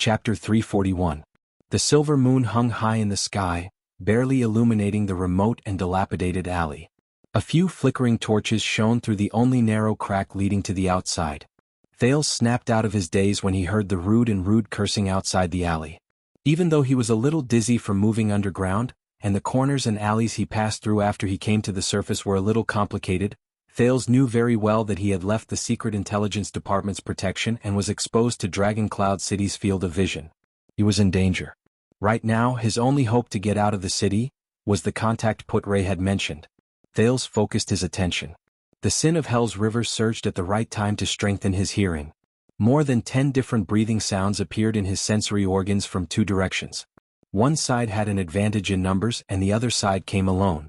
Chapter 341. The silver moon hung high in the sky, barely illuminating the remote and dilapidated alley. A few flickering torches shone through the only narrow crack leading to the outside. Thales snapped out of his daze when he heard the rude cursing outside the alley. Even though he was a little dizzy from moving underground, and the corners and alleys he passed through after he came to the surface were a little complicated, Thales knew very well that he had left the Secret Intelligence Department's protection and was exposed to Dragon Cloud City's field of vision. He was in danger. Right now, his only hope to get out of the city was the contact Ray had mentioned. Thales focused his attention. The sin of Hell's river surged at the right time to strengthen his hearing. More than 10 different breathing sounds appeared in his sensory organs from 2 directions. One side had an advantage in numbers and the other side came alone.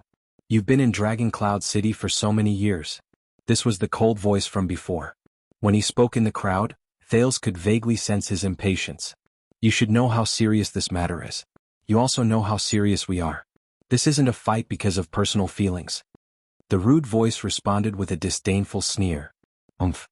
"You've been in Dragon Cloud City for so many years." This was the cold voice from before. When he spoke in the crowd, Thales could vaguely sense his impatience. "You should know how serious this matter is. You also know how serious we are. This isn't a fight because of personal feelings." The rude voice responded with a disdainful sneer. "Umph."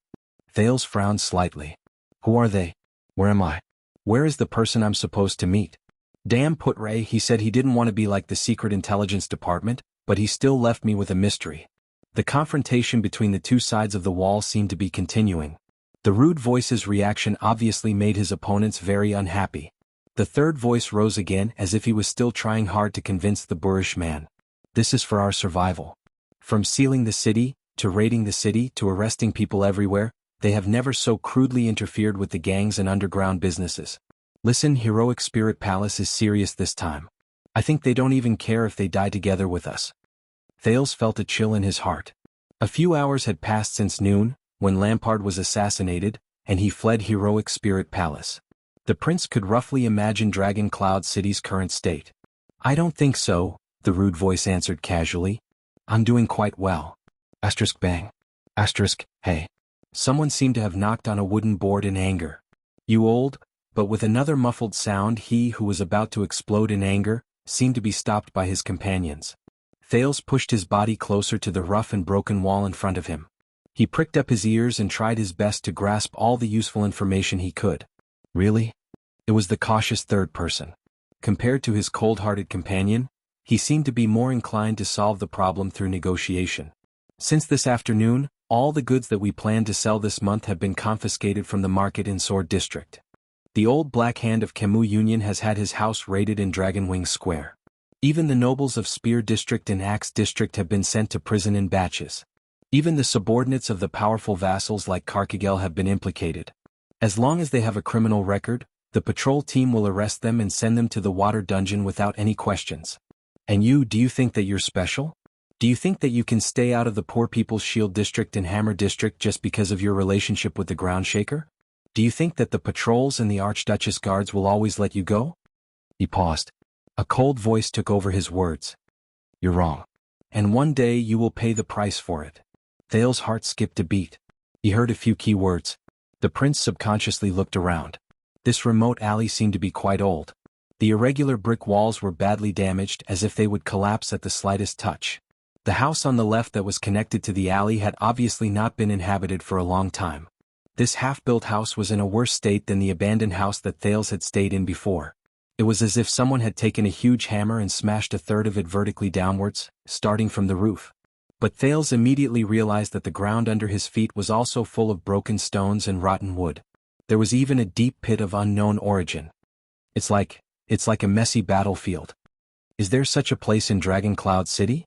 Thales frowned slightly. "Who are they? Where am I? Where is the person I'm supposed to meet?" "Damn Ray," he said he didn't want to be like the Secret Intelligence Department, but he still left me with a mystery. The confrontation between the 2 sides of the wall seemed to be continuing. The rude voice's reaction obviously made his opponents very unhappy. The third voice rose again as if he was still trying hard to convince the boorish man. "This is for our survival. From sealing the city, to raiding the city, to arresting people everywhere, they have never so crudely interfered with the gangs and underground businesses. Listen, Heroic Spirit Palace is serious this time. I think they don't even care if they die together with us." Thales felt a chill in his heart. A few hours had passed since noon, when Lampard was assassinated, and he fled Heroic Spirit Palace. The prince could roughly imagine Dragon Cloud City's current state. "I don't think so," the rude voice answered casually. "I'm doing quite well." Bang. Hey. Someone seemed to have knocked on a wooden board in anger. "You old," but with another muffled sound, he who was about to explode in anger seemed to be stopped by his companions. Thales pushed his body closer to the rough and broken wall in front of him. He pricked up his ears and tried his best to grasp all the useful information he could. "Really?" It was the cautious third person. Compared to his cold-hearted companion, he seemed to be more inclined to solve the problem through negotiation. "Since this afternoon, all the goods that we planned to sell this month have been confiscated from the market in Sword District. The old Black Hand of Camus Union has had his house raided in Dragonwing Square. Even the nobles of Spear District and Axe District have been sent to prison in batches. Even the subordinates of the powerful vassals like Karkagel have been implicated. As long as they have a criminal record, the patrol team will arrest them and send them to the water dungeon without any questions. And you, do you think that you're special? Do you think that you can stay out of the Poor People's Shield District and Hammer District just because of your relationship with the Groundshaker? Do you think that the patrols and the Archduchess guards will always let you go?" He paused. A cold voice took over his words. "You're wrong. And one day you will pay the price for it." Thales' heart skipped a beat. He heard a few key words. The prince subconsciously looked around. This remote alley seemed to be quite old. The irregular brick walls were badly damaged, as if they would collapse at the slightest touch. The house on the left that was connected to the alley had obviously not been inhabited for a long time. This half-built house was in a worse state than the abandoned house that Thales had stayed in before. It was as if someone had taken a huge hammer and smashed a third of it vertically downwards, starting from the roof. But Thales immediately realized that the ground under his feet was also full of broken stones and rotten wood. There was even a deep pit of unknown origin. It's like a messy battlefield. Is there such a place in Dragon Cloud City?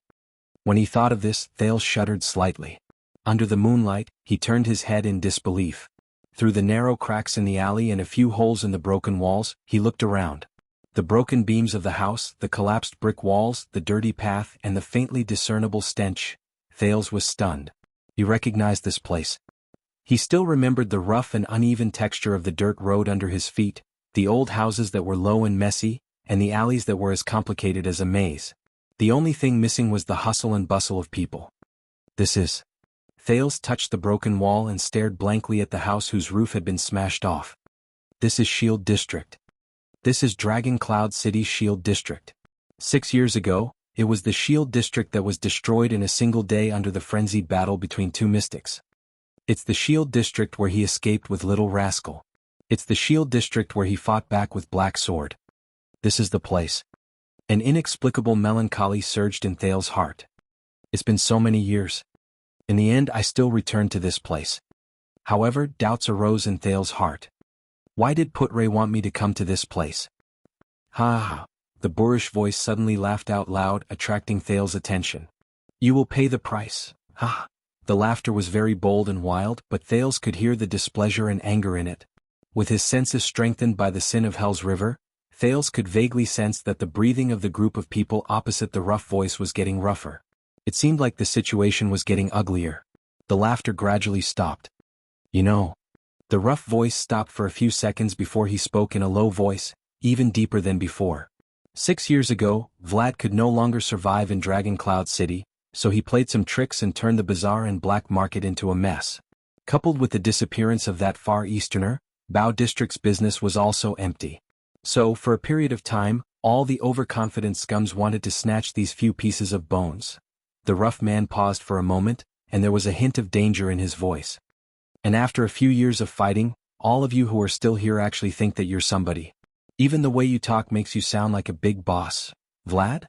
When he thought of this, Thales shuddered slightly. Under the moonlight, he turned his head in disbelief. Through the narrow cracks in the alley and a few holes in the broken walls, he looked around. The broken beams of the house, the collapsed brick walls, the dirty path, and the faintly discernible stench. Thales was stunned. He recognized this place. He still remembered the rough and uneven texture of the dirt road under his feet, the old houses that were low and messy, and the alleys that were as complicated as a maze. The only thing missing was the hustle and bustle of people. "This is..." Thales touched the broken wall and stared blankly at the house whose roof had been smashed off. "This is Shield District. This is Dragon Cloud City's Shield District. 6 years ago, it was the Shield District that was destroyed in a single day under the frenzied battle between 2 mystics. It's the Shield District where he escaped with Little Rascal. It's the Shield District where he fought back with Black Sword. This is the place. An inexplicable melancholy surged in Thale's heart. It's been so many years. In the end I still returned to this place. However, doubts arose in Thale's heart. Why did Putre want me to come to this place? Ha ha. The boorish voice suddenly laughed out loud, attracting Thale's attention. You will pay the price. Ha. The laughter was very bold and wild, but Thales could hear the displeasure and anger in it. With his senses strengthened by the sin of Hell's River, Thales could vaguely sense that the breathing of the group of people opposite the rough voice was getting rougher. It seemed like the situation was getting uglier. The laughter gradually stopped. You know. The rough voice stopped for a few seconds before he spoke in a low voice, even deeper than before. 6 years ago, Vlad could no longer survive in Dragon Cloud City, so he played some tricks and turned the bazaar and black market into a mess. Coupled with the disappearance of that Far Easterner, Bao District's business was also empty. So, for a period of time, all the overconfident scums wanted to snatch these few pieces of bones. The rough man paused for a moment, and there was a hint of danger in his voice. And after a few years of fighting, all of you who are still here actually think that you're somebody. Even the way you talk makes you sound like a big boss. Vlad?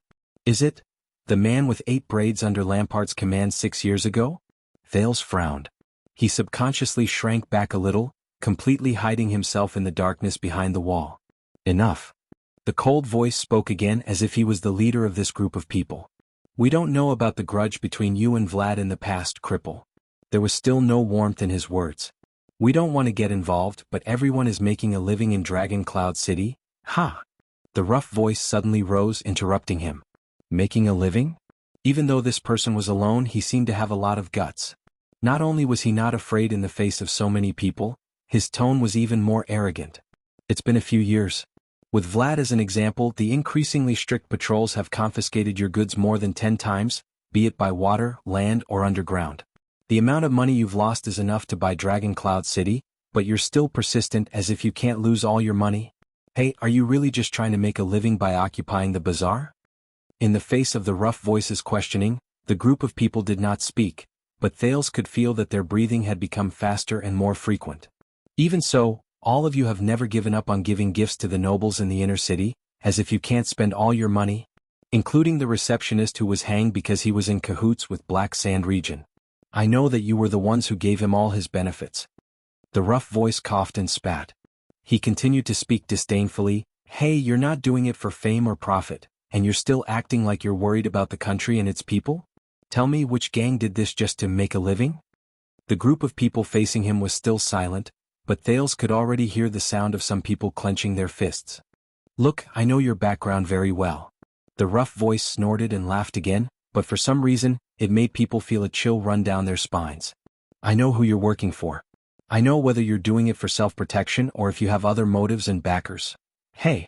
Is it? The man with 8 braids under Lampart's command 6 years ago? Thales frowned. He subconsciously shrank back a little, completely hiding himself in the darkness behind the wall. Enough. The cold voice spoke again as if he was the leader of this group of people. We don't know about the grudge between you and Vlad in the past, cripple. There was still no warmth in his words. We don't want to get involved, but everyone is making a living in Dragon Cloud City. Ha! The rough voice suddenly rose, interrupting him. Making a living? Even though this person was alone, he seemed to have a lot of guts. Not only was he not afraid in the face of so many people, his tone was even more arrogant. It's been a few years. With Vlad as an example, the increasingly strict patrols have confiscated your goods more than 10 times, be it by water, land, or underground. The amount of money you've lost is enough to buy Dragon Cloud City, but you're still persistent as if you can't lose all your money. Hey, are you really just trying to make a living by occupying the bazaar? In the face of the rough voice's questioning, the group of people did not speak, but Thales could feel that their breathing had become faster and more frequent. Even so, all of you have never given up on giving gifts to the nobles in the inner city, as if you can't spend all your money, including the receptionist who was hanged because he was in cahoots with Black Sand Region. I know that you were the ones who gave him all his benefits. The rough voice coughed and spat. He continued to speak disdainfully. Hey, you're not doing it for fame or profit, and you're still acting like you're worried about the country and its people? Tell me which gang did this just to make a living? The group of people facing him was still silent, but Thales could already hear the sound of some people clenching their fists. Look, I know your background very well. The rough voice snorted and laughed again, but for some reason, it made people feel a chill run down their spines. I know who you're working for. I know whether you're doing it for self-protection or if you have other motives and backers. Hey.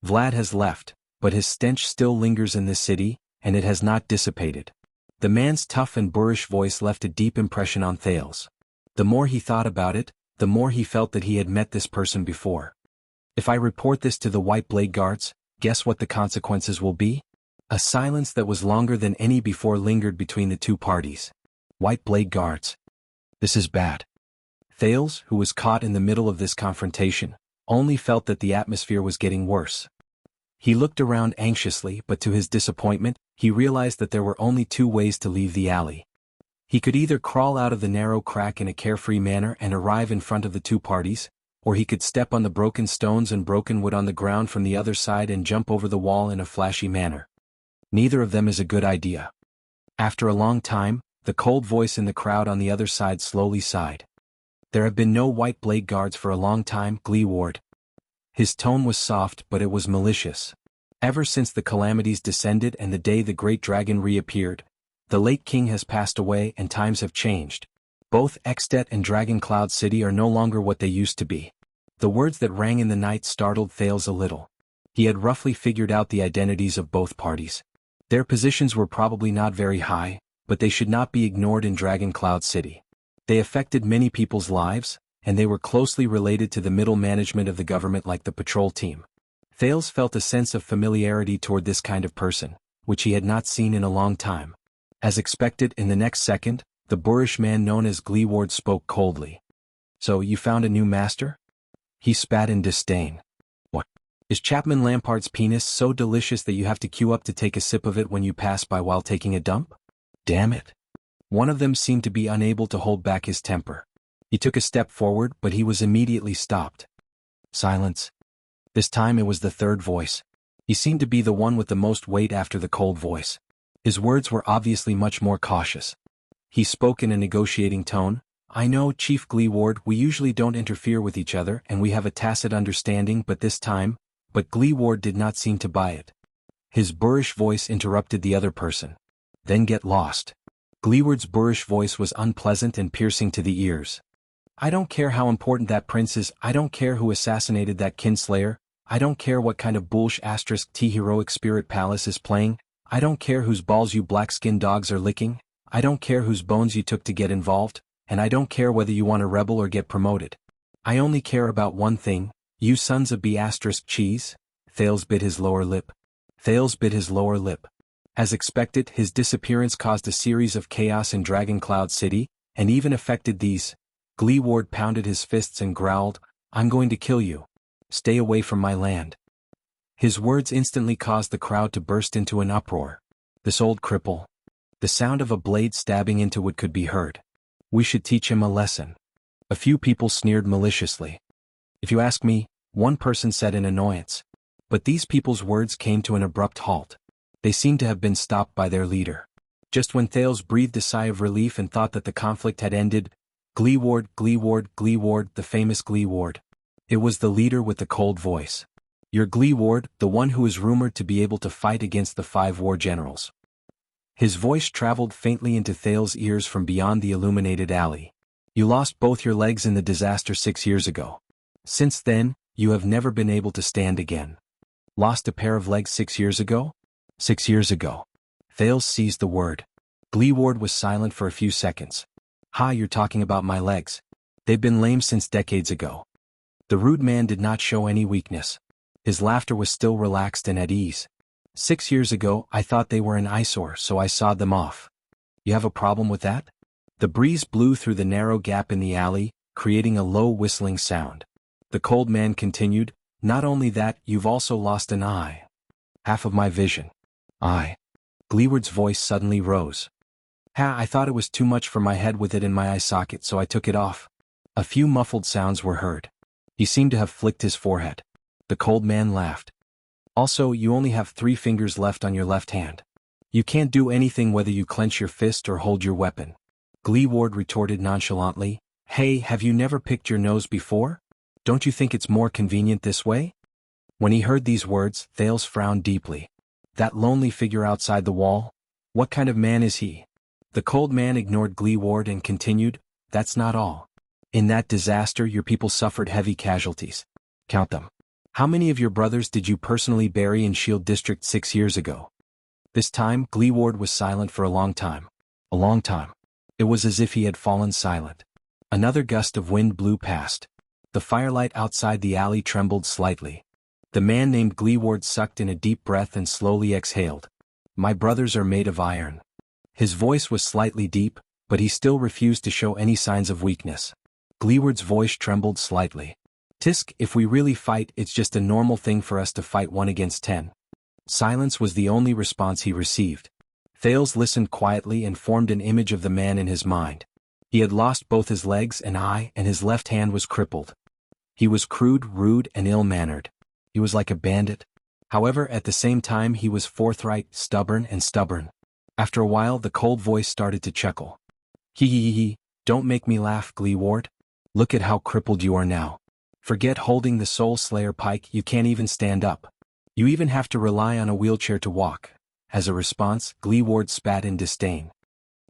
Vlad has left, but his stench still lingers in this city, and it has not dissipated. The man's tough and boorish voice left a deep impression on Thales. The more he thought about it, the more he felt that he had met this person before. If I report this to the White Blade Guards, guess what the consequences will be? A silence that was longer than any before lingered between the two parties. White Blade Guards. This is bad. Thales, who was caught in the middle of this confrontation, only felt that the atmosphere was getting worse. He looked around anxiously, but to his disappointment, he realized that there were only 2 ways to leave the alley. He could either crawl out of the narrow crack in a carefree manner and arrive in front of the 2 parties, or he could step on the broken stones and broken wood on the ground from the other side and jump over the wall in a flashy manner. Neither of them is a good idea. After a long time, the cold voice in the crowd on the other side slowly sighed. There have been no White Blade Guards for a long time, Gleeward. His tone was soft, but it was malicious. Ever since the calamities descended and the day the great dragon reappeared, the late king has passed away and times have changed. Both Extet and Dragon Cloud City are no longer what they used to be. The words that rang in the night startled Thales a little. He had roughly figured out the identities of both parties. Their positions were probably not very high, but they should not be ignored in Dragon Cloud City. They affected many people's lives, and they were closely related to the middle management of the government like the patrol team. Thales felt a sense of familiarity toward this kind of person, which he had not seen in a long time. As expected, in the next second, the boorish man known as Gleeward spoke coldly. So you found a new master? He spat in disdain. What? Is Chapman Lampart's penis so delicious that you have to queue up to take a sip of it when you pass by while taking a dump? Damn it. One of them seemed to be unable to hold back his temper. He took a step forward, but he was immediately stopped. Silence. This time it was the third voice. He seemed to be the one with the most weight after the cold voice. His words were obviously much more cautious. He spoke in a negotiating tone. I know, Chief Gleeward, we usually don't interfere with each other and we have a tacit understanding, but this time, but Gleeward did not seem to buy it. His boorish voice interrupted the other person. Then get lost. Gleeward's boorish voice was unpleasant and piercing to the ears. I don't care how important that prince is, I don't care who assassinated that kinslayer, I don't care what kind of *T heroic spirit palace is playing, I don't care whose balls you black-skinned dogs are licking, I don't care whose bones you took to get involved, and I don't care whether you want to rebel or get promoted. I only care about one thing, you sons of *cheese. Thales bit his lower lip. Thales bit his lower lip. As expected, his disappearance caused a series of chaos in Dragon Cloud City, and even affected these. Gleeward pounded his fists and growled, I'm going to kill you. Stay away from my land. His words instantly caused the crowd to burst into an uproar. This old cripple. The sound of a blade stabbing into wood could be heard. We should teach him a lesson. A few people sneered maliciously. If you ask me, one person said in annoyance. But these people's words came to an abrupt halt. They seemed to have been stopped by their leader. Just when Thales breathed a sigh of relief and thought that the conflict had ended, Gleeward, the famous Gleeward. It was the leader with the cold voice. Your Gleeward, the one who is rumored to be able to fight against the 5 war generals. His voice traveled faintly into Thales' ears from beyond the illuminated alley. You lost both your legs in the disaster 6 years ago. Since then, you have never been able to stand again. Lost a pair of legs 6 years ago? 6 years ago. Thales seized the word. Gleeward was silent for a few seconds. Ha, you're talking about my legs. They've been lame since decades ago. The rude man did not show any weakness. His laughter was still relaxed and at ease. 6 years ago, I thought they were an eyesore, so I sawed them off. You have a problem with that? The breeze blew through the narrow gap in the alley, creating a low whistling sound. The cold man continued, not only that, you've also lost an eye. Half of my vision. Eye. Gleeward's voice suddenly rose. I thought it was too much for my head with it in my eye socket, so I took it off. A few muffled sounds were heard. He seemed to have flicked his forehead. The cold man laughed. Also, you only have 3 fingers left on your left hand. You can't do anything whether you clench your fist or hold your weapon. Gleeward retorted nonchalantly, Hey, have you never picked your nose before? Don't you think it's more convenient this way? When he heard these words, Thales frowned deeply. That lonely figure outside the wall? What kind of man is he? The cold man ignored Gleeward and continued, That's not all. In that disaster your people suffered heavy casualties. Count them. How many of your brothers did you personally bury in Shield District 6 years ago? This time, Gleeward was silent for a long time. A long time. It was as if he had fallen silent. Another gust of wind blew past. The firelight outside the alley trembled slightly. The man named Gleeward sucked in a deep breath and slowly exhaled. My brothers are made of iron. His voice was slightly deep, but he still refused to show any signs of weakness. Gleeward's voice trembled slightly. Tisk, if we really fight, it's just a normal thing for us to fight 1 against 10. Silence was the only response he received. Thales listened quietly and formed an image of the man in his mind. He had lost both his legs and eye, and his left hand was crippled. He was crude, rude, and ill-mannered. He was like a bandit. However, at the same time he was forthright, stubborn. After a while the cold voice started to chuckle. Hee, don't make me laugh, Gleeward. Look at how crippled you are now. Forget holding the Soul Slayer pike, you can't even stand up. You even have to rely on a wheelchair to walk. As a response, Gleeward spat in disdain.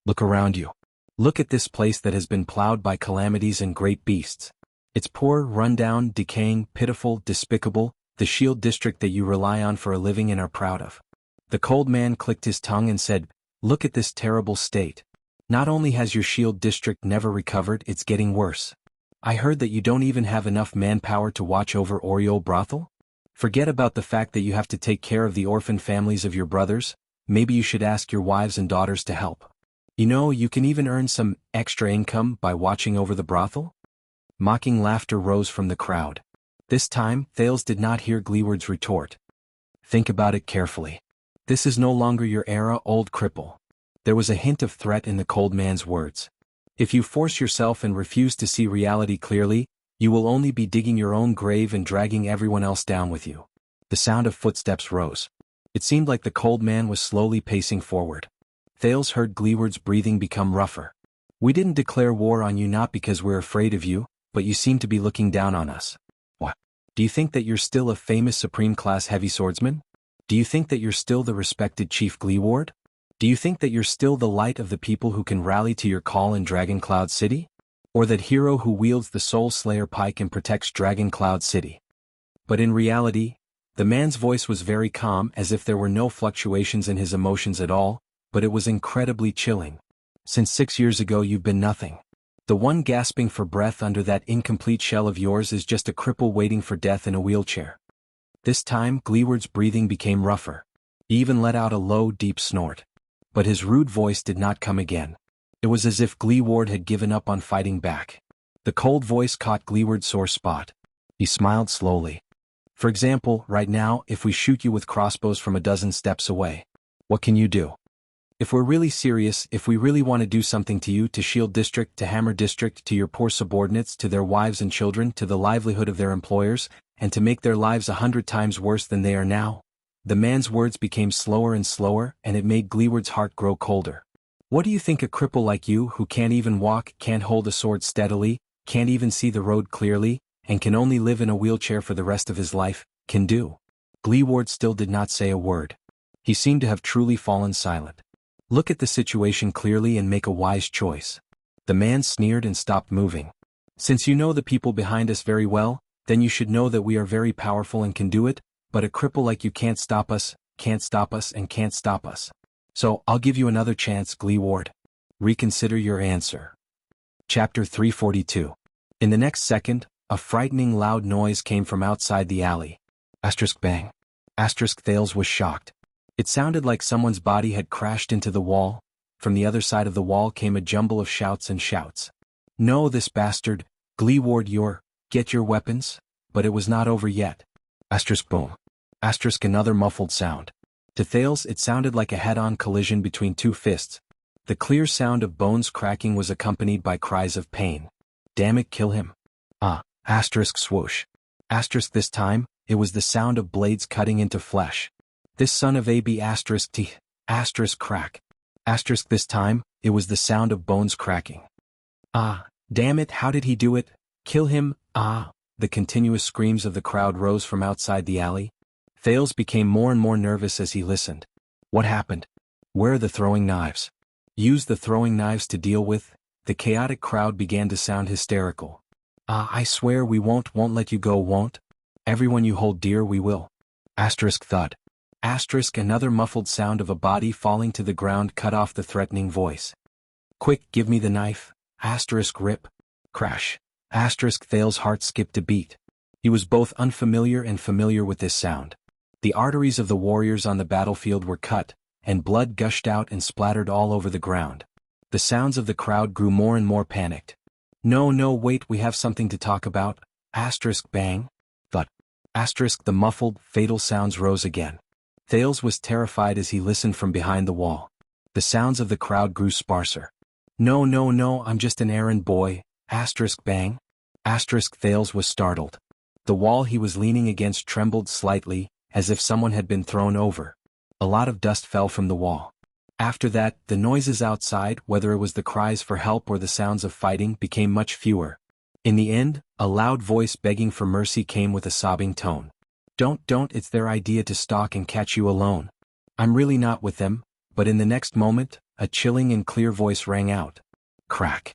Look around you. Look at this place that has been plowed by calamities and great beasts. It's poor, run-down, decaying, pitiful, despicable, the Shield District that you rely on for a living and are proud of. The cold man clicked his tongue and said, Look at this terrible state. Not only has your Shield District never recovered, it's getting worse. I heard that you don't even have enough manpower to watch over Oriole Brothel? Forget about the fact that you have to take care of the orphan families of your brothers, maybe you should ask your wives and daughters to help. You know, you can even earn some extra income by watching over the brothel? Mocking laughter rose from the crowd. This time, Thales did not hear Gleeward's retort. Think about it carefully. This is no longer your era, old cripple. There was a hint of threat in the cold man's words. If you force yourself and refuse to see reality clearly, you will only be digging your own grave and dragging everyone else down with you. The sound of footsteps rose. It seemed like the cold man was slowly pacing forward. Thales heard Gleeward's breathing become rougher. We didn't declare war on you not because we're afraid of you, but you seem to be looking down on us. What? Do you think that you're still a famous supreme-class heavy swordsman? Do you think that you're still the respected Chief Gleeward? Do you think that you're still the light of the people who can rally to your call in Dragon Cloud City? Or that hero who wields the Soul Slayer pike and protects Dragon Cloud City? But in reality, the man's voice was very calm, as if there were no fluctuations in his emotions at all, but it was incredibly chilling. Since 6 years ago you've been nothing. The one gasping for breath under that incomplete shell of yours is just a cripple waiting for death in a wheelchair. This time, Gleeward's breathing became rougher. He even let out a low, deep snort. But his rude voice did not come again. It was as if Gleeward had given up on fighting back. The cold voice caught Gleeward's sore spot. He smiled slowly. For example, right now, if we shoot you with crossbows from a dozen steps away, what can you do? If we're really serious, if we really want to do something to you, to Shield District, to Hammer District, to your poor subordinates, to their wives and children, to the livelihood of their employers, and to make their lives 100 times worse than they are now. The man's words became slower and slower, and it made Gleeward's heart grow colder. What do you think a cripple like you, who can't even walk, can't hold a sword steadily, can't even see the road clearly, and can only live in a wheelchair for the rest of his life, can do? Gleeward still did not say a word. He seemed to have truly fallen silent. Look at the situation clearly and make a wise choice. The man sneered and stopped moving. Since you know the people behind us very well, then you should know that we are very powerful and can do it, but a cripple like you can't stop us, and can't stop us. So, I'll give you another chance, Gleeward. Reconsider your answer. Chapter 342. In the next second, a frightening loud noise came from outside the alley. Bang. Thales was shocked. It sounded like someone's body had crashed into the wall. From the other side of the wall came a jumble of shouts and shouts. No, this bastard, Gleeward, get your weapons. But it was not over yet. Boom. Another muffled sound. To Thales it sounded like a head-on collision between two fists. The clear sound of bones cracking was accompanied by cries of pain. Damn it, kill him. Swoosh. This time, it was the sound of blades cutting into flesh. This son of AB crack. This time, it was the sound of bones cracking. Damn it, how did he do it? Kill him, The continuous screams of the crowd rose from outside the alley. Thales became more and more nervous as he listened. What happened? Where are the throwing knives? Use the throwing knives to deal with? The chaotic crowd began to sound hysterical. I swear we won't let you go, won't? Everyone you hold dear we will. Thud. Another muffled sound of a body falling to the ground cut off the threatening voice. Quick, give me the knife. Rip. Crash. Thales' heart skipped a beat. He was both unfamiliar and familiar with this sound. The arteries of the warriors on the battlefield were cut, and blood gushed out and splattered all over the ground. The sounds of the crowd grew more and more panicked. No, wait, we have something to talk about. Bang. Thud. The muffled, fatal sounds rose again. Thales was terrified as he listened from behind the wall. The sounds of the crowd grew sparser. No, I'm just an errand boy. Bang. Thales was startled. The wall he was leaning against trembled slightly, as if someone had been thrown over. A lot of dust fell from the wall. After that, the noises outside, whether it was the cries for help or the sounds of fighting, became much fewer. In the end, a loud voice begging for mercy came with a sobbing tone. Don't, it's their idea to stalk and catch you alone. I'm really not with them. But in the next moment, a chilling and clear voice rang out. Crack.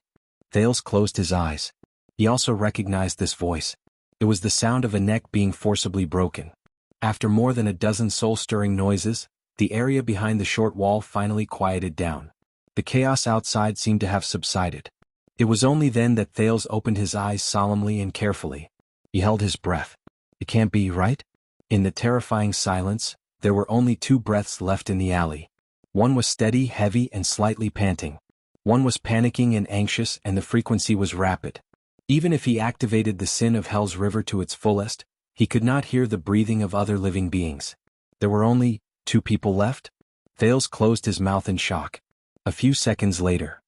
Thales closed his eyes. He also recognized this voice. It was the sound of a neck being forcibly broken. After more than a dozen soul-stirring noises, the area behind the short wall finally quieted down. The chaos outside seemed to have subsided. It was only then that Thales opened his eyes solemnly and carefully. He held his breath. It can't be, right? In the terrifying silence, there were only 2 breaths left in the alley. One was steady, heavy, and slightly panting. One was panicking and anxious, and the frequency was rapid. Even if he activated the sin of Hell's River to its fullest, He could not hear the breathing of other living beings. There were only 2 people left? Thales closed his mouth in shock. A few seconds later,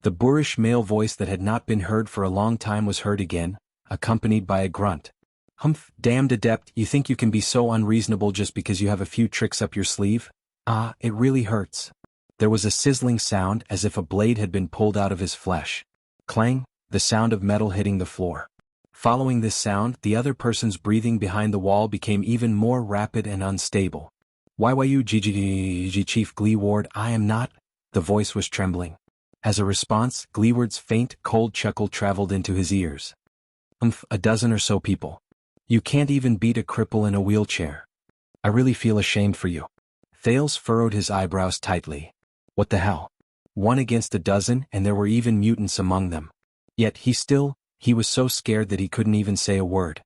the boorish male voice that had not been heard for a long time was heard again, accompanied by a grunt. Humph, damned adept, you think you can be so unreasonable just because you have a few tricks up your sleeve? Ah, it really hurts. There was a sizzling sound as if a blade had been pulled out of his flesh. Clang, the sound of metal hitting the floor. Following this sound, the other person's breathing behind the wall became even more rapid and unstable. Why you GGG Chief Gleeward, I am not. The voice was trembling. As a response, Gleeward's faint, cold chuckle traveled into his ears. A dozen or so people. You can't even beat a cripple in a wheelchair. I really feel ashamed for you. Thales furrowed his eyebrows tightly. What the hell? 1 against a dozen, and there were even mutants among them. Yet he was so scared that he couldn't even say a word.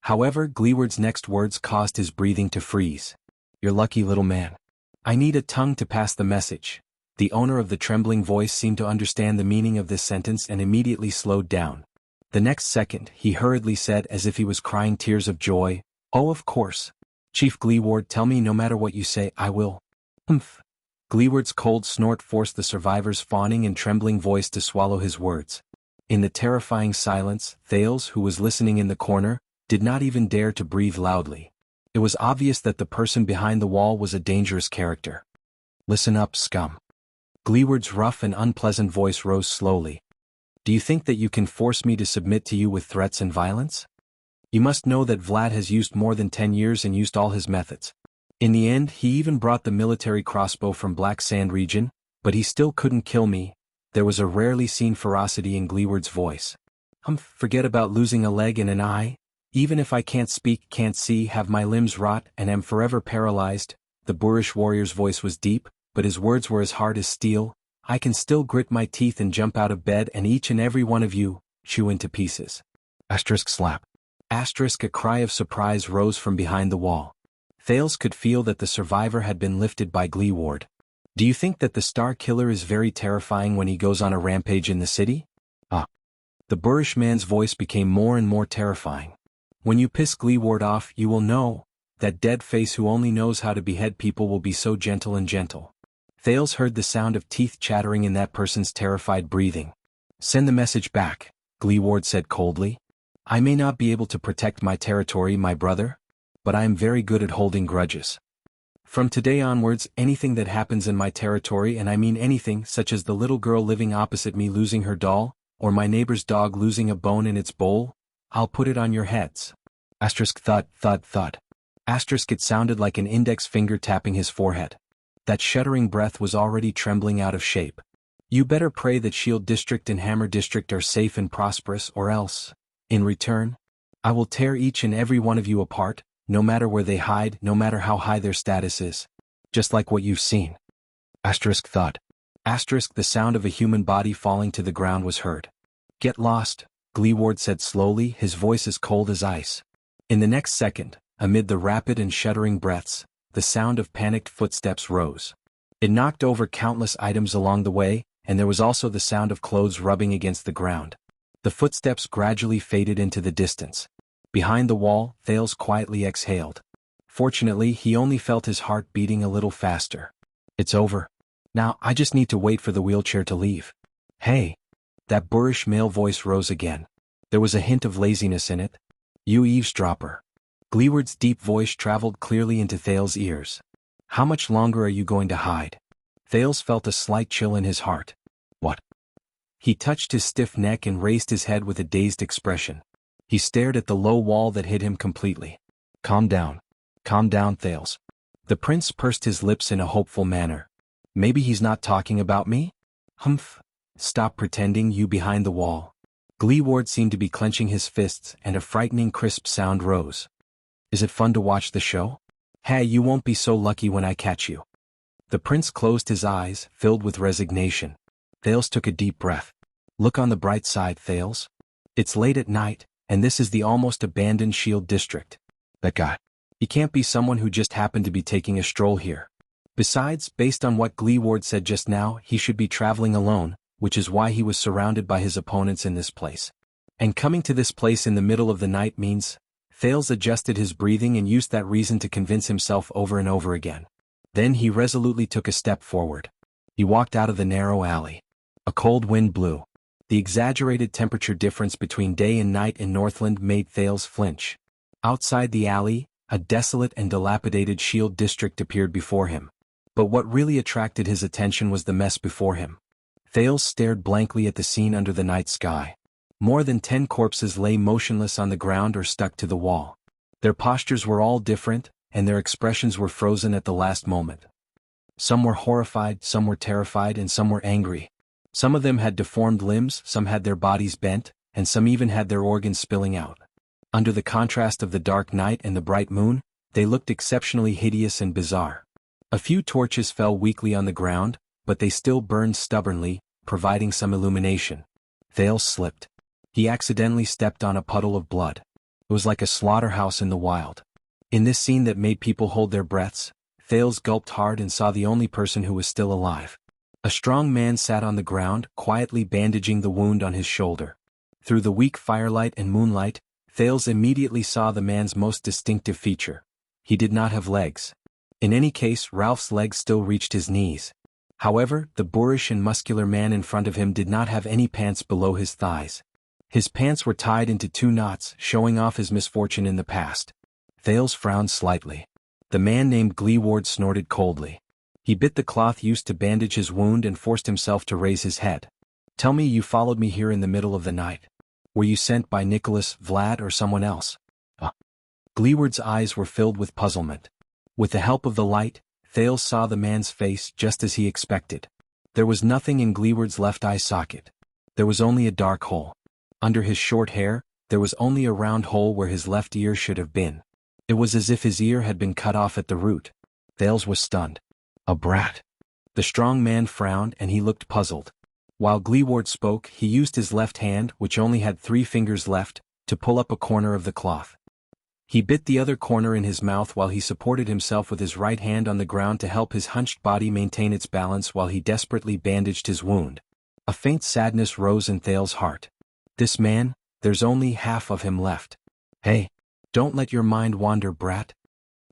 However, Gleeward's next words caused his breathing to freeze. You're lucky, little man. I need a tongue to pass the message. The owner of the trembling voice seemed to understand the meaning of this sentence and immediately slowed down. The next second, he hurriedly said as if he was crying tears of joy, Oh, of course. Chief Gleeward, tell me no matter what you say, I will. Humph. Gleeward's cold snort forced the survivor's fawning and trembling voice to swallow his words. In the terrifying silence, Thales, who was listening in the corner, did not even dare to breathe loudly. It was obvious that the person behind the wall was a dangerous character. Listen up, scum. Gleeward's rough and unpleasant voice rose slowly. Do you think that you can force me to submit to you with threats and violence? You must know that Vlad has used more than 10 years and used all his methods. In the end, he even brought the military crossbow from Black Sand region, but he still couldn't kill me. There was a rarely seen ferocity in Gleeward's voice. Forget about losing a leg and an eye. Even if I can't speak, can't see, have my limbs rot, and am forever paralyzed, the boorish warrior's voice was deep, but his words were as hard as steel. I can still grit my teeth and jump out of bed and each and every one of you, chew into pieces. Slap. A cry of surprise rose from behind the wall. Thales could feel that the survivor had been lifted by Gleeward. Do you think that the Star Killer is very terrifying when he goes on a rampage in the city? The boorish man's voice became more and more terrifying. When you piss Gleeward off, you will know. That dead face who only knows how to behead people will be so gentle and gentle. Thales heard the sound of teeth chattering in that person's terrified breathing. Send the message back, Gleeward said coldly. I may not be able to protect my territory, my brother, but I am very good at holding grudges. From today onwards, anything that happens in my territory, and I mean anything, such as the little girl living opposite me losing her doll, or my neighbor's dog losing a bone in its bowl, I'll put it on your heads. Thud, thud, thud. It sounded like an index finger tapping his forehead. That shuddering breath was already trembling out of shape. You better pray that Shield District and Hammer District are safe and prosperous, or else, in return, I will tear each and every one of you apart, no matter where they hide, no matter how high their status is. Just like what you've seen. Thud. The sound of a human body falling to the ground was heard. Get lost, Gleeward said slowly, his voice as cold as ice. In the next second, amid the rapid and shuddering breaths, the sound of panicked footsteps rose. It knocked over countless items along the way, and there was also the sound of clothes rubbing against the ground. The footsteps gradually faded into the distance. Behind the wall, Thales quietly exhaled. Fortunately, he only felt his heart beating a little faster. It's over. Now, I just need to wait for the wheelchair to leave. Hey! That boorish male voice rose again. There was a hint of laziness in it. You eavesdropper. Gleeward's deep voice traveled clearly into Thales' ears. How much longer are you going to hide? Thales felt a slight chill in his heart. What? He touched his stiff neck and raised his head with a dazed expression. He stared at the low wall that hid him completely. Calm down, Thales. The prince pursed his lips in a hopeful manner. Maybe he's not talking about me? Humph. Stop pretending, you behind the wall. Gleeward seemed to be clenching his fists, and a frightening crisp sound rose. Is it fun to watch the show? Hey, you won't be so lucky when I catch you. The prince closed his eyes, filled with resignation. Thales took a deep breath. Look on the bright side, Thales. It's late at night, and this is the almost abandoned Shield District. That guy. He can't be someone who just happened to be taking a stroll here. Besides, based on what Gleeward said just now, he should be traveling alone, which is why he was surrounded by his opponents in this place. And coming to this place in the middle of the night means, Thales adjusted his breathing and used that reason to convince himself over and over again. Then he resolutely took a step forward. He walked out of the narrow alley. A cold wind blew. The exaggerated temperature difference between day and night in Northland made Thales flinch. Outside the alley, a desolate and dilapidated shield district appeared before him. But what really attracted his attention was the mess before him. Thales stared blankly at the scene under the night sky. More than 10 corpses lay motionless on the ground or stuck to the wall. Their postures were all different, and their expressions were frozen at the last moment. Some were horrified, some were terrified, and some were angry. Some of them had deformed limbs, some had their bodies bent, and some even had their organs spilling out. Under the contrast of the dark night and the bright moon, they looked exceptionally hideous and bizarre. A few torches fell weakly on the ground, but they still burned stubbornly, providing some illumination. Thales slipped. He accidentally stepped on a puddle of blood. It was like a slaughterhouse in the wild. In this scene that made people hold their breaths, Thales gulped hard and saw the only person who was still alive. A strong man sat on the ground, quietly bandaging the wound on his shoulder. Through the weak firelight and moonlight, Thales immediately saw the man's most distinctive feature. He did not have legs. In any case, Ralph's legs still reached his knees. However, the boorish and muscular man in front of him did not have any pants below his thighs. His pants were tied into 2 knots, showing off his misfortune in the past. Thales frowned slightly. The man named Gleeward snorted coldly. He bit the cloth used to bandage his wound and forced himself to raise his head. "Tell me you followed me here in the middle of the night. Were you sent by Nicholas, Vlad, or someone else?" Gleeward's eyes were filled with puzzlement. With the help of the light, Thales saw the man's face just as he expected. There was nothing in Gleeward's left eye socket. There was only a dark hole. Under his short hair, there was only a round hole where his left ear should have been. It was as if his ear had been cut off at the root. Thales was stunned. "A brat." The strong man frowned and he looked puzzled. While Gleeward spoke, he used his left hand, which only had 3 fingers left, to pull up a corner of the cloth. He bit the other corner in his mouth while he supported himself with his right hand on the ground to help his hunched body maintain its balance while he desperately bandaged his wound. A faint sadness rose in Thales' heart. This man, there's only half of him left. "Hey, don't let your mind wander, brat."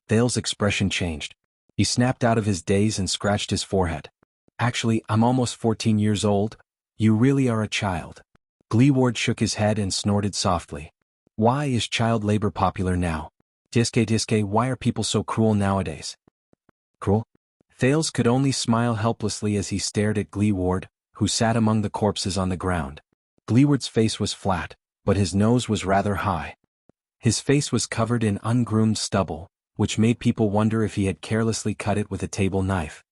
Thales' expression changed. He snapped out of his daze and scratched his forehead. "Actually, I'm almost 14 years old. You really are a child." Gleeward shook his head and snorted softly. "Why is child labor popular now? Tiske, why are people so cruel nowadays?" "Cruel?" Thales could only smile helplessly as he stared at Gleeward, who sat among the corpses on the ground. Gleeward's face was flat, but his nose was rather high. His face was covered in ungroomed stubble, which made people wonder if he had carelessly cut it with a table knife.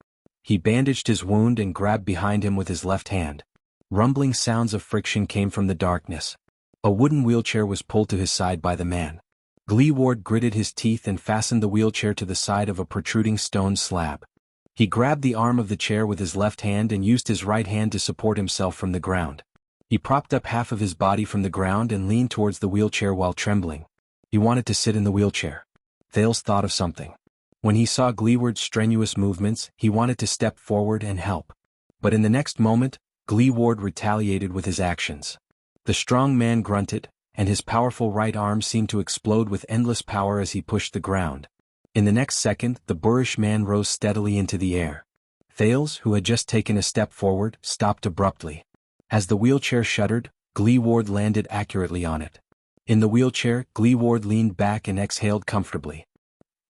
He bandaged his wound and grabbed behind him with his left hand. Rumbling sounds of friction came from the darkness. A wooden wheelchair was pulled to his side by the man. Gleeward gritted his teeth and fastened the wheelchair to the side of a protruding stone slab. He grabbed the arm of the chair with his left hand and used his right hand to support himself from the ground. He propped up half of his body from the ground and leaned towards the wheelchair while trembling. He wanted to sit in the wheelchair. Thales thought of something. When he saw Gleeward's strenuous movements, he wanted to step forward and help. But in the next moment, Gleeward retaliated with his actions. The strong man grunted, and his powerful right arm seemed to explode with endless power as he pushed the ground. In the next second, the boorish man rose steadily into the air. Thales, who had just taken a step forward, stopped abruptly. As the wheelchair shuddered, Gleeward landed accurately on it. In the wheelchair, Gleeward leaned back and exhaled comfortably.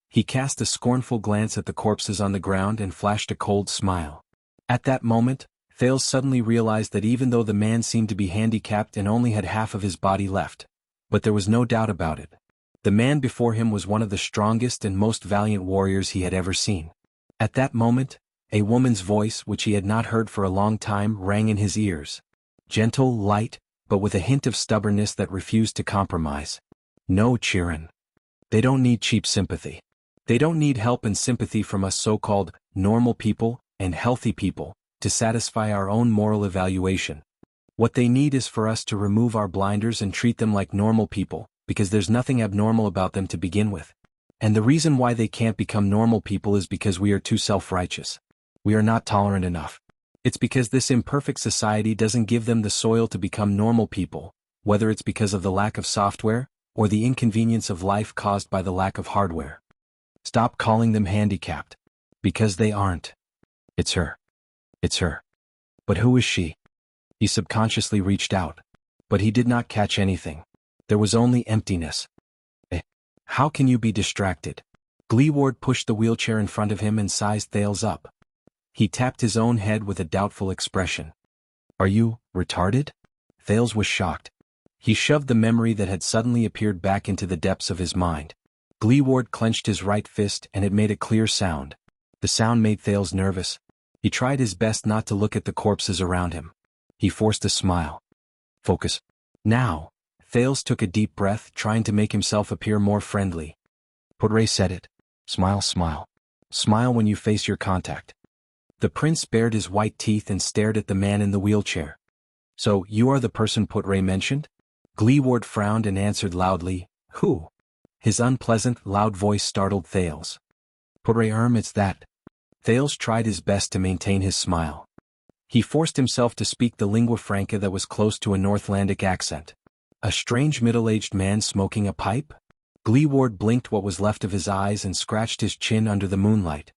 He cast a scornful glance at the corpses on the ground and flashed a cold smile. At that moment, Thales suddenly realized that even though the man seemed to be handicapped and only had half of his body left, but there was no doubt about it. The man before him was one of the strongest and most valiant warriors he had ever seen. At that moment, a woman's voice, which he had not heard for a long time, rang in his ears. Gentle, light, but with a hint of stubbornness that refused to compromise. "No, Chiron. They don't need cheap sympathy. They don't need help and sympathy from us so-called normal people and healthy people to satisfy our own moral evaluation. What they need is for us to remove our blinders and treat them like normal people, because there's nothing abnormal about them to begin with. And the reason why they can't become normal people is because we are too self-righteous. We are not tolerant enough. It's because this imperfect society doesn't give them the soil to become normal people, whether it's because of the lack of software, or the inconvenience of life caused by the lack of hardware. Stop calling them handicapped. Because they aren't. It's her. It's her. But who is she? He subconsciously reached out. But he did not catch anything. There was only emptiness. How can you be distracted? Gleeward pushed the wheelchair in front of him and sized Thales up. He tapped his own head with a doubtful expression. Are you retarded? Thales was shocked. He shoved the memory that had suddenly appeared back into the depths of his mind. Gleeward clenched his right fist and it made a clear sound. The sound made Thales nervous. He tried his best not to look at the corpses around him. He forced a smile. Focus. Now. Thales took a deep breath, trying to make himself appear more friendly. Podre said it. Smile, smile. Smile when you face your contact. The prince bared his white teeth and stared at the man in the wheelchair. So, you are the person Podre mentioned? Gleeward frowned and answered loudly, Who? His unpleasant, loud voice startled Thales. Podre, it's that. Thales tried his best to maintain his smile. He forced himself to speak the lingua franca that was close to a Northlandic accent. A strange middle-aged man smoking a pipe? Gleeward blinked what was left of his eyes and scratched his chin under the moonlight.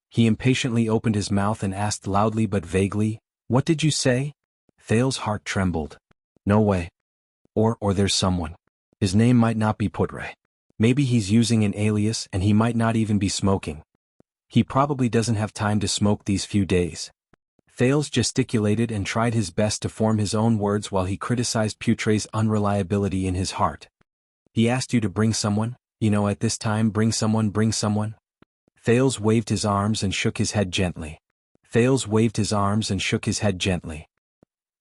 He impatiently opened his mouth and asked loudly but vaguely, What did you say? Thales' heart trembled. No way. Or there's someone. His name might not be Podre. Maybe he's using an alias and he might not even be smoking. He probably doesn't have time to smoke these few days. Thales gesticulated and tried his best to form his own words while he criticized Putre's unreliability in his heart. He asked you to bring someone, at this time bring someone. Thales waved his arms and shook his head gently.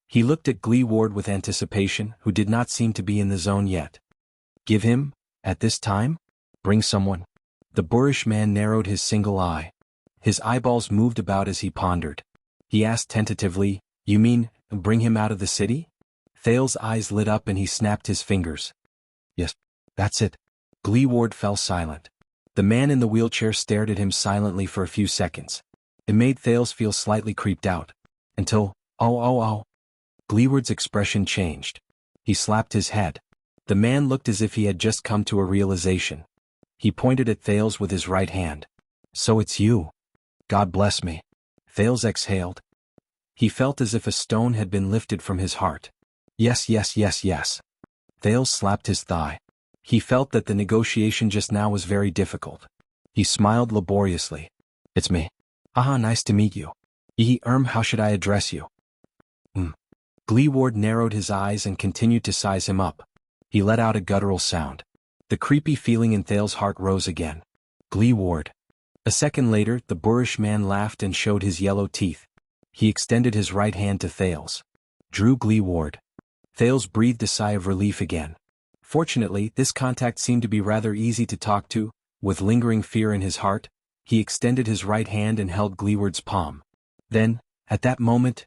He looked at Gleeward with anticipation, who did not seem to be in the zone yet. Give him, at this time? Bring someone. The boorish man narrowed his single eye. His eyeballs moved about as he pondered. He asked tentatively, You mean, bring him out of the city? Thales' eyes lit up and he snapped his fingers. Yes, that's it. Gleeward fell silent. The man in the wheelchair stared at him silently for a few seconds. It made Thales feel slightly creeped out. Until, oh. Gleeward's expression changed. He slapped his head. The man looked as if he had just come to a realization. He pointed at Thales with his right hand. So it's you. God bless me. Thales exhaled. He felt as if a stone had been lifted from his heart. Yes. Thales slapped his thigh. He felt that the negotiation just now was very difficult. He smiled laboriously. It's me. Nice to meet you. How should I address you? Gleeward narrowed his eyes and continued to size him up. He let out a guttural sound. The creepy feeling in Thales' heart rose again. Gleeward. A second later, the boorish man laughed and showed his yellow teeth. He extended his right hand to Thales. Drew Gleeward. Thales breathed a sigh of relief again. Fortunately, this contact seemed to be rather easy to talk to. With lingering fear in his heart, he extended his right hand and held Gleeward's palm. Then, at that moment,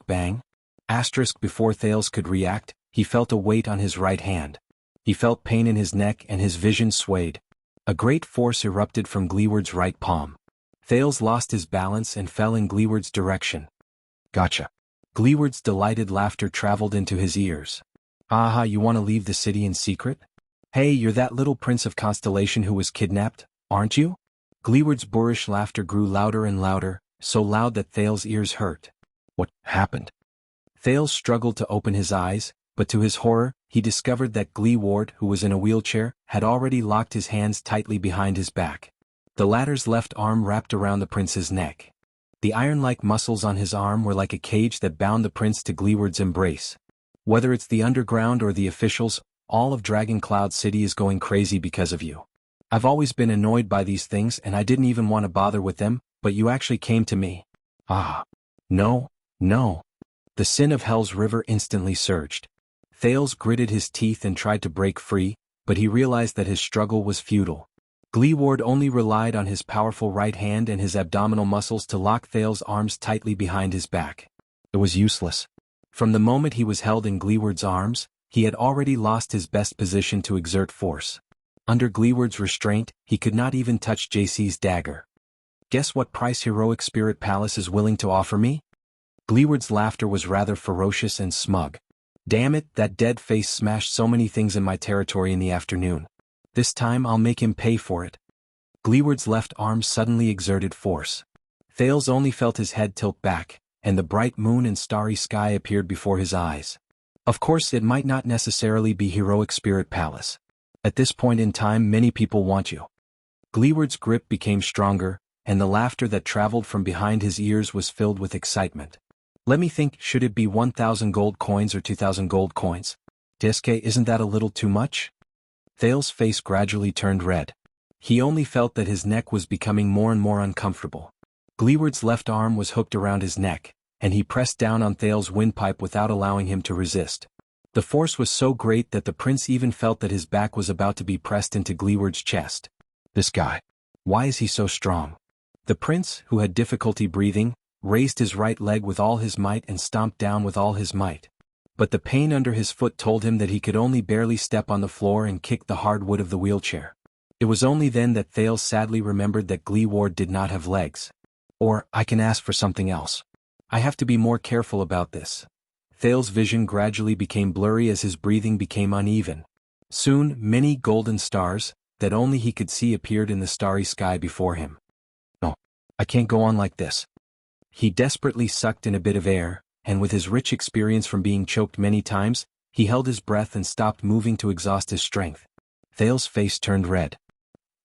bang. Before Thales could react, he felt a weight on his right hand. He felt pain in his neck and his vision swayed. A great force erupted from Gleeward's right palm. Thales lost his balance and fell in Gleeward's direction. Gotcha. Gleeward's delighted laughter traveled into his ears. You want to leave the city in secret? Hey, you're that little prince of Constellation who was kidnapped, aren't you? Gleeward's boorish laughter grew louder and louder, so loud that Thales' ears hurt. What happened? Thales struggled to open his eyes, but to his horror, he discovered that Gleeward, who was in a wheelchair, had already locked his hands tightly behind his back. The latter's left arm wrapped around the prince's neck. The iron-like muscles on his arm were like a cage that bound the prince to Gleeward's embrace. Whether it's the underground or the officials, all of Dragon Cloud City is going crazy because of you. I've always been annoyed by these things and I didn't even want to bother with them, but you actually came to me. No. The sin of Hell's River instantly surged. Thales gritted his teeth and tried to break free, but he realized that his struggle was futile. Gleeward only relied on his powerful right hand and his abdominal muscles to lock Thales' arms tightly behind his back. It was useless. From the moment he was held in Gleeward's arms, he had already lost his best position to exert force. Under Gleeward's restraint, he could not even touch JC's dagger. Guess what price Heroic Spirit Palace is willing to offer me? Gleeward's laughter was rather ferocious and smug. Damn it, that dead face smashed so many things in my territory in the afternoon. This time I'll make him pay for it. Gleeward's left arm suddenly exerted force. Thales only felt his head tilt back, and the bright moon and starry sky appeared before his eyes. Of course, it might not necessarily be heroic spirit palace. At this point in time, many people want you. Gleeward's grip became stronger, and the laughter that traveled from behind his ears was filled with excitement. Let me think, should it be 1,000 gold coins or 2,000 gold coins? Diske, isn't that a little too much? Thales' face gradually turned red. He only felt that his neck was becoming more and more uncomfortable. Gleeward's left arm was hooked around his neck, and he pressed down on Thales' windpipe without allowing him to resist. The force was so great that the prince even felt that his back was about to be pressed into Gleeward's chest. This guy. Why is he so strong? The prince, who had difficulty breathing, raised his right leg with all his might and stomped down with all his might. But the pain under his foot told him that he could only barely step on the floor and kick the hard wood of the wheelchair. It was only then that Thales sadly remembered that Gleeward did not have legs. Or, I can ask for something else. I have to be more careful about this. Thales' vision gradually became blurry as his breathing became uneven. Soon, many golden stars, that only he could see, appeared in the starry sky before him. No, I can't go on like this. He desperately sucked in a bit of air, and with his rich experience from being choked many times, he held his breath and stopped moving to exhaust his strength. Thales' face turned red.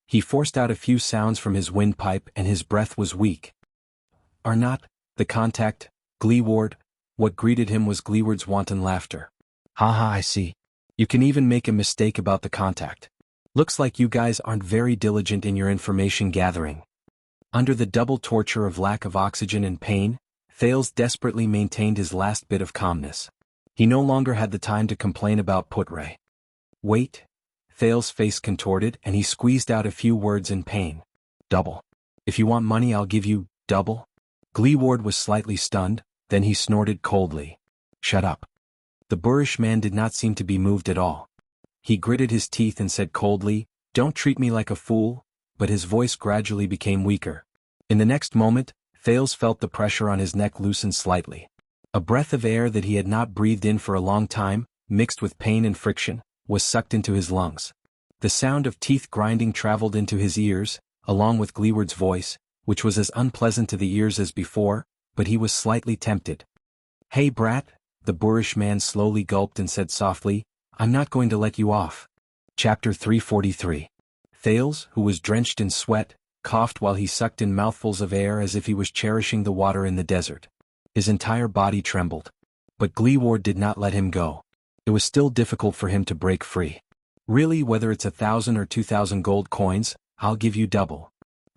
He forced out a few sounds from his windpipe and his breath was weak. Are not, the contact, Gleeward? What greeted him was Gleeward's wanton laughter. Haha, I see. You can even make a mistake about the contact. Looks like you guys aren't very diligent in your information gathering. Under the double torture of lack of oxygen and pain, Thales desperately maintained his last bit of calmness. He no longer had the time to complain about Putre. Wait. Thales' face contorted and he squeezed out a few words in pain. Double. If you want money, I'll give you double. Gleeward was slightly stunned, then he snorted coldly. Shut up. The boorish man did not seem to be moved at all. He gritted his teeth and said coldly, Don't treat me like a fool, but his voice gradually became weaker. In the next moment, Thales felt the pressure on his neck loosen slightly. A breath of air that he had not breathed in for a long time, mixed with pain and friction, was sucked into his lungs. The sound of teeth grinding traveled into his ears, along with Gleeward's voice, which was as unpleasant to the ears as before, but he was slightly tempted. Hey brat, the boorish man slowly gulped and said softly, I'm not going to let you off. Chapter 343. Thales, who was drenched in sweat, coughed while he sucked in mouthfuls of air as if he was cherishing the water in the desert. His entire body trembled. But Gleeward did not let him go. It was still difficult for him to break free. Really, whether it's 1,000 or 2,000 gold coins, I'll give you double.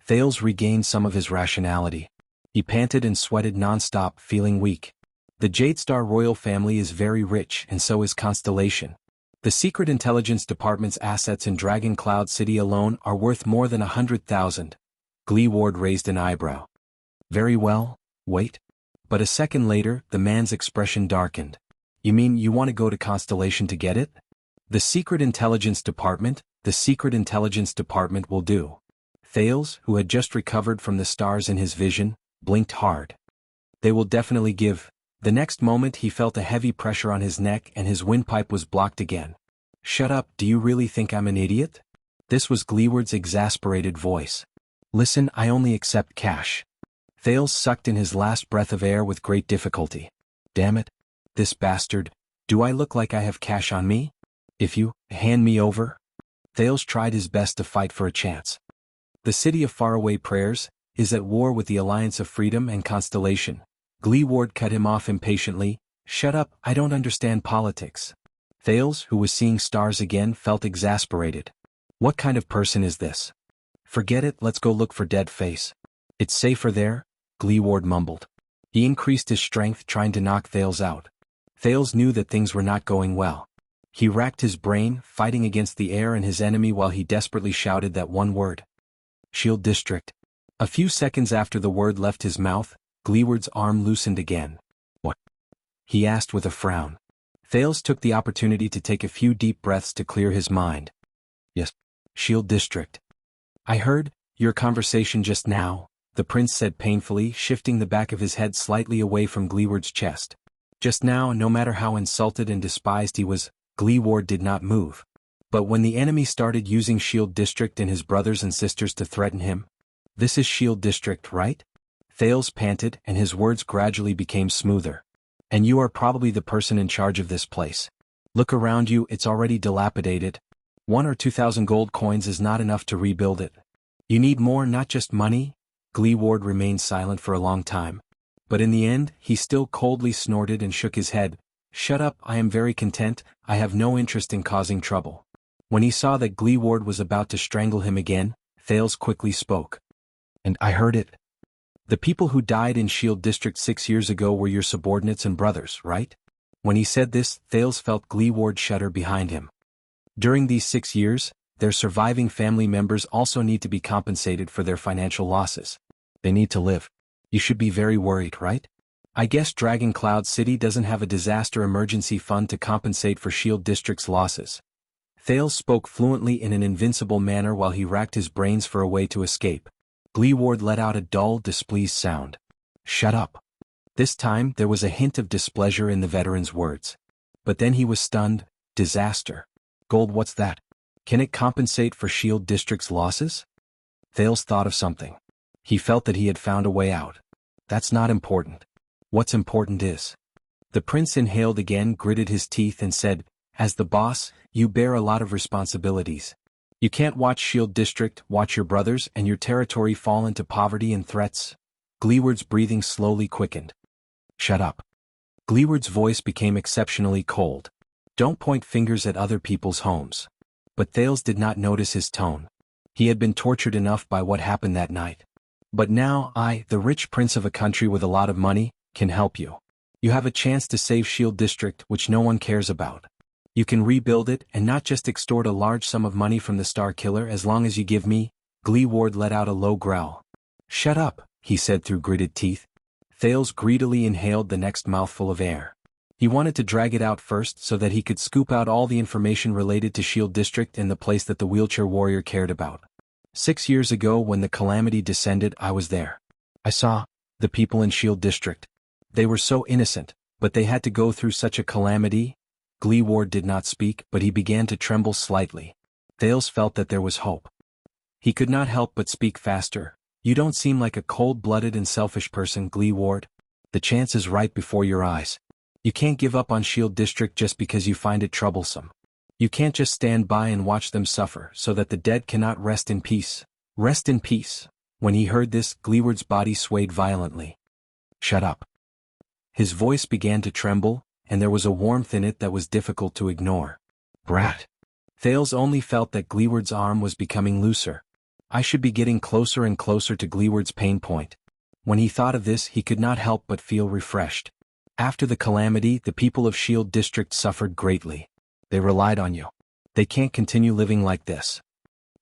Thales regained some of his rationality. He panted and sweated non-stop, feeling weak. The Jadestar royal family is very rich and so is Constellation. The Secret Intelligence Department's assets in Dragon Cloud City alone are worth more than 100,000. Gleeward raised an eyebrow. Very well, wait. But a second later, the man's expression darkened. You mean you want to go to Constellation to get it? The Secret Intelligence Department will do. Thales, who had just recovered from the stars in his vision, blinked hard. They will definitely give. The next moment he felt a heavy pressure on his neck and his windpipe was blocked again. Shut up, do you really think I'm an idiot? This was Gleeward's exasperated voice. Listen, I only accept cash. Thales sucked in his last breath of air with great difficulty. Damn it. This bastard. Do I look like I have cash on me? If you hand me over. Thales tried his best to fight for a chance. The city of faraway prayers is at war with the Alliance of Freedom and Constellation. Gleeward cut him off impatiently. Shut up, I don't understand politics. Thales, who was seeing stars again, felt exasperated. What kind of person is this? Forget it, let's go look for Dead Face. It's safer there, Gleeward mumbled. He increased his strength trying to knock Thales out. Thales knew that things were not going well. He racked his brain, fighting against the air and his enemy while he desperately shouted that one word. Shield District. A few seconds after the word left his mouth, Gleeward's arm loosened again. What? He asked with a frown. Thales took the opportunity to take a few deep breaths to clear his mind. Yes, Shield District. I heard your conversation just now, the prince said painfully, shifting the back of his head slightly away from Gleeward's chest. Just now, no matter how insulted and despised he was, Gleeward did not move. But when the enemy started using Shield District and his brothers and sisters to threaten him, "This is Shield District, right?" Thales panted, and his words gradually became smoother. "And you are probably the person in charge of this place. Look around you, it's already dilapidated. 1 or 2,000 gold coins is not enough to rebuild it. You need more, not just money." Gleeward remained silent for a long time. But in the end, he still coldly snorted and shook his head. "Shut up, I am very content, I have no interest in causing trouble." When he saw that Gleeward was about to strangle him again, Thales quickly spoke. "And I heard it. The people who died in Shield District 6 years ago were your subordinates and brothers, right?" When he said this, Thales felt Gleeward shudder behind him. "During these 6 years, their surviving family members also need to be compensated for their financial losses. They need to live. You should be very worried, right? I guess Dragon Cloud City doesn't have a disaster emergency fund to compensate for Shield District's losses." Thales spoke fluently in an invincible manner while he racked his brains for a way to escape. Gleeward let out a dull, displeased sound. "Shut up." This time there was a hint of displeasure in the veteran's words. But then he was stunned. "Disaster. Gold, what's that? Can it compensate for Shield District's losses?" Thales thought of something. He felt that he had found a way out. "That's not important. What's important is..." The prince inhaled again, gritted his teeth and said, "As the boss, you bear a lot of responsibilities. You can't watch Shield District, watch your brothers and your territory fall into poverty and threats." Gleeward's breathing slowly quickened. "Shut up." Gleeward's voice became exceptionally cold. "Don't point fingers at other people's homes." But Thales did not notice his tone. He had been tortured enough by what happened that night. "But now I, the rich prince of a country with a lot of money, can help you. You have a chance to save Shield District, which no one cares about. You can rebuild it and not just extort a large sum of money from the Star Killer as long as you give me..." Gleeward let out a low growl. "Shut up," he said through gritted teeth. Thales greedily inhaled the next mouthful of air. He wanted to drag it out first so that he could scoop out all the information related to Shield District and the place that the wheelchair warrior cared about. 6 years ago when the calamity descended, I was there. I saw the people in Shield District. They were so innocent, but they had to go through such a calamity. Gleeward did not speak, but he began to tremble slightly. Thales felt that there was hope. He could not help but speak faster. "You don't seem like a cold-blooded and selfish person, Gleeward. The chance is right before your eyes. You can't give up on Shield District just because you find it troublesome. You can't just stand by and watch them suffer so that the dead cannot rest in peace. Rest in peace." When he heard this, Gleeward's body swayed violently. "Shut up." His voice began to tremble, and there was a warmth in it that was difficult to ignore. "Brat." Thales only felt that Gleeward's arm was becoming looser. I should be getting closer and closer to Gleeward's pain point. When he thought of this, he could not help but feel refreshed. After the calamity, the people of Shield District suffered greatly. They relied on you. They can't continue living like this.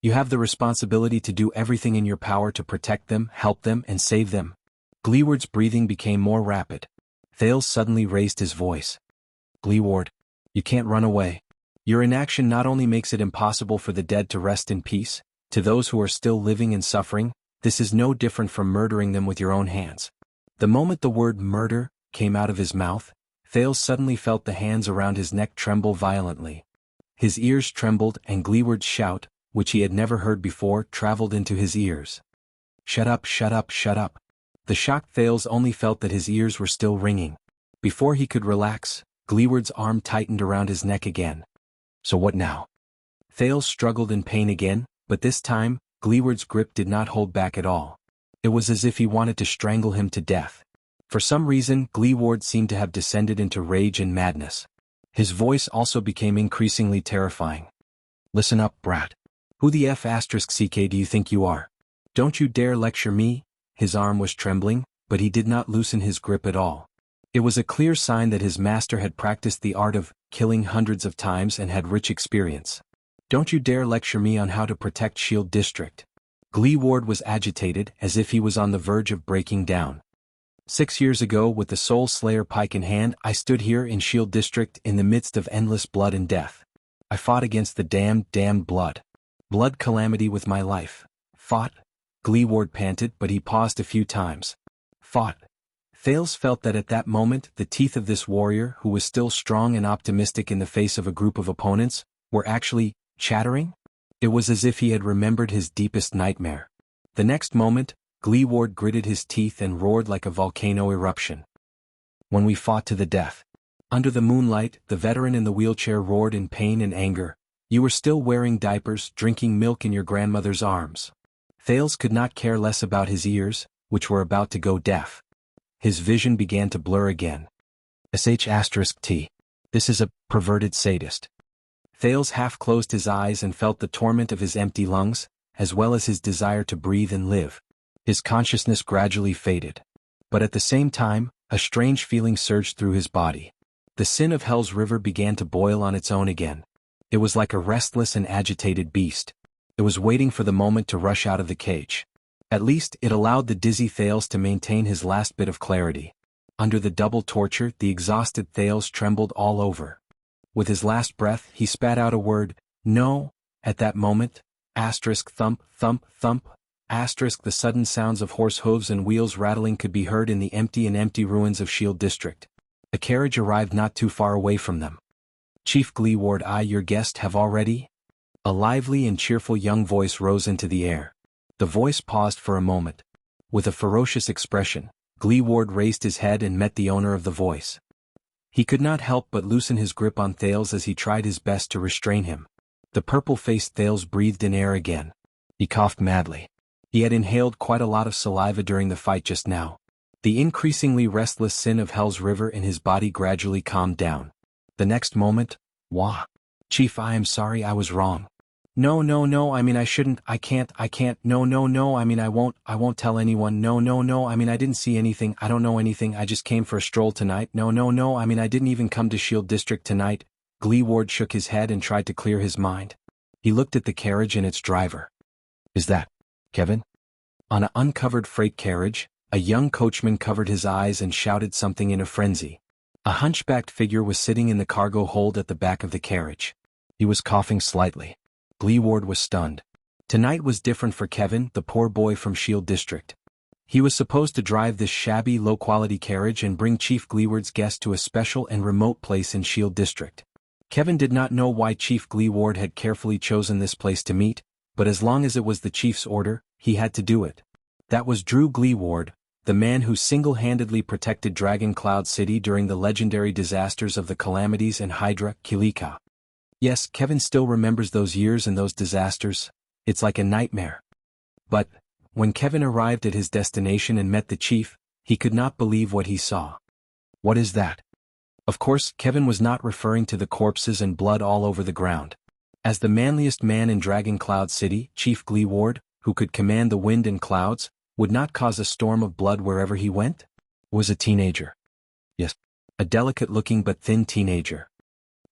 You have the responsibility to do everything in your power to protect them, help them, and save them. Gleeward's breathing became more rapid. Thales suddenly raised his voice. "Gleeward, you can't run away. Your inaction not only makes it impossible for the dead to rest in peace, to those who are still living and suffering, this is no different from murdering them with your own hands." The moment the word murder came out of his mouth, Thales suddenly felt the hands around his neck tremble violently. His ears trembled and Gleeward's shout, which he had never heard before, traveled into his ears. "Shut up, shut up, shut up." The shocked Thales only felt that his ears were still ringing. Before he could relax, Gleeward's arm tightened around his neck again. "So what now?" Thales struggled in pain again, but this time, Gleeward's grip did not hold back at all. It was as if he wanted to strangle him to death. For some reason, Gleeward seemed to have descended into rage and madness. His voice also became increasingly terrifying. "Listen up, brat. Who the F***ck do you think you are? Don't you dare lecture me." His arm was trembling, but he did not loosen his grip at all. It was a clear sign that his master had practiced the art of killing hundreds of times and had rich experience. "Don't you dare lecture me on how to protect Shield District." Gleeward was agitated, as if he was on the verge of breaking down. 6 years ago, with the Soul Slayer pike in hand, I stood here in Shield District in the midst of endless blood and death. I fought against the damned blood calamity with my life. Fought? Gleeward panted, but he paused a few times. Fought. Thales felt that at that moment the teeth of this warrior, who was still strong and optimistic in the face of a group of opponents, were actually chattering. It was as if he had remembered his deepest nightmare. The next moment, Gleeward gritted his teeth and roared like a volcano eruption. When we fought to the death. Under the moonlight, the veteran in the wheelchair roared in pain and anger. You were still wearing diapers, drinking milk in your grandmother's arms. Thales could not care less about his ears, which were about to go deaf. His vision began to blur again. *T. This is a perverted sadist. Thales half closed his eyes and felt the torment of his empty lungs, as well as his desire to breathe and live. His consciousness gradually faded. But at the same time, a strange feeling surged through his body. The sin of Hell's River began to boil on its own again. It was like a restless and agitated beast. It was waiting for the moment to rush out of the cage. At least, it allowed the dizzy Thales to maintain his last bit of clarity. Under the double torture, the exhausted Thales trembled all over. With his last breath, he spat out a word, "No." At that moment, thump, thump, thump, the sudden sounds of horse hooves and wheels rattling could be heard in the empty ruins of Shield District. A carriage arrived not too far away from them. "Chief Gleeward, your guest have already?" A lively and cheerful young voice rose into the air. The voice paused for a moment. With a ferocious expression, Gleeward raised his head and met the owner of the voice. He could not help but loosen his grip on Thales as he tried his best to restrain him. The purple-faced Thales breathed in air again. He coughed madly. He had inhaled quite a lot of saliva during the fight just now. The increasingly restless sin of Hell's River in his body gradually calmed down. The next moment, "Wah! Chief, I am sorry, I was wrong. No, I mean I shouldn't, I can't, no, I mean I won't tell anyone, no, I mean I didn't see anything, I don't know anything, I just came for a stroll tonight, no, I mean I didn't even come to Shield District tonight." Gleeward shook his head and tried to clear his mind. He looked at the carriage and its driver. "Is that Kevin?" On an uncovered freight carriage, a young coachman covered his eyes and shouted something in a frenzy. A hunchbacked figure was sitting in the cargo hold at the back of the carriage. He was coughing slightly. Gleeward was stunned. Tonight was different for Kevin, the poor boy from Shield District. He was supposed to drive this shabby, low-quality carriage and bring Chief Gleeward's guest to a special and remote place in Shield District. Kevin did not know why Chief Gleeward had carefully chosen this place to meet, but as long as it was the chief's order, he had to do it. That was Drew Gleeward, the man who single-handedly protected Dragon Cloud City during the legendary disasters of the Calamities and Hydra, Kilika. Yes, Kevin still remembers those years and those disasters. It's like a nightmare. But, when Kevin arrived at his destination and met the chief, he could not believe what he saw. What is that? Of course, Kevin was not referring to the corpses and blood all over the ground. As the manliest man in Dragon Cloud City, Chief Gleeward, who could command the wind and clouds, would not cause a storm of blood wherever he went? Was a teenager. Yes, a delicate-looking but thin teenager.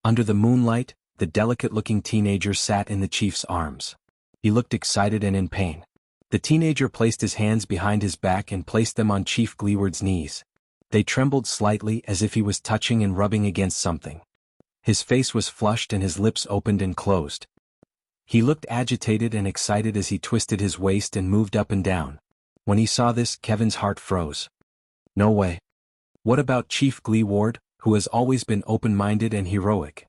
Under the moonlight, the delicate-looking teenager sat in the chief's arms. He looked excited and in pain. The teenager placed his hands behind his back and placed them on Chief Gleeward's knees. They trembled slightly as if he was touching and rubbing against something. His face was flushed and his lips opened and closed. He looked agitated and excited as he twisted his waist and moved up and down. When he saw this, Kevin's heart froze. No way. What about Chief Gleeward, who has always been open-minded and heroic?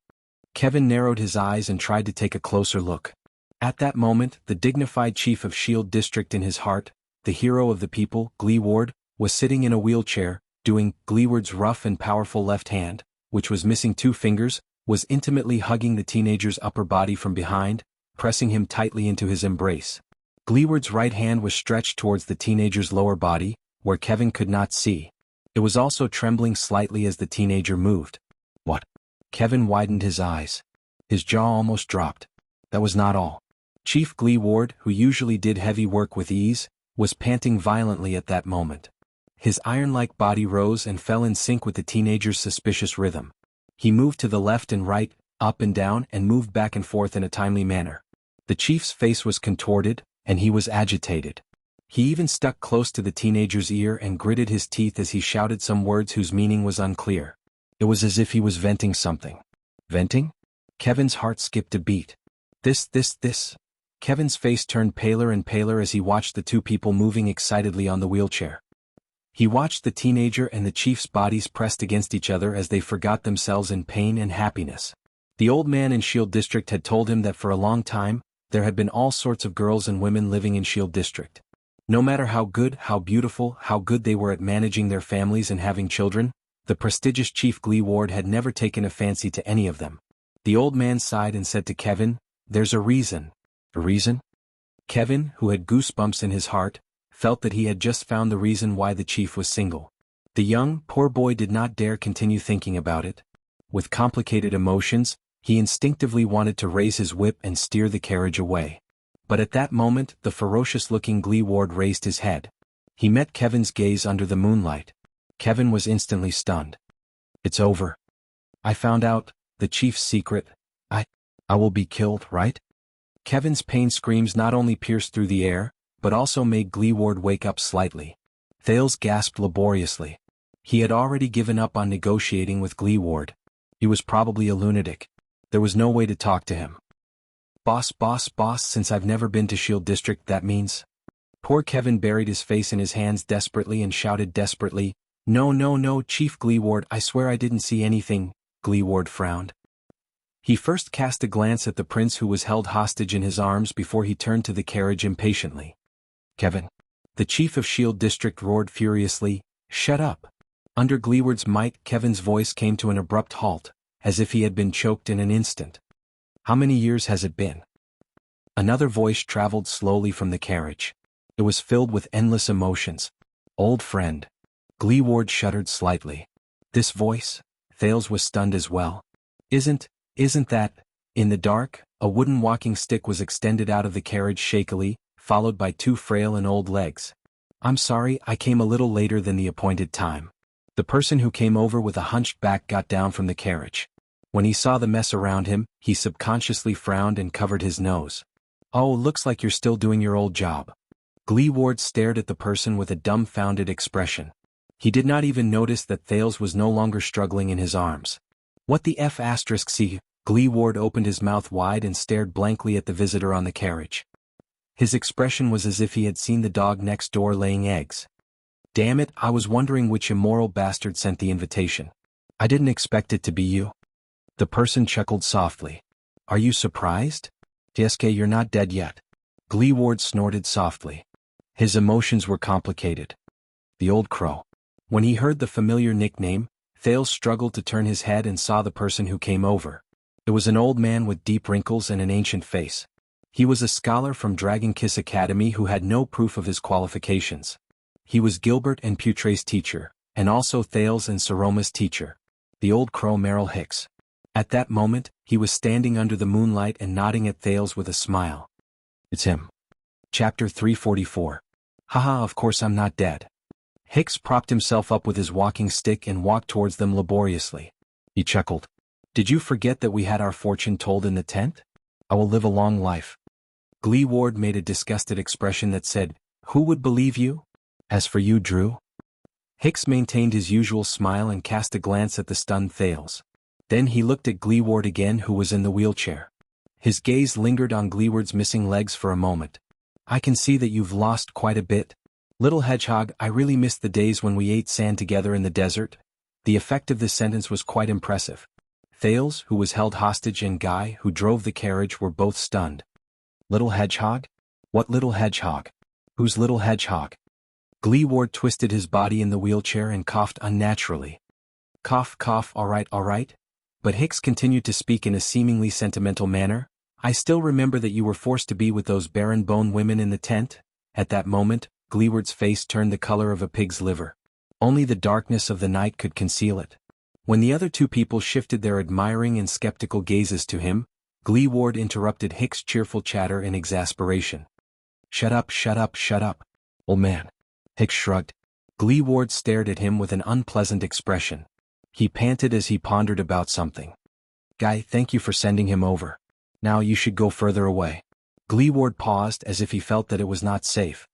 Kevin narrowed his eyes and tried to take a closer look. At that moment, the dignified chief of Shield District in his heart, the hero of the people, Gleeward, was sitting in a wheelchair, doing Gleeward's rough and powerful left hand, which was missing 2 fingers, was intimately hugging the teenager's upper body from behind, pressing him tightly into his embrace. Gleeward's right hand was stretched towards the teenager's lower body, where Kevin could not see. It was also trembling slightly as the teenager moved. What? Kevin widened his eyes. His jaw almost dropped. That was not all. Chief Gleeward, who usually did heavy work with ease, was panting violently at that moment. His iron-like body rose and fell in sync with the teenager's suspicious rhythm. He moved to the left and right, up and down, and moved back and forth in a timely manner. The chief's face was contorted, and he was agitated. He even stuck close to the teenager's ear and gritted his teeth as he shouted some words whose meaning was unclear. It was as if he was venting something. Venting? Kevin's heart skipped a beat. This. Kevin's face turned paler and paler as he watched the 2 people moving excitedly on the wheelchair. He watched the teenager and the chief's bodies pressed against each other as they forgot themselves in pain and happiness. The old man in Shield District had told him that for a long time, there had been all sorts of girls and women living in Shield District. No matter how good, how beautiful, how good they were at managing their families and having children, the prestigious Chief Glee Ward had never taken a fancy to any of them. The old man sighed and said to Kevin, "There's a reason." A reason? Kevin, who had goosebumps in his heart, felt that he had just found the reason why the chief was single. The young, poor boy did not dare continue thinking about it. With complicated emotions, he instinctively wanted to raise his whip and steer the carriage away. But at that moment, the ferocious-looking Glee Ward raised his head. He met Kevin's gaze under the moonlight. Kevin was instantly stunned. "It's over. I found out the chief's secret. I will be killed, right?" Kevin's pain screams not only pierced through the air, but also made Glee Ward wake up slightly. Thales gasped laboriously. He had already given up on negotiating with Glee Ward. He was probably a lunatic. There was no way to talk to him. Boss, since I've never been to Shield District, that means..." Poor Kevin buried his face in his hands desperately and shouted desperately, No, Chief Glee Ward, I swear I didn't see anything." Glee Ward frowned. He first cast a glance at the prince who was held hostage in his arms before he turned to the carriage impatiently. "Kevin." The chief of Shield District roared furiously, "Shut up." Under Glee Ward's might, Kevin's voice came to an abrupt halt, as if he had been choked in an instant. "How many years has it been?" Another voice traveled slowly from the carriage. It was filled with endless emotions. "Old friend." Glee Ward shuddered slightly. This voice? Thales was stunned as well. Isn't that... In the dark, a wooden walking stick was extended out of the carriage shakily, followed by two frail and old legs. "I'm sorry, I came a little later than the appointed time." The person who came over with a hunched back got down from the carriage. When he saw the mess around him, he subconsciously frowned and covered his nose. "Oh, looks like you're still doing your old job." Glee Ward stared at the person with a dumbfounded expression. He did not even notice that Thales was no longer struggling in his arms. "What the F***? Glee Ward opened his mouth wide and stared blankly at the visitor on the carriage. His expression was as if he had seen the dog next door laying eggs. "Damn it, I was wondering which immoral bastard sent the invitation. I didn't expect it to be you." The person chuckled softly. "Are you surprised? Tsk, you're not dead yet." Glee Ward snorted softly. His emotions were complicated. The old crow. When he heard the familiar nickname, Thales struggled to turn his head and saw the person who came over. It was an old man with deep wrinkles and an ancient face. He was a scholar from Dragon Kiss Academy who had no proof of his qualifications. He was Gilbert and Putre's teacher, and also Thales and Saroma's teacher. The old crow Merrill Hicks. At that moment, he was standing under the moonlight and nodding at Thales with a smile. "It's him." Chapter 344. "Haha, of course I'm not dead." Hicks propped himself up with his walking stick and walked towards them laboriously. He chuckled. "Did you forget that we had our fortune told in the tent? I will live a long life." Glee Ward made a disgusted expression that said, "Who would believe you? As for you, Drew?" Hicks maintained his usual smile and cast a glance at the stunned Thales. Then he looked at Glee Ward again, who was in the wheelchair. His gaze lingered on Glee Ward's missing legs for a moment. "I can see that you've lost quite a bit. Little hedgehog, I really miss the days when we ate sand together in the desert." The effect of this sentence was quite impressive. Thales, who was held hostage, and Guy, who drove the carriage, were both stunned. "Little hedgehog? What little hedgehog? Who's little hedgehog?" Glee Ward twisted his body in the wheelchair and coughed unnaturally. Cough, all right. But Hicks continued to speak in a seemingly sentimental manner. "I still remember that you were forced to be with those barren bone women in the tent." At that moment, Glee Ward's face turned the color of a pig's liver. Only the darkness of the night could conceal it. When the other two people shifted their admiring and skeptical gazes to him, Glee Ward interrupted Hicks' cheerful chatter in exasperation. Shut up, old man." Hicks shrugged. Glee Ward stared at him with an unpleasant expression. He panted as he pondered about something. "Guy, thank you for sending him over. Now you should go further away." Glee Ward paused as if he felt that it was not safe.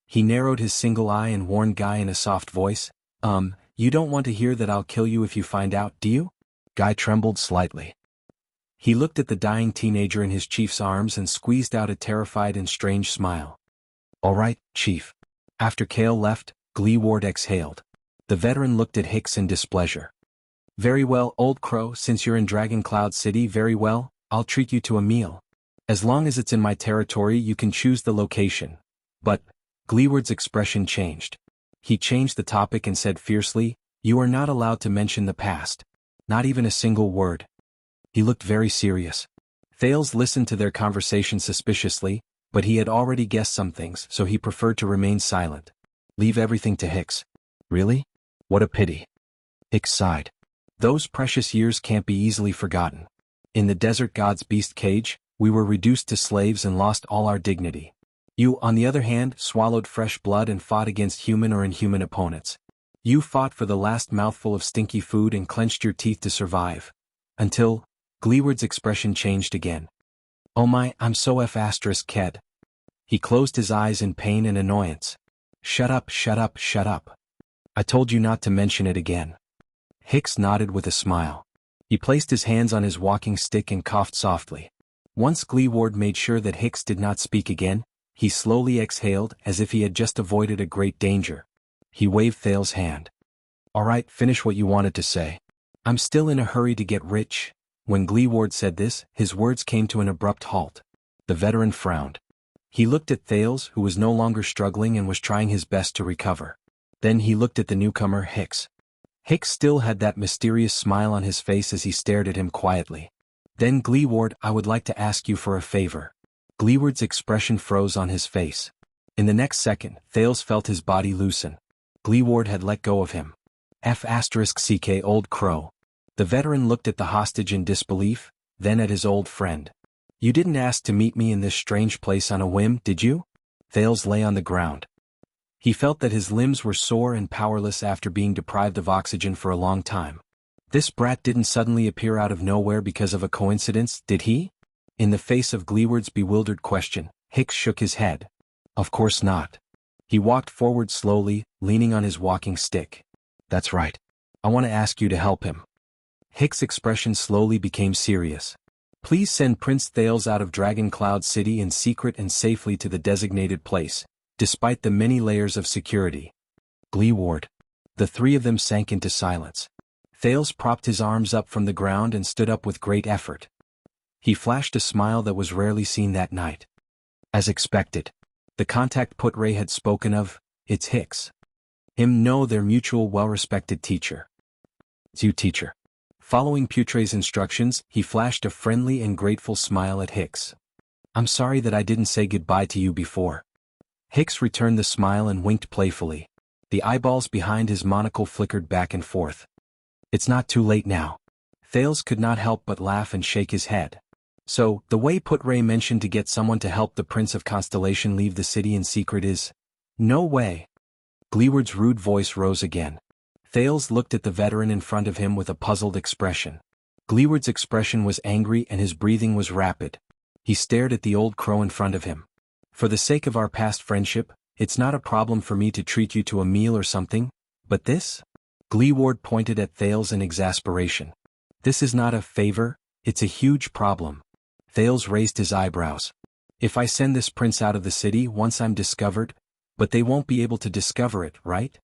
He narrowed his single eye and warned Guy in a soft voice, You don't want to hear that I'll kill you if you find out, do you?" Guy trembled slightly. He looked at the dying teenager in his chief's arms and squeezed out a terrified and strange smile. "All right, Chief." After Kale left, Gleeward exhaled. The veteran looked at Hicks in displeasure. Very well, Old Crow, since you're in Dragon Cloud City, very well, I'll treat you to a meal. As long as it's in my territory, you can choose the location. But, Gleeward's expression changed. He changed the topic and said fiercely, you are not allowed to mention the past. Not even a single word. He looked very serious. Thales listened to their conversation suspiciously, but he had already guessed some things, so he preferred to remain silent. Leave everything to Hicks. Really? What a pity. Hicks sighed. Those precious years can't be easily forgotten. In the desert god's beast cage, we were reduced to slaves and lost all our dignity. You, on the other hand, swallowed fresh blood and fought against human or inhuman opponents. You fought for the last mouthful of stinky food and clenched your teeth to survive. Until, Gleeward's expression changed again. Oh my, I'm so Ked. He closed his eyes in pain and annoyance. Shut up, shut up, shut up. I told you not to mention it again. Hicks nodded with a smile. He placed his hands on his walking stick and coughed softly. Once Gleeward made sure that Hicks did not speak again, he slowly exhaled as if he had just avoided a great danger. He waved Thales' hand. All right, finish what you wanted to say. I'm still in a hurry to get rich. When Gleeward said this, his words came to an abrupt halt. The veteran frowned. He looked at Thales, who was no longer struggling and was trying his best to recover. Then he looked at the newcomer, Hicks. Hicks still had that mysterious smile on his face as he stared at him quietly. Then Gleeward, I would like to ask you for a favor. Gleeward's expression froze on his face. In the next second, Thales felt his body loosen. Gleeward had let go of him. *CK Old Crow. The veteran looked at the hostage in disbelief, then at his old friend. You didn't ask to meet me in this strange place on a whim, did you? Thales lay on the ground. He felt that his limbs were sore and powerless after being deprived of oxygen for a long time. This brat didn't suddenly appear out of nowhere because of a coincidence, did he? In the face of Gleeward's bewildered question, Hicks shook his head. Of course not. He walked forward slowly, leaning on his walking stick. That's right. I want to ask you to help him. Hicks' expression slowly became serious. Please send Prince Thales out of Dragon Cloud City in secret and safely to the designated place, despite the many layers of security. Gleeward. The three of them sank into silence. Thales propped his arms up from the ground and stood up with great effort. He flashed a smile that was rarely seen that night. As expected. The contact Putray had spoken of, it's Hicks. Him know their mutual well-respected teacher. It's you, teacher. Following Putray's instructions, he flashed a friendly and grateful smile at Hicks. I'm sorry that I didn't say goodbye to you before. Hicks returned the smile and winked playfully. The eyeballs behind his monocle flickered back and forth. It's not too late now. Thales could not help but laugh and shake his head. So, the way Putray mentioned to get someone to help the Prince of Constellation leave the city in secret is... No way. Gleeward's rude voice rose again. Thales looked at the veteran in front of him with a puzzled expression. Gleeward's expression was angry and his breathing was rapid. He stared at the old crow in front of him. For the sake of our past friendship, it's not a problem for me to treat you to a meal or something, but this? Gleeward pointed at Thales in exasperation. This is not a favor, it's a huge problem. Thales raised his eyebrows. If I send this prince out of the city once I'm discovered, but they won't be able to discover it, right?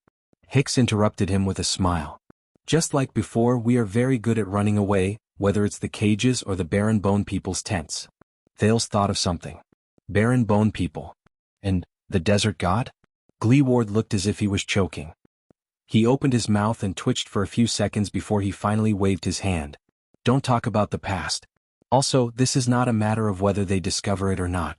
Hicks interrupted him with a smile. Just like before, we are very good at running away, whether it's the cages or the barren bone people's tents. Thales thought of something. Barren bone people. And, the desert god? Gleeward looked as if he was choking. He opened his mouth and twitched for a few seconds before he finally waved his hand. Don't talk about the past. Also, this is not a matter of whether they discover it or not.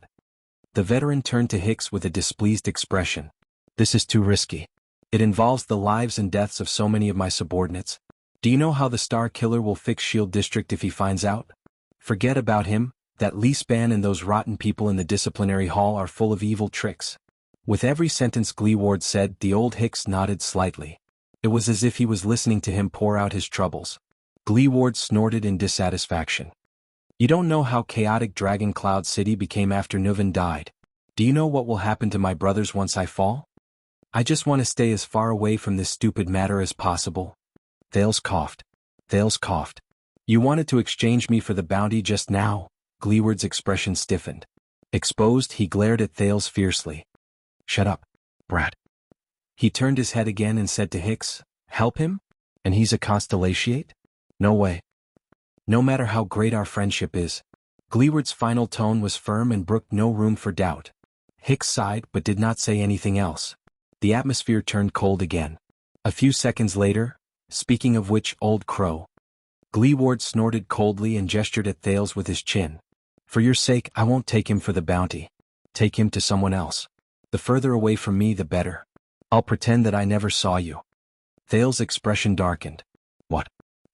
The veteran turned to Hicks with a displeased expression. This is too risky. It involves the lives and deaths of so many of my subordinates. Do you know how the Star Killer will fix Shield District if he finds out? Forget about him, that Leespan and those rotten people in the disciplinary hall are full of evil tricks. With every sentence Gleeward said, the old Hicks nodded slightly. It was as if he was listening to him pour out his troubles. Gleeward snorted in dissatisfaction. You don't know how chaotic Dragon Cloud City became after Nuvan died. Do you know what will happen to my brothers once I fall? I just want to stay as far away from this stupid matter as possible. Thales coughed. Thales coughed. You wanted to exchange me for the bounty just now? Gleeward's expression stiffened. Exposed, he glared at Thales fiercely. Shut up, brat. He turned his head again and said to Hicks, "Help him? And he's a constellatiate? No way. No matter how great our friendship is." Gleeward's final tone was firm and brooked no room for doubt. Hicks sighed but did not say anything else. The atmosphere turned cold again. A few seconds later, speaking of which, old crow. Gleeward snorted coldly and gestured at Thales with his chin. "For your sake, I won't take him for the bounty. Take him to someone else. The further away from me the better. I'll pretend that I never saw you." Thales' expression darkened. "What?"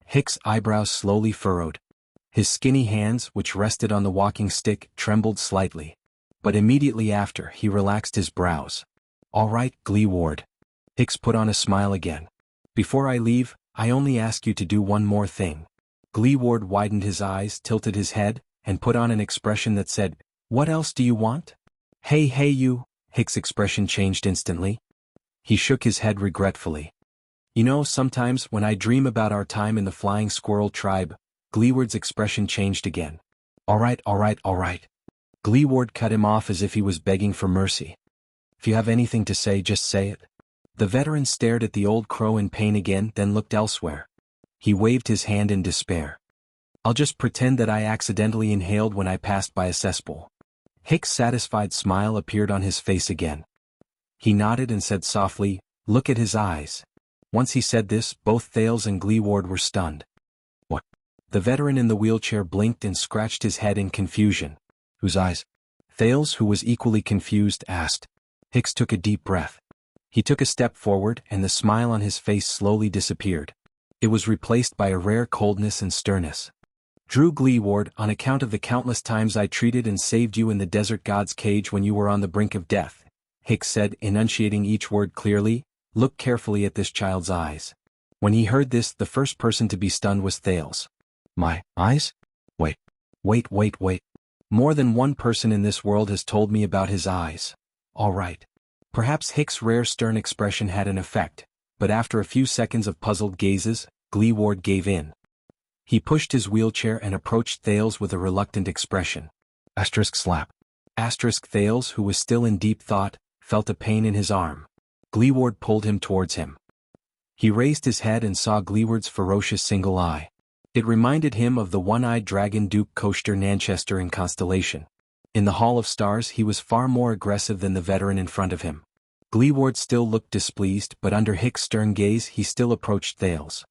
Hicks' eyebrows slowly furrowed. His skinny hands, which rested on the walking stick, trembled slightly. But immediately after, he relaxed his brows. "All right, Gleeward." Hicks put on a smile again. "Before I leave, I only ask you to do one more thing." Gleeward widened his eyes, tilted his head, and put on an expression that said, "What else do you want?" Hey you." Hicks' expression changed instantly. He shook his head regretfully. "You know, sometimes when I dream about our time in the Flying Squirrel tribe," Gleeward's expression changed again. All right. Gleeward cut him off as if he was begging for mercy. "If you have anything to say, just say it." The veteran stared at the old crow in pain again, then looked elsewhere. He waved his hand in despair. "I'll just pretend that I accidentally inhaled when I passed by a cesspool." Hicks' satisfied smile appeared on his face again. He nodded and said softly, "Look at his eyes." Once he said this, both Thales and Gleeward were stunned. "What?" The veteran in the wheelchair blinked and scratched his head in confusion. "Whose eyes?" Thales, who was equally confused, asked. Hicks took a deep breath. He took a step forward and the smile on his face slowly disappeared. It was replaced by a rare coldness and sternness. "Drew Gleeward, on account of the countless times I treated and saved you in the desert god's cage when you were on the brink of death," Hicks said, enunciating each word clearly, "look carefully at this child's eyes." When he heard this, the first person to be stunned was Thales. "My eyes? Wait. More than one person in this world has told me about his eyes." All right. Perhaps Hicks' rare stern expression had an effect, but after a few seconds of puzzled gazes, Gleeward gave in. He pushed his wheelchair and approached Thales with a reluctant expression. Slap. Thales, who was still in deep thought, felt a pain in his arm. Gleeward pulled him towards him. He raised his head and saw Gleeward's ferocious single eye. It reminded him of the one-eyed dragon Duke Coaster Nanchester in Constellation. In the Hall of Stars he was far more aggressive than the veteran in front of him. Gleeward still looked displeased, but under Hicks' stern gaze he still approached Thales.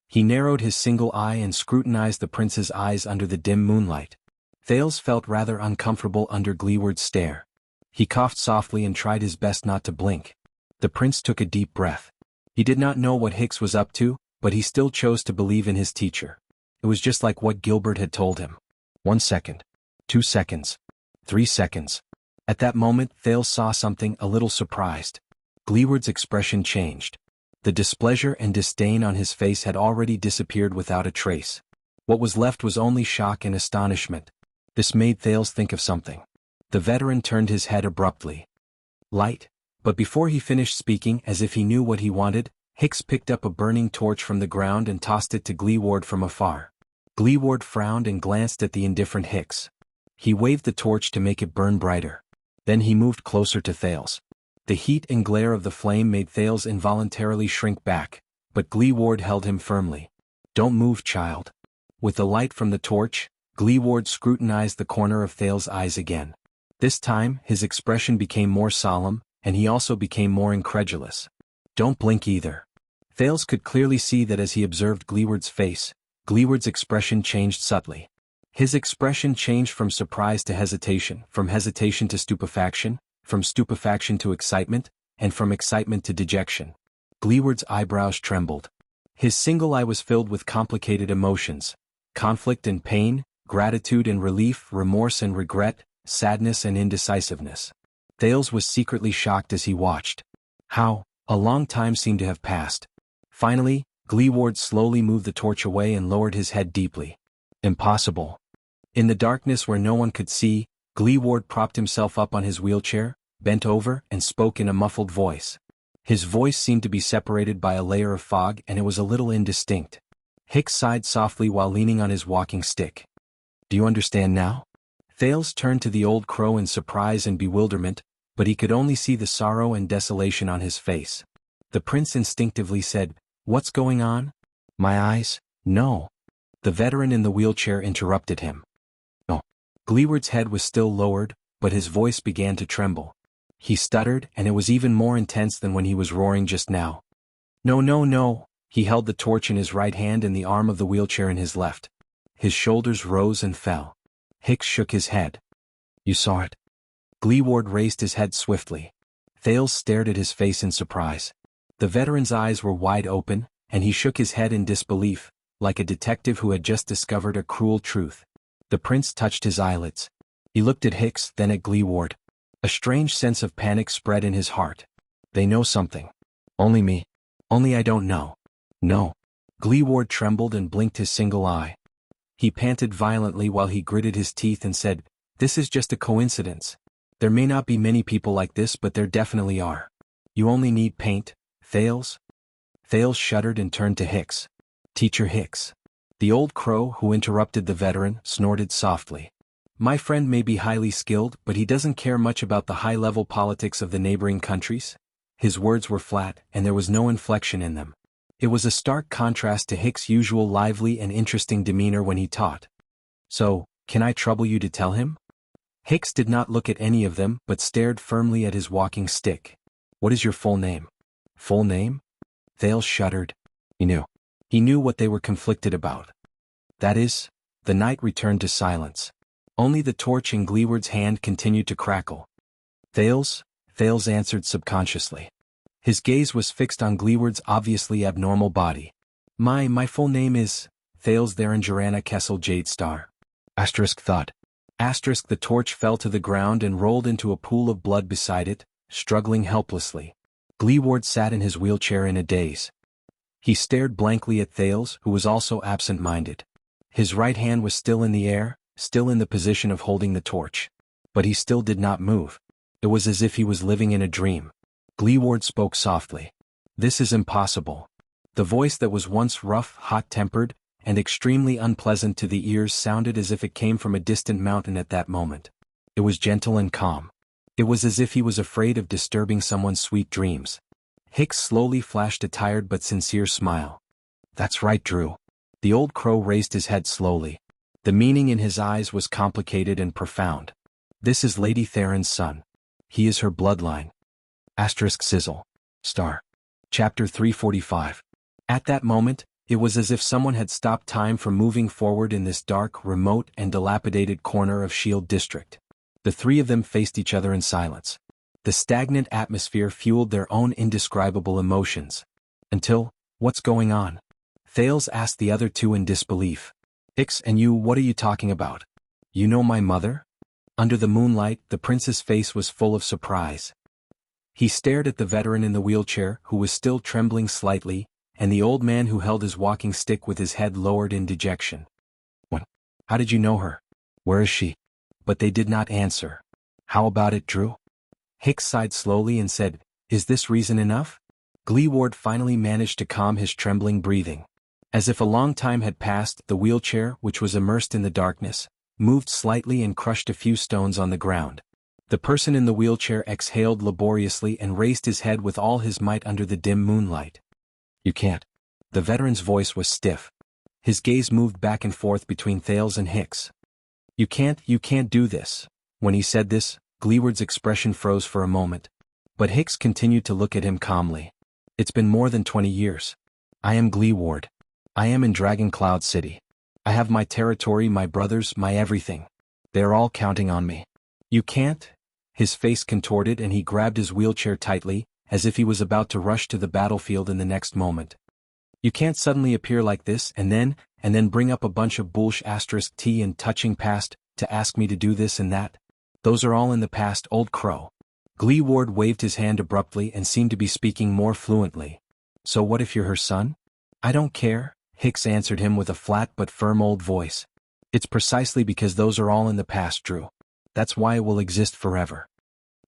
He narrowed his single eye and scrutinized the prince's eyes under the dim moonlight. Thales felt rather uncomfortable under Gleeward's stare. He coughed softly and tried his best not to blink. The prince took a deep breath. He did not know what Hicks was up to, but he still chose to believe in his teacher. It was just like what Gilbert had told him. 1 second. 2 seconds. 3 seconds. At that moment Thales saw something, a little surprised. Gleeward's expression changed. The displeasure and disdain on his face had already disappeared without a trace. What was left was only shock and astonishment. This made Thales think of something. The veteran turned his head abruptly. Light. But before he finished speaking, as if he knew what he wanted, Hicks picked up a burning torch from the ground and tossed it to Gleeward from afar. Gleeward frowned and glanced at the indifferent Hicks. He waved the torch to make it burn brighter. Then he moved closer to Thales. The heat and glare of the flame made Thales involuntarily shrink back, but Gleeward held him firmly. "Don't move, child." With the light from the torch, Gleeward scrutinized the corner of Thales' eyes again. This time, his expression became more solemn, and he also became more incredulous. "Don't blink either." Thales could clearly see that as he observed Gleeward's face, Gleeward's expression changed subtly. His expression changed from surprise to hesitation, from hesitation to stupefaction, from stupefaction to excitement, and from excitement to dejection. Gleeward's eyebrows trembled. His single eye was filled with complicated emotions: conflict and pain, gratitude and relief, remorse and regret, sadness and indecisiveness. Thales was secretly shocked as he watched. How? A long time seemed to have passed. Finally, Gleeward slowly moved the torch away and lowered his head deeply. Impossible. In the darkness where no one could see, Gleeward propped himself up on his wheelchair, bent over, and spoke in a muffled voice. His voice seemed to be separated by a layer of fog, and it was a little indistinct. Hicks sighed softly while leaning on his walking stick. "Do you understand now?" Thales turned to the old crow in surprise and bewilderment, but he could only see the sorrow and desolation on his face. The prince instinctively said, "What's going on?" "My eyes?" "No." The veteran in the wheelchair interrupted him. "Oh." Gleeward's head was still lowered, but his voice began to tremble. He stuttered, and it was even more intense than when he was roaring just now. "No, no, no." He held the torch in his right hand and the arm of the wheelchair in his left. His shoulders rose and fell. Hicks shook his head. "You saw it?" Gleeward raised his head swiftly. Thales stared at his face in surprise. The veteran's eyes were wide open, and he shook his head in disbelief, like a detective who had just discovered a cruel truth. The prince touched his eyelids. He looked at Hicks, then at Gleeward. A strange sense of panic spread in his heart. They know something. Only me. Only I don't know. No. Gleeward trembled and blinked his single eye. He panted violently while he gritted his teeth and said, "This is just a coincidence. There may not be many people like this, but there definitely are. You only need paint, Thales." Thales shuddered and turned to Hicks. "Teacher Hicks." The old crow, who interrupted the veteran, snorted softly. "My friend may be highly skilled, but he doesn't care much about the high-level politics of the neighboring countries." His words were flat, and there was no inflection in them. It was a stark contrast to Hicks' usual lively and interesting demeanor when he taught. "So, can I trouble you to tell him?" Hicks did not look at any of them, but stared firmly at his walking stick. "What is your full name?" "Full name?" Thales shuddered. He knew. He knew what they were conflicted about. "That is..." The night returned to silence. Only the torch in Gleeward's hand continued to crackle. "Thales?" Thales answered subconsciously. His gaze was fixed on Gleeward's obviously abnormal body. My full name is..." "Thales Therangerana Kessel Jadestar." Thought. The torch fell to the ground and rolled into a pool of blood beside it, struggling helplessly. Gleeward sat in his wheelchair in a daze. He stared blankly at Thales, who was also absent-minded. His right hand was still in the air, still in the position of holding the torch. But he still did not move. It was as if he was living in a dream. Gleeward spoke softly. "This is impossible." The voice that was once rough, hot-tempered, and extremely unpleasant to the ears sounded as if it came from a distant mountain at that moment. It was gentle and calm. It was as if he was afraid of disturbing someone's sweet dreams. Hicks slowly flashed a tired but sincere smile. "That's right, Drew." The old crow raised his head slowly. The meaning in his eyes was complicated and profound. "This is Lady Theron's son. He is her bloodline." Sizzle. Star. Chapter 345. At that moment, it was as if someone had stopped time from moving forward in this dark, remote, and dilapidated corner of Shield District. The three of them faced each other in silence. The stagnant atmosphere fueled their own indescribable emotions. Until, "What's going on?" Thales asked the other two in disbelief. "Hicks and you, what are you talking about? You know my mother?" Under the moonlight, the prince's face was full of surprise. He stared at the veteran in the wheelchair, who was still trembling slightly, and the old man who held his walking stick with his head lowered in dejection. "What? How did you know her? Where is she?" But they did not answer. "How about it, Drew?" Hicks sighed slowly and said, "Is this reason enough?" Gleeward finally managed to calm his trembling breathing. As if a long time had passed, the wheelchair, which was immersed in the darkness, moved slightly and crushed a few stones on the ground. The person in the wheelchair exhaled laboriously and raised his head with all his might under the dim moonlight. "You can't." The veteran's voice was stiff. His gaze moved back and forth between Thales and Hicks. You can't do this." When he said this, Gleeward's expression froze for a moment. But Hicks continued to look at him calmly. "It's been more than 20 years. I am Gleeward. I am in Dragon Cloud City. I have my territory, my brothers, my everything. They are all counting on me. You can't?" His face contorted and he grabbed his wheelchair tightly, as if he was about to rush to the battlefield in the next moment. "You can't suddenly appear like this and then bring up a bunch of *T and touching past to ask me to do this and that. Those are all in the past, old crow." Gleeward waved his hand abruptly and seemed to be speaking more fluently. "So what if you're her son?" "I don't care," Hicks answered him with a flat but firm old voice. "It's precisely because those are all in the past, Drew. That's why it will exist forever."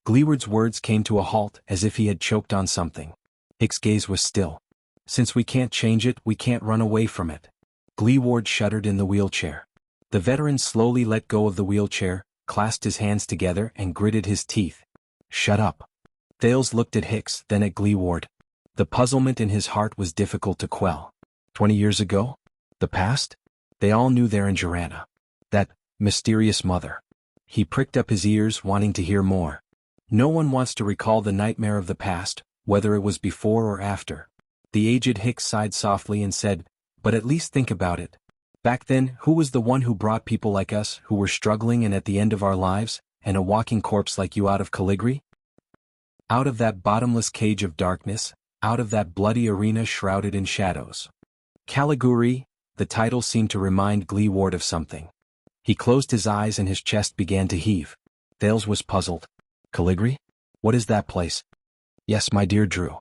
Gleeward's words came to a halt as if he had choked on something. Hicks' gaze was still. "Since we can't change it, we can't run away from it." Gleeward shuddered in the wheelchair. The veteran slowly let go of the wheelchair, clasped his hands together and gritted his teeth. Shut up. Thales looked at Hicks, then at Gleeward. The puzzlement in his heart was difficult to quell. 20 years ago? The past? They all knew there in Joranna. That mysterious mother. He pricked up his ears, wanting to hear more. No one wants to recall the nightmare of the past, whether it was before or after. The aged Hicks sighed softly and said, but at least think about it. Back then, who was the one who brought people like us, who were struggling and at the end of our lives, and a walking corpse like you out of Caligri? Out of that bottomless cage of darkness, out of that bloody arena shrouded in shadows. Caliguri, the title seemed to remind Gleeward of something. He closed his eyes and his chest began to heave. Thales was puzzled. Caligri? What is that place? Yes, my dear Drew.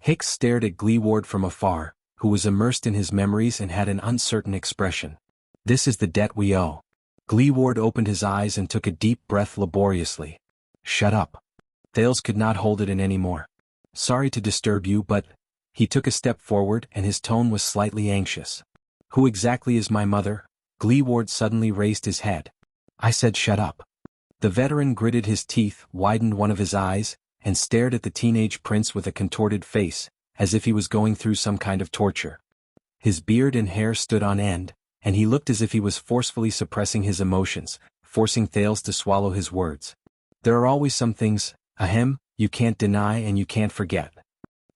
Hicks stared at Gleeward from afar, who was immersed in his memories and had an uncertain expression. This is the debt we owe. Gleeward opened his eyes and took a deep breath laboriously. Shut up. Thales could not hold it in any more. Sorry to disturb you, but... He took a step forward and his tone was slightly anxious. Who exactly is my mother? Gleeward suddenly raised his head. I said shut up. The veteran gritted his teeth, widened one of his eyes, and stared at the teenage prince with a contorted face, as if he was going through some kind of torture. His beard and hair stood on end, and he looked as if he was forcefully suppressing his emotions, forcing Thales to swallow his words. There are always some things, ahem, you can't deny and you can't forget.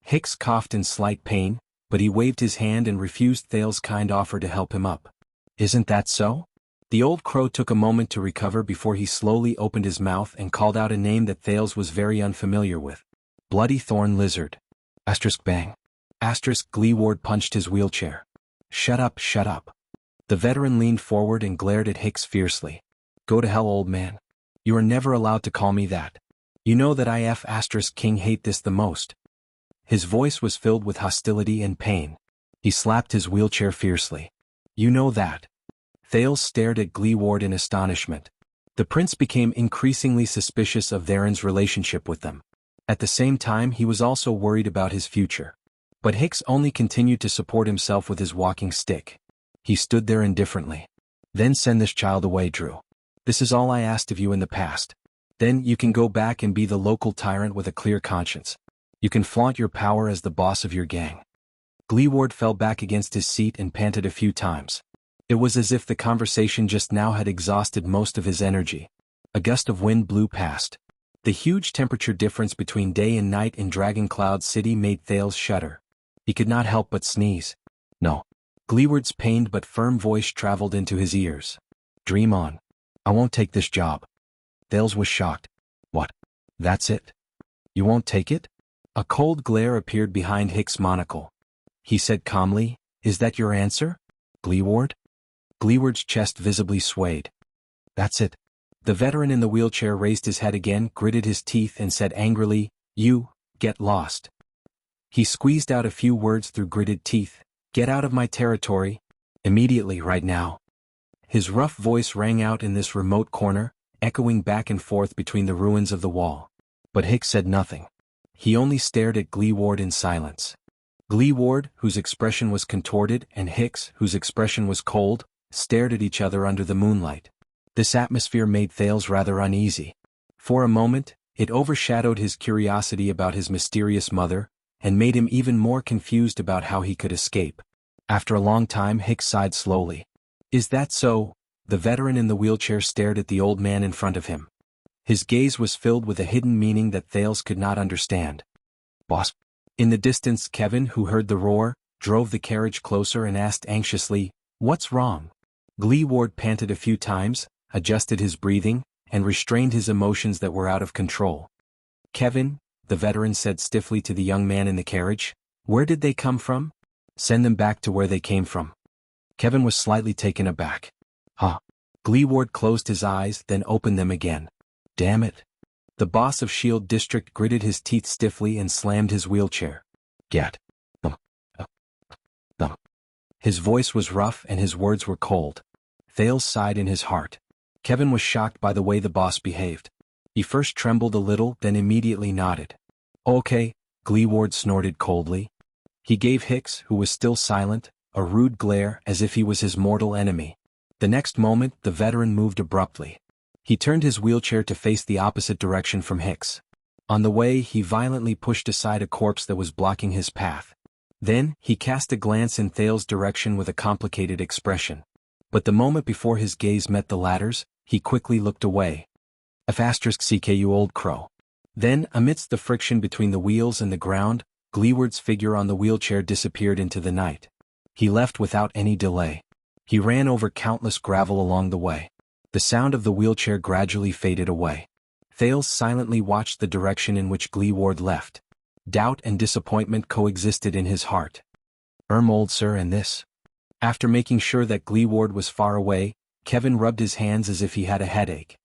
Hicks coughed in slight pain, but he waved his hand and refused Thales' kind offer to help him up. Isn't that so? The old crow took a moment to recover before he slowly opened his mouth and called out a name that Thales was very unfamiliar with. Bloody Thorn Lizard. Asterisk bang. Asterisk Gleeward punched his wheelchair. Shut up, shut up. The veteran leaned forward and glared at Hicks fiercely. Go to hell, old man. You are never allowed to call me that. You know that I asterisk King hate this the most. His voice was filled with hostility and pain. He slapped his wheelchair fiercely. You know that. Thales stared at Gleeward in astonishment. The prince became increasingly suspicious of Theron's relationship with them. At the same time he was also worried about his future. But Hicks only continued to support himself with his walking stick. He stood there indifferently. Then send this child away, Drew. This is all I asked of you in the past. Then you can go back and be the local tyrant with a clear conscience. You can flaunt your power as the boss of your gang. Gleeward fell back against his seat and panted a few times. It was as if the conversation just now had exhausted most of his energy. A gust of wind blew past. The huge temperature difference between day and night in Dragon Cloud City made Thales shudder. He could not help but sneeze. No. Gleeward's pained but firm voice traveled into his ears. Dream on. I won't take this job. Thales was shocked. What? That's it? You won't take it? A cold glare appeared behind Hicks' monocle. He said calmly, Is that your answer, Gleeward? Gleeward's chest visibly swayed. That's it. The veteran in the wheelchair raised his head again, gritted his teeth and said angrily, You, get lost. He squeezed out a few words through gritted teeth. Get out of my territory. Immediately, right now. His rough voice rang out in this remote corner, echoing back and forth between the ruins of the wall. But Hicks said nothing. He only stared at Gleeward in silence. Gleeward, whose expression was contorted, and Hicks, whose expression was cold, stared at each other under the moonlight. This atmosphere made Thales rather uneasy. For a moment, it overshadowed his curiosity about his mysterious mother, and made him even more confused about how he could escape. After a long time Hicks sighed slowly. Is that so? The veteran in the wheelchair stared at the old man in front of him. His gaze was filled with a hidden meaning that Thales could not understand. Boss. In the distance Kevin, who heard the roar, drove the carriage closer and asked anxiously, What's wrong? Gleeward panted a few times, adjusted his breathing, and restrained his emotions that were out of control. Kevin, the veteran said stiffly to the young man in the carriage, Where did they come from? Send them back to where they came from. Kevin was slightly taken aback. Huh. Gleeward closed his eyes, then opened them again. Damn it. The boss of Shield District gritted his teeth stiffly and slammed his wheelchair. Get. His voice was rough and his words were cold. Thales sighed in his heart. Kevin was shocked by the way the boss behaved. He first trembled a little, then immediately nodded. Okay, Gleeward snorted coldly. He gave Hicks, who was still silent, a rude glare as if he was his mortal enemy. The next moment, the veteran moved abruptly. He turned his wheelchair to face the opposite direction from Hicks. On the way, he violently pushed aside a corpse that was blocking his path. Then, he cast a glance in Thale's direction with a complicated expression. But the moment before his gaze met the latter's, he quickly looked away. *CK, you old crow. Then, amidst the friction between the wheels and the ground, Gleeward's figure on the wheelchair disappeared into the night. He left without any delay. He ran over countless gravel along the way. The sound of the wheelchair gradually faded away. Thales silently watched the direction in which Gleeward left. Doubt and disappointment coexisted in his heart. Old sir, and this? After making sure that Gleeward was far away, Kevin rubbed his hands as if he had a headache.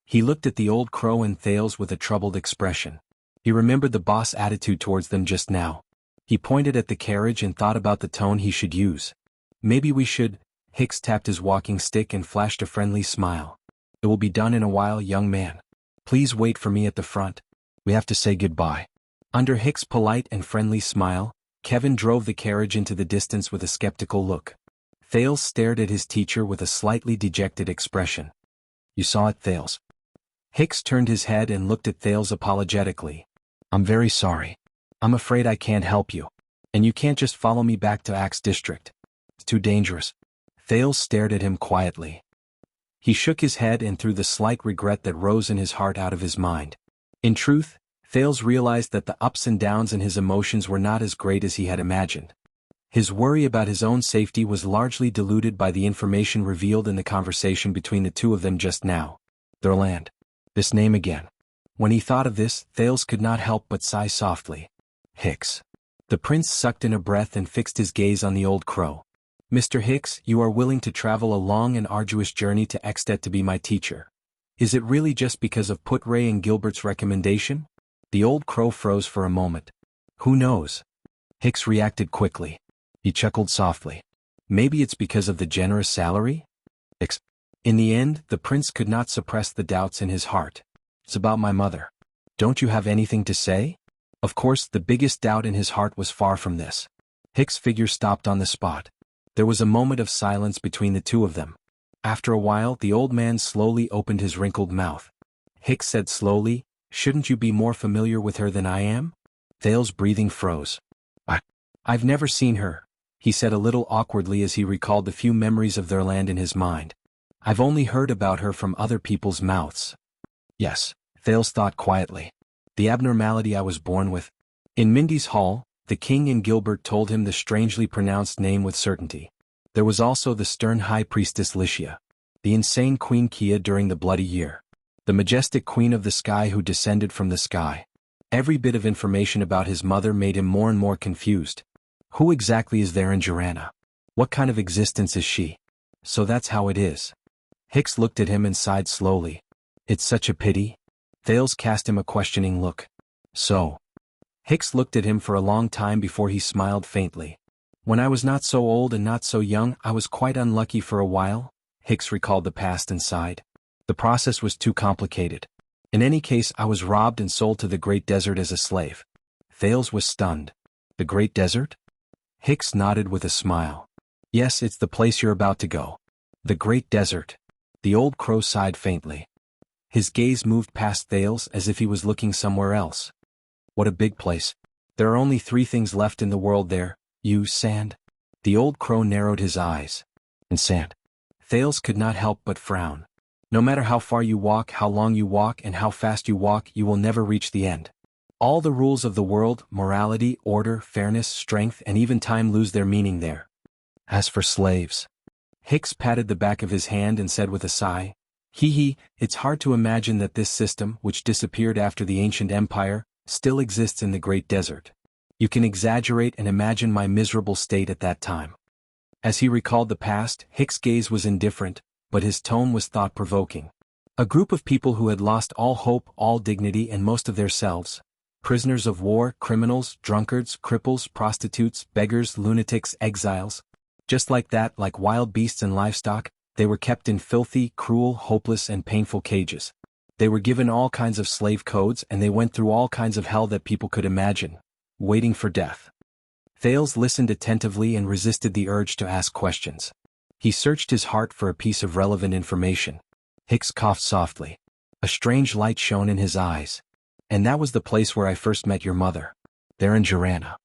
He looked at the old crow and Thales with a troubled expression. He remembered the boss' attitude towards them just now. He pointed at the carriage and thought about the tone he should use. Maybe we should. Hicks tapped his walking stick and flashed a friendly smile. It will be done in a while, young man. Please wait for me at the front. We have to say goodbye. Under Hicks' polite and friendly smile, Kevin drove the carriage into the distance with a skeptical look. Thales stared at his teacher with a slightly dejected expression. You saw it, Thales? Hicks turned his head and looked at Thales apologetically. I'm very sorry. I'm afraid I can't help you. And you can't just follow me back to Axe District. It's too dangerous. Thales stared at him quietly. He shook his head and threw the slight regret that rose in his heart out of his mind. In truth, Thales realized that the ups and downs in his emotions were not as great as he had imagined. His worry about his own safety was largely diluted by the information revealed in the conversation between the two of them just now. Their land. This name again. When he thought of this, Thales could not help but sigh softly. Hicks. The prince sucked in a breath and fixed his gaze on the old crow. Mr. Hicks, you are willing to travel a long and arduous journey to Extet to be my teacher. Is it really just because of Putray and Gilbert's recommendation? The old crow froze for a moment. Who knows? Hicks reacted quickly. He chuckled softly. Maybe it's because of the generous salary? Hicks. In the end, the prince could not suppress the doubts in his heart. It's about my mother. Don't you have anything to say? Of course, the biggest doubt in his heart was far from this. Hicks' figure stopped on the spot. There was a moment of silence between the two of them. After a while, the old man slowly opened his wrinkled mouth. Hicks said slowly, Shouldn't you be more familiar with her than I am? Thales' breathing froze. I've never seen her, he said a little awkwardly as he recalled the few memories of their land in his mind. I've only heard about her from other people's mouths. Yes, Thales thought quietly. The abnormality I was born with. In Mindy's hall, the king and Gilbert told him the strangely pronounced name with certainty. There was also the stern high priestess Lycia. The insane Queen Kia during the Bloody Year. The majestic queen of the sky who descended from the sky. Every bit of information about his mother made him more and more confused. Who exactly is there in Joranna? What kind of existence is she? So that's how it is. Hicks looked at him and sighed slowly. It's such a pity. Thales cast him a questioning look. So? Hicks looked at him for a long time before he smiled faintly. When I was not so old and not so young, I was quite unlucky for a while. Hicks recalled the past and sighed. The process was too complicated. In any case, I was robbed and sold to the Great Desert as a slave. Thales was stunned. The Great Desert? Hicks nodded with a smile. Yes, it's the place you're about to go. The Great Desert. The old crow sighed faintly. His gaze moved past Thales as if he was looking somewhere else. What a big place. There are only 3 things left in the world there, sand. The old crow narrowed his eyes. And sand. Thales could not help but frown. No matter how far you walk, how long you walk, and how fast you walk, you will never reach the end. All the rules of the world, morality, order, fairness, strength, and even time lose their meaning there. As for slaves. Hicks patted the back of his hand and said with a sigh, it's hard to imagine that this system, which disappeared after the ancient empire, still exists in the Great Desert. You can exaggerate and imagine my miserable state at that time. As he recalled the past, Hicks' gaze was indifferent, but his tone was thought-provoking. A group of people who had lost all hope, all dignity, and most of their selves. Prisoners of war, criminals, drunkards, cripples, prostitutes, beggars, lunatics, exiles. Just like that, like wild beasts and livestock, they were kept in filthy, cruel, hopeless, and painful cages. They were given all kinds of slave codes and they went through all kinds of hell that people could imagine, waiting for death. Thales listened attentively and resisted the urge to ask questions. He searched his heart for a piece of relevant information. Hicks coughed softly. A strange light shone in his eyes. And that was the place where I first met your mother. There in Jarana.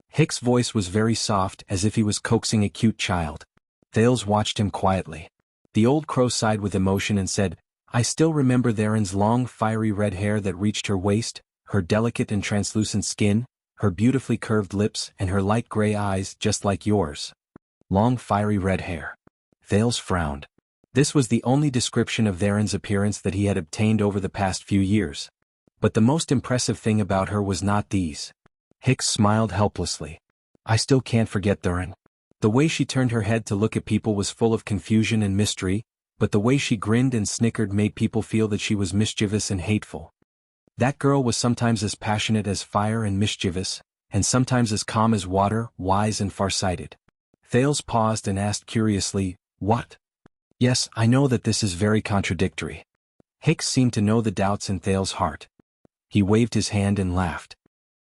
Hick's voice was very soft, as if he was coaxing a cute child. Thales watched him quietly. The old crow sighed with emotion and said, I still remember Theron's long, fiery red hair that reached her waist, her delicate and translucent skin, her beautifully curved lips, and her light gray eyes just like yours. Long, fiery red hair. Thales frowned. This was the only description of Theron's appearance that he had obtained over the past few years. But the most impressive thing about her was not these. Hicks smiled helplessly. I still can't forget Theron. The way she turned her head to look at people was full of confusion and mystery, but the way she grinned and snickered made people feel that she was mischievous and hateful. That girl was sometimes as passionate as fire and mischievous, and sometimes as calm as water, wise and farsighted. Thales paused and asked curiously, What? Yes, I know that this is very contradictory. Hicks seemed to know the doubts in Thales' heart. He waved his hand and laughed.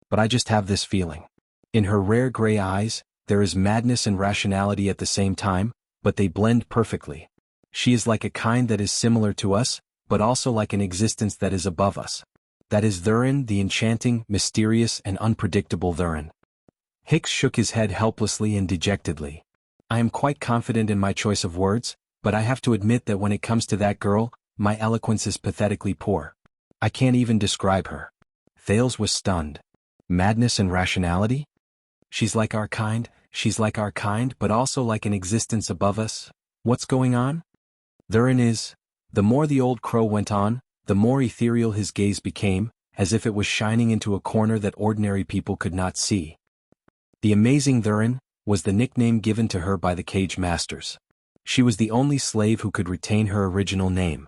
But I just have this feeling. In her rare gray eyes, there is madness and rationality at the same time, but they blend perfectly. She is like a kind that is similar to us, but also like an existence that is above us. That is Thurin, the enchanting, mysterious and unpredictable Thurin. Hicks shook his head helplessly and dejectedly. I am quite confident in my choice of words, but I have to admit that when it comes to that girl, my eloquence is pathetically poor. I can't even describe her. Thales was stunned. Madness and rationality? She's like our kind, but also like an existence above us. What's going on? Therein is. The more the old crow went on, the more ethereal his gaze became, as if it was shining into a corner that ordinary people could not see. The amazing Theron was the nickname given to her by the cage masters. She was the only slave who could retain her original name.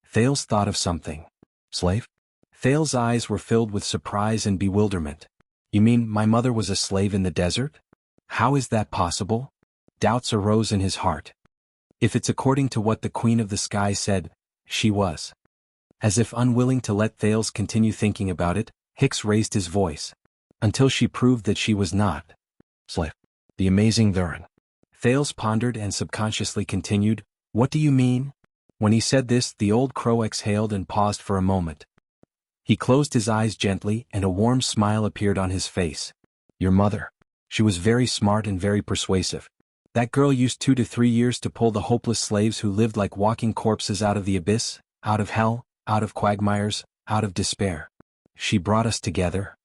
Thales thought of something. Slave? Thales' eyes were filled with surprise and bewilderment. You mean my mother was a slave in the desert? How is that possible? Doubts arose in his heart. If it's according to what the Queen of the Sky said, she was. As if unwilling to let Thales continue thinking about it, Hicks raised his voice. Until she proved that she was not. Slave. The amazing Theron. Thales pondered and subconsciously continued, What do you mean? When he said this, the old crow exhaled and paused for a moment. He closed his eyes gently and a warm smile appeared on his face. Your mother. She was very smart and very persuasive. That girl used 2 to 3 years to pull the hopeless slaves who lived like walking corpses out of the abyss, out of hell, out of quagmires, out of despair. She brought us together.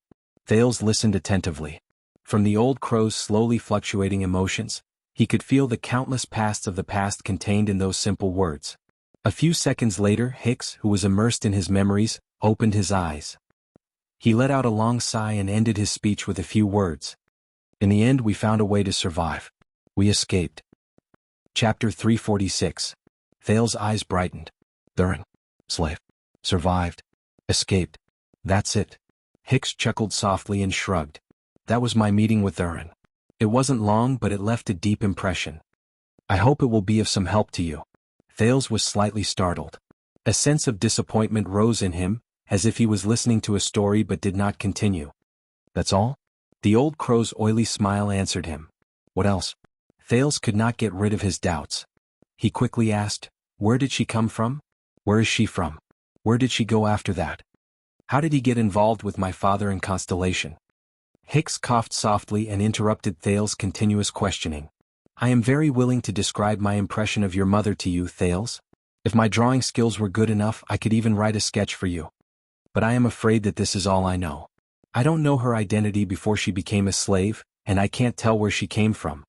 Thales listened attentively. From the old crow's slowly fluctuating emotions, he could feel the countless pasts of the past contained in those simple words. A few seconds later, Hicks, who was immersed in his memories, opened his eyes. He let out a long sigh and ended his speech with a few words. In the end, we found a way to survive. We escaped. Chapter 346. Thales' eyes brightened. Theron. Slave. Survived. Escaped. That's it. Hicks chuckled softly and shrugged. That was my meeting with Theron. It wasn't long, but it left a deep impression. I hope it will be of some help to you. Thales was slightly startled. A sense of disappointment rose in him, as if he was listening to a story but did not continue. That's all? The old crow's oily smile answered him. What else? Thales could not get rid of his doubts. He quickly asked, Where did she come from? Where is she from? Where did she go after that? How did he get involved with my father and Constellation? Hicks coughed softly and interrupted Thales' continuous questioning. I am very willing to describe my impression of your mother to you, Thales. If my drawing skills were good enough, I could even write a sketch for you. But I am afraid that this is all I know. I don't know her identity before she became a slave, and I can't tell where she came from.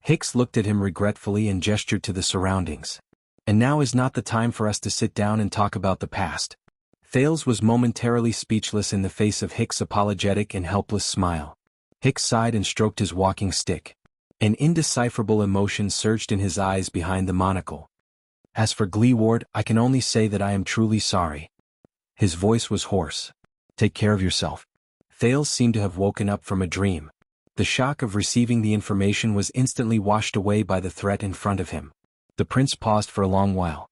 Hicks looked at him regretfully and gestured to the surroundings. And now is not the time for us to sit down and talk about the past. Thales was momentarily speechless in the face of Hicks' apologetic and helpless smile. Hicks sighed and stroked his walking stick. An indecipherable emotion surged in his eyes behind the monocle. As for Gleeward, I can only say that I am truly sorry. His voice was hoarse. Take care of yourself. Thales seemed to have woken up from a dream. The shock of receiving the information was instantly washed away by the threat in front of him. The prince paused for a long while.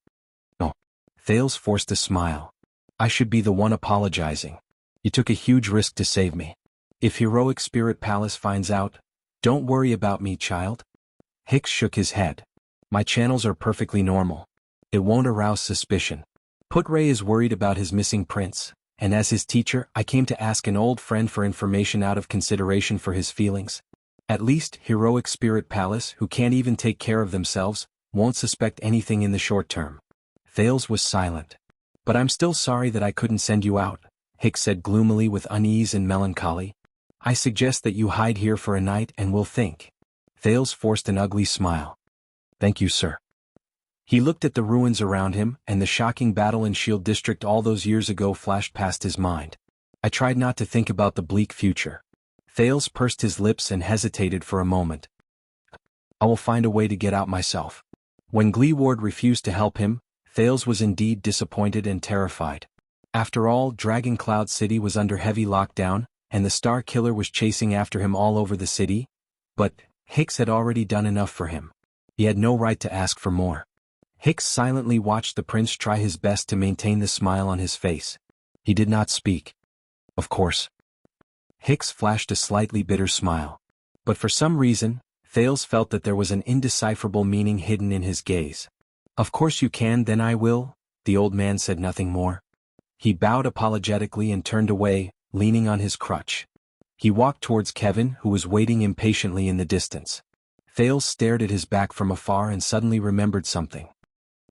No. Thales forced a smile. I should be the one apologizing. You took a huge risk to save me. If Heroic Spirit Palace finds out, don't worry about me, child. Hicks shook his head. My channels are perfectly normal. It won't arouse suspicion. Putray is worried about his missing prince, and as his teacher, I came to ask an old friend for information out of consideration for his feelings. At least, heroic Spirit Palace, who can't even take care of themselves, won't suspect anything in the short term. Thales was silent. But I'm still sorry that I couldn't send you out, Hicks said gloomily with unease and melancholy. I suggest that you hide here for a night and we'll think. Thales forced an ugly smile. Thank you, sir. He looked at the ruins around him, and the shocking battle in Shield District all those years ago flashed past his mind. I tried not to think about the bleak future. Thales pursed his lips and hesitated for a moment. I will find a way to get out myself. When Gleeward refused to help him, Thales was indeed disappointed and terrified. After all, Dragon Cloud City was under heavy lockdown, and the Star Killer was chasing after him all over the city. But Hicks had already done enough for him. He had no right to ask for more. Hicks silently watched the prince try his best to maintain the smile on his face. He did not speak. Of course. Hicks flashed a slightly bitter smile. But for some reason, Thales felt that there was an indecipherable meaning hidden in his gaze. Of course you can, then I will. The old man said nothing more. He bowed apologetically and turned away, leaning on his crutch. He walked towards Kevin, who was waiting impatiently in the distance. Thales stared at his back from afar and suddenly remembered something.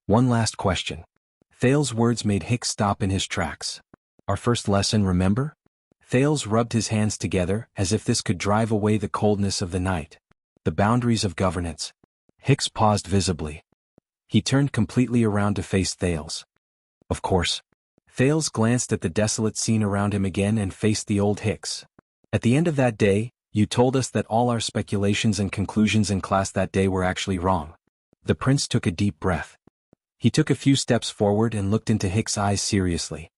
One last question. Thales' words made Hicks stop in his tracks. Our first lesson, remember? Thales rubbed his hands together, as if this could drive away the coldness of the night. The boundaries of governance. Hicks paused visibly. He turned completely around to face Thales. Of course. Thales glanced at the desolate scene around him again and faced the old Hicks. At the end of that day, you told us that all our speculations and conclusions in class that day were actually wrong. The prince took a deep breath. He took a few steps forward and looked into Hicks' eyes seriously.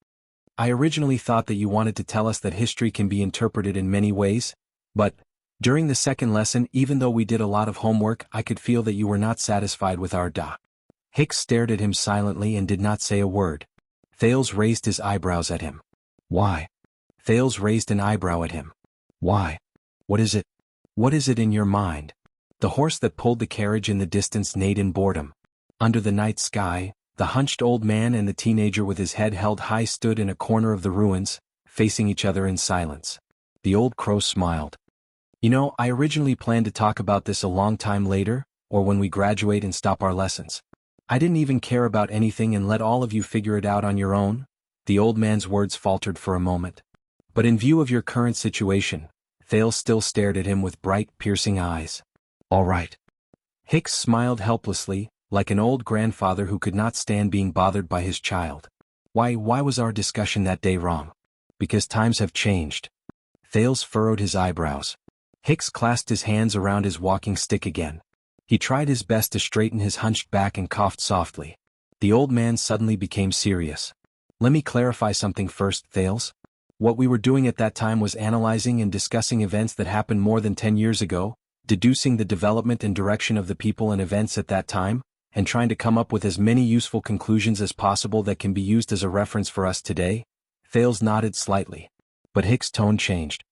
I originally thought that you wanted to tell us that history can be interpreted in many ways, but, during the second lesson, even though we did a lot of homework, I could feel that you were not satisfied with our da. Hicks stared at him silently and did not say a word. Thales raised his eyebrows at him. Why? Thales raised an eyebrow at him. Why? What is it? What is it in your mind? The horse that pulled the carriage in the distance neighed in boredom. Under the night sky, the hunched old man and the teenager with his head held high stood in a corner of the ruins, facing each other in silence. The old crow smiled. You know, I originally planned to talk about this a long time later, or when we graduate and stop our lessons. I didn't even care about anything and let all of you figure it out on your own. The old man's words faltered for a moment. But in view of your current situation, Thales still stared at him with bright, piercing eyes. All right. Hicks smiled helplessly, like an old grandfather who could not stand being bothered by his child. Why was our discussion that day wrong? Because times have changed. Thales furrowed his eyebrows. Hicks clasped his hands around his walking stick again. He tried his best to straighten his hunched back and coughed softly. The old man suddenly became serious. Let me clarify something first, Thales. What we were doing at that time was analyzing and discussing events that happened more than 10 years ago, deducing the development and direction of the people and events at that time, and trying to come up with as many useful conclusions as possible that can be used as a reference for us today. Thales nodded slightly. But Hicks' tone changed.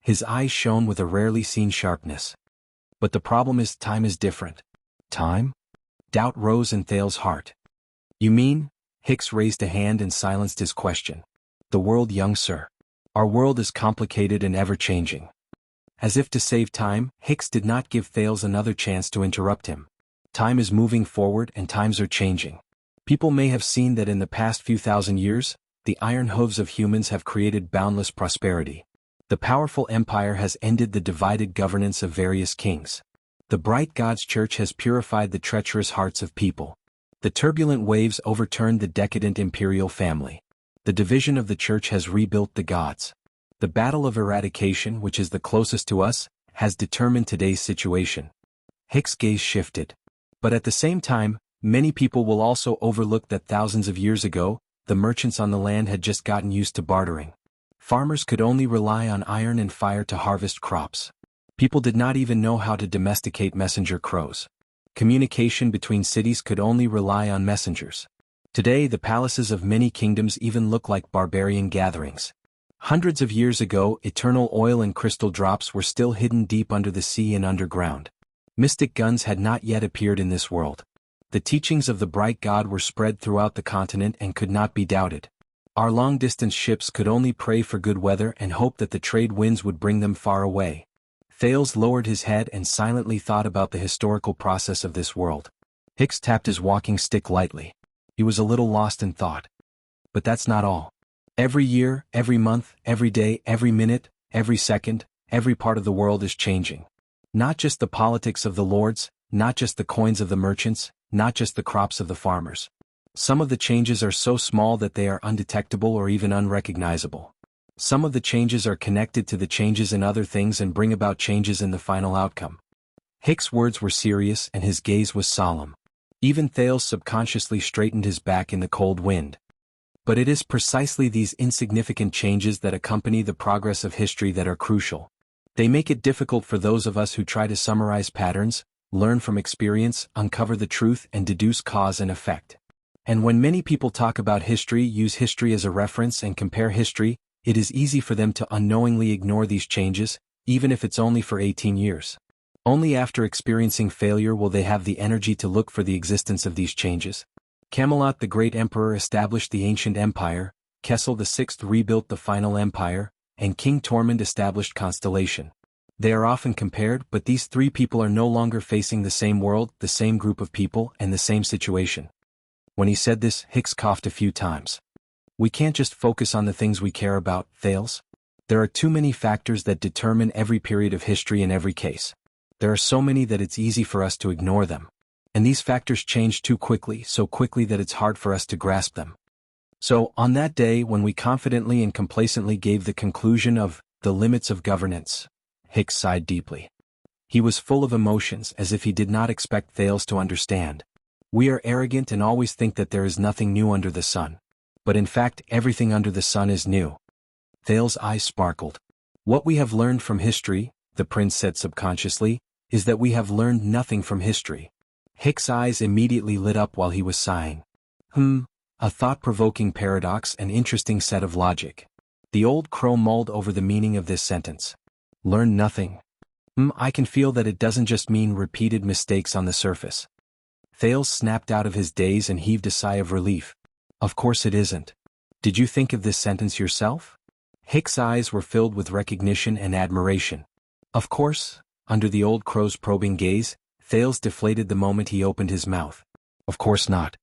His eyes shone with a rarely seen sharpness. But the problem is time is different. Time? Doubt rose in Thales' heart. You mean? Hicks raised a hand and silenced his question. The world, young sir. Our world is complicated and ever-changing. As if to save time, Hicks did not give Thales another chance to interrupt him. Time is moving forward and times are changing. People may have seen that in the past few thousand years, the iron hooves of humans have created boundless prosperity. The powerful empire has ended the divided governance of various kings. The bright God's church has purified the treacherous hearts of people. The turbulent waves overturned the decadent imperial family. The division of the church has rebuilt the gods. The battle of eradication, which is the closest to us, has determined today's situation. Hicks' gaze shifted. But at the same time, many people will also overlook that thousands of years ago, the merchants on the land had just gotten used to bartering. Farmers could only rely on iron and fire to harvest crops. People did not even know how to domesticate messenger crows. Communication between cities could only rely on messengers. Today the palaces of many kingdoms even look like barbarian gatherings. Hundreds of years ago, eternal oil and crystal drops were still hidden deep under the sea and underground. Mystic guns had not yet appeared in this world. The teachings of the bright God were spread throughout the continent and could not be doubted. Our long-distance ships could only pray for good weather and hope that the trade winds would bring them far away. Thales lowered his head and silently thought about the historical process of this world. Hicks tapped his walking stick lightly. He was a little lost in thought. But that's not all. Every year, every month, every day, every minute, every second, every part of the world is changing. Not just the politics of the lords, not just the coins of the merchants, not just the crops of the farmers. Some of the changes are so small that they are undetectable or even unrecognizable. Some of the changes are connected to the changes in other things and bring about changes in the final outcome. Hicks' words were serious and his gaze was solemn. Even Thales subconsciously straightened his back in the cold wind. But it is precisely these insignificant changes that accompany the progress of history that are crucial. They make it difficult for those of us who try to summarize patterns, learn from experience, uncover the truth, and deduce cause and effect. And when many people talk about history, use history as a reference and compare history, it is easy for them to unknowingly ignore these changes, even if it's only for 18 years. Only after experiencing failure will they have the energy to look for the existence of these changes. Camelot the great emperor established the ancient empire, Kessel the sixth rebuilt the final empire, and King Tormund established Constellation. They are often compared, but these three people are no longer facing the same world, the same group of people, and the same situation. When he said this, Hicks coughed a few times. We can't just focus on the things we care about, Thales. There are too many factors that determine every period of history in every case. There are so many that it's easy for us to ignore them. And these factors change too quickly, so quickly that it's hard for us to grasp them. So, on that day when we confidently and complacently gave the conclusion of the limits of governance, Hicks sighed deeply. He was full of emotions, as if he did not expect Thales to understand. We are arrogant and always think that there is nothing new under the sun. But in fact, everything under the sun is new. Thales' eyes sparkled. What we have learned from history, the prince said subconsciously, is that we have learned nothing from history. Hicks' eyes immediately lit up while he was sighing. A thought-provoking paradox, an interesting set of logic. The old crow mulled over the meaning of this sentence. Learn nothing. I can feel that it doesn't just mean repeated mistakes on the surface. Thales snapped out of his daze and heaved a sigh of relief. Of course it isn't. Did you think of this sentence yourself? Hicks' eyes were filled with recognition and admiration. Of course, under the old crow's probing gaze, Thales deflated the moment he opened his mouth. Of course not.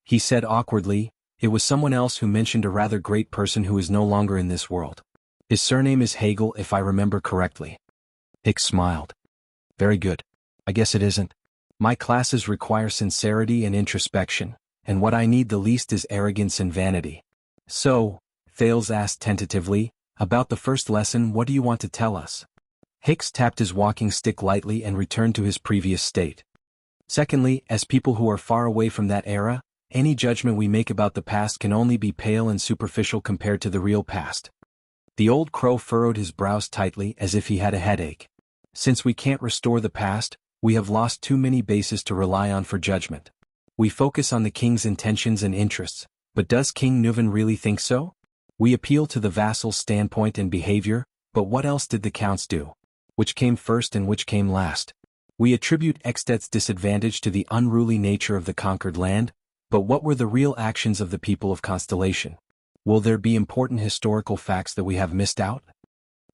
He said awkwardly, it was someone else who mentioned a rather great person who is no longer in this world. His surname is Hegel, if I remember correctly. Hicks smiled. Very good. I guess it isn't. My classes require sincerity and introspection, and what I need the least is arrogance and vanity. So, Thales asked tentatively, about the first lesson, what do you want to tell us? Hicks tapped his walking stick lightly and returned to his previous state. Secondly, as people who are far away from that era, any judgment we make about the past can only be pale and superficial compared to the real past. The old crow furrowed his brows tightly as if he had a headache. Since we can't restore the past, we have lost too many bases to rely on for judgment. We focus on the king's intentions and interests, but does King Nuvan really think so? We appeal to the vassal's standpoint and behavior, but what else did the counts do? Which came first and which came last? We attribute Extet's disadvantage to the unruly nature of the conquered land, but what were the real actions of the people of Constellation? Will there be important historical facts that we have missed out?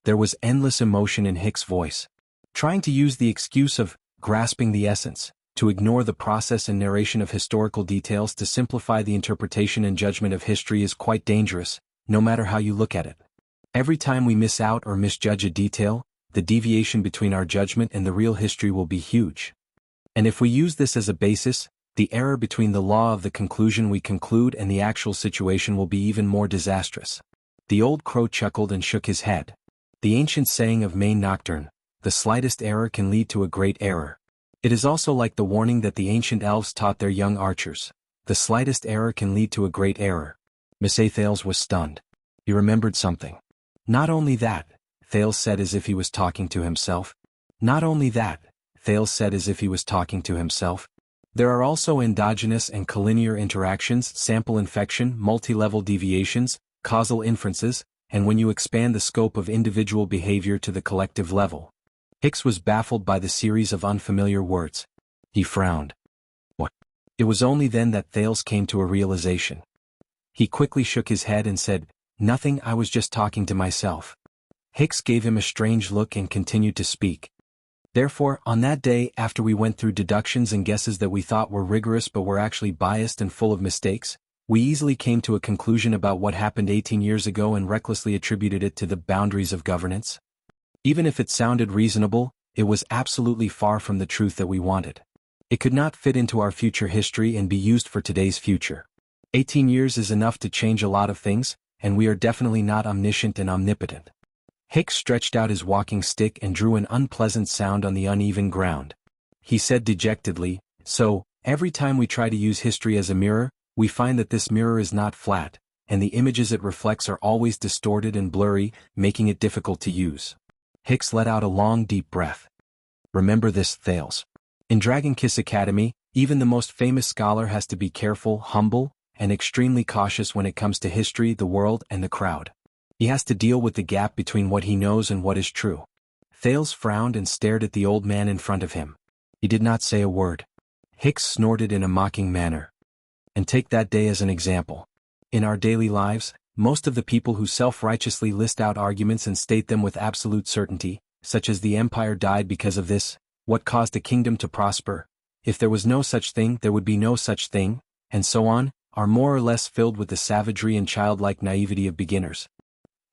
There was endless emotion in Hicks' voice. Trying to use the excuse of grasping the essence, to ignore the process and narration of historical details to simplify the interpretation and judgment of history is quite dangerous, no matter how you look at it. Every time we miss out or misjudge a detail, the deviation between our judgment and the real history will be huge. And if we use this as a basis, the error between the law of the conclusion we conclude and the actual situation will be even more disastrous. The old crow chuckled and shook his head. The ancient saying of Maine Nocturne, the slightest error can lead to a great error. It is also like the warning that the ancient elves taught their young archers. The slightest error can lead to a great error. Thales was stunned. He remembered something. Not only that, Thales said as if he was talking to himself. Not only that, Thales said as if he was talking to himself. There are also endogenous and collinear interactions, sample infection, multi-level deviations, causal inferences, and when you expand the scope of individual behavior to the collective level. Hicks was baffled by the series of unfamiliar words. He frowned. What? It was only then that Thales came to a realization. He quickly shook his head and said, "Nothing, I was just talking to myself." Hicks gave him a strange look and continued to speak. "Therefore, on that day, after we went through deductions and guesses that we thought were rigorous but were actually biased and full of mistakes, we easily came to a conclusion about what happened 18 years ago and recklessly attributed it to the boundaries of governance. Even if it sounded reasonable, it was absolutely far from the truth that we wanted. It could not fit into our future history and be used for today's future. 18 years is enough to change a lot of things, and we are definitely not omniscient and omnipotent." Hicks stretched out his walking stick and drew an unpleasant sound on the uneven ground. He said dejectedly, "So, every time we try to use history as a mirror, we find that this mirror is not flat, and the images it reflects are always distorted and blurry, making it difficult to use." Hicks let out a long deep breath. "Remember this, Thales. In Dragon Kiss Academy, even the most famous scholar has to be careful, humble, and extremely cautious when it comes to history, the world, and the crowd. He has to deal with the gap between what he knows and what is true." Thales frowned and stared at the old man in front of him. He did not say a word. Hicks snorted in a mocking manner. "And take that day as an example. In our daily lives, most of the people who self-righteously list out arguments and state them with absolute certainty, such as the empire died because of this, what caused a kingdom to prosper, if there was no such thing there would be no such thing, and so on, are more or less filled with the savagery and childlike naivety of beginners."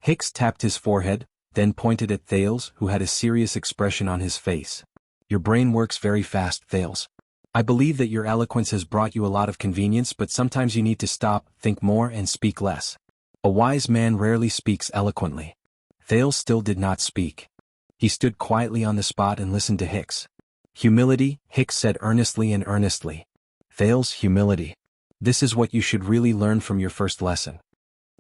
Hicks tapped his forehead, then pointed at Thales, who had a serious expression on his face. "Your brain works very fast, Thales. I believe that your eloquence has brought you a lot of convenience, but sometimes you need to stop, think more, and speak less. A wise man rarely speaks eloquently." Thales still did not speak. He stood quietly on the spot and listened to Hicks. "Humility," Hicks said earnestly and earnestly. "Thales, humility. This is what you should really learn from your first lesson.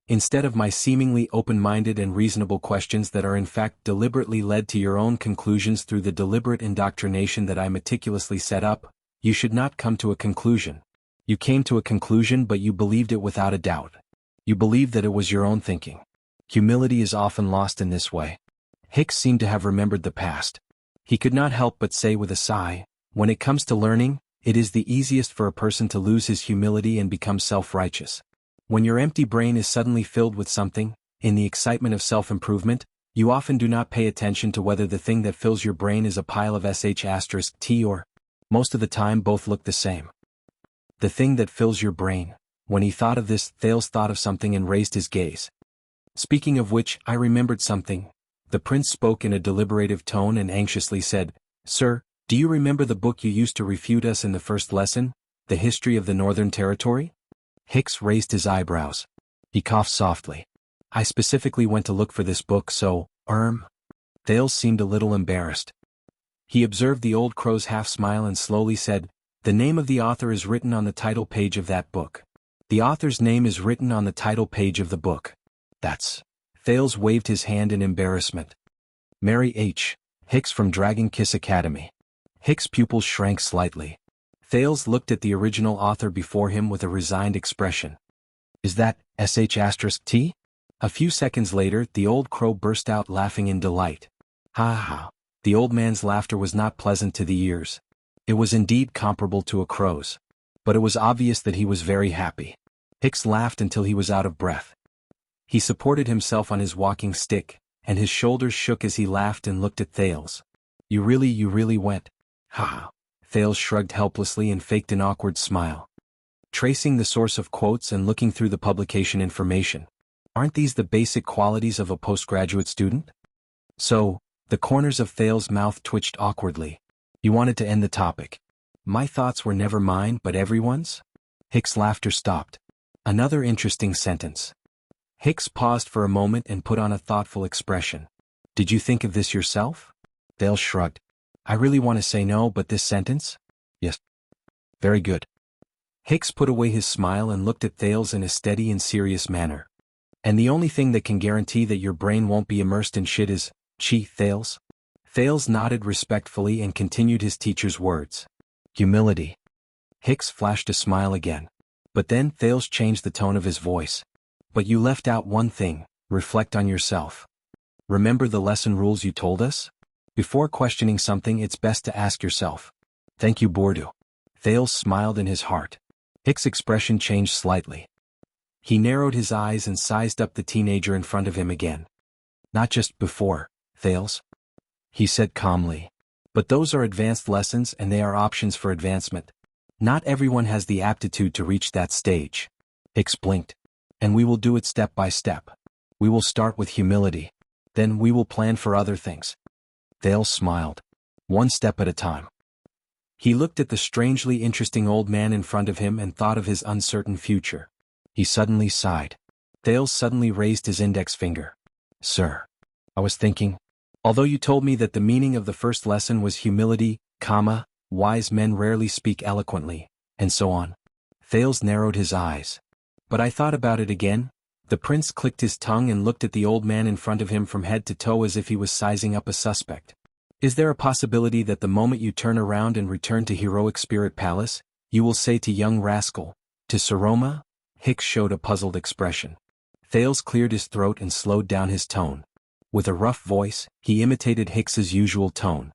Instead of my seemingly open-minded and reasonable questions that are in fact deliberately led to your own conclusions through the deliberate indoctrination that I meticulously set up, you should not come to a conclusion. You came to a conclusion, but you believed it without a doubt. You believed that it was your own thinking. Humility is often lost in this way." Hicks seemed to have remembered the past. He could not help but say with a sigh, "When it comes to learning, it is the easiest for a person to lose his humility and become self-righteous. When your empty brain is suddenly filled with something, in the excitement of self-improvement, you often do not pay attention to whether the thing that fills your brain is a pile of sh*t or, most of the time both look the same. The thing that fills your brain." When he thought of this, Thales thought of something and raised his gaze. "Speaking of which, I remembered something." The prince spoke in a deliberative tone and anxiously said, "Sir, do you remember the book you used to refute us in the first lesson, The History of the Northern Territory?" Hicks raised his eyebrows. He coughed softly. "I specifically went to look for this book, so, Thales seemed a little embarrassed. He observed the old crow's half-smile and slowly said, "The name of the author is written on the title page of that book. The author's name is written on the title page of the book. That's..." Thales waved his hand in embarrassment. "Mary H. Hicks from Dragon Kiss Academy." Hicks' pupils shrank slightly. Thales looked at the original author before him with a resigned expression. "Is that sh*t?" A few seconds later, the old crow burst out laughing in delight. "Ha ha." The old man's laughter was not pleasant to the ears. It was indeed comparable to a crow's. But it was obvious that he was very happy. Hicks laughed until he was out of breath. He supported himself on his walking stick, and his shoulders shook as he laughed and looked at Thales. You really went. Ha ha." Thales shrugged helplessly and faked an awkward smile. Tracing the source of quotes and looking through the publication information. Aren't these the basic qualities of a postgraduate student? So, the corners of Thales' mouth twitched awkwardly. He wanted to end the topic. "My thoughts were never mine but everyone's?" Hicks' laughter stopped. Another interesting sentence. Hicks paused for a moment and put on a thoughtful expression. "Did you think of this yourself?" Thales shrugged. "I really want to say no, but this sentence?" "Yes." "Very good." Hicks put away his smile and looked at Thales in a steady and serious manner. "And the only thing that can guarantee that your brain won't be immersed in shit is, Thales?" Thales nodded respectfully and continued his teacher's words. "Humility." Hicks flashed a smile again. But then Thales changed the tone of his voice. "But you left out one thing, reflect on yourself. Remember the lesson rules you told us? Before questioning something, it's best to ask yourself. Thank you, Bordeaux." Thales smiled in his heart. Hicks' expression changed slightly. He narrowed his eyes and sized up the teenager in front of him again. Not just before, Thales, he said calmly. But those are advanced lessons and they are options for advancement. Not everyone has the aptitude to reach that stage. Hicks blinked. And we will do it step by step. We will start with humility. Then we will plan for other things. Thales smiled. One step at a time. He looked at the strangely interesting old man in front of him and thought of his uncertain future. He suddenly sighed. Thales suddenly raised his index finger. Sir, I was thinking, although you told me that the meaning of the first lesson was humility, wise men rarely speak eloquently, and so on. Thales narrowed his eyes. But I thought about it again. The prince clicked his tongue and looked at the old man in front of him from head to toe as if he was sizing up a suspect. Is there a possibility that the moment you turn around and return to Heroic Spirit Palace, you will say to young rascal, to Saroma? Hicks showed a puzzled expression. Thales cleared his throat and slowed down his tone. With a rough voice, he imitated Hicks's usual tone.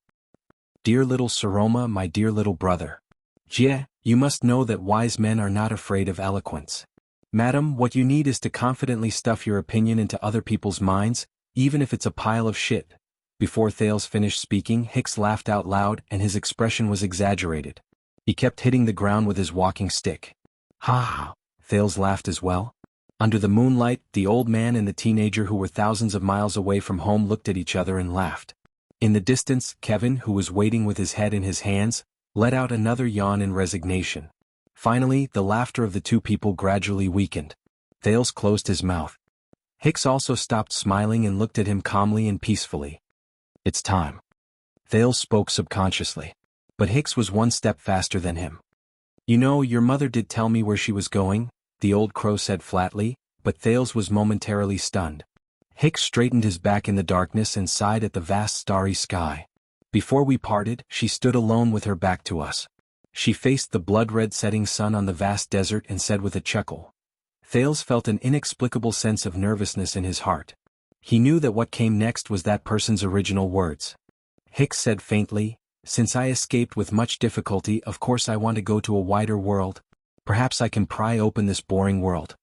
Dear little Saroma, my dear little brother. Jie, you must know that wise men are not afraid of eloquence. Madam, what you need is to confidently stuff your opinion into other people's minds, even if it's a pile of shit. Before Thales finished speaking, Hicks laughed out loud and his expression was exaggerated. He kept hitting the ground with his walking stick. Ha ha, Thales laughed as well. Under the moonlight, the old man and the teenager who were thousands of miles away from home looked at each other and laughed. In the distance, Kevin, who was waiting with his head in his hands, let out another yawn in resignation. Finally, the laughter of the two people gradually weakened. Thales closed his mouth. Hicks also stopped smiling and looked at him calmly and peacefully. It's time. Thales spoke subconsciously. But Hicks was one step faster than him. You know, your mother did tell me where she was going, the old crow said flatly, but Thales was momentarily stunned. Hicks straightened his back in the darkness and sighed at the vast starry sky. Before we parted, she stood alone with her back to us. She faced the blood-red setting sun on the vast desert and said with a chuckle. Thales felt an inexplicable sense of nervousness in his heart. He knew that what came next was that person's original words. Hicks said faintly, since I escaped with much difficulty, of course I want to go to a wider world. Perhaps I can pry open this boring world.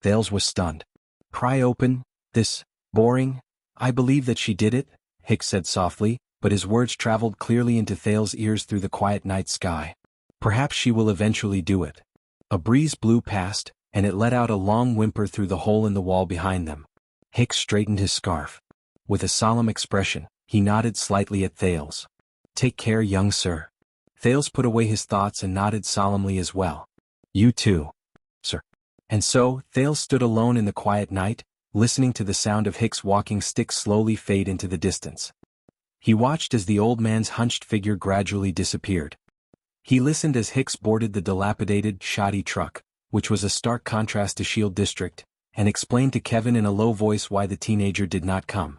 Thales was stunned. Pry open, this, boring? I believe that she did it, Hicks said softly, but his words traveled clearly into Thales' ears through the quiet night sky. Perhaps she will eventually do it. A breeze blew past, and it let out a long whimper through the hole in the wall behind them. Hicks straightened his scarf. With a solemn expression, he nodded slightly at Thales. Take care, young sir. Thales put away his thoughts and nodded solemnly as well. You too, sir. And so, Thales stood alone in the quiet night, listening to the sound of Hicks' walking stick slowly fade into the distance. He watched as the old man's hunched figure gradually disappeared. He listened as Hicks boarded the dilapidated, shoddy truck, which was a stark contrast to Shield District, and explained to Kevin in a low voice why the teenager did not come.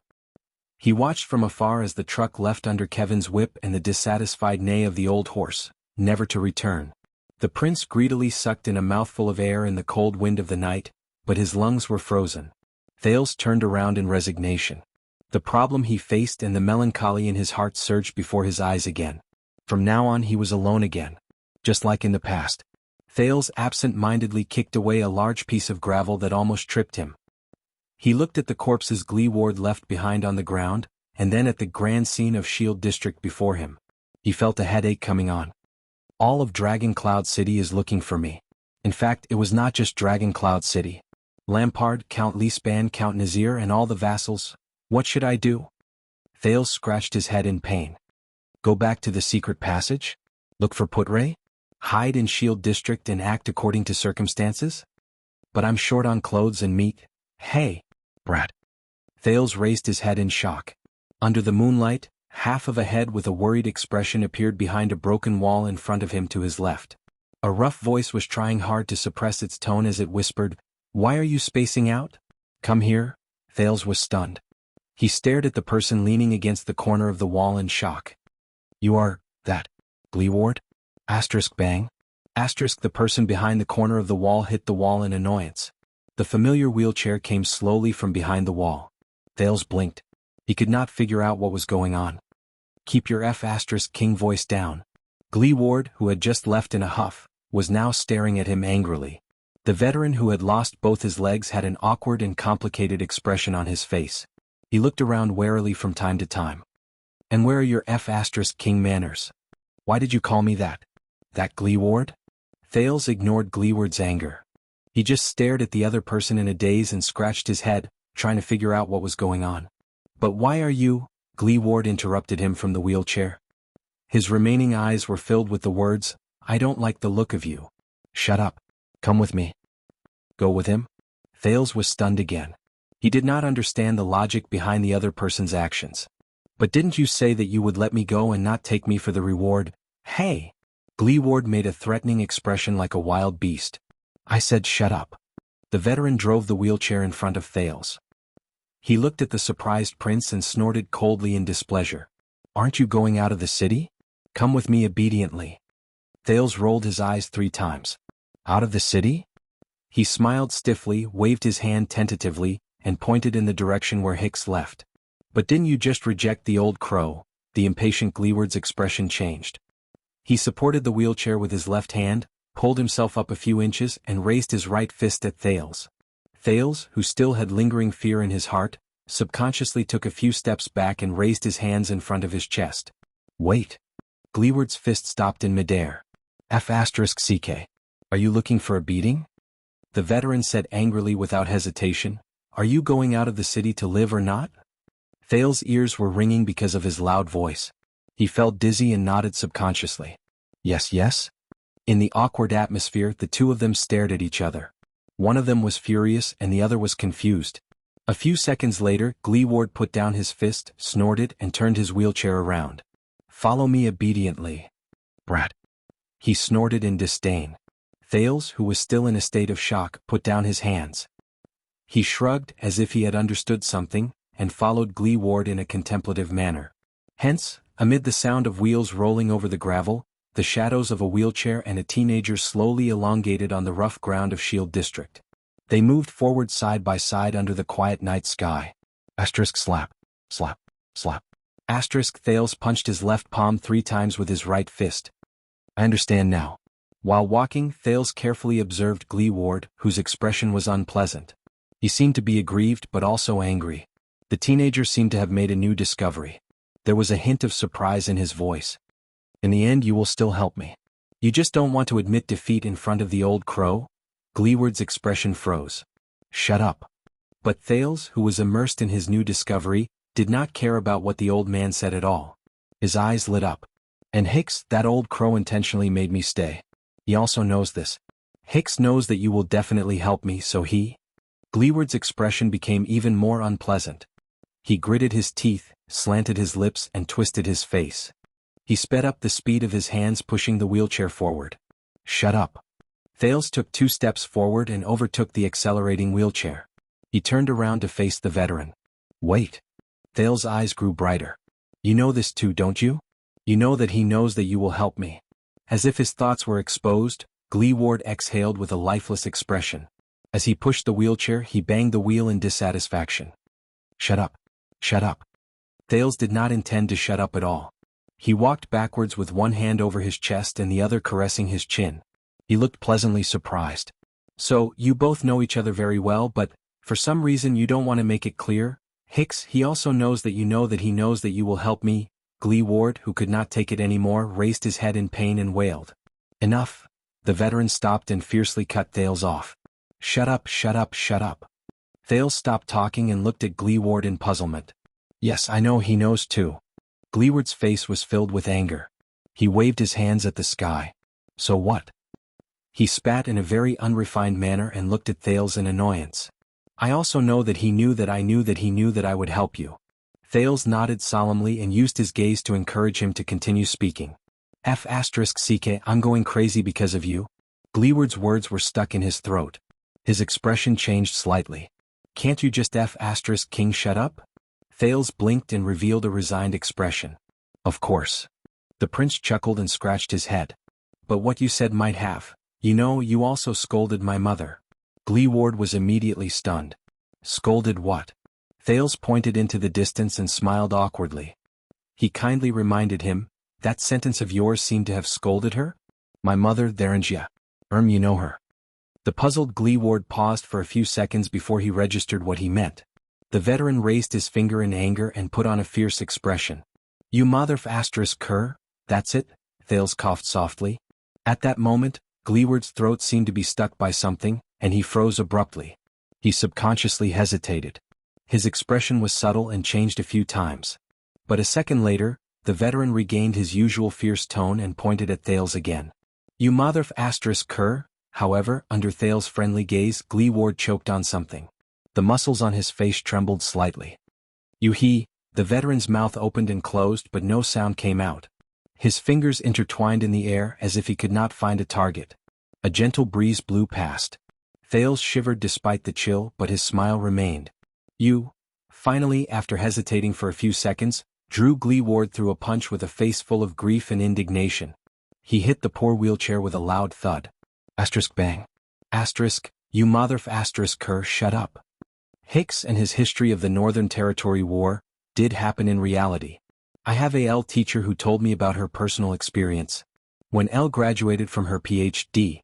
He watched from afar as the truck left under Kevin's whip and the dissatisfied neigh of the old horse, never to return. The prince greedily sucked in a mouthful of air in the cold wind of the night, but his lungs were frozen. Thales turned around in resignation. The problem he faced and the melancholy in his heart surged before his eyes again. From now on he was alone again. Just like in the past. Thales absent-mindedly kicked away a large piece of gravel that almost tripped him. He looked at the corpses Glee Ward left behind on the ground, and then at the grand scene of Shield District before him. He felt a headache coming on. All of Dragon Cloud City is looking for me. In fact, it was not just Dragon Cloud City. Lampard, Count Leespan, Count Nazir, and all the vassals. What should I do? Thales scratched his head in pain. Go back to the secret passage? Look for Putre? Hide in Shield District and act according to circumstances? But I'm short on clothes and meat. Hey, brat. Thales raised his head in shock. Under the moonlight, half of a head with a worried expression appeared behind a broken wall in front of him to his left. A rough voice was trying hard to suppress its tone as it whispered, "Why are you spacing out? Come here." Thales was stunned. He stared at the person leaning against the corner of the wall in shock. You are, that, Glee Ward? Bang. The person behind the corner of the wall hit the wall in annoyance. The familiar wheelchair came slowly from behind the wall. Thales blinked. He could not figure out what was going on. Keep your King voice down. Glee Ward, who had just left in a huff, was now staring at him angrily. The veteran who had lost both his legs had an awkward and complicated expression on his face. He looked around warily from time to time. "And where are your King manners? Why did you call me that? That Gleeward?" Thales ignored Gleeward's anger. He just stared at the other person in a daze and scratched his head, trying to figure out what was going on. "But why are you?" Gleeward interrupted him from the wheelchair. His remaining eyes were filled with the words, "I don't like the look of you." "Shut up. Come with me." Go with him? Thales was stunned again. He did not understand the logic behind the other person's actions. "But didn't you say that you would let me go and not take me for the reward?" "Hey!" Gleeward made a threatening expression like a wild beast. "I said shut up." The veteran drove the wheelchair in front of Thales. He looked at the surprised prince and snorted coldly in displeasure. "Aren't you going out of the city? Come with me obediently." Thales rolled his eyes 3 times. "Out of the city?" He smiled stiffly, waved his hand tentatively, and pointed in the direction where Hicks left. "But didn't you just reject the old crow?" The impatient Gleeward's expression changed. He supported the wheelchair with his left hand, pulled himself up a few inches and raised his right fist at Thales. Thales, who still had lingering fear in his heart, subconsciously took a few steps back and raised his hands in front of his chest. "Wait." Gleeward's fist stopped in midair. "F***CK. Are you looking for a beating?" The veteran said angrily without hesitation. "Are you going out of the city to live or not?" Thales' ears were ringing because of his loud voice. He felt dizzy and nodded subconsciously. "Yes, yes." In the awkward atmosphere, the two of them stared at each other. One of them was furious and the other was confused. A few seconds later, Gleeward put down his fist, snorted, and turned his wheelchair around. "Follow me obediently." "Brat." He snorted in disdain. Thales, who was still in a state of shock, put down his hands. He shrugged as if he had understood something, and followed Gleeward in a contemplative manner. Hence, amid the sound of wheels rolling over the gravel, the shadows of a wheelchair and a teenager slowly elongated on the rough ground of Shield District. They moved forward side by side under the quiet night sky. Slap, slap, slap. Thales punched his left palm 3 times with his right fist. "I understand now." While walking, Thales carefully observed Gleeward, whose expression was unpleasant. He seemed to be aggrieved but also angry. The teenager seemed to have made a new discovery. There was a hint of surprise in his voice. "In the end you will still help me. You just don't want to admit defeat in front of the old crow?" Gleeward's expression froze. "Shut up." But Thales, who was immersed in his new discovery, did not care about what the old man said at all. His eyes lit up. "And Hicks, that old crow intentionally made me stay. He also knows this. Hicks knows that you will definitely help me, so he—" Gleeward's expression became even more unpleasant. He gritted his teeth, slanted his lips, and twisted his face. He sped up the speed of his hands, pushing the wheelchair forward. "Shut up." Thales took 2 steps forward and overtook the accelerating wheelchair. He turned around to face the veteran. "Wait." Thales' eyes grew brighter. "You know this too, don't you? You know that he knows that you will help me." As if his thoughts were exposed, Gleeward exhaled with a lifeless expression. As he pushed the wheelchair, he banged the wheel in dissatisfaction. "Shut up. Shut up." Thales did not intend to shut up at all. He walked backwards with one hand over his chest and the other caressing his chin. He looked pleasantly surprised. "So, you both know each other very well, but, for some reason you don't want to make it clear? Hicks, he also knows that you know that he knows that you will help me." Gleeward, who could not take it anymore, raised his head in pain and wailed. "Enough." The veteran stopped and fiercely cut Thales off. "Shut up, shut up, shut up." Thales stopped talking and looked at Gleeward in puzzlement. "Yes, I know he knows too." Gleeward's face was filled with anger. He waved his hands at the sky. "So what?" He spat in a very unrefined manner and looked at Thales in annoyance. "I also know that he knew that I knew that he knew that I would help you." Thales nodded solemnly and used his gaze to encourage him to continue speaking. "F***CK, I'm going crazy because of you." Gleeward's words were stuck in his throat. His expression changed slightly. "Can't you just King shut up?" Thales blinked and revealed a resigned expression. "Of course." The prince chuckled and scratched his head. "But what you said might have. You know, you also scolded my mother." Gleeward was immediately stunned. "Scolded what?" Thales pointed into the distance and smiled awkwardly. He kindly reminded him, "That sentence of yours seemed to have scolded her?" "My mother, Theranja. You know her." The puzzled Glee Ward paused for a few seconds before he registered what he meant. The veteran raised his finger in anger and put on a fierce expression. You cur, that's it, Thales coughed softly. At that moment, Gleeward's throat seemed to be stuck by something, and he froze abruptly. He subconsciously hesitated. His expression was subtle and changed a few times. But a second later, the veteran regained his usual fierce tone and pointed at Thales again. You cur? However, under Thales' friendly gaze, Glee Ward choked on something. The muscles on his face trembled slightly. The veteran's mouth opened and closed but no sound came out. His fingers intertwined in the air as if he could not find a target. A gentle breeze blew past. Thales shivered despite the chill, but his smile remained. Finally, after hesitating for a few seconds, drew Glee Ward through a punch with a face full of grief and indignation. He hit the poor wheelchair with a loud thud. Bang. Cur, shut up. Hicks and his history of the Northern Territory War did happen in reality. I have a L teacher who told me about her personal experience. When L graduated from her PhD,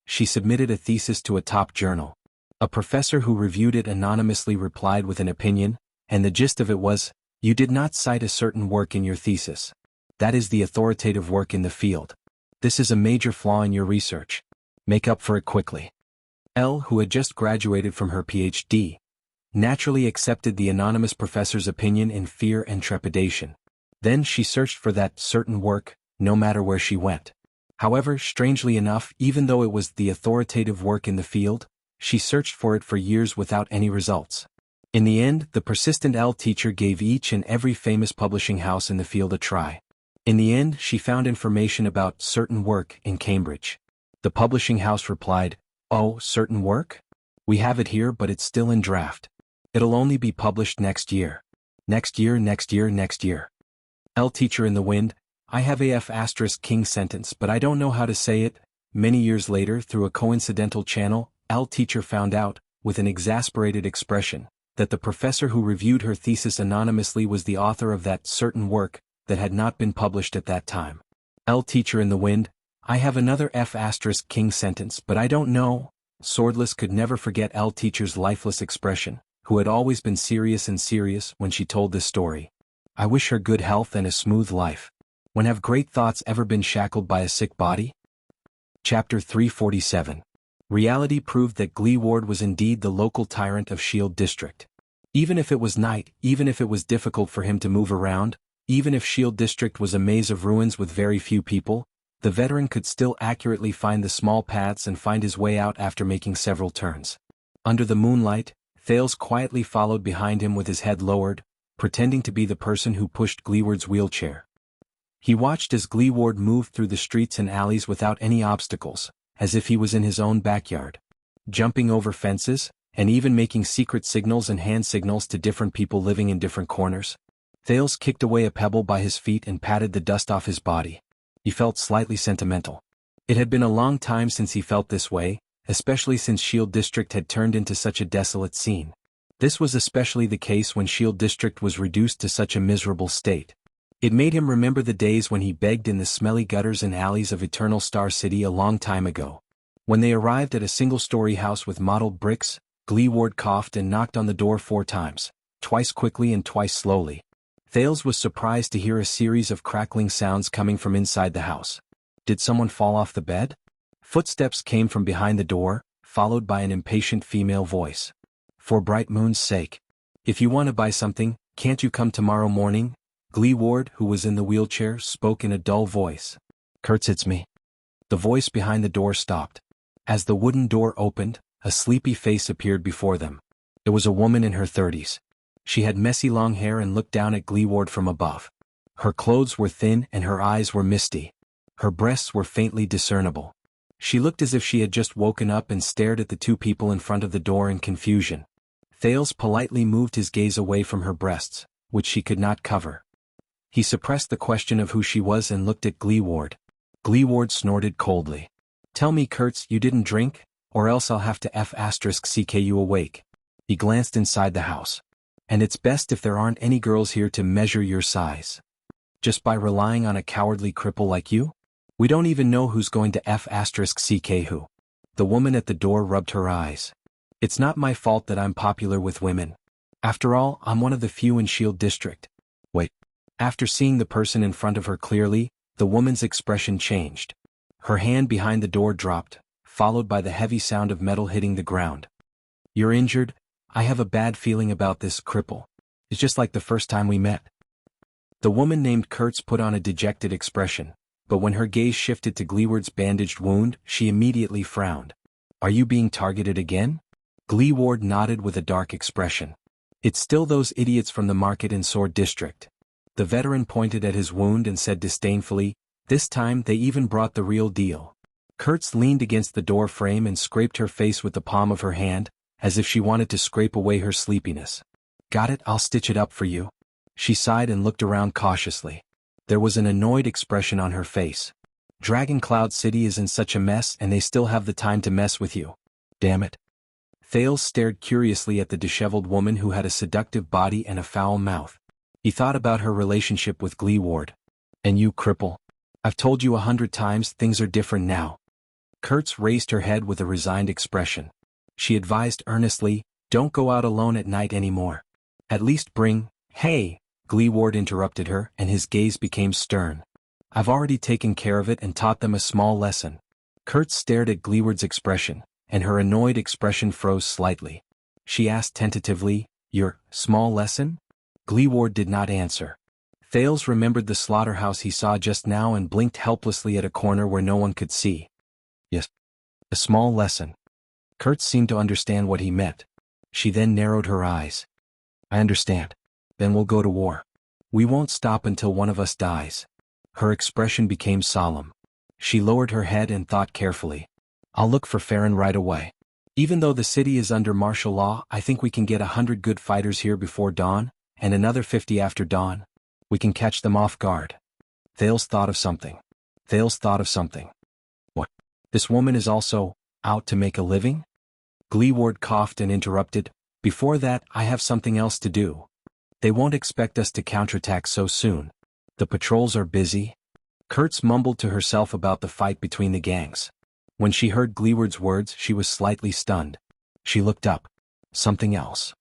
she submitted a thesis to a top journal. A professor who reviewed it anonymously replied with an opinion, and the gist of it was, you did not cite a certain work in your thesis. That is the authoritative work in the field. This is a major flaw in your research. Make up for it quickly. L, who had just graduated from her PhD, naturally accepted the anonymous professor's opinion in fear and trepidation. Then she searched for that certain work, no matter where she went. However, strangely enough, even though it was the authoritative work in the field, she searched for it for years without any results. In the end, the persistent L teacher gave each and every famous publishing house in the field a try. In the end, she found information about certain work in Cambridge. The publishing house replied, "Oh, certain work? We have it here, but it's still in draft. It'll only be published next year. Next year. L teacher in the wind, I have a King sentence but I don't know how to say it." Many years later, through a coincidental channel, L teacher found out, with an exasperated expression, that the professor who reviewed her thesis anonymously was the author of that certain work that had not been published at that time. L teacher in the wind, I have another King sentence but I don't know. Swordless could never forget L teacher's lifeless expression, who had always been serious when she told this story. I wish her good health and a smooth life. When have great thoughts ever been shackled by a sick body? Chapter 347. Reality proved that Glee Ward was indeed the local tyrant of Shield District. Even if it was night, even if it was difficult for him to move around, even if Shield District was a maze of ruins with very few people, the veteran could still accurately find the small paths and find his way out after making several turns. Under the moonlight, Thales quietly followed behind him with his head lowered, pretending to be the person who pushed Gleeward's wheelchair. He watched as Glee Ward moved through the streets and alleys without any obstacles, as if he was in his own backyard. Jumping over fences, and even making secret signals and hand signals to different people living in different corners. Thales kicked away a pebble by his feet and patted the dust off his body. He felt slightly sentimental. It had been a long time since he felt this way, especially since Shield District had turned into such a desolate scene. This was especially the case when Shield District was reduced to such a miserable state. It made him remember the days when he begged in the smelly gutters and alleys of Eternal Star City a long time ago. When they arrived at a single-story house with mottled bricks, Glee Ward coughed and knocked on the door 4 times, twice quickly and twice slowly. Thales was surprised to hear a series of crackling sounds coming from inside the house. Did someone fall off the bed? Footsteps came from behind the door, followed by an impatient female voice. For bright moon's sake. If you want to buy something, can't you come tomorrow morning? Glee Ward, who was in the wheelchair, spoke in a dull voice. Kurtz, it's me. The voice behind the door stopped. As the wooden door opened, a sleepy face appeared before them. It was a woman in her 30s. She had messy long hair and looked down at Glee Ward from above. Her clothes were thin and her eyes were misty. Her breasts were faintly discernible. She looked as if she had just woken up and stared at the 2 people in front of the door in confusion. Thales politely moved his gaze away from her breasts, which she could not cover. He suppressed the question of who she was and looked at Glee Ward. Glee Ward snorted coldly. Tell me, Kurtz, you didn't drink, or else I'll have to *CK you awake. He glanced inside the house. And it's best if there aren't any girls here to measure your size. Just by relying on a cowardly cripple like you? We don't even know who's going to *CK who. The woman at the door rubbed her eyes. It's not my fault that I'm popular with women. After all, I'm one of the few in Shield District. Wait. After seeing the person in front of her clearly, the woman's expression changed. Her hand behind the door dropped, followed by the heavy sound of metal hitting the ground. You're injured? I have a bad feeling about this cripple. It's just like the first time we met. The woman named Kurtz put on a dejected expression, but when her gaze shifted to Gleeward's bandaged wound, she immediately frowned. Are you being targeted again? Gleeward nodded with a dark expression. It's still those idiots from the market in Sword District. The veteran pointed at his wound and said disdainfully, this time they even brought the real deal. Kurtz leaned against the door frame and scraped her face with the palm of her hand, as if she wanted to scrape away her sleepiness. Got it, I'll stitch it up for you. She sighed and looked around cautiously. There was an annoyed expression on her face. Dragon Cloud City is in such a mess and they still have the time to mess with you. Damn it. Thales stared curiously at the disheveled woman who had a seductive body and a foul mouth. He thought about her relationship with Gleeward. And you cripple. I've told you 100 times things are different now. Kurtz raised her head with a resigned expression. She advised earnestly, don't go out alone at night anymore. At least bring, hey, Gleeward interrupted her and his gaze became stern. I've already taken care of it and taught them a small lesson. Kurtz stared at Gleeward's expression, and her annoyed expression froze slightly. She asked tentatively, your small lesson? Gleeward did not answer. Thales remembered the slaughterhouse he saw just now and blinked helplessly at a corner where no one could see. Yes. A small lesson. Kurtz seemed to understand what he meant. She then narrowed her eyes. I understand. Then we'll go to war. We won't stop until one of us dies. Her expression became solemn. She lowered her head and thought carefully. I'll look for Farron right away. Even though the city is under martial law, I think we can get 100 good fighters here before dawn, and another 50 after dawn. We can catch them off guard. Thales thought of something. What? This woman is also out to make a living? Gleeward coughed and interrupted. Before that, I have something else to do. They won't expect us to counterattack so soon. The patrols are busy. Kurtz mumbled to herself about the fight between the gangs. When she heard Gleeward's words, she was slightly stunned. She looked up. Something else.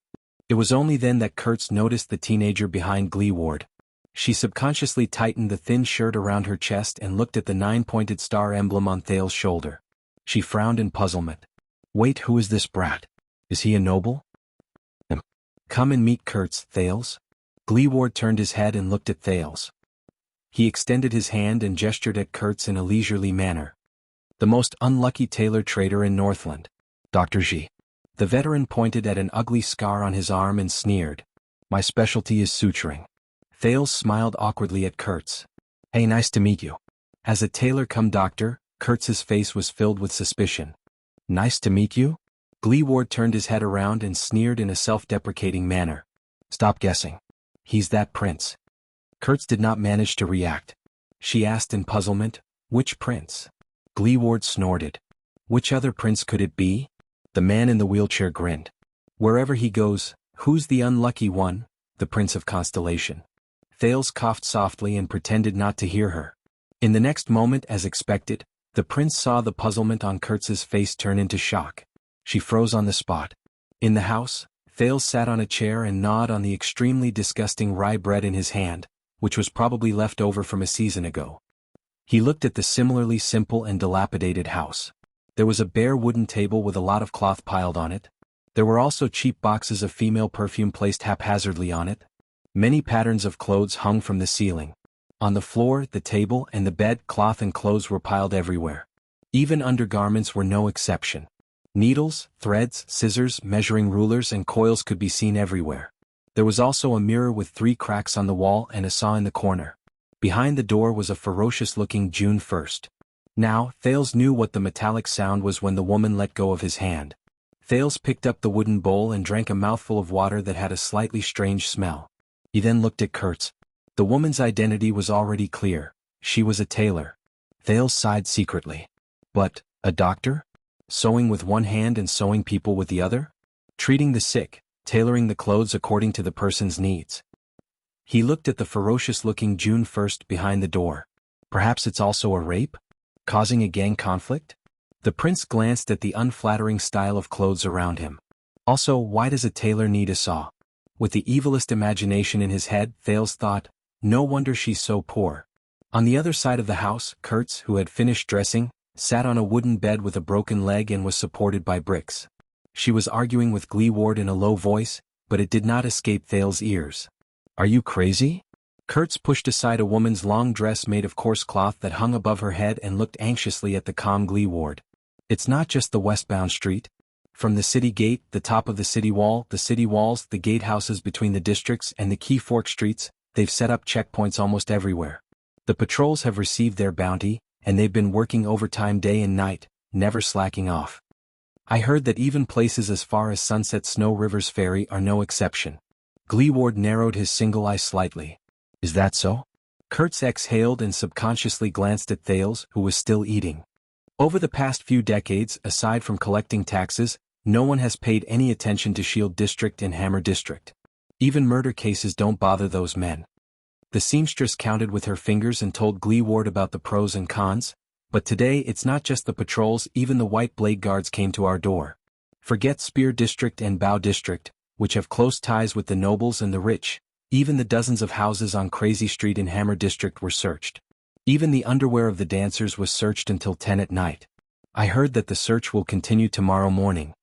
It was only then that Kurtz noticed the teenager behind Gleeward. She subconsciously tightened the thin shirt around her chest and looked at the 9-pointed star emblem on Thales' shoulder. She frowned in puzzlement. Wait, who is this brat? Is he a noble? Come and meet Kurtz, Thales. Gleeward turned his head and looked at Thales. He extended his hand and gestured at Kurtz in a leisurely manner. The most unlucky tailor trader in Northland. Dr. G. The veteran pointed at an ugly scar on his arm and sneered. My specialty is suturing. Thales smiled awkwardly at Kurtz. Hey, nice to meet you. As a tailor come doctor, Kurtz's face was filled with suspicion. Nice to meet you? Gleeward turned his head around and sneered in a self-deprecating manner. Stop guessing. He's that prince. Kurtz did not manage to react. She asked in puzzlement, which prince? Gleeward snorted. Which other prince could it be? The man in the wheelchair grinned. Wherever he goes, who's the unlucky one? The Prince of Constellation. Thales coughed softly and pretended not to hear her. In the next moment, as expected, the prince saw the puzzlement on Kurtz's face turn into shock. She froze on the spot. In the house, Thales sat on a chair and gnawed on the extremely disgusting rye bread in his hand, which was probably left over from a season ago. He looked at the similarly simple and dilapidated house. There was a bare wooden table with a lot of cloth piled on it. There were also cheap boxes of female perfume placed haphazardly on it. Many patterns of clothes hung from the ceiling. On the floor, the table, and the bed, cloth and clothes were piled everywhere. Even undergarments were no exception. Needles, threads, scissors, measuring rulers, and coils could be seen everywhere. There was also a mirror with 3 cracks on the wall and a saw in the corner. Behind the door was a ferocious-looking June 1st. Now, Thales knew what the metallic sound was when the woman let go of his hand. Thales picked up the wooden bowl and drank a mouthful of water that had a slightly strange smell. He then looked at Kurtz. The woman's identity was already clear. She was a tailor. Thales sighed secretly. But, a doctor? Sewing with one hand and sewing people with the other? Treating the sick, tailoring the clothes according to the person's needs. He looked at the ferocious-looking June 1st behind the door. Perhaps it's also a rape? Causing a gang conflict? The prince glanced at the unflattering style of clothes around him. Also, why does a tailor need a saw? With the evilest imagination in his head, Thales thought, no wonder she's so poor. On the other side of the house, Kurtz, who had finished dressing, sat on a wooden bed with a broken leg and was supported by bricks. She was arguing with Gleeward in a low voice, but it did not escape Thales' ears. Are you crazy? Kurtz pushed aside a woman's long dress made of coarse cloth that hung above her head and looked anxiously at the calm Gleeward. It's not just the westbound street. From the city gate, the top of the city wall, the city walls, the gatehouses between the districts and the key fork streets, they've set up checkpoints almost everywhere. The patrols have received their bounty, and they've been working overtime day and night, never slacking off. I heard that even places as far as Sunset Snow River's ferry are no exception. Gleeward narrowed his single eye slightly. Is that so? Kurtz exhaled and subconsciously glanced at Thales, who was still eating. Over the past few decades, aside from collecting taxes, no one has paid any attention to Shield District and Hammer District. Even murder cases don't bother those men. The seamstress counted with her fingers and told Gleeward about the pros and cons, but today it's not just the patrols, even the White Blade Guards came to our door. Forget Spear District and Bow District, which have close ties with the nobles and the rich, even the dozens of houses on Crazy Street in Hammer District were searched. Even the underwear of the dancers was searched until 10 at night. I heard that the search will continue tomorrow morning.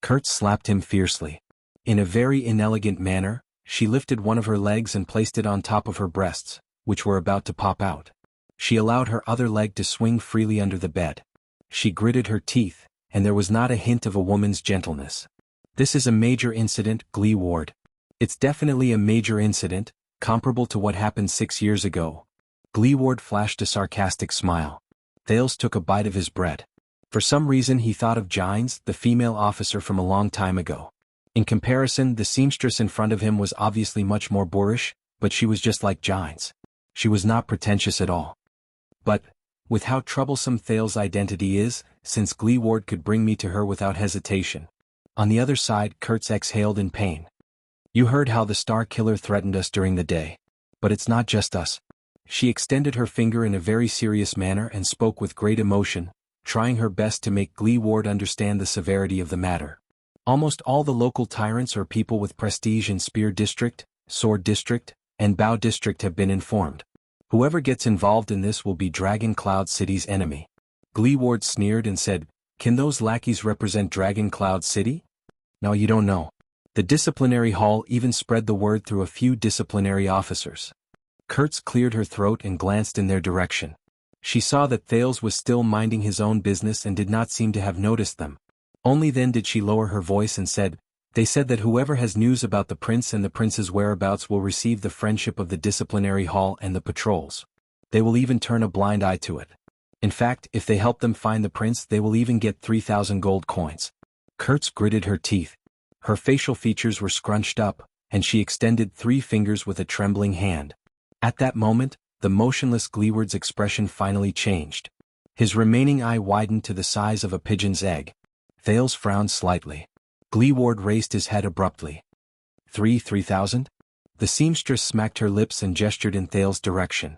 Kurtz slapped him fiercely. In a very inelegant manner, she lifted one of her legs and placed it on top of her breasts, which were about to pop out. She allowed her other leg to swing freely under the bed. She gritted her teeth, and there was not a hint of a woman's gentleness. This is a major incident, Gleeward. It's definitely a major incident, comparable to what happened 6 years ago. Gleeward flashed a sarcastic smile. Thales took a bite of his bread. For some reason he thought of Gines, the female officer from a long time ago. In comparison, the seamstress in front of him was obviously much more boorish, but she was just like Gines. She was not pretentious at all. But, with how troublesome Thales' identity is, since Gleeward could bring me to her without hesitation. On the other side, Kurtz exhaled in pain. You heard how the Star Killer threatened us during the day. But it's not just us. She extended her finger in a very serious manner and spoke with great emotion, trying her best to make Gleeward understand the severity of the matter. Almost all the local tyrants or people with prestige in Spear District, Sword District, and Bow District have been informed. Whoever gets involved in this will be Dragon Cloud City's enemy. Gleeward sneered and said, Can those lackeys represent Dragon Cloud City? No, you don't know. The disciplinary hall even spread the word through a few disciplinary officers. Kurtz cleared her throat and glanced in their direction. She saw that Thales was still minding his own business and did not seem to have noticed them. Only then did she lower her voice and said, They said that whoever has news about the prince and the prince's whereabouts will receive the friendship of the disciplinary hall and the patrols. They will even turn a blind eye to it. In fact, if they help them find the prince, they will even get 3,000 gold coins. Kurtz gritted her teeth. Her facial features were scrunched up, and she extended 3 fingers with a trembling hand. At that moment, the motionless Gleeward's expression finally changed. His remaining eye widened to the size of a pigeon's egg. Thales frowned slightly. Gleeward raised his head abruptly. 3,000? The seamstress smacked her lips and gestured in Thales' direction.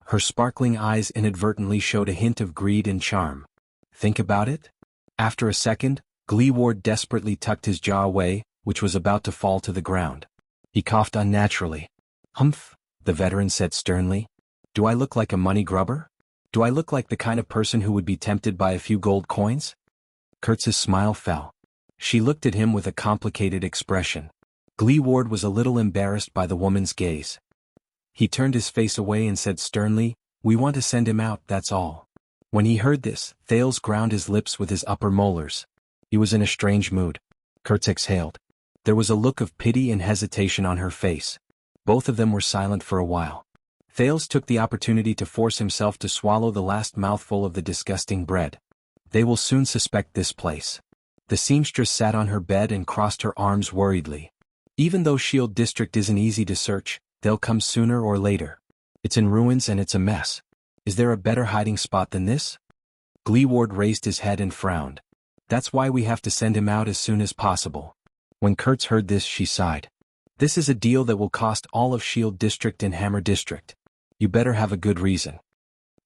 Her sparkling eyes inadvertently showed a hint of greed and charm. Think about it? After a second, Gleeward desperately tucked his jaw away, which was about to fall to the ground. He coughed unnaturally. Humph, the veteran said sternly. Do I look like a money grubber? Do I look like the kind of person who would be tempted by a few gold coins? Kurtz's smile fell. She looked at him with a complicated expression. Gleeward was a little embarrassed by the woman's gaze. He turned his face away and said sternly, We want to send him out, that's all. When he heard this, Thales ground his lips with his upper molars. He was in a strange mood. Kurtz exhaled. There was a look of pity and hesitation on her face. Both of them were silent for a while. Thales took the opportunity to force himself to swallow the last mouthful of the disgusting bread. They will soon suspect this place. The seamstress sat on her bed and crossed her arms worriedly. Even though Shield District isn't easy to search, they'll come sooner or later. It's in ruins and it's a mess. Is there a better hiding spot than this? Gleeward raised his head and frowned. That's why we have to send him out as soon as possible. When Kurtz heard this, she sighed. This is a deal that will cost all of Shield District and Hammer District. You better have a good reason.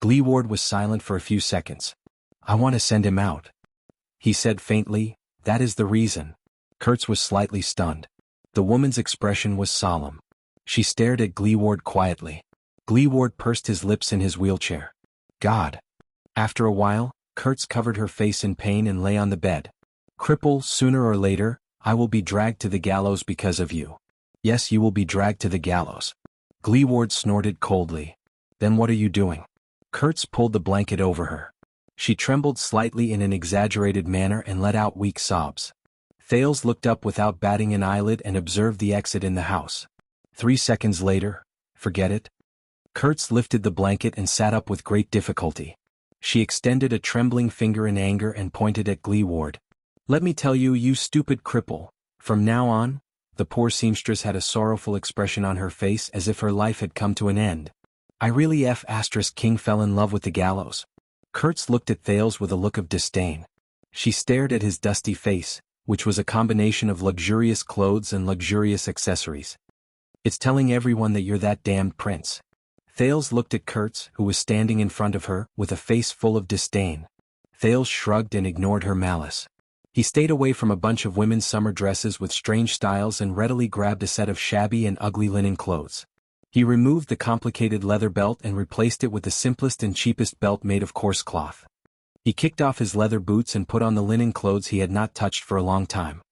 Gleeward was silent for a few seconds. I want to send him out. He said faintly, that is the reason. Kurtz was slightly stunned. The woman's expression was solemn. She stared at Gleeward quietly. Gleeward pursed his lips in his wheelchair. God. After a while, Kurtz covered her face in pain and lay on the bed. Cripple, sooner or later, I will be dragged to the gallows because of you. Yes, you will be dragged to the gallows. Gleeward snorted coldly. Then what are you doing? Kurtz pulled the blanket over her. She trembled slightly in an exaggerated manner and let out weak sobs. Thales looked up without batting an eyelid and observed the exit in the house. 3 seconds later, forget it. Kurtz lifted the blanket and sat up with great difficulty. She extended a trembling finger in anger and pointed at Gleeward. Let me tell you, you stupid cripple, from now on, the poor seamstress had a sorrowful expression on her face as if her life had come to an end. I really King fell in love with the gallows. Kurtz looked at Thales with a look of disdain. She stared at his dusty face, which was a combination of luxurious clothes and luxurious accessories. It's telling everyone that you're that damned prince. Thales looked at Kurtz, who was standing in front of her, with a face full of disdain. Thales shrugged and ignored her malice. He stayed away from a bunch of women's summer dresses with strange styles and readily grabbed a set of shabby and ugly linen clothes. He removed the complicated leather belt and replaced it with the simplest and cheapest belt made of coarse cloth. He kicked off his leather boots and put on the linen clothes he had not touched for a long time.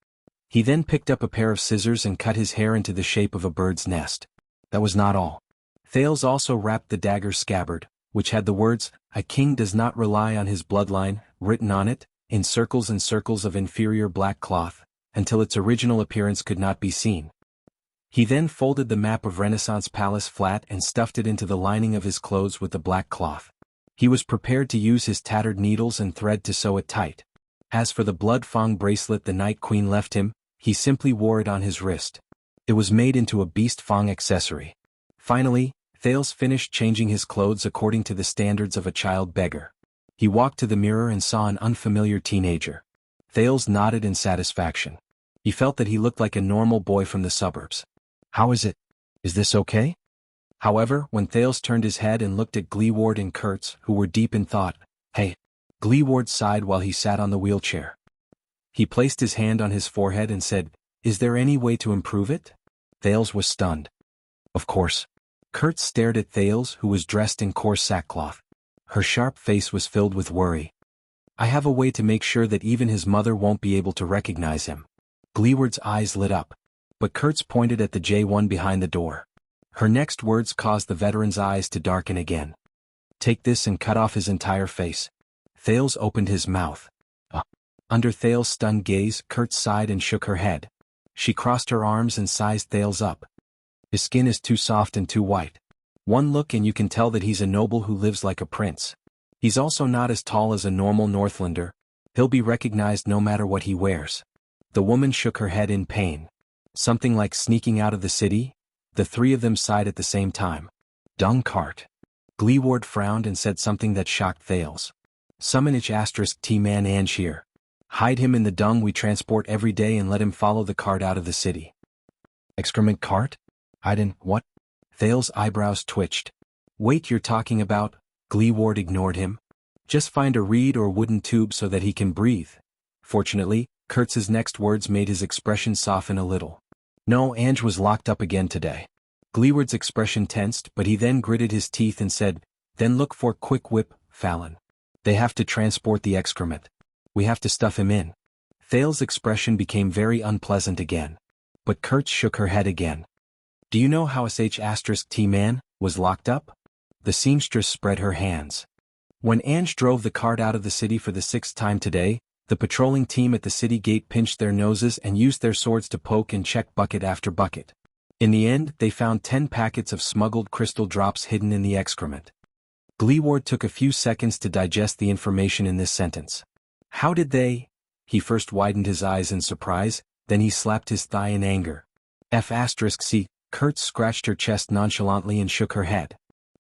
He then picked up a pair of scissors and cut his hair into the shape of a bird's nest. That was not all. Thales also wrapped the dagger's scabbard, which had the words, "A king does not rely on his bloodline," written on it, in circles and circles of inferior black cloth, until its original appearance could not be seen. He then folded the map of Renaissance Palace flat and stuffed it into the lining of his clothes with the black cloth. He was prepared to use his tattered needles and thread to sew it tight. As for the blood fang bracelet the Night Queen left him, he simply wore it on his wrist. It was made into a beast fang accessory. Finally, Thales finished changing his clothes according to the standards of a child beggar. He walked to the mirror and saw an unfamiliar teenager. Thales nodded in satisfaction. He felt that he looked like a normal boy from the suburbs. How is it? Is this okay? However, when Thales turned his head and looked at Gleeward and Kurtz, who were deep in thought, hey. Gleeward sighed while he sat on the wheelchair. He placed his hand on his forehead and said, is there any way to improve it? Thales was stunned. Of course. Kurtz stared at Thales, who was dressed in coarse sackcloth. Her sharp face was filled with worry. I have a way to make sure that even his mother won't be able to recognize him. Gleeward's eyes lit up. But Kurtz pointed at the J1 behind the door. Her next words caused the veteran's eyes to darken again. Take this and cut off his entire face. Thales opened his mouth. Under Thales' stunned gaze, Kurtz sighed and shook her head. She crossed her arms and sized Thales up. His skin is too soft and too white. One look and you can tell that he's a noble who lives like a prince. He's also not as tall as a normal Northlander. He'll be recognized no matter what he wears. The woman shook her head in pain. Something like sneaking out of the city? The three of them sighed at the same time. Dung cart. Gleeward frowned and said something that shocked Thales. Summon T-man Ange here. Hide him in the dung we transport every day and let him follow the cart out of the city. Excrement cart? What? Thales' eyebrows twitched. Wait, you're talking about? Gleeward ignored him. Just find a reed or wooden tube so that he can breathe. Fortunately, Kurtz's next words made his expression soften a little. No, Ange was locked up again today. Gleeward's expression tensed, but he then gritted his teeth and said, then look for Quick Whip, Fallon. They have to transport the excrement. We have to stuff him in. Thales' expression became very unpleasant again. But Kurtz shook her head again. Do you know how T-man was locked up? The seamstress spread her hands. When Ange drove the cart out of the city for the 6th time today, the patrolling team at the city gate pinched their noses and used their swords to poke and check bucket after bucket. In the end, they found 10 packets of smuggled crystal drops hidden in the excrement. Gleeward took a few seconds to digest the information in this sentence. How did they? He first widened his eyes in surprise, then he slapped his thigh in anger. C. Kurtz scratched her chest nonchalantly and shook her head.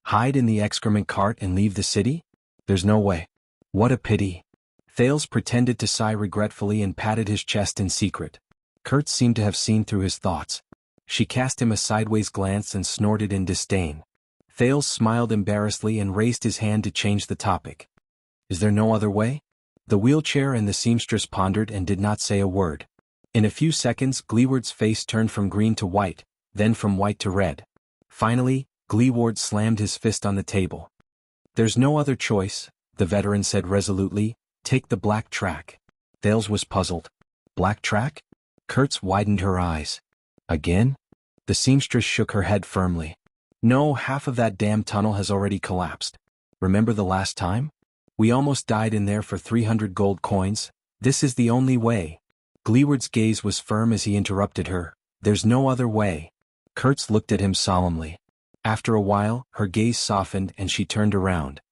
Hide in the excrement cart and leave the city? There's no way. What a pity. Thales pretended to sigh regretfully and patted his chest in secret. Kurtz seemed to have seen through his thoughts. She cast him a sideways glance and snorted in disdain. Thales smiled embarrassedly and raised his hand to change the topic. Is there no other way? The wheelchair and the seamstress pondered and did not say a word. In a few seconds, Gleeward's face turned from green to white, then from white to red. Finally, Gleeward slammed his fist on the table. There's no other choice, the veteran said resolutely. Take the black track. Thales was puzzled. Black track? Kurtz widened her eyes. Again? The seamstress shook her head firmly. No, half of that damn tunnel has already collapsed. Remember the last time? We almost died in there for 300 gold coins. This is the only way. Gleeward's gaze was firm as he interrupted her. There's no other way. Kurtz looked at him solemnly. After a while, her gaze softened and she turned around.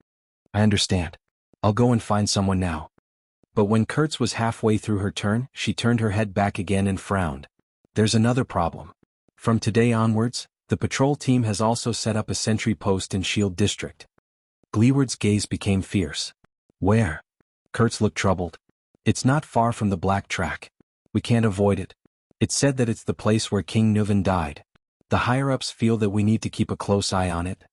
I understand. I'll go and find someone now. But when Kurtz was halfway through her turn, she turned her head back again and frowned. There's another problem. From today onwards, the patrol team has also set up a sentry post in Shield District. Gleeward's gaze became fierce. Where? Kurtz looked troubled. It's not far from the black track. We can't avoid it. It's said that it's the place where King Nuvan died. The higher-ups feel that we need to keep a close eye on it.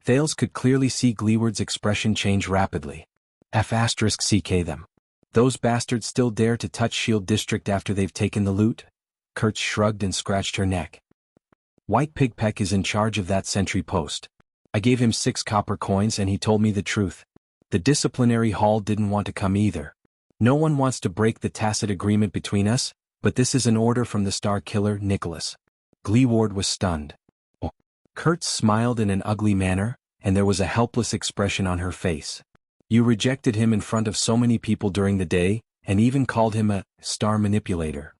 Thales could clearly see Gleeward's expression change rapidly. F***ck them. Those bastards still dare to touch Shield District after they've taken the loot? Kurtz shrugged and scratched her neck. White Pigpeck is in charge of that sentry post. I gave him 6 copper coins and he told me the truth. The disciplinary hall didn't want to come either. No one wants to break the tacit agreement between us, but this is an order from the Star Killer, Nicholas. Gleeward was stunned. Oh. Kurtz smiled in an ugly manner, and there was a helpless expression on her face. You rejected him in front of so many people during the day, and even called him a star manipulator.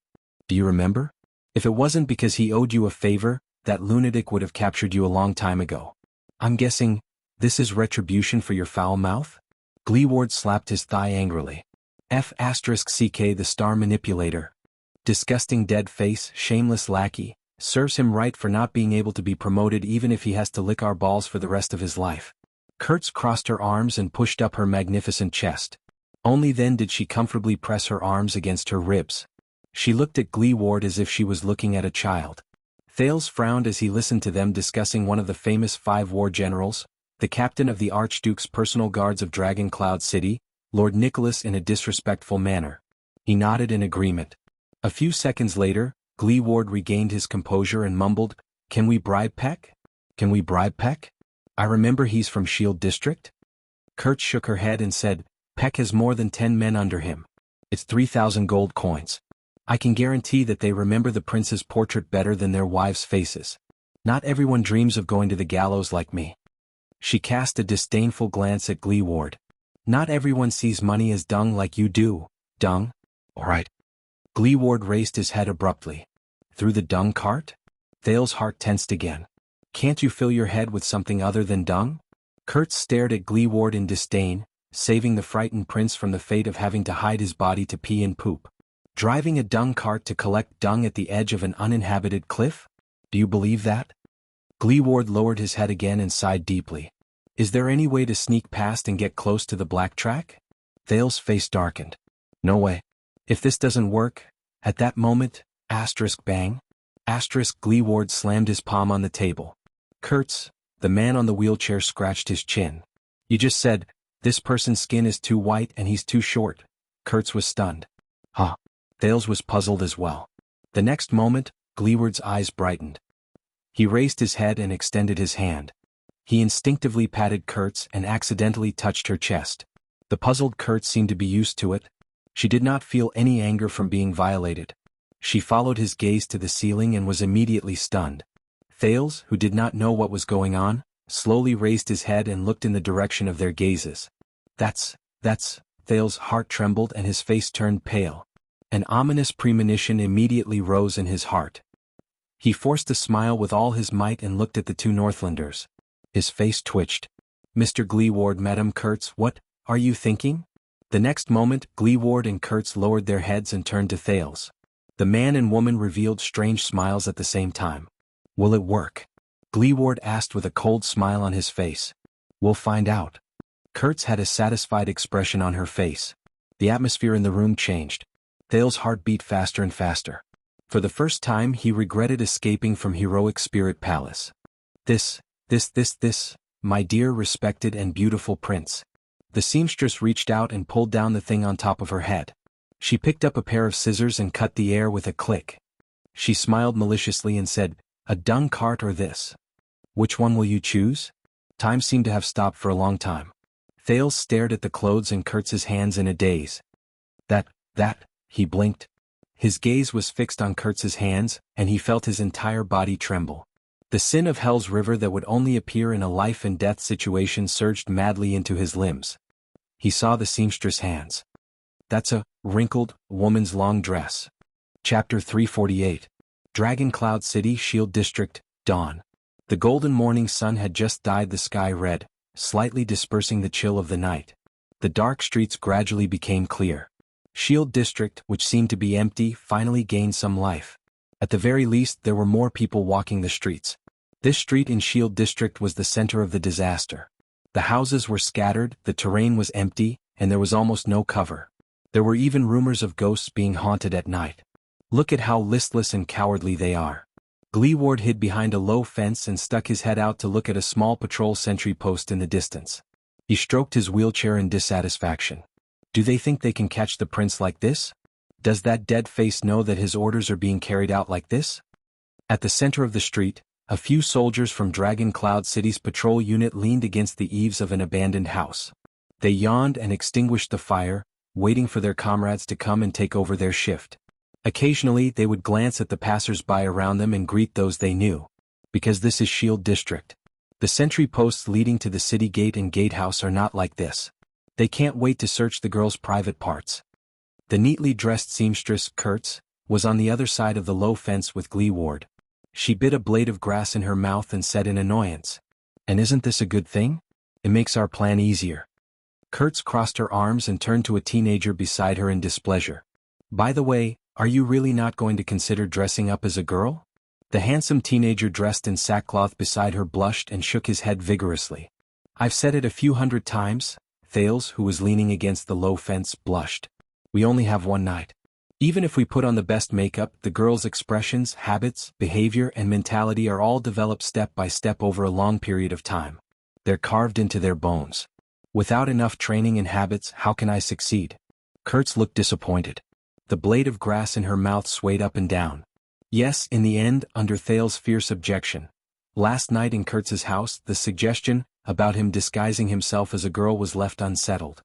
Do you remember? If it wasn't because he owed you a favor, that lunatic would have captured you a long time ago. I'm guessing, this is retribution for your foul mouth? Gleeward slapped his thigh angrily. F***ck the star manipulator. Disgusting dead face, shameless lackey, serves him right for not being able to be promoted even if he has to lick our balls for the rest of his life. Kurtz crossed her arms and pushed up her magnificent chest. Only then did she comfortably press her arms against her ribs. She looked at Gleeward as if she was looking at a child. Thales frowned as he listened to them discussing one of the famous 5 war generals, the captain of the Archduke's personal guards of Dragon Cloud City, Lord Nicholas, in a disrespectful manner. He nodded in agreement. A few seconds later, Gleeward regained his composure and mumbled, Can we bribe Peck? Can we bribe Peck? I remember he's from Shield District. Kurtz shook her head and said, Peck has more than 10 men under him. It's 3,000 gold coins. I can guarantee that they remember the prince's portrait better than their wives' faces. Not everyone dreams of going to the gallows like me. She cast a disdainful glance at Gleeward. Not everyone sees money as dung like you do, dung. All right. Gleeward raised his head abruptly. Through the dung cart? Thales' heart tensed again. Can't you fill your head with something other than dung? Kurtz stared at Gleeward in disdain, saving the frightened prince from the fate of having to hide his body to pee and poop. Driving a dung cart to collect dung at the edge of an uninhabited cliff? Do you believe that? Gleeward lowered his head again and sighed deeply. Is there any way to sneak past and get close to the black track? Thales' face darkened. No way. If this doesn't work, at that moment, bang. Gleeward slammed his palm on the table. Kurtz, the man on the wheelchair, scratched his chin. You just said, this person's skin is too white and he's too short. Kurtz was stunned. Huh. Thales was puzzled as well. The next moment, Gleeward's eyes brightened. He raised his head and extended his hand. He instinctively patted Kurtz and accidentally touched her chest. The puzzled Kurtz seemed to be used to it. She did not feel any anger from being violated. She followed his gaze to the ceiling and was immediately stunned. Thales, who did not know what was going on, slowly raised his head and looked in the direction of their gazes. That's, Thales' heart trembled and his face turned pale. An ominous premonition immediately rose in his heart. He forced a smile with all his might and looked at the 2 Northlanders. His face twitched. Mr. Gleeward, Madame Kurtz, what are you thinking? The next moment, Gleeward and Kurtz lowered their heads and turned to Thales. The man and woman revealed strange smiles at the same time. Will it work? Gleeward asked with a cold smile on his face. We'll find out. Kurtz had a satisfied expression on her face. The atmosphere in the room changed. Thales' heart beat faster and faster. For the first time he regretted escaping from Heroic Spirit Palace. This, my dear, respected and beautiful prince. The seamstress reached out and pulled down the thing on top of her head. She picked up a pair of scissors and cut the air with a click. She smiled maliciously and said, "A dung cart or this? Which one will you choose?" Time seemed to have stopped for a long time. Thales stared at the clothes in Kurtz's hands in a daze. That, he blinked. His gaze was fixed on Kurtz's hands, and he felt his entire body tremble. The sin of Hell's River that would only appear in a life-and-death situation surged madly into his limbs. He saw the seamstress' hands. That's a wrinkled woman's long dress. Chapter 348. Dragon Cloud City, Shield District, Dawn. The golden morning sun had just dyed the sky red, slightly dispersing the chill of the night. The dark streets gradually became clear. Shield District, which seemed to be empty, finally gained some life. At the very least, there were more people walking the streets. This street in Shield District was the center of the disaster. The houses were scattered, the terrain was empty, and there was almost no cover. There were even rumors of ghosts being haunted at night. Look at how listless and cowardly they are. Gleeward hid behind a low fence and stuck his head out to look at a small patrol sentry post in the distance. He stroked his wheelchair in dissatisfaction. Do they think they can catch the prince like this? Does that dead face know that his orders are being carried out like this? At the center of the street, a few soldiers from Dragon Cloud City's patrol unit leaned against the eaves of an abandoned house. They yawned and extinguished the fire, waiting for their comrades to come and take over their shift. Occasionally they would glance at the passers-by around them and greet those they knew. Because this is Shield District. The sentry posts leading to the city gate and gatehouse are not like this. They can't wait to search the girl's private parts. The neatly dressed seamstress, Kurtz, was on the other side of the low fence with Gleeward. She bit a blade of grass in her mouth and said in annoyance, "And isn't this a good thing? It makes our plan easier." Kurtz crossed her arms and turned to a teenager beside her in displeasure. "By the way, are you really not going to consider dressing up as a girl?" The handsome teenager dressed in sackcloth beside her blushed and shook his head vigorously. "I've said it a few hundred times." Thales, who was leaning against the low fence, blushed. "We only have one night. Even if we put on the best makeup, the girl's expressions, habits, behavior, and mentality are all developed step by step over a long period of time. They're carved into their bones. Without enough training and habits, how can I succeed?" Kurtz looked disappointed. The blade of grass in her mouth swayed up and down. Yes, in the end, under Thales' fierce objection. Last night in Kurtz's house, the suggestion about him disguising himself as a girl was left unsettled.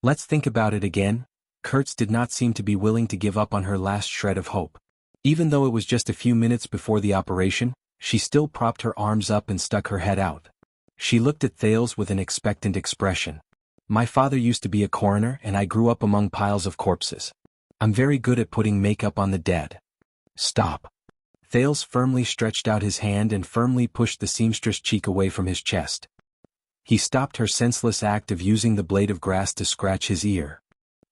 Let's think about it again. Kurtz did not seem to be willing to give up on her last shred of hope. Even though it was just a few minutes before the operation, she still propped her arms up and stuck her head out. She looked at Thales with an expectant expression. "My father used to be a coroner and I grew up among piles of corpses. I'm very good at putting makeup on the dead." "Stop." Thales firmly stretched out his hand and firmly pushed the seamstress' cheek away from his chest. He stopped her senseless act of using the blade of grass to scratch his ear.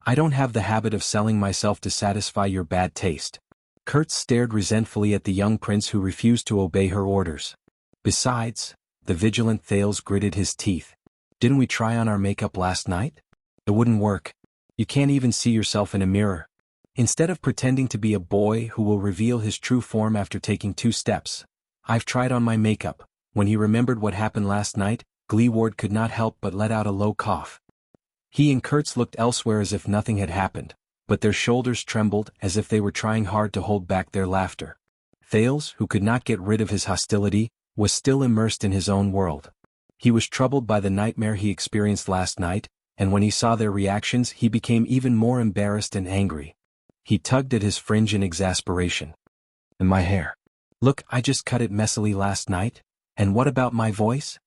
"I don't have the habit of selling myself to satisfy your bad taste." Kurtz stared resentfully at the young prince who refused to obey her orders. "Besides," the vigilant Thales gritted his teeth, "didn't we try on our makeup last night? It wouldn't work. You can't even see yourself in a mirror. Instead of pretending to be a boy who will reveal his true form after taking 2 steps. I've tried on my makeup." When he remembered what happened last night, Gleeward could not help but let out a low cough. He and Kurtz looked elsewhere as if nothing had happened, but their shoulders trembled as if they were trying hard to hold back their laughter. Thales, who could not get rid of his hostility, was still immersed in his own world. He was troubled by the nightmare he experienced last night, and when he saw their reactions he became even more embarrassed and angry. He tugged at his fringe in exasperation. "And my hair? Look, I just cut it messily last night, and what about my voice?"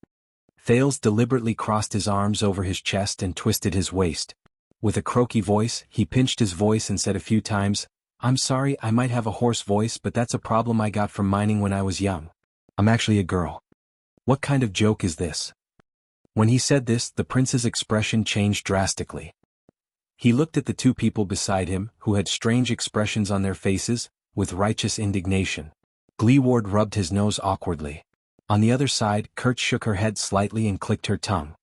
Thales deliberately crossed his arms over his chest and twisted his waist. With a croaky voice, he pinched his voice and said a few times, "I'm sorry, I might have a hoarse voice, but that's a problem I got from mining when I was young. I'm actually a girl. What kind of joke is this?" When he said this, the prince's expression changed drastically. He looked at the 2 people beside him, who had strange expressions on their faces, with righteous indignation. Gleeward rubbed his nose awkwardly. On the other side, Kurtz shook her head slightly and clicked her tongue.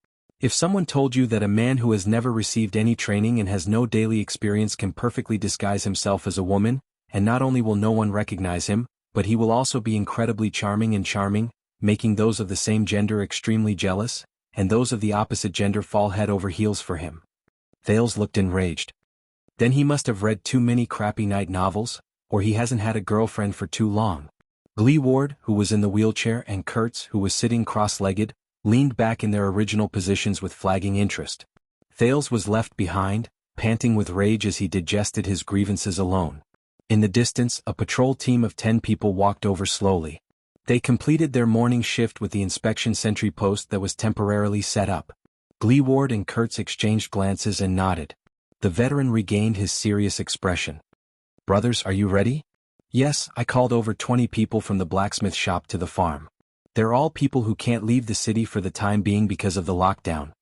If someone told you that a man who has never received any training and has no daily experience can perfectly disguise himself as a woman, and not only will no one recognize him, but he will also be incredibly charming, making those of the same gender extremely jealous, and those of the opposite gender fall head over heels for him. Thales looked enraged. Then he must have read too many crappy night novels, or he hasn't had a girlfriend for too long. Glee Ward, who was in the wheelchair, and Kurtz, who was sitting cross-legged, leaned back in their original positions with flagging interest. Thales was left behind, panting with rage as he digested his grievances alone. In the distance, a patrol team of 10 people walked over slowly. They completed their morning shift with the inspection sentry post that was temporarily set up. Glee Ward and Kurtz exchanged glances and nodded. The veteran regained his serious expression. "Brothers, are you ready?" "Yes, I called over 20 people from the blacksmith shop to the farm. They're all people who can't leave the city for the time being because of the lockdown."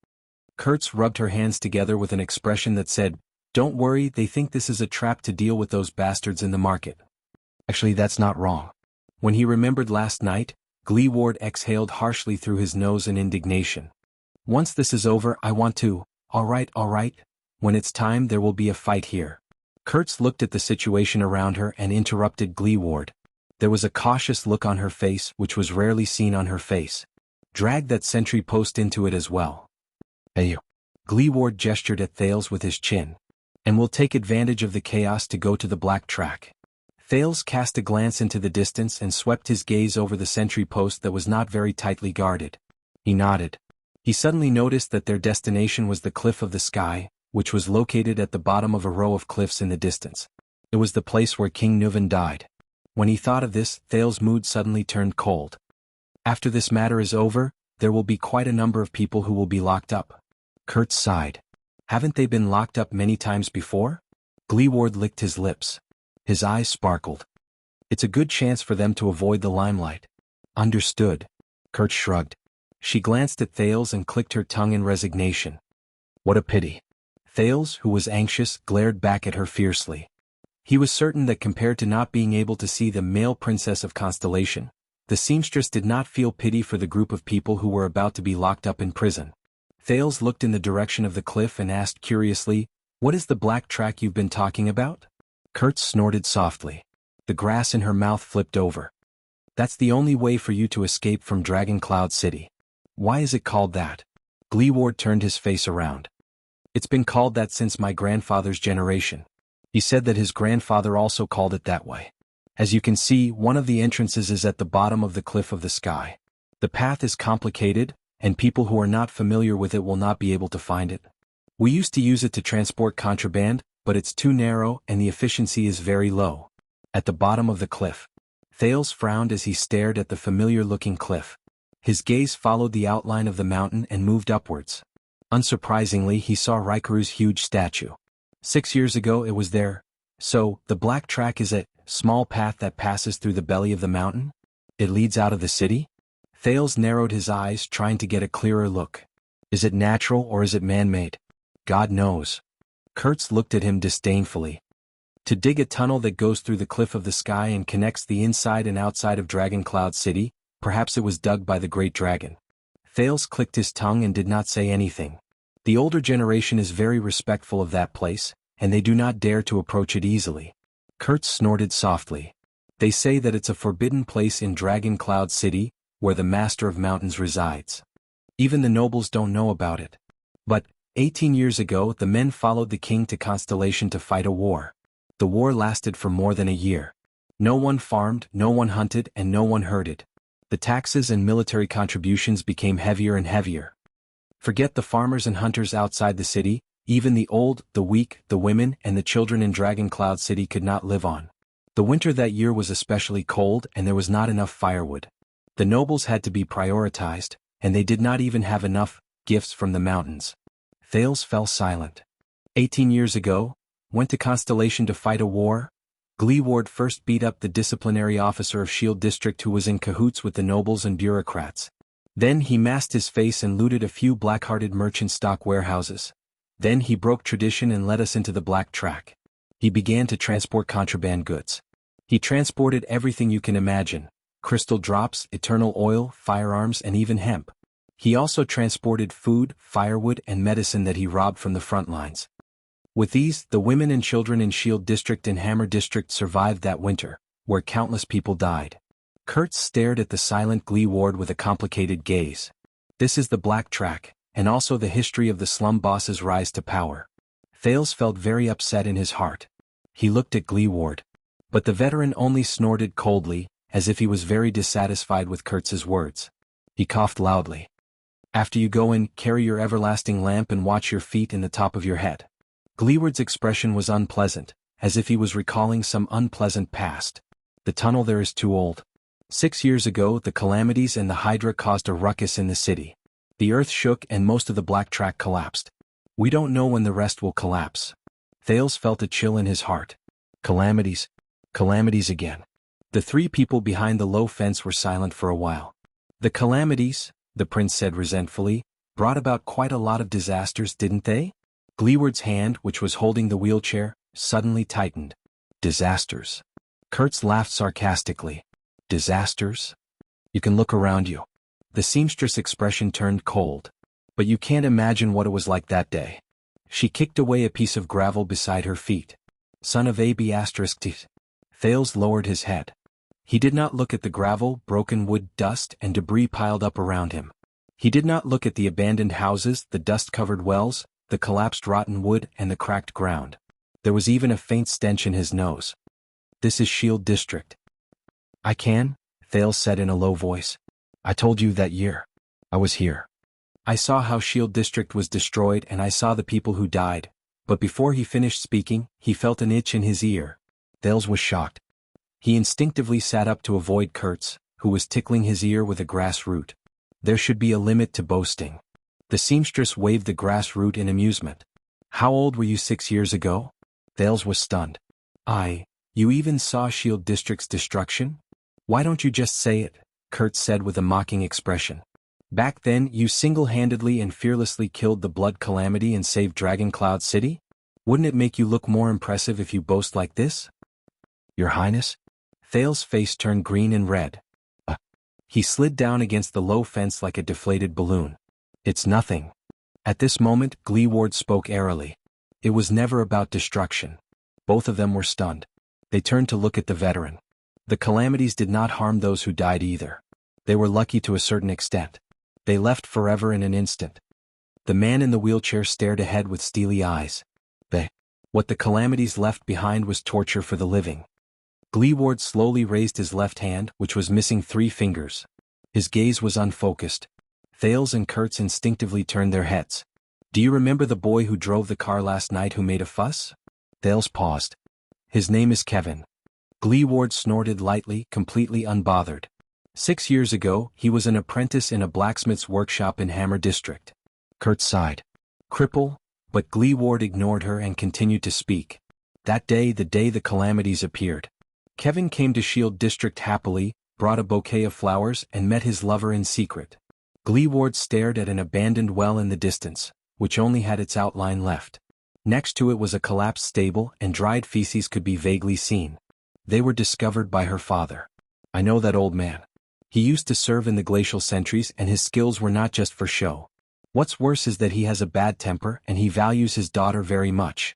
Kurtz rubbed her hands together with an expression that said, "Don't worry, they think this is a trap to deal with those bastards in the market." Actually, that's not wrong. When he remembered last night, Glee Ward exhaled harshly through his nose in indignation. "Once this is over, I want to, all right. When it's time, there will be a fight here." Kurtz looked at the situation around her and interrupted Glee Ward. There was a cautious look on her face which was rarely seen on her face. "Drag that sentry post into it as well." "Hey you." Glee Ward gestured at Thales with his chin. "And we'll take advantage of the chaos to go to the black track." Thales cast a glance into the distance and swept his gaze over the sentry post that was not very tightly guarded. He nodded. He suddenly noticed that their destination was the Cliff of the Sky, which was located at the bottom of a row of cliffs in the distance. It was the place where King Nuvan died. When he thought of this, Thales' mood suddenly turned cold. After this matter is over, there will be quite a number of people who will be locked up. Kurtz sighed. "Haven't they been locked up many times before?" Glee Ward licked his lips. His eyes sparkled. "It's a good chance for them to avoid the limelight." "Understood." Kurtz shrugged. She glanced at Thales and clicked her tongue in resignation. "What a pity." Thales, who was anxious, glared back at her fiercely. He was certain that compared to not being able to see the male princess of Constellation, the seamstress did not feel pity for the group of people who were about to be locked up in prison. Thales looked in the direction of the cliff and asked curiously, "What is the black track you've been talking about?" Kurtz snorted softly. The grass in her mouth flipped over. "That's the only way for you to escape from Dragon Cloud City." "Why is it called that?" Glee Ward turned his face around. "It's been called that since my grandfather's generation." He said that his grandfather also called it that way. "As you can see, one of the entrances is at the bottom of the Cliff of the Sky. The path is complicated, and people who are not familiar with it will not be able to find it. We used to use it to transport contraband, but it's too narrow and the efficiency is very low." At the bottom of the cliff. Thales frowned as he stared at the familiar-looking cliff. His gaze followed the outline of the mountain and moved upwards. Unsurprisingly, he saw Raikuru's huge statue. 6 years ago it was there. "So, the black track is a small path that passes through the belly of the mountain? It leads out of the city?" Thales narrowed his eyes, trying to get a clearer look. "Is it natural or is it man-made?" "God knows." Kurtz looked at him disdainfully. "To dig a tunnel that goes through the Cliff of the Sky and connects the inside and outside of Dragon Cloud City, perhaps it was dug by the Great Dragon." Thales clicked his tongue and did not say anything. The older generation is very respectful of that place, and they do not dare to approach it easily. Kurtz snorted softly. "They say that it's a forbidden place in Dragon Cloud City, where the Master of Mountains resides. Even the nobles don't know about it. But, 18 years ago the men followed the king to Constellation to fight a war. The war lasted for more than a year. No one farmed, no one hunted, and no one herded. The taxes and military contributions became heavier and heavier. Forget the farmers and hunters outside the city, even the old, the weak, the women, and the children in Dragon Cloud City could not live on. The winter that year was especially cold and there was not enough firewood. The nobles had to be prioritized, and they did not even have enough gifts from the mountains." Thales fell silent. 18 years ago, went to Constellation to fight a war? Glee Ward first beat up the disciplinary officer of Shield District who was in cahoots with the nobles and bureaucrats. Then he masked his face and looted a few black-hearted merchant stock warehouses. Then he broke tradition and led us into the black track. He began to transport contraband goods. He transported everything you can imagine: crystal drops, eternal oil, firearms, and even hemp. He also transported food, firewood, and medicine that he robbed from the front lines. With these, the women and children in Shield District and Hammer District survived that winter, where countless people died. Kurtz stared at the silent Glee Ward with a complicated gaze. This is the black track, and also the history of the slum boss's rise to power. Thales felt very upset in his heart. He looked at Gleeward. But the veteran only snorted coldly, as if he was very dissatisfied with Kurtz's words. He coughed loudly. After you go in, carry your everlasting lamp and watch your feet in the top of your head. Gleeward's expression was unpleasant, as if he was recalling some unpleasant past. The tunnel there is too old. 6 years ago, the calamities and the Hydra caused a ruckus in the city. The earth shook and most of the black track collapsed. We don't know when the rest will collapse. Thales felt a chill in his heart. Calamities. Calamities again. The three people behind the low fence were silent for a while. The calamities, the prince said resentfully, brought about quite a lot of disasters, didn't they? Gleeward's hand, which was holding the wheelchair, suddenly tightened. Disasters. Kurtz laughed sarcastically. Disasters? You can look around you. The seamstress' expression turned cold. But you can't imagine what it was like that day. She kicked away a piece of gravel beside her feet. Son of AB***. Thales lowered his head. He did not look at the gravel, broken wood, dust, and debris piled up around him. He did not look at the abandoned houses, the dust-covered wells, the collapsed rotten wood, and the cracked ground. There was even a faint stench in his nose. This is Shield District. I can, Thales said in a low voice. I told you that year. I was here. I saw how Shield District was destroyed and I saw the people who died, but before he finished speaking, he felt an itch in his ear. Thales was shocked. He instinctively sat up to avoid Kurtz, who was tickling his ear with a grass root. There should be a limit to boasting. The seamstress waved the grass root in amusement. How old were you 6 years ago? Thales was stunned. You even saw Shield District's destruction? Why don't you just say it? Kurtz said with a mocking expression. Back then, you single-handedly and fearlessly killed the Blood Calamity and saved Dragon Cloud City? Wouldn't it make you look more impressive if you boast like this? Your Highness? Thales' face turned green and red. He slid down against the low fence like a deflated balloon. It's nothing. At this moment, Gleeward spoke airily. It was never about destruction. Both of them were stunned. They turned to look at the veteran. The calamities did not harm those who died either. They were lucky to a certain extent. They left forever in an instant. The man in the wheelchair stared ahead with steely eyes. What the calamities left behind was torture for the living. Gleeward slowly raised his left hand, which was missing 3 fingers. His gaze was unfocused. Thales and Kurtz instinctively turned their heads. Do you remember the boy who drove the car last night who made a fuss? Thales paused. His name is Kevin. Gleeward snorted lightly, completely unbothered. 6 years ago, he was an apprentice in a blacksmith's workshop in Hammer District. Kurtz sighed. Cripple? But Gleeward ignored her and continued to speak. That day, the day the calamities appeared. Kevin came to Shield District happily, brought a bouquet of flowers and met his lover in secret. Gleeward stared at an abandoned well in the distance, which only had its outline left. Next to it was a collapsed stable and dried feces could be vaguely seen. They were discovered by her father. I know that old man. He used to serve in the glacial sentries and his skills were not just for show. What's worse is that he has a bad temper and he values his daughter very much.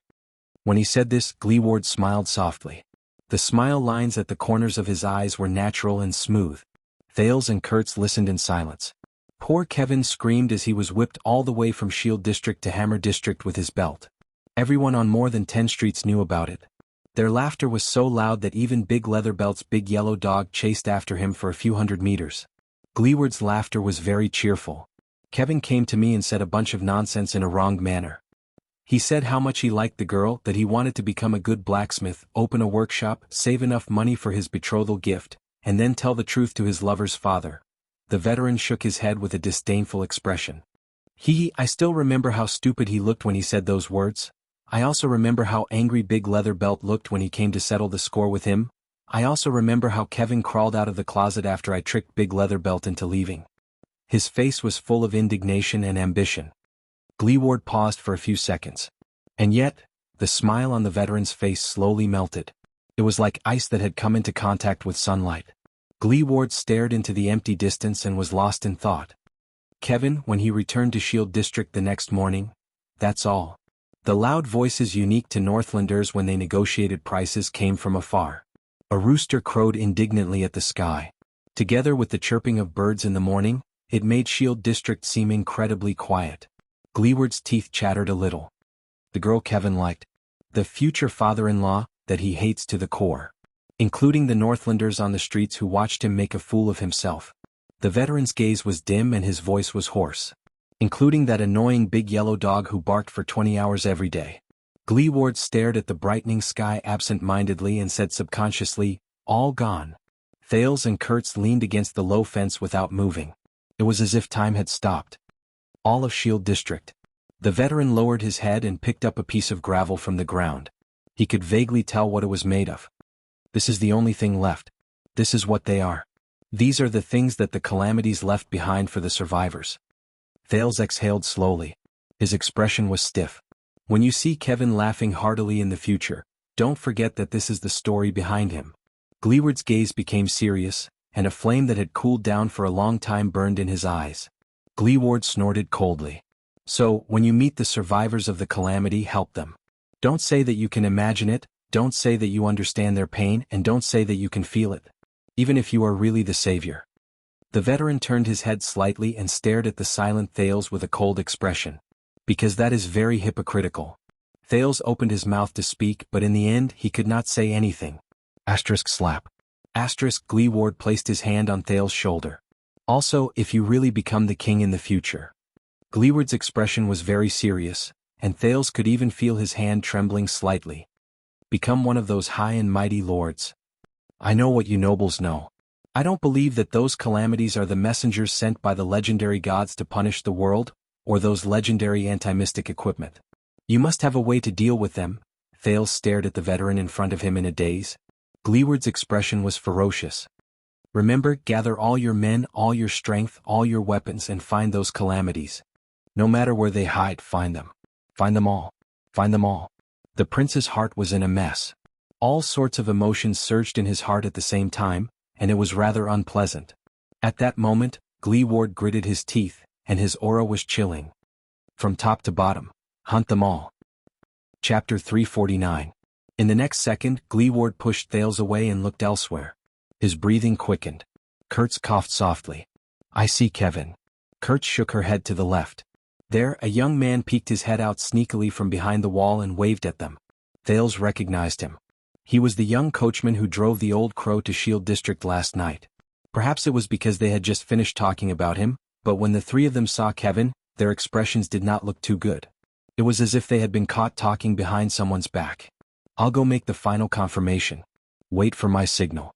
When he said this, Gleeward smiled softly. The smile lines at the corners of his eyes were natural and smooth. Thales and Kurtz listened in silence. Poor Kevin screamed as he was whipped all the way from Shield District to Hammer District with his belt. Everyone on more than 10 streets knew about it. Their laughter was so loud that even Big Leatherbelt's big yellow dog chased after him for a few hundred meters. Gleeward's laughter was very cheerful. Kevin came to me and said a bunch of nonsense in a wrong manner. He said how much he liked the girl, that he wanted to become a good blacksmith, open a workshop, save enough money for his betrothal gift, and then tell the truth to his lover's father. The veteran shook his head with a disdainful expression. I still remember how stupid he looked when he said those words. I also remember how angry Big Leatherbelt looked when he came to settle the score with him. I also remember how Kevin crawled out of the closet after I tricked Big Leatherbelt into leaving. His face was full of indignation and ambition. Gleeward paused for a few seconds. And yet, the smile on the veteran's face slowly melted. It was like ice that had come into contact with sunlight. Gleeward stared into the empty distance and was lost in thought. Kevin, when he returned to Shield District the next morning, that's all. The loud voices unique to Northlanders when they negotiated prices came from afar. A rooster crowed indignantly at the sky. Together with the chirping of birds in the morning, It made Shield District seem incredibly quiet. Gleeward's teeth chattered a little. The girl Kevin liked. The future father-in-law that he hates to the core. Including the Northlanders on the streets who watched him make a fool of himself. The veteran's gaze was dim and his voice was hoarse. Including that annoying big yellow dog who barked for 20 hours every day. Gleeward stared at the brightening sky absent-mindedly and said subconsciously, all gone. Thales and Kurtz leaned against the low fence without moving. It was as if time had stopped. All of Shield District. The veteran lowered his head and picked up a piece of gravel from the ground. He could vaguely tell what it was made of. This is the only thing left. This is what they are. These are the things that the calamities left behind for the survivors. Thales exhaled slowly. His expression was stiff. When you see Kevin laughing heartily in the future, don't forget that this is the story behind him. Gleeward's gaze became serious, and a flame that had cooled down for a long time burned in his eyes. Gleeward snorted coldly. So, when you meet the survivors of the calamity, help them. Don't say that you can imagine it, don't say that you understand their pain, and don't say that you can feel it. Even if you are really the savior. The veteran turned his head slightly and stared at the silent Thales with a cold expression. Because that is very hypocritical. Thales opened his mouth to speak, but in the end he could not say anything. Asterisk slap. Asterisk Gleeward placed his hand on Thales' shoulder. Also, if you really become the king in the future. Gleeward's expression was very serious, and Thales could even feel his hand trembling slightly. Become one of those high and mighty lords. I know what you nobles know. I don't believe that those calamities are the messengers sent by the legendary gods to punish the world, or those legendary anti-mystic equipment. You must have a way to deal with them. Thales stared at the veteran in front of him in a daze. Gleeward's expression was ferocious. Remember, gather all your men, all your strength, all your weapons and find those calamities. No matter where they hide, find them. Find them all. Find them all. The prince's heart was in a mess. All sorts of emotions surged in his heart at the same time, and it was rather unpleasant. At that moment, Gleeward gritted his teeth, and his aura was chilling. From top to bottom, hunt them all. Chapter 349. In the next second, Gleeward pushed Thales away and looked elsewhere. His breathing quickened. Kurtz coughed softly. I see Kevin. Kurtz shook her head to the left. There, a young man peeked his head out sneakily from behind the wall and waved at them. Thales recognized him. He was the young coachman who drove the old crow to Shield District last night. Perhaps it was because they had just finished talking about him, but when the three of them saw Kevin, their expressions did not look too good. It was as if they had been caught talking behind someone's back. I'll go make the final confirmation. Wait for my signal.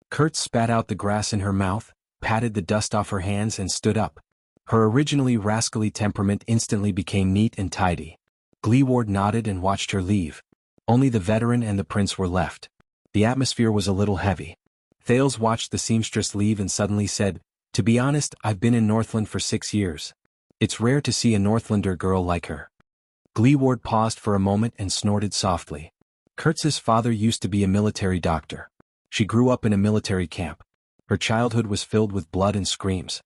Kurtz spat out the grass in her mouth, patted the dust off her hands and stood up. Her originally rascally temperament instantly became neat and tidy. Gleeward nodded and watched her leave. Only the veteran and the prince were left. The atmosphere was a little heavy. Thales watched the seamstress leave and suddenly said, to be honest, I've been in Northland for 6 years. It's rare to see a Northlander girl like her. Gleeward paused for a moment and snorted softly. Kurtz's father used to be a military doctor. She grew up in a military camp. Her childhood was filled with blood and screams.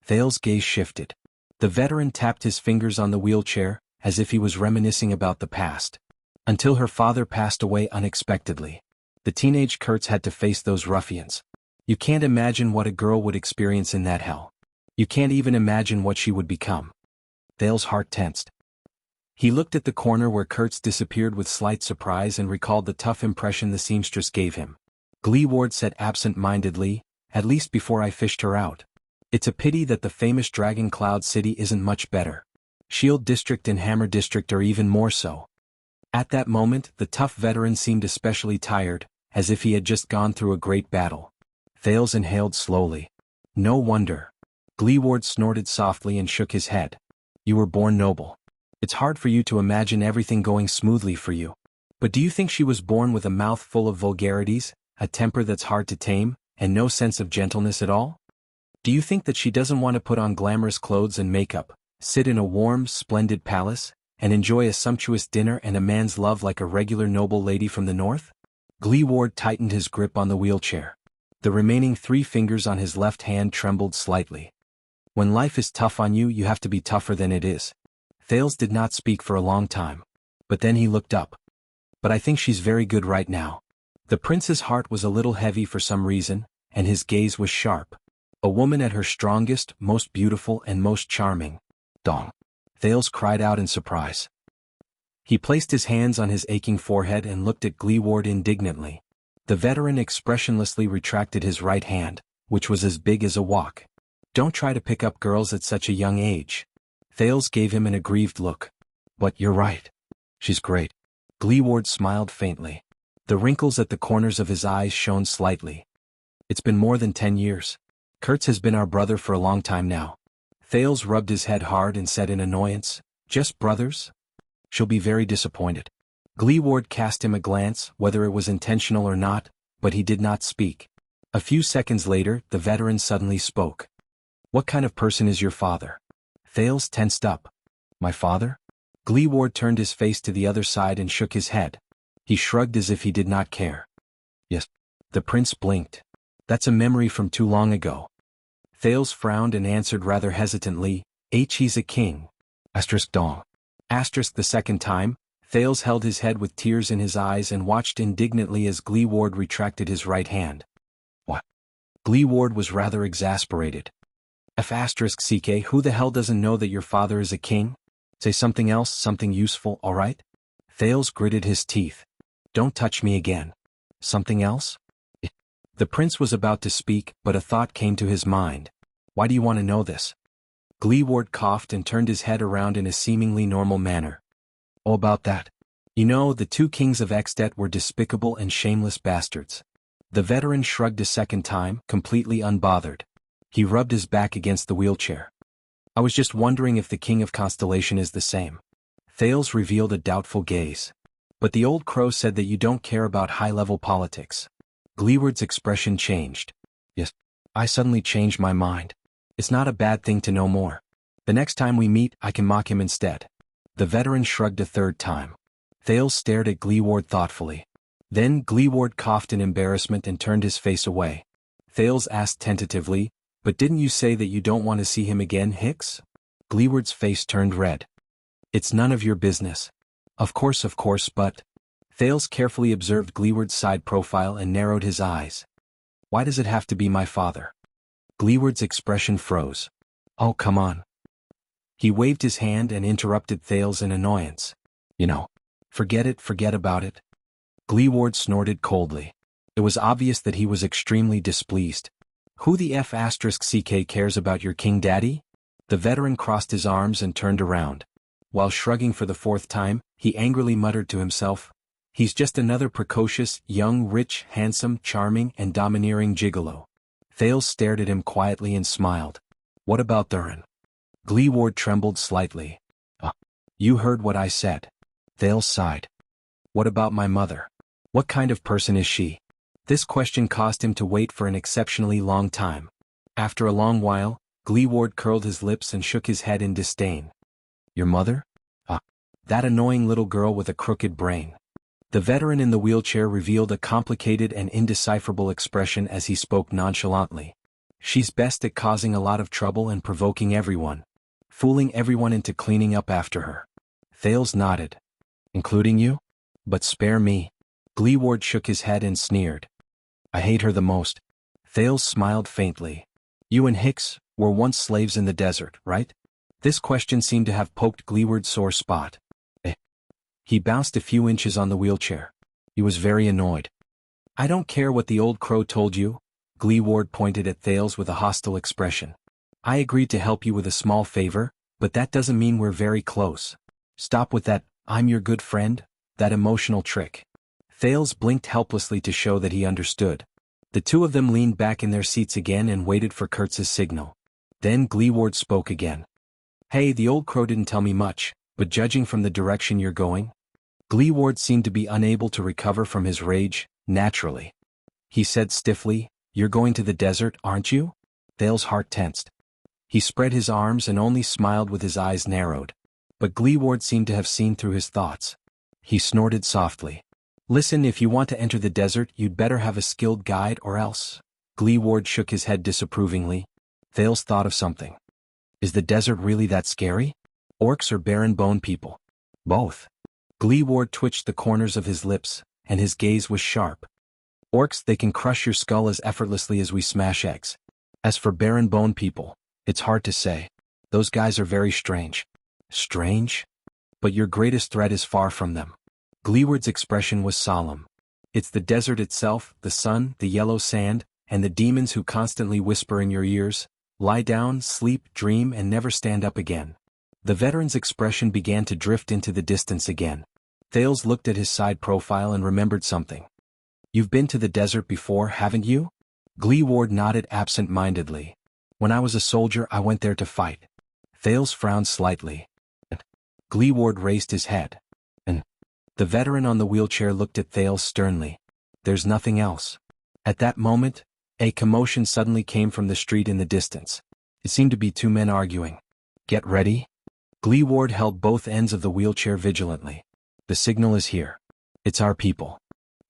Thales' gaze shifted. The veteran tapped his fingers on the wheelchair, as if he was reminiscing about the past. Until her father passed away unexpectedly. The teenage Kurtz had to face those ruffians. You can't imagine what a girl would experience in that hell. You can't even imagine what she would become. Thales' heart tensed. He looked at the corner where Kurtz disappeared with slight surprise and recalled the tough impression the seamstress gave him. Gleeward said absent-mindedly, at least before I fished her out. It's a pity that the famous Dragon Cloud City isn't much better. Shield District and Hammer District are even more so. At that moment, the tough veteran seemed especially tired, as if he had just gone through a great battle. Thales inhaled slowly. No wonder. Gleeward snorted softly and shook his head. You were born noble. It's hard for you to imagine everything going smoothly for you. But do you think she was born with a mouth full of vulgarities, a temper that's hard to tame, and no sense of gentleness at all? Do you think that she doesn't want to put on glamorous clothes and makeup, sit in a warm, splendid palace, and enjoy a sumptuous dinner and a man's love like a regular noble lady from the north? Gleeward tightened his grip on the wheelchair. The remaining 3 fingers on his left hand trembled slightly. When life is tough on you, you have to be tougher than it is. Thales did not speak for a long time. But then he looked up. But I think she's very good right now. The prince's heart was a little heavy for some reason, and his gaze was sharp. A woman at her strongest, most beautiful and most charming. Dong. Thales cried out in surprise. He placed his hands on his aching forehead and looked at Gleeward indignantly. The veteran expressionlessly retracted his right hand, which was as big as a wok. Don't try to pick up girls at such a young age. Thales gave him an aggrieved look. But you're right. She's great. Gleeward smiled faintly. The wrinkles at the corners of his eyes shone slightly. It's been more than 10 years. Kurtz has been our brother for a long time now. Thales rubbed his head hard and said in annoyance, just brothers? She'll be very disappointed. Gleeward cast him a glance, whether it was intentional or not, but he did not speak. A few seconds later, the veteran suddenly spoke. What kind of person is your father? Thales tensed up. My father? Gleeward turned his face to the other side and shook his head. He shrugged as if he did not care. Yes. The prince blinked. That's a memory from too long ago. Thales frowned and answered rather hesitantly, he's a king. Dong. The second time, Thales held his head with tears in his eyes and watched indignantly as Gleeward retracted his right hand. What? Gleeward was rather exasperated. *ck, who the hell doesn't know that your father is a king? Say something else, something useful, alright? Thales gritted his teeth. Don't touch me again. Something else? The prince was about to speak, but a thought came to his mind. Why do you want to know this? Gleeward coughed and turned his head around in a seemingly normal manner. Oh, about that. You know, the two kings of Extet were despicable and shameless bastards. The veteran shrugged a second time, completely unbothered. He rubbed his back against the wheelchair. I was just wondering if the king of Constellation is the same. Thales revealed a doubtful gaze. But the old crow said that you don't care about high-level politics. Gleeward's expression changed. Yes, I suddenly changed my mind. It's not a bad thing to know more. The next time we meet, I can mock him instead. The veteran shrugged a third time. Thales stared at Gleeward thoughtfully. Then Gleeward coughed in embarrassment and turned his face away. Thales asked tentatively, but didn't you say that you don't want to see him again, Hicks? Gleeward's face turned red. It's none of your business. Of course, but... Thales carefully observed Gleeward's side profile and narrowed his eyes. Why does it have to be my father? Gleeward's expression froze. Oh, come on. He waved his hand and interrupted Thales in annoyance. You know. Forget about it. Gleeward snorted coldly. It was obvious that he was extremely displeased. Who the *ck cares about your king daddy? The veteran crossed his arms and turned around. While shrugging for the fourth time, he angrily muttered to himself, he's just another precocious, young, rich, handsome, charming, and domineering gigolo. Thales stared at him quietly and smiled. What about Thurin? Gleeward trembled slightly. You heard what I said. Thales sighed. What about my mother? What kind of person is she? This question caused him to wait for an exceptionally long time. After a long while, Gleeward curled his lips and shook his head in disdain. Your mother? That annoying little girl with a crooked brain. The veteran in the wheelchair revealed a complicated and indecipherable expression as he spoke nonchalantly. She's best at causing a lot of trouble and provoking everyone. Fooling everyone into cleaning up after her. Thales nodded. Including you? But spare me. Gleeward shook his head and sneered. I hate her the most. Thales smiled faintly. You and Hicks were once slaves in the desert, right? This question seemed to have poked Gleeward's sore spot. He bounced a few inches on the wheelchair. He was very annoyed. I don't care what the old crow told you. Gleeward pointed at Thales with a hostile expression. I agreed to help you with a small favor, but that doesn't mean we're very close. Stop with that, I'm your good friend, that emotional trick. Thales blinked helplessly to show that he understood. The two of them leaned back in their seats again and waited for Kurtz's signal. Then Gleeward spoke again. Hey, the old crow didn't tell me much, but judging from the direction you're going... Gleeward seemed to be unable to recover from his rage, naturally. He said stiffly, You're going to the desert, aren't you? Thales' heart tensed. He spread his arms and only smiled with his eyes narrowed. But Gleeward seemed to have seen through his thoughts. He snorted softly. Listen, if you want to enter the desert, you'd better have a skilled guide or else. Gleeward shook his head disapprovingly. Thales thought of something. Is the desert really that scary? Orcs or barren bone people? Both. Gleeward twitched the corners of his lips, and his gaze was sharp. Orcs, they can crush your skull as effortlessly as we smash eggs. As for barren bone people, it's hard to say. Those guys are very strange. Strange? But your greatest threat is far from them. Gleeward's expression was solemn. It's the desert itself, the sun, the yellow sand, and the demons who constantly whisper in your ears, lie down, sleep, dream, and never stand up again. The veteran's expression began to drift into the distance again. Thales looked at his side profile and remembered something. You've been to the desert before, haven't you? Gleeward nodded absent-mindedly. When I was a soldier, I went there to fight. Thales frowned slightly. Gleeward raised his head. And the veteran on the wheelchair looked at Thales sternly. There's nothing else. At that moment, a commotion suddenly came from the street in the distance. It seemed to be two men arguing. Get ready? Gleeward held both ends of the wheelchair vigilantly. The signal is here. It's our people.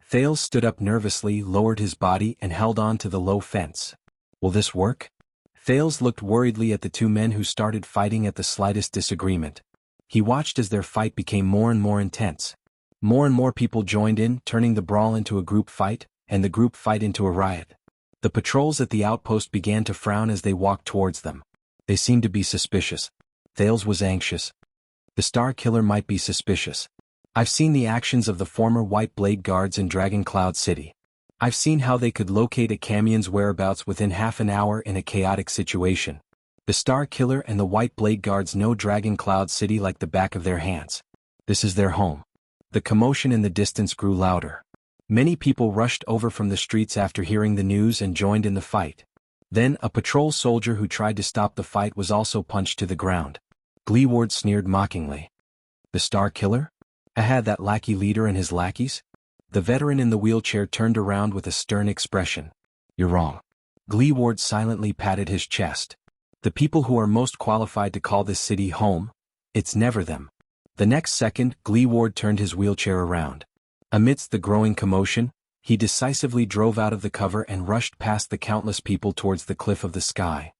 Thales stood up nervously, lowered his body, and held on to the low fence. Will this work? Thales looked worriedly at the two men who started fighting at the slightest disagreement. He watched as their fight became more and more intense. More and more people joined in, turning the brawl into a group fight, and the group fight into a riot. The patrols at the outpost began to frown as they walked towards them. They seemed to be suspicious. Thales was anxious. The Star Killer might be suspicious. I've seen the actions of the former White Blade Guards in Dragon Cloud City. I've seen how they could locate a Camion's whereabouts within half an hour in a chaotic situation. The Star Killer and the White Blade Guards know Dragon Cloud City like the back of their hands. This is their home. The commotion in the distance grew louder. Many people rushed over from the streets after hearing the news and joined in the fight. Then a patrol soldier who tried to stop the fight was also punched to the ground. Gleeward sneered mockingly. The Star Killer? I had that lackey leader and his lackeys? The veteran in the wheelchair turned around with a stern expression. You're wrong. Gleeward silently patted his chest. The people who are most qualified to call this city home, it's never them. The next second, Gleeward turned his wheelchair around. Amidst the growing commotion, he decisively drove out of the cover and rushed past the countless people towards the cliff of the sky.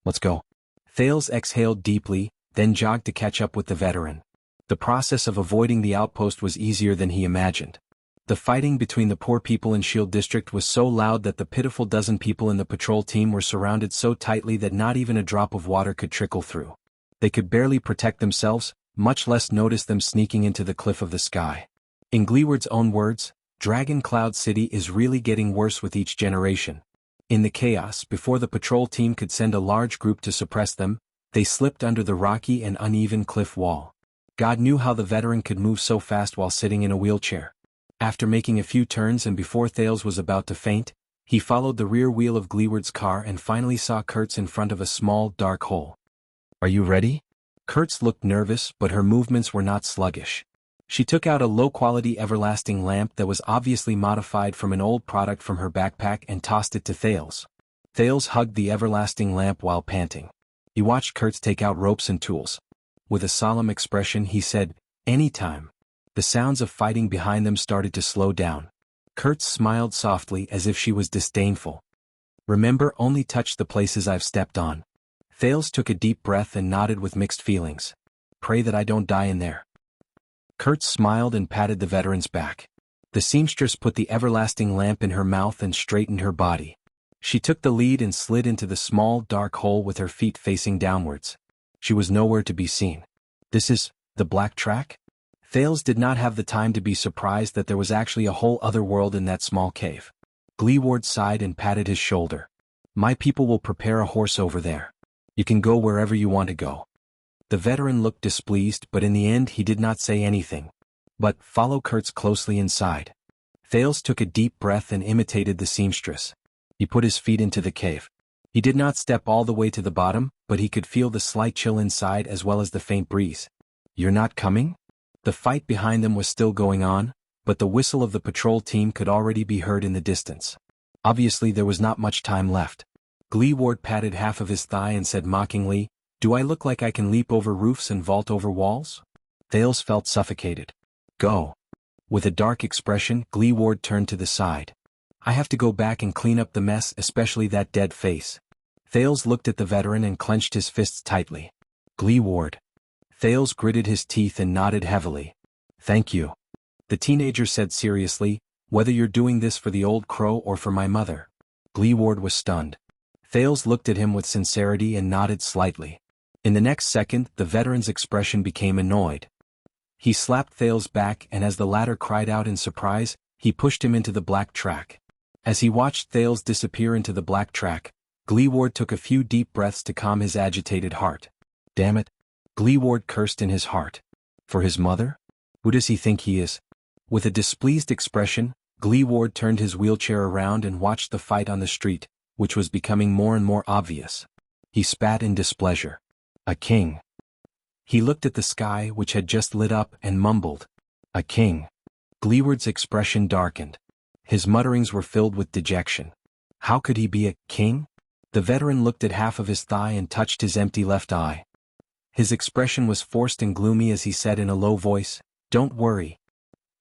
Let's go. Thales exhaled deeply, then jogged to catch up with the veteran. The process of avoiding the outpost was easier than he imagined. The fighting between the poor people in Shield District was so loud that the pitiful dozen people in the patrol team were surrounded so tightly that not even a drop of water could trickle through. They could barely protect themselves, much less notice them sneaking into the cliff of the sky. In Gleeward's own words, Dragon Cloud City is really getting worse with each generation. In the chaos, before the patrol team could send a large group to suppress them, they slipped under the rocky and uneven cliff wall. God knew how the veteran could move so fast while sitting in a wheelchair. After making a few turns and before Thales was about to faint, he followed the rear wheel of Gleeward's car and finally saw Kurtz in front of a small, dark hole. Are you ready? Kurtz looked nervous, but her movements were not sluggish. She took out a low-quality everlasting lamp that was obviously modified from an old product from her backpack and tossed it to Thales. Thales hugged the everlasting lamp while panting. He watched Kurtz take out ropes and tools. With a solemn expression he said, "Anytime." The sounds of fighting behind them started to slow down. Kurtz smiled softly as if she was disdainful. "Remember, only touch the places I've stepped on." Thales took a deep breath and nodded with mixed feelings. "Pray that I don't die in there." Kurtz smiled and patted the veteran's back. The seamstress put the everlasting lamp in her mouth and straightened her body. She took the lead and slid into the small, dark hole with her feet facing downwards. She was nowhere to be seen. This is the Black Track? Thales did not have the time to be surprised that there was actually a whole other world in that small cave. Gleeward sighed and patted his shoulder. "My people will prepare a horse over there. You can go wherever you want to go." The veteran looked displeased, but in the end he did not say anything. But follow Kurtz closely inside. Thales took a deep breath and imitated the seamstress. He put his feet into the cave. He did not step all the way to the bottom, but he could feel the slight chill inside as well as the faint breeze. "You're not coming?" The fight behind them was still going on, but the whistle of the patrol team could already be heard in the distance. Obviously there was not much time left. Gleeward patted half of his thigh and said mockingly, "Do I look like I can leap over roofs and vault over walls?" Thales felt suffocated. "Go." With a dark expression, Gleeward turned to the side. "I have to go back and clean up the mess, especially that dead face." Thales looked at the veteran and clenched his fists tightly. "Gleeward." Thales gritted his teeth and nodded heavily. "Thank you." The teenager said seriously, "Whether you're doing this for the old crow or for my mother." Gleeward was stunned. Thales looked at him with sincerity and nodded slightly. In the next second, the veteran's expression became annoyed. He slapped Thales back, and as the latter cried out in surprise, he pushed him into the black track. As he watched Thales disappear into the black track, Gleeward took a few deep breaths to calm his agitated heart. Damn it! Gleeward cursed in his heart. For his mother? Who does he think he is? With a displeased expression, Gleeward turned his wheelchair around and watched the fight on the street, which was becoming more and more obvious. He spat in displeasure. A king. He looked at the sky, which had just lit up, and mumbled, "A king." Gleeward's expression darkened. His mutterings were filled with dejection. How could he be a king? The veteran looked at half of his thigh and touched his empty left eye. His expression was forced and gloomy as he said in a low voice, "Don't worry."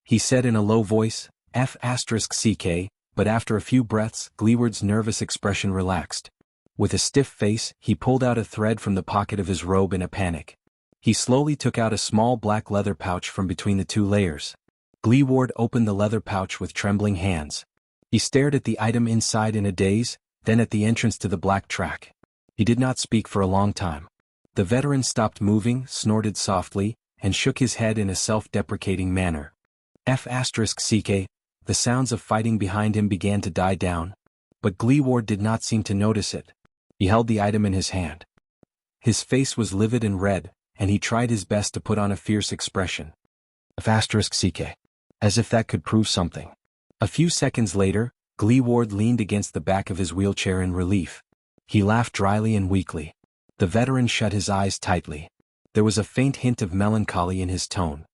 He said in a low voice, F***ck, but after a few breaths, Gleeward's nervous expression relaxed. With a stiff face, he pulled out a thread from the pocket of his robe in a panic. He slowly took out a small black leather pouch from between the two layers. Gleeward opened the leather pouch with trembling hands. He stared at the item inside in a daze, then at the entrance to the black track. He did not speak for a long time. The veteran stopped moving, snorted softly, and shook his head in a self-deprecating manner. F***ck, the sounds of fighting behind him began to die down. But Gleeward did not seem to notice it. He held the item in his hand. His face was livid and red, and he tried his best to put on a fierce expression. F***ck. As if that could prove something. A few seconds later, Gleeward leaned against the back of his wheelchair in relief. He laughed dryly and weakly. The veteran shut his eyes tightly. There was a faint hint of melancholy in his tone.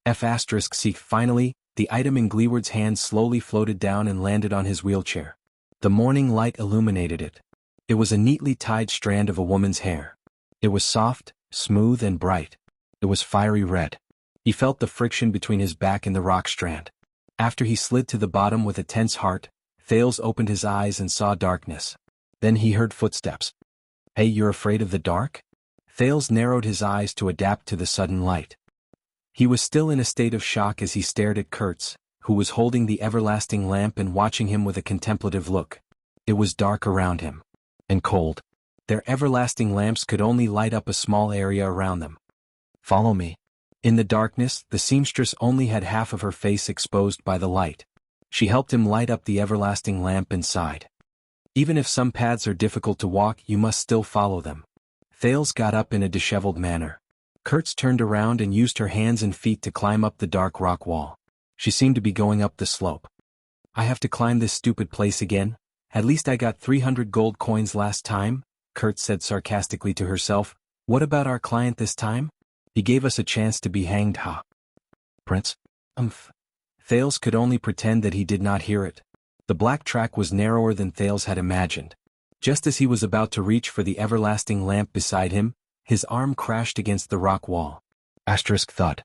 F***ck. Finally, the item in Gleeward's hand slowly floated down and landed on his wheelchair. The morning light illuminated it. It was a neatly tied strand of a woman's hair. It was soft, smooth and bright. It was fiery red. He felt the friction between his back and the rock strand. After he slid to the bottom with a tense heart, Thales opened his eyes and saw darkness. Then he heard footsteps. Hey, you're afraid of the dark? Thales narrowed his eyes to adapt to the sudden light. He was still in a state of shock as he stared at Kurtz, who was holding the everlasting lamp and watching him with a contemplative look. It was dark around him. And cold. Their everlasting lamps could only light up a small area around them. Follow me. In the darkness, the seamstress only had half of her face exposed by the light. She helped him light up the everlasting lamp and sighed. Even if some paths are difficult to walk, you must still follow them. Thales got up in a disheveled manner. Kurtz turned around and used her hands and feet to climb up the dark rock wall. She seemed to be going up the slope. I have to climb this stupid place again? At least I got 300 gold coins last time, Kurtz said sarcastically to herself. What about our client this time? He gave us a chance to be hanged, huh? Prince? Thales could only pretend that he did not hear it. The black track was narrower than Thales had imagined. Just as he was about to reach for the everlasting lamp beside him, his arm crashed against the rock wall. Thud.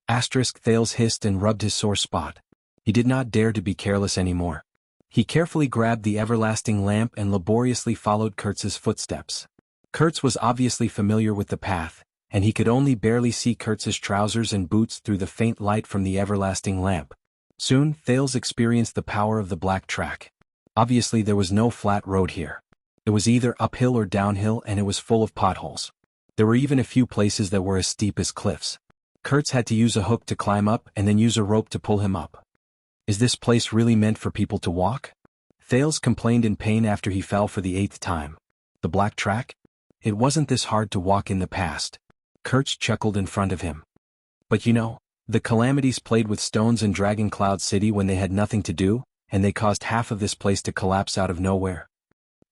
Thales hissed and rubbed his sore spot. He did not dare to be careless anymore. He carefully grabbed the everlasting lamp and laboriously followed Kurtz's footsteps. Kurtz was obviously familiar with the path, and he could only barely see Kurtz's trousers and boots through the faint light from the everlasting lamp. Soon, Thales experienced the power of the black track. Obviously there was no flat road here. It was either uphill or downhill, and it was full of potholes. There were even a few places that were as steep as cliffs. Kurtz had to use a hook to climb up and then use a rope to pull him up. Is this place really meant for people to walk? Thales complained in pain after he fell for the 8th time. The black track? It wasn't this hard to walk in the past. Kurtz chuckled in front of him. But you know, the calamities played with stones in Dragon Cloud City when they had nothing to do, and they caused half of this place to collapse out of nowhere.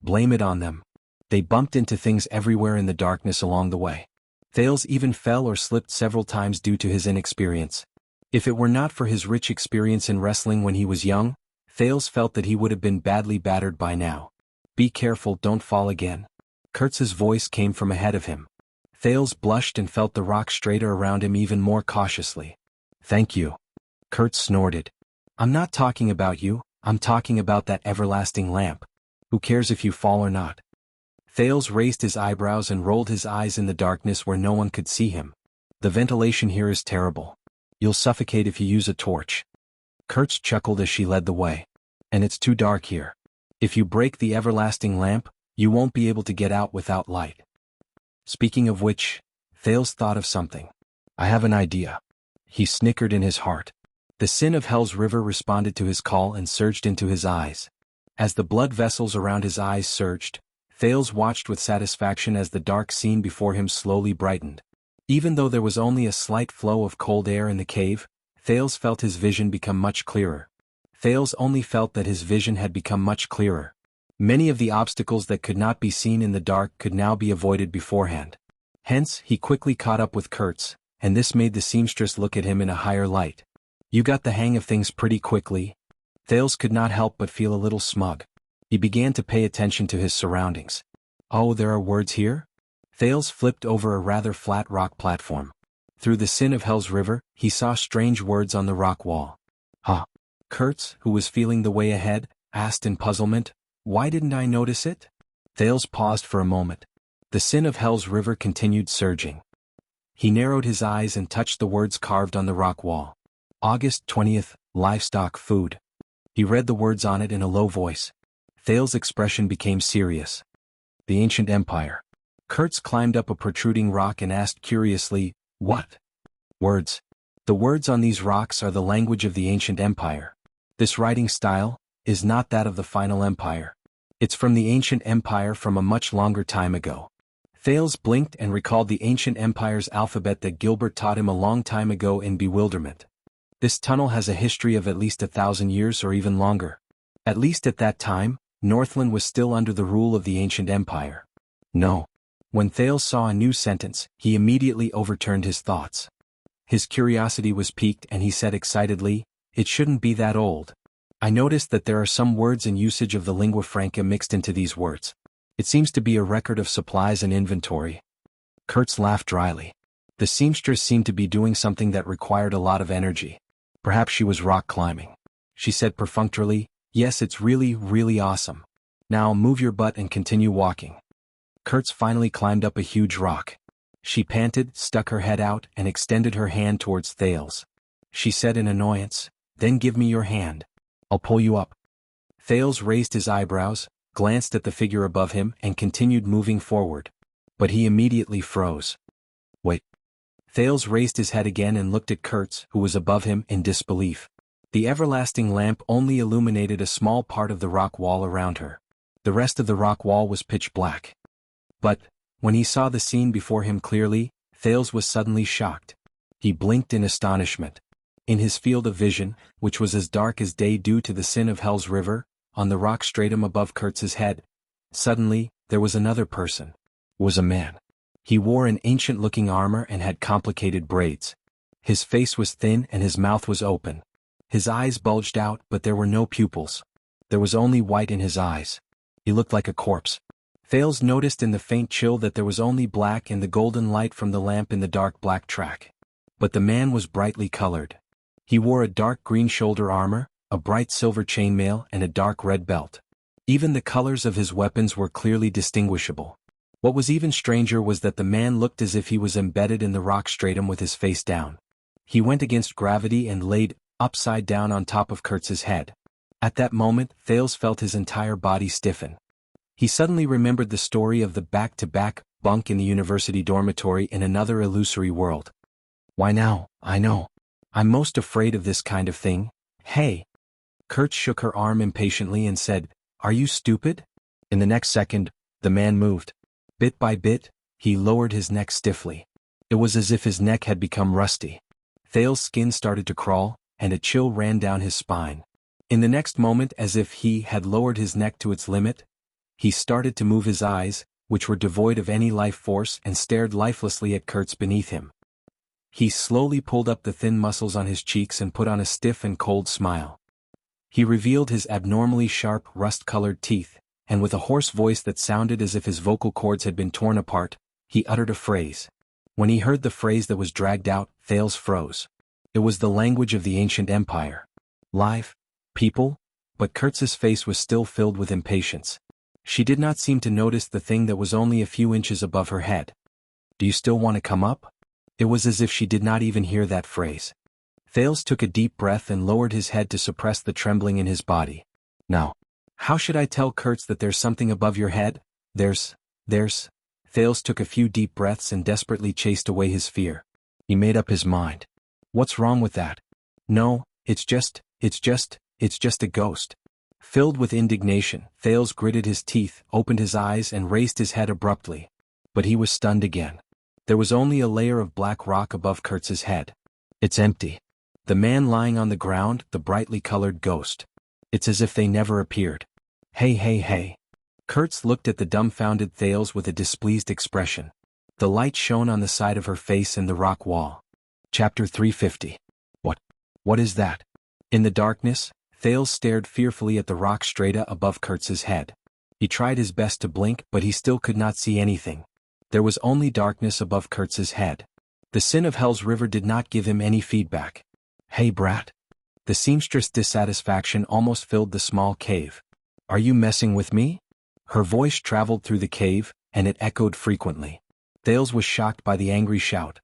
Blame it on them. They bumped into things everywhere in the darkness along the way. Thales even fell or slipped several times due to his inexperience. If it were not for his rich experience in wrestling when he was young, Thales felt that he would have been badly battered by now. Be careful, don't fall again. Kurtz's voice came from ahead of him. Thales blushed and felt the rock straighter around him even more cautiously. Thank you. Kurtz snorted. I'm not talking about you, I'm talking about that everlasting lamp. Who cares if you fall or not? Thales raised his eyebrows and rolled his eyes in the darkness where no one could see him. The ventilation here is terrible. You'll suffocate if you use a torch. Kurtz chuckled as she led the way. And it's too dark here. If you break the everlasting lamp, You won't be able to get out without light. Speaking of which, Thales thought of something. I have an idea. He snickered in his heart. The sin of Hell's river responded to his call and surged into his eyes. As the blood vessels around his eyes surged, Thales watched with satisfaction as the dark scene before him slowly brightened. Even though there was only a slight flow of cold air in the cave, Thales felt his vision become much clearer. Thales only felt that his vision had become much clearer. Many of the obstacles that could not be seen in the dark could now be avoided beforehand. Hence, he quickly caught up with Kurtz, and this made the seamstress look at him in a higher light. You got the hang of things pretty quickly. Thales could not help but feel a little smug. He began to pay attention to his surroundings. Oh, there are words here? Thales flipped over a rather flat rock platform. Through the sin of Hell's river, he saw strange words on the rock wall. Huh? Kurtz, who was feeling the way ahead, asked in puzzlement, why didn't I notice it? Thales paused for a moment. The sin of Hell's river continued surging. He narrowed his eyes and touched the words carved on the rock wall. August 20th, livestock food. He read the words on it in a low voice. Thales' expression became serious. The ancient empire. Kurtz climbed up a protruding rock and asked curiously, what? Words. The words on these rocks are the language of the ancient empire. This writing style is not that of the final empire. It's from the ancient empire from a much longer time ago. Thales blinked and recalled the ancient empire's alphabet that Gilbert taught him a long time ago in bewilderment. This tunnel has a history of at least 1,000 years or even longer. At least at that time, Northland was still under the rule of the ancient empire. No. When Thales saw a new sentence, he immediately overturned his thoughts. His curiosity was piqued and he said excitedly, it shouldn't be that old. I noticed that there are some words in usage of the lingua franca mixed into these words. It seems to be a record of supplies and inventory. Kurtz laughed dryly. The seamstress seemed to be doing something that required a lot of energy. Perhaps she was rock climbing. She said perfunctorily, yes, it's really, really awesome. Now move your butt and continue walking. Kurtz finally climbed up a huge rock. She panted, stuck her head out, and extended her hand towards Thales. She said in annoyance, then give me your hand. I'll pull you up. Thales raised his eyebrows, glanced at the figure above him, and continued moving forward. But he immediately froze. Wait. Thales raised his head again and looked at Kurtz, who was above him, in disbelief. The everlasting lamp only illuminated a small part of the rock wall around her. The rest of the rock wall was pitch black. But, when he saw the scene before him clearly, Thales was suddenly shocked. He blinked in astonishment. In his field of vision, which was as dark as day due to the sin of Hell's river, on the rock stratum above Kurtz's head, suddenly, there was another person. Was a man. He wore an ancient-looking armor and had complicated braids. His face was thin and his mouth was open. His eyes bulged out, but there were no pupils. There was only white in his eyes. He looked like a corpse. Thales noticed in the faint chill that there was only black in the golden light from the lamp in the dark black track. But the man was brightly colored. He wore a dark green shoulder armor, a bright silver chainmail, and a dark red belt. Even the colors of his weapons were clearly distinguishable. What was even stranger was that the man looked as if he was embedded in the rock stratum with his face down. He went against gravity and laid upside down on top of Kurtz's head. At that moment, Thales felt his entire body stiffen. He suddenly remembered the story of the back-to-back bunk in the university dormitory in another illusory world. Why now, I know. I'm most afraid of this kind of thing. Hey! Kurtz shook her arm impatiently and said, are you stupid? In the next second, the man moved. Bit by bit, he lowered his neck stiffly. It was as if his neck had become rusty. Thales' skin started to crawl, and a chill ran down his spine. In the next moment, as if he had lowered his neck to its limit, he started to move his eyes, which were devoid of any life force, and stared lifelessly at Kurtz beneath him. He slowly pulled up the thin muscles on his cheeks and put on a stiff and cold smile. He revealed his abnormally sharp, rust-colored teeth, and with a hoarse voice that sounded as if his vocal cords had been torn apart, he uttered a phrase. When he heard the phrase that was dragged out, Thales froze. It was the language of the ancient empire. Live, people, but Kurtz's face was still filled with impatience. She did not seem to notice the thing that was only a few inches above her head. Do you still want to come up? It was as if she did not even hear that phrase. Thales took a deep breath and lowered his head to suppress the trembling in his body. Now, how should I tell Kurtz that there's something above your head? There's. Thales took a few deep breaths and desperately chased away his fear. He made up his mind. What's wrong with that? No, it's just a ghost. Filled with indignation, Thales gritted his teeth, opened his eyes and raised his head abruptly. But he was stunned again. There was only a layer of black rock above Kurtz's head. It's empty. The man lying on the ground, the brightly colored ghost. It's as if they never appeared. Hey. Kurtz looked at the dumbfounded Thales with a displeased expression. The light shone on the side of her face in the rock wall. Chapter 350. What is that? In the darkness, Thales stared fearfully at the rock strata above Kurtz's head. He tried his best to blink, but he still could not see anything. There was only darkness above Kurtz's head. The sin of Hell's River did not give him any feedback. Hey brat. The seamstress' dissatisfaction almost filled the small cave. Are you messing with me? Her voice traveled through the cave, and it echoed frequently. Thales was shocked by the angry shout.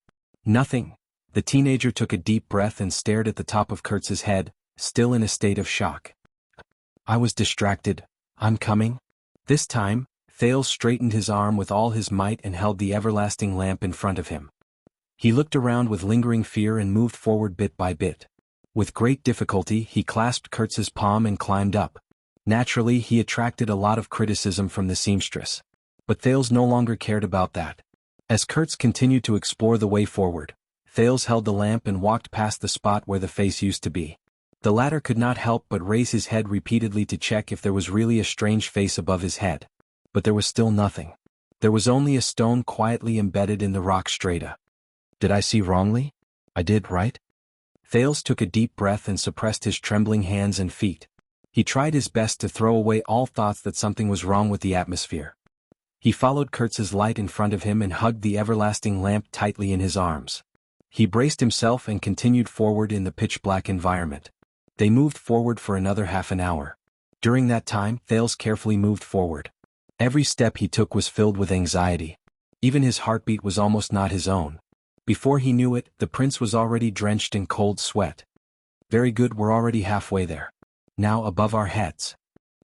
Nothing. The teenager took a deep breath and stared at the top of Kurtz's head, still in a state of shock. I was distracted. I'm coming. This time, Thales straightened his arm with all his might and held the everlasting lamp in front of him. He looked around with lingering fear and moved forward bit by bit. With great difficulty, he clasped Kurtz's palm and climbed up. Naturally, he attracted a lot of criticism from the seamstress. But Thales no longer cared about that. As Kurtz continued to explore the way forward, Thales held the lamp and walked past the spot where the face used to be. The latter could not help but raise his head repeatedly to check if there was really a strange face above his head. But there was still nothing. There was only a stone quietly embedded in the rock strata. Did I see wrongly? I did, right? Thales took a deep breath and suppressed his trembling hands and feet. He tried his best to throw away all thoughts that something was wrong with the atmosphere. He followed Kurtz's light in front of him and hugged the everlasting lamp tightly in his arms. He braced himself and continued forward in the pitch-black environment. They moved forward for another half an hour. During that time, Thales carefully moved forward. Every step he took was filled with anxiety. Even his heartbeat was almost not his own. Before he knew it, the prince was already drenched in cold sweat. Very good, we're already halfway there. Now above our heads.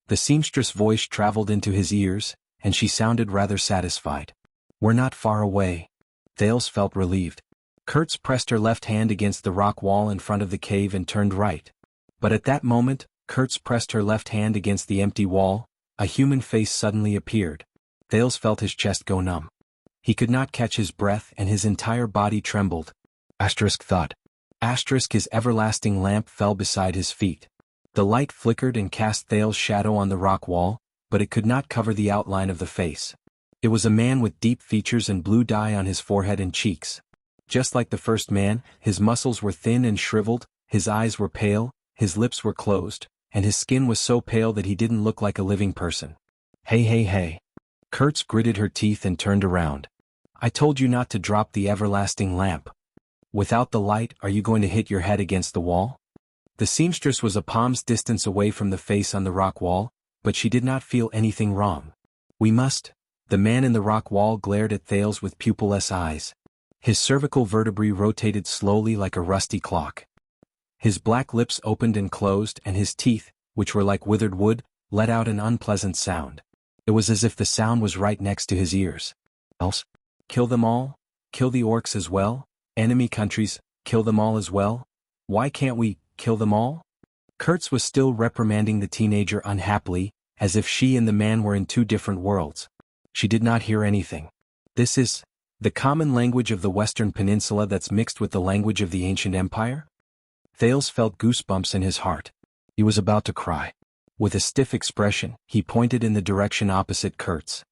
The seamstress' voice traveled into his ears, and she sounded rather satisfied. We're not far away. Thales felt relieved. Kurtz pressed her left hand against the rock wall in front of the cave and turned right. But at that moment, Kurtz pressed her left hand against the empty wall. A human face suddenly appeared. Thales felt his chest go numb. He could not catch his breath and his entire body trembled. Thought. His everlasting lamp fell beside his feet. The light flickered and cast Thales' shadow on the rock wall, but it could not cover the outline of the face. It was a man with deep features and blue dye on his forehead and cheeks. Just like the first man, his muscles were thin and shriveled, his eyes were pale, his lips were closed, and his skin was so pale that he didn't look like a living person. Hey. Kurtz gritted her teeth and turned around. I told you not to drop the everlasting lamp. Without the light, are you going to hit your head against the wall? The seamstress was a palm's distance away from the face on the rock wall, but she did not feel anything wrong. We must. The man in the rock wall glared at Thales with pupilless eyes. His cervical vertebrae rotated slowly like a rusty clock. His black lips opened and closed, and his teeth, which were like withered wood, let out an unpleasant sound. It was as if the sound was right next to his ears. Else? Kill them all? Kill the orcs as well? Enemy countries, kill them all as well? Why can't we kill them all? Kurtz was still reprimanding the teenager unhappily, as if she and the man were in two different worlds. She did not hear anything. This is the common language of the Western Peninsula that's mixed with the language of the ancient empire? Thales felt goosebumps in his heart. He was about to cry. With a stiff expression, he pointed in the direction opposite Kurtz.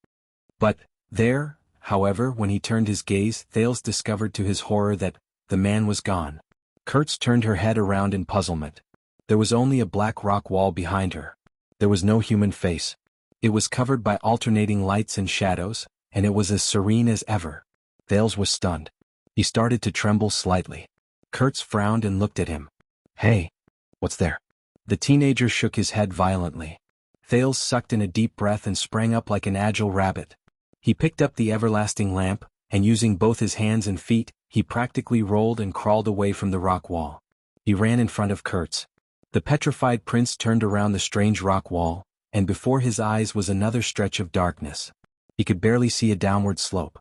But, there, however, when he turned his gaze, Thales discovered to his horror that the man was gone. Kurtz turned her head around in puzzlement. There was only a black rock wall behind her. There was no human face. It was covered by alternating lights and shadows, and it was as serene as ever. Thales was stunned. He started to tremble slightly. Kurtz frowned and looked at him. Hey, what's there? The teenager shook his head violently. Thales sucked in a deep breath and sprang up like an agile rabbit. He picked up the everlasting lamp, and using both his hands and feet, he practically rolled and crawled away from the rock wall. He ran in front of Kurtz. The petrified prince turned around the strange rock wall, and before his eyes was another stretch of darkness. He could barely see a downward slope.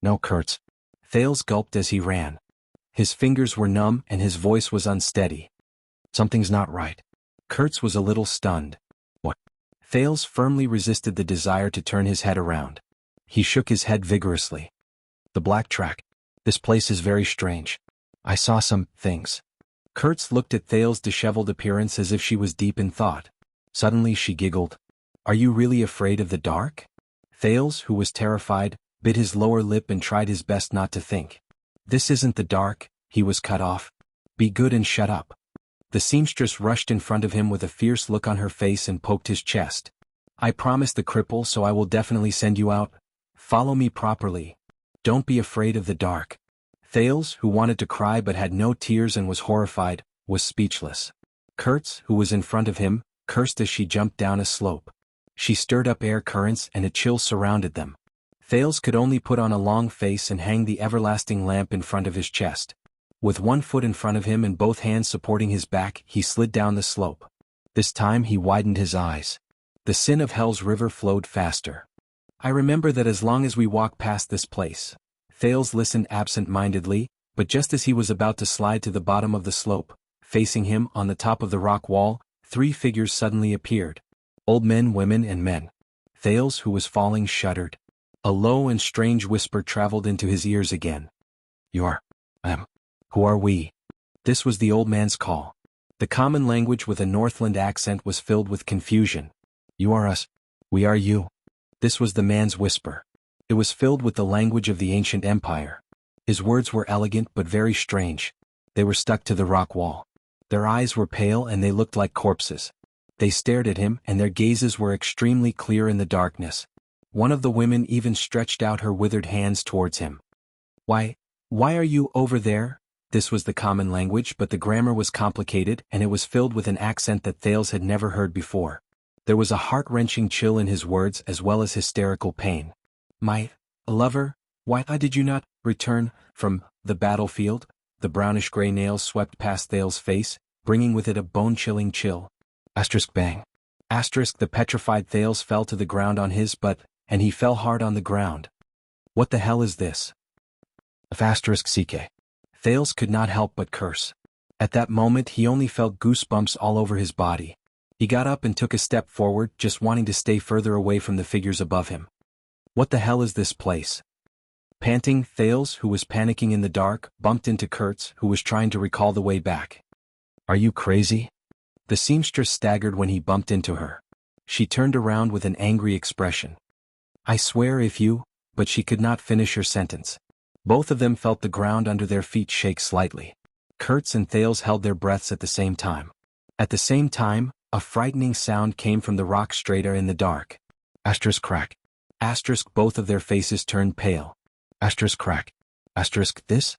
No, Kurtz. Thales gulped as he ran. His fingers were numb and his voice was unsteady. Something's not right. Kurtz was a little stunned. What? Thales firmly resisted the desire to turn his head around. He shook his head vigorously. The black track. This place is very strange. I saw some things. Kurtz looked at Thales' disheveled appearance as if she was deep in thought. Suddenly she giggled. Are you really afraid of the dark? Thales, who was terrified, bit his lower lip and tried his best not to think. This isn't the dark, he was cut off. Be good and shut up. The seamstress rushed in front of him with a fierce look on her face and poked his chest. I promised the cripple, so I will definitely send you out. Follow me properly. Don't be afraid of the dark. Thales, who wanted to cry but had no tears and was horrified, was speechless. Kurtz, who was in front of him, cursed as she jumped down a slope. She stirred up air currents and a chill surrounded them. Thales could only put on a long face and hang the everlasting lamp in front of his chest. With one foot in front of him and both hands supporting his back, he slid down the slope. This time he widened his eyes. The sin of Hell's river flowed faster. I remember that as long as we walk past this place. Thales listened absent-mindedly, but just as he was about to slide to the bottom of the slope, facing him on the top of the rock wall, 3 figures suddenly appeared. Old men, women, and men. Thales, who was falling, shuddered. A low and strange whisper traveled into his ears again. You are, who are we? This was the old man's call. The common language with a Northland accent was filled with confusion. You are us. We are you. This was the man's whisper. It was filled with the language of the ancient empire. His words were elegant but very strange. They were stuck to the rock wall. Their eyes were pale and they looked like corpses. They stared at him and their gazes were extremely clear in the darkness. One of the women even stretched out her withered hands towards him. Why are you over there? This was the common language, but the grammar was complicated and it was filled with an accent that Thales had never heard before. There was a heart-wrenching chill in his words as well as hysterical pain. My lover, why did you not return from the battlefield? The brownish-gray nails swept past Thales' face, bringing with it a bone-chilling chill. Bang. The petrified Thales fell to the ground on his butt, and he fell hard on the ground. What the hell is this? CK. Thales could not help but curse. At that moment he only felt goosebumps all over his body. He got up and took a step forward, just wanting to stay further away from the figures above him. What the hell is this place? Panting, Thales, who was panicking in the dark, bumped into Kurtz, who was trying to recall the way back. Are you crazy? The seamstress staggered when he bumped into her. She turned around with an angry expression. I swear if you, but she could not finish her sentence. Both of them felt the ground under their feet shake slightly. Kurtz and Thales held their breaths at the same time. At the same time, a frightening sound came from the rock strata in the dark. Crack. Both of their faces turned pale. Crack. This?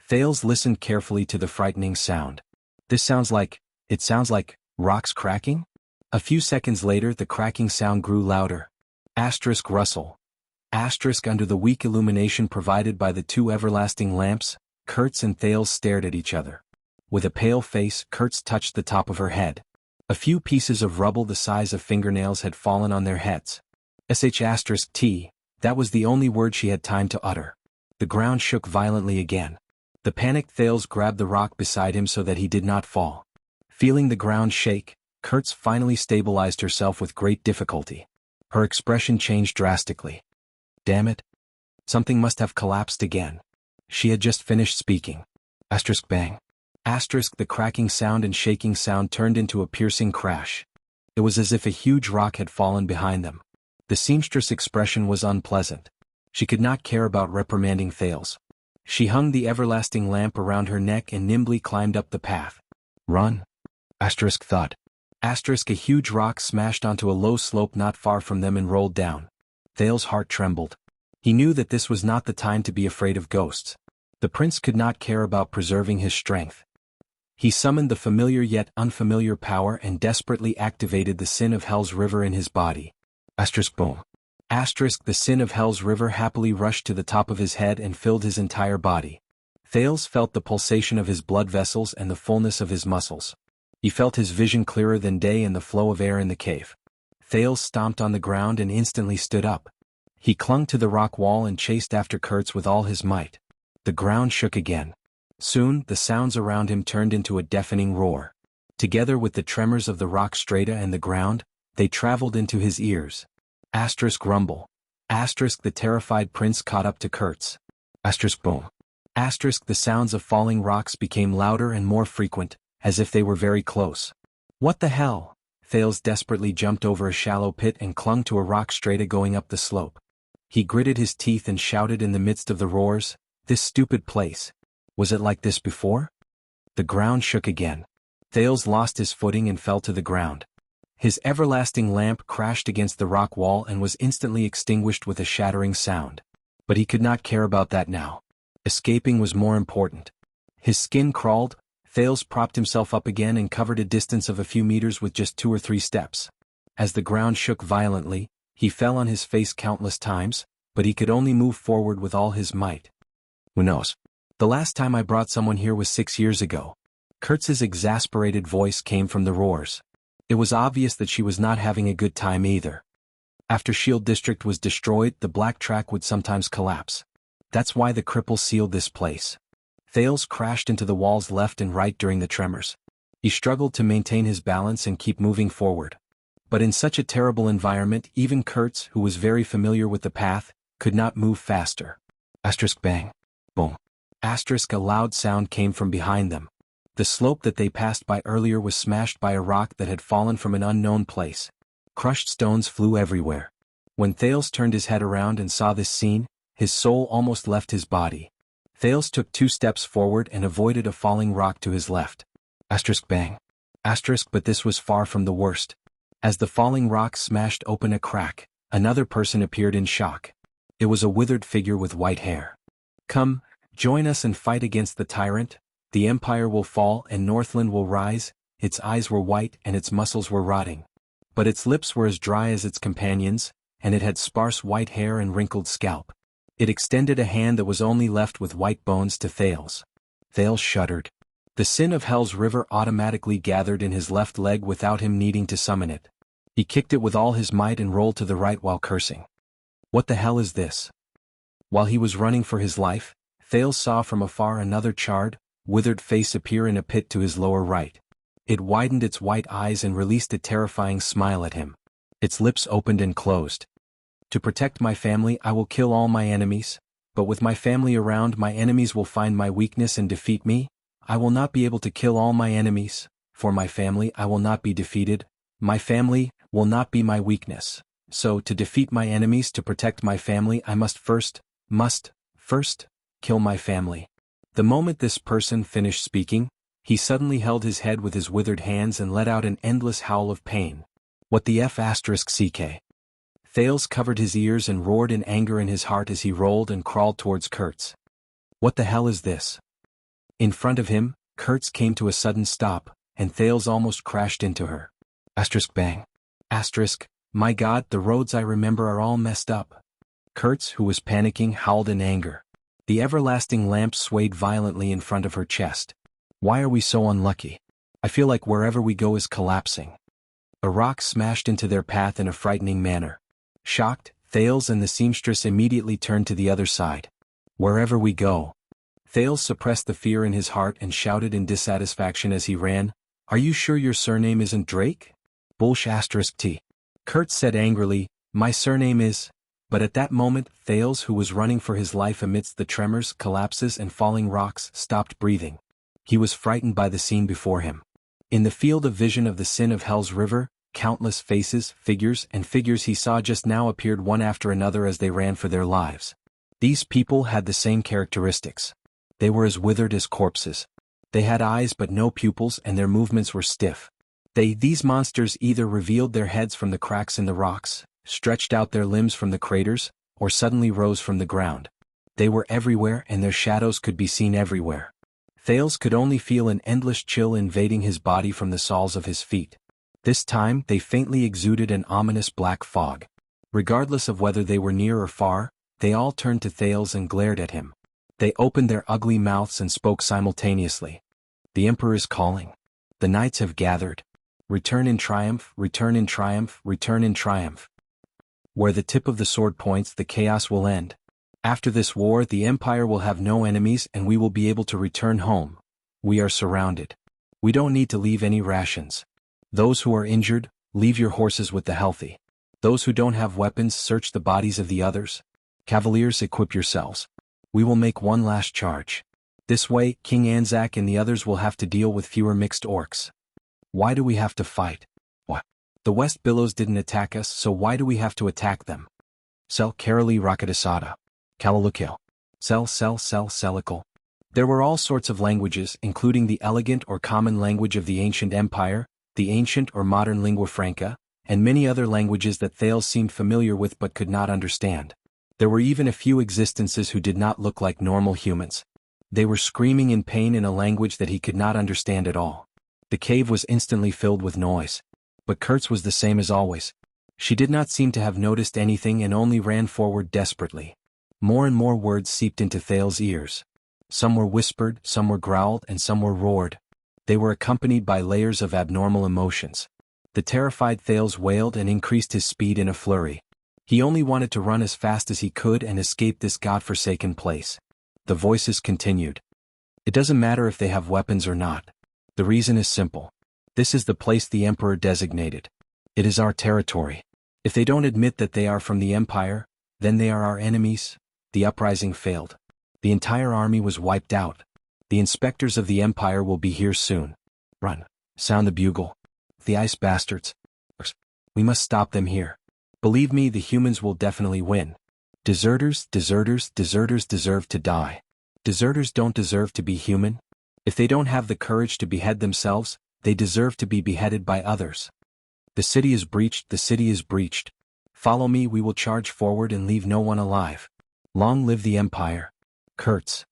Thales listened carefully to the frightening sound. It sounds like rocks cracking? A few seconds later the cracking sound grew louder. Rustle. Under the weak illumination provided by the 2 everlasting lamps, Kurtz and Thales stared at each other. With a pale face, Kurtz touched the top of her head. A few pieces of rubble the size of fingernails had fallen on their heads. T, that was the only word she had time to utter. The ground shook violently again. The panicked Thales grabbed the rock beside him so that he did not fall. Feeling the ground shake, Kurtz finally stabilized herself with great difficulty. Her expression changed drastically. Damn it. Something must have collapsed again. She had just finished speaking. Bang. The cracking sound and shaking sound turned into a piercing crash. It was as if a huge rock had fallen behind them. The seamstress' expression was unpleasant. She could not care about reprimanding Thales. She hung the everlasting lamp around her neck and nimbly climbed up the path. Run. Thud. A huge rock smashed onto a low slope not far from them and rolled down. Thales' heart trembled. He knew that this was not the time to be afraid of ghosts. The prince could not care about preserving his strength. He summoned the familiar yet unfamiliar power and desperately activated the sin of Hell's river in his body. Boom. The sin of Hell's river happily rushed to the top of his head and filled his entire body. Thales felt the pulsation of his blood vessels and the fullness of his muscles. He felt his vision clearer than day and the flow of air in the cave. Thales stomped on the ground and instantly stood up. He clung to the rock wall and chased after Kurtz with all his might. The ground shook again. Soon, the sounds around him turned into a deafening roar. Together with the tremors of the rock strata and the ground, they traveled into his ears. Asterisk rumble. Asterisk the terrified prince caught up to Kurtz. Asterisk boom. Asterisk the sounds of falling rocks became louder and more frequent, as if they were very close. What the hell? Thales desperately jumped over a shallow pit and clung to a rock strata going up the slope. He gritted his teeth and shouted in the midst of the roars, "This stupid place. Was it like this before?" The ground shook again. Thales lost his footing and fell to the ground. His everlasting lamp crashed against the rock wall and was instantly extinguished with a shattering sound. But he could not care about that now. Escaping was more important. His skin crawled. Thales propped himself up again and covered a distance of a few meters with just 2 or 3 steps. As the ground shook violently, he fell on his face countless times, but he could only move forward with all his might. Who knows? The last time I brought someone here was 6 years ago. Kurtz's exasperated voice came from the roars. It was obvious that she was not having a good time either. After Shield District was destroyed, the black track would sometimes collapse. That's why the cripple sealed this place. Thales crashed into the walls left and right during the tremors. He struggled to maintain his balance and keep moving forward. But in such a terrible environment, even Kurtz, who was very familiar with the path, could not move faster. Asterisk bang. Boom. Asterisk a loud sound came from behind them. The slope that they passed by earlier was smashed by a rock that had fallen from an unknown place. Crushed stones flew everywhere. When Thales turned his head around and saw this scene, his soul almost left his body. Thales took 2 steps forward and avoided a falling rock to his left. Asterisk bang. Asterisk but this was far from the worst. As the falling rock smashed open a crack, another person appeared in shock. It was a withered figure with white hair. "Come, join us and fight against the tyrant. The empire will fall and Northland will rise." Its eyes were white and its muscles were rotting. But its lips were as dry as its companions, and it had sparse white hair and wrinkled scalp. It extended a hand that was only left with white bones to Thales. Thales shuddered. The sin of Hell's River automatically gathered in his left leg without him needing to summon it. He kicked it with all his might and rolled to the right while cursing. What the hell is this? While he was running for his life, Thales saw from afar another charred, withered face appear in a pit to his lower right. It widened its white eyes and released a terrifying smile at him. Its lips opened and closed. "To protect my family I will kill all my enemies, but with my family around my enemies will find my weakness and defeat me. I will not be able to kill all my enemies, for my family I will not be defeated. My family will not be my weakness. So to defeat my enemies, to protect my family, I must first kill my family." The moment this person finished speaking, he suddenly held his head with his withered hands and let out an endless howl of pain. What the f***ck? Thales covered his ears and roared in anger in his heart as he rolled and crawled towards Kurtz. What the hell is this? In front of him, Kurtz came to a sudden stop, and Thales almost crashed into her. Asterisk bang. Asterisk, my God, the roads I remember are all messed up. Kurtz, who was panicking, howled in anger. The everlasting lamp swayed violently in front of her chest. Why are we so unlucky? I feel like wherever we go is collapsing. A rock smashed into their path in a frightening manner. Shocked, Thales and the seamstress immediately turned to the other side. Wherever we go. Thales suppressed the fear in his heart and shouted in dissatisfaction as he ran, "Are you sure your surname isn't Drake?" Bullsh*t. Kurtz said angrily, "My surname is..." But at that moment, Thales, who was running for his life amidst the tremors, collapses and falling rocks, stopped breathing. He was frightened by the scene before him. In the field of vision of the sin of Hell's River, countless faces, figures he saw just now appeared one after another as they ran for their lives. These people had the same characteristics. They were as withered as corpses. They had eyes but no pupils and their movements were stiff. These monsters either revealed their heads from the cracks in the rocks, stretched out their limbs from the craters, or suddenly rose from the ground. They were everywhere and their shadows could be seen everywhere. Thales could only feel an endless chill invading his body from the soles of his feet. This time they faintly exuded an ominous black fog. Regardless of whether they were near or far, they all turned to Thales and glared at him. They opened their ugly mouths and spoke simultaneously. "The Emperor is calling. The knights have gathered. Return in triumph, return in triumph, return in triumph." Where the tip of the sword points, the chaos will end. After this war, the Empire will have no enemies and we will be able to return home. We are surrounded. We don't need to leave any rations. Those who are injured, leave your horses with the healthy. Those who don't have weapons, search the bodies of the others. Cavaliers, equip yourselves. We will make one last charge. This way, King Anzac and the others will have to deal with fewer mixed orcs. Why do we have to fight? What? The West Billows didn't attack us, so why do we have to attack them? Sel Karali Rakadasada. Kalalukil. Selikal. There were all sorts of languages, including the elegant or common language of the ancient empire, the ancient or modern lingua franca, and many other languages that Thales seemed familiar with but could not understand. There were even a few existences who did not look like normal humans. They were screaming in pain in a language that he could not understand at all. The cave was instantly filled with noise. But Kurtz was the same as always. She did not seem to have noticed anything and only ran forward desperately. More and more words seeped into Thales' ears. Some were whispered, some were growled, and some were roared. They were accompanied by layers of abnormal emotions. The terrified Thales wailed and increased his speed in a flurry. He only wanted to run as fast as he could and escape this godforsaken place. The voices continued. It doesn't matter if they have weapons or not. The reason is simple. This is the place the Emperor designated. It is our territory. If they don't admit that they are from the Empire, then they are our enemies. The uprising failed. The entire army was wiped out. The inspectors of the Empire will be here soon. Run. Sound the bugle. The ice bastards. We must stop them here. Believe me, the humans will definitely win. Deserters deserve to die. Deserters don't deserve to be human. If they don't have the courage to behead themselves, they deserve to be beheaded by others. The city is breached. Follow me, we will charge forward and leave no one alive. Long live the Empire. Kurtz.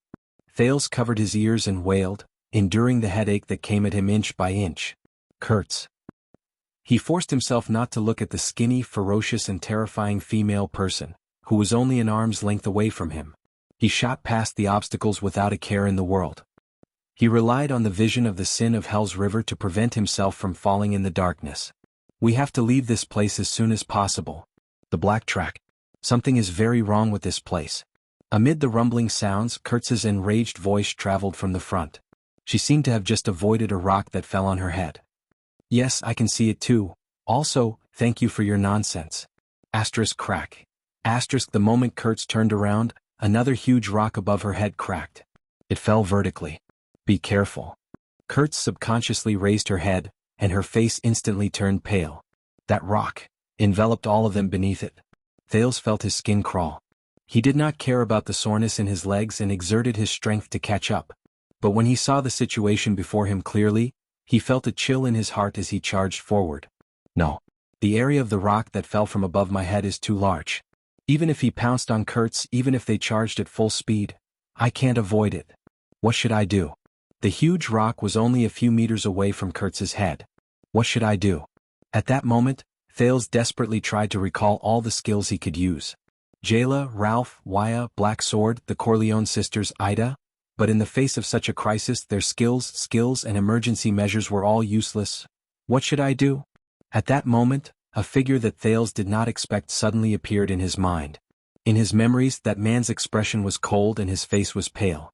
Thales covered his ears and wailed, enduring the headache that came at him inch by inch. Kurtz. He forced himself not to look at the skinny, ferocious and terrifying female person, who was only an arm's length away from him. He shot past the obstacles without a care in the world. He relied on the vision of the sin of Hell's River to prevent himself from falling in the darkness. We have to leave this place as soon as possible. The Black Track. Something is very wrong with this place. Amid the rumbling sounds, Kurtz's enraged voice traveled from the front. She seemed to have just avoided a rock that fell on her head. Yes, I can see it too. Also, thank you for your nonsense. Crack. The moment Kurtz turned around, another huge rock above her head cracked. It fell vertically. Be careful. Kurtz subconsciously raised her head, and her face instantly turned pale. That rock enveloped all of them beneath it. Thales felt his skin crawl. He did not care about the soreness in his legs and exerted his strength to catch up. But when he saw the situation before him clearly, he felt a chill in his heart as he charged forward. No. The area of the rock that fell from above my head is too large. Even if he pounced on Kurtz, even if they charged at full speed, I can't avoid it. What should I do? The huge rock was only a few meters away from Kurtz's head. What should I do? At that moment, Thales desperately tried to recall all the skills he could use. Jayla, Ralph, Waya, Black Sword, the Corleone sisters, Ida. But in the face of such a crisis, their skills and emergency measures were all useless. What should I do? At that moment, a figure that Thales did not expect suddenly appeared in his mind. In his memories, that man's expression was cold and his face was pale.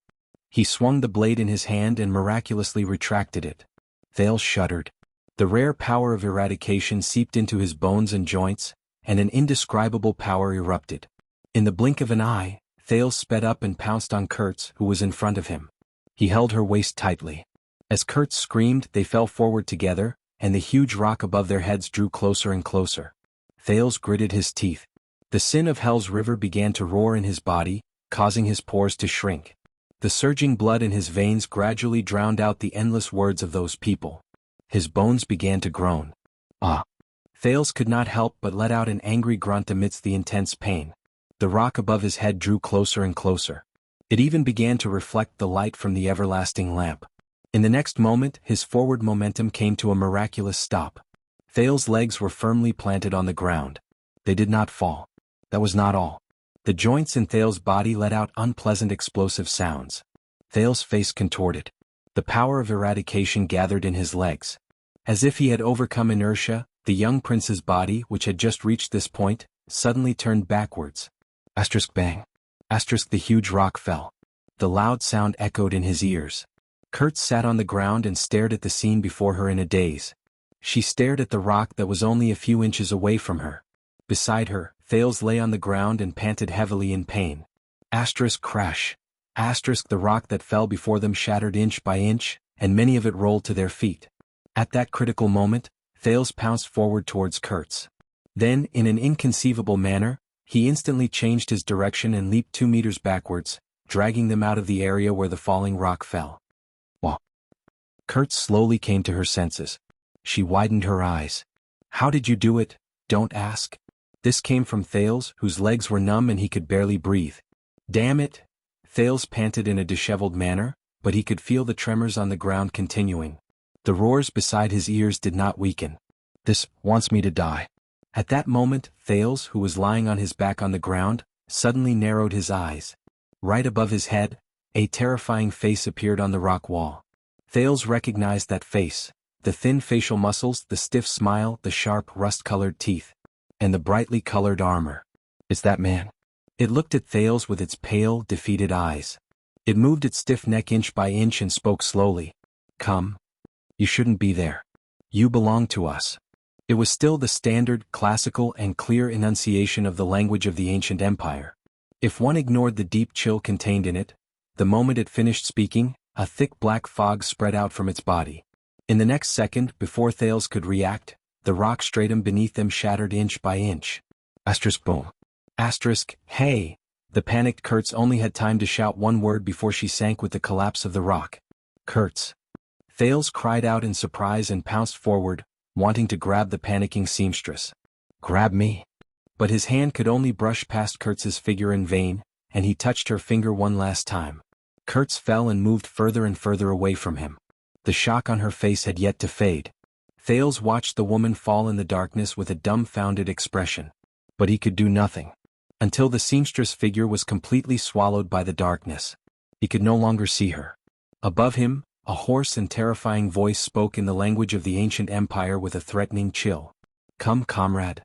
He swung the blade in his hand and miraculously retracted it. Thales shuddered. The rare power of eradication seeped into his bones and joints, and an indescribable power erupted. In the blink of an eye, Thales sped up and pounced on Kurtz, who was in front of him. He held her waist tightly. As Kurtz screamed, they fell forward together, and the huge rock above their heads drew closer and closer. Thales gritted his teeth. The sin of Hell's River began to roar in his body, causing his pores to shrink. The surging blood in his veins gradually drowned out the endless words of those people. His bones began to groan. Ah! Thales could not help but let out an angry grunt amidst the intense pain. The rock above his head drew closer and closer. It even began to reflect the light from the everlasting lamp. In the next moment, his forward momentum came to a miraculous stop. Thales' legs were firmly planted on the ground. They did not fall. That was not all. The joints in Thales' body let out unpleasant explosive sounds. Thales' face contorted. The power of eradication gathered in his legs. As if he had overcome inertia, the young prince's body, which had just reached this point, suddenly turned backwards. Asterisk bang. Asterisk the huge rock fell. The loud sound echoed in his ears. Kurtz sat on the ground and stared at the scene before her in a daze. She stared at the rock that was only a few inches away from her. Beside her, Thales lay on the ground and panted heavily in pain. Asterisk crash. Asterisk the rock that fell before them shattered inch by inch, and many of it rolled to their feet. At that critical moment, Thales pounced forward towards Kurtz. Then, in an inconceivable manner, he instantly changed his direction and leaped 2 meters backwards, dragging them out of the area where the falling rock fell. Whoa! Kurtz slowly came to her senses. She widened her eyes. How did you do it? Don't ask. This came from Thales, whose legs were numb and he could barely breathe. Damn it! Thales panted in a disheveled manner, but he could feel the tremors on the ground continuing. The roars beside his ears did not weaken. This wants me to die. At that moment, Thales, who was lying on his back on the ground, suddenly narrowed his eyes. Right above his head, a terrifying face appeared on the rock wall. Thales recognized that face, the thin facial muscles, the stiff smile, the sharp, rust-colored teeth, and the brightly colored armor. It's that man. It looked at Thales with its pale, defeated eyes. It moved its stiff neck inch by inch and spoke slowly. Come. You shouldn't be there. You belong to us. It was still the standard, classical and clear enunciation of the language of the ancient empire. If one ignored the deep chill contained in it, the moment it finished speaking, a thick black fog spread out from its body. In the next second, before Thales could react, the rock stratum beneath them shattered inch by inch. Asterisk boom. Asterisk, hey! The panicked Kurtz only had time to shout one word before she sank with the collapse of the rock. Kurtz. Thales cried out in surprise and pounced forward, wanting to grab the panicking seamstress. Grab me. But his hand could only brush past Kurtz's figure in vain, and he touched her finger one last time. Kurtz fell and moved further and further away from him. The shock on her face had yet to fade. Thales watched the woman fall in the darkness with a dumbfounded expression. But he could do nothing. Until the seamstress figure was completely swallowed by the darkness. He could no longer see her. Above him, a hoarse and terrifying voice spoke in the language of the ancient empire with a threatening chill. Come, comrade.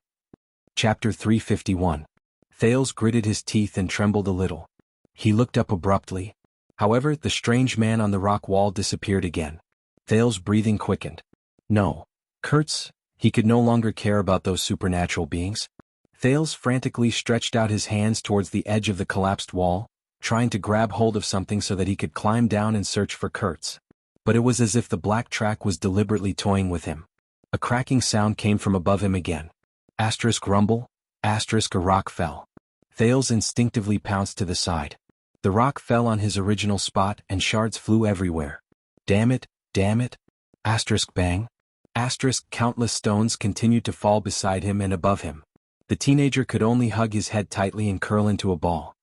Chapter 351. Thales gritted his teeth and trembled a little. He looked up abruptly. However, the strange man on the rock wall disappeared again. Thales' breathing quickened. No. Kurtz, he could no longer care about those supernatural beings. Thales frantically stretched out his hands towards the edge of the collapsed wall, trying to grab hold of something so that he could climb down and search for Kurtz. But it was as if the black track was deliberately toying with him. A cracking sound came from above him again. Asterisk rumble, asterisk a rock fell. Thales instinctively pounced to the side. The rock fell on his original spot and shards flew everywhere. Damn it, damn it. Asterisk bang. Asterisk countless stones continued to fall beside him and above him. The teenager could only hug his head tightly and curl into a ball.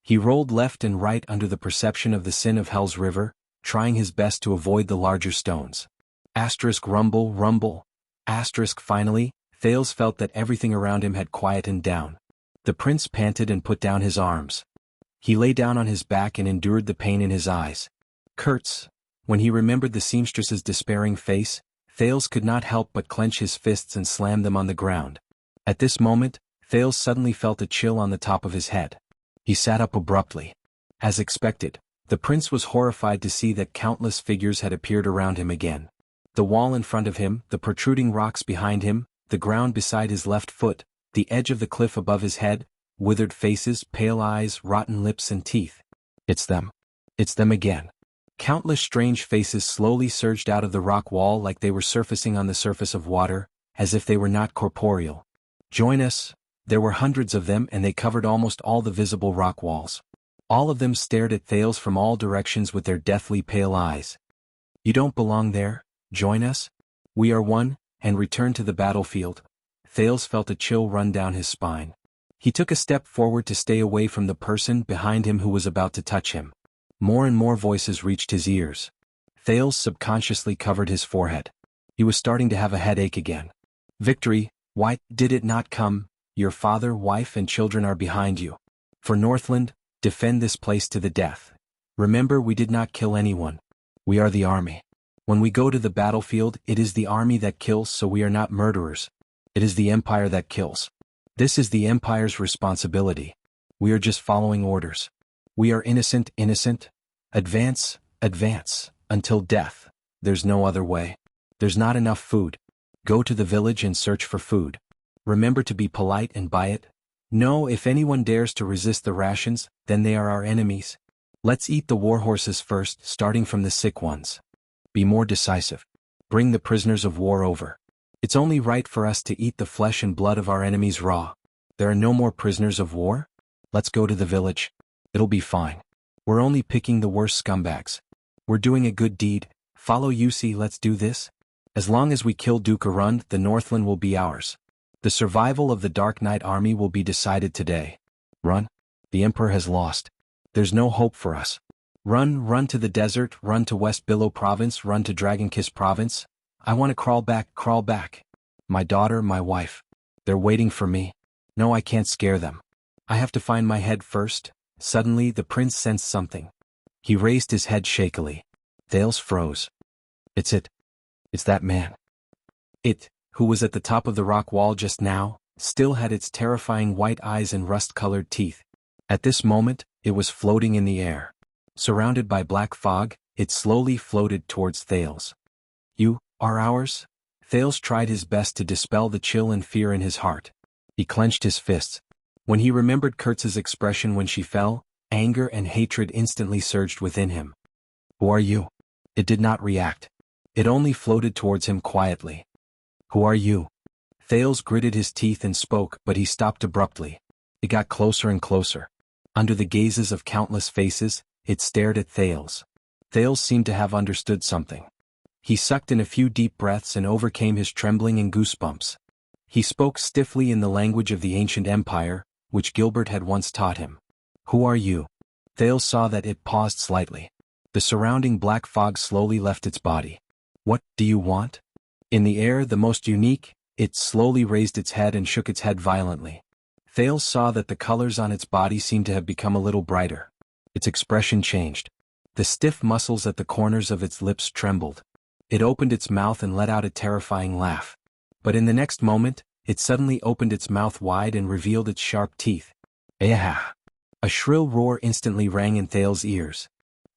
He rolled left and right under the perception of the sin of Hell's River, trying his best to avoid the larger stones. Asterisk rumble, rumble. Asterisk finally, Thales felt that everything around him had quietened down. The prince panted and put down his arms. He lay down on his back and endured the pain in his eyes. Kurtz. When he remembered the seamstress's despairing face, Thales could not help but clench his fists and slam them on the ground. At this moment, Thales suddenly felt a chill on the top of his head. He sat up abruptly. As expected, the prince was horrified to see that countless figures had appeared around him again. The wall in front of him, the protruding rocks behind him, the ground beside his left foot, the edge of the cliff above his head, withered faces, pale eyes, rotten lips and teeth. It's them. It's them again. Countless strange faces slowly surged out of the rock wall like they were surfacing on the surface of water, as if they were not corporeal. Join us. There were hundreds of them and they covered almost all the visible rock walls. All of them stared at Thales from all directions with their deathly pale eyes. You don't belong there, join us. We are one, and return to the battlefield. Thales felt a chill run down his spine. He took a step forward to stay away from the person behind him who was about to touch him. More and more voices reached his ears. Thales subconsciously covered his forehead. He was starting to have a headache again. Victory, why did it not come? Your father, wife and children are behind you. For Northland, defend this place to the death. Remember, we did not kill anyone. We are the army. When we go to the battlefield, it is the army that kills, so we are not murderers. It is the empire that kills. This is the Empire's responsibility. We are just following orders. We are innocent, innocent. Advance, advance, until death. There's no other way. There's not enough food. Go to the village and search for food. Remember to be polite and buy it. No, if anyone dares to resist the rations, then they are our enemies. Let's eat the warhorses first, starting from the sick ones. Be more decisive. Bring the prisoners of war over. It's only right for us to eat the flesh and blood of our enemies raw. There are no more prisoners of war? Let's go to the village. It'll be fine. We're only picking the worst scumbags. We're doing a good deed. Follow Yusi, let's do this. As long as we kill Duke Arund, the Northland will be ours. The survival of the Dark Knight army will be decided today. Run. The Emperor has lost. There's no hope for us. Run to the desert, run to West Billow Province, run to Dragon Kiss Province. I want to crawl back. My daughter, my wife. They're waiting for me. No, I can't scare them. I have to find my head first. Suddenly, the prince sensed something. He raised his head shakily. Thales froze. It's that man. It, who was at the top of the rock wall just now, still had its terrifying white eyes and rust-colored teeth. At this moment, it was floating in the air. Surrounded by black fog, it slowly floated towards Thales. You are ours? Thales tried his best to dispel the chill and fear in his heart. He clenched his fists. When he remembered Kurtz's expression when she fell, anger and hatred instantly surged within him. Who are you? It did not react. It only floated towards him quietly. Who are you? Thales gritted his teeth and spoke, but he stopped abruptly. It got closer and closer. Under the gazes of countless faces, it stared at Thales. Thales seemed to have understood something. He sucked in a few deep breaths and overcame his trembling and goosebumps. He spoke stiffly in the language of the ancient empire, which Gilbert had once taught him. Who are you? Thales saw that it paused slightly. The surrounding black fog slowly left its body. What do you want? In the air, the most unique, it slowly raised its head and shook its head violently. Thales saw that the colors on its body seemed to have become a little brighter. Its expression changed. The stiff muscles at the corners of its lips trembled. It opened its mouth and let out a terrifying laugh. But in the next moment, it suddenly opened its mouth wide and revealed its sharp teeth. Ah! A shrill roar instantly rang in Thales' ears.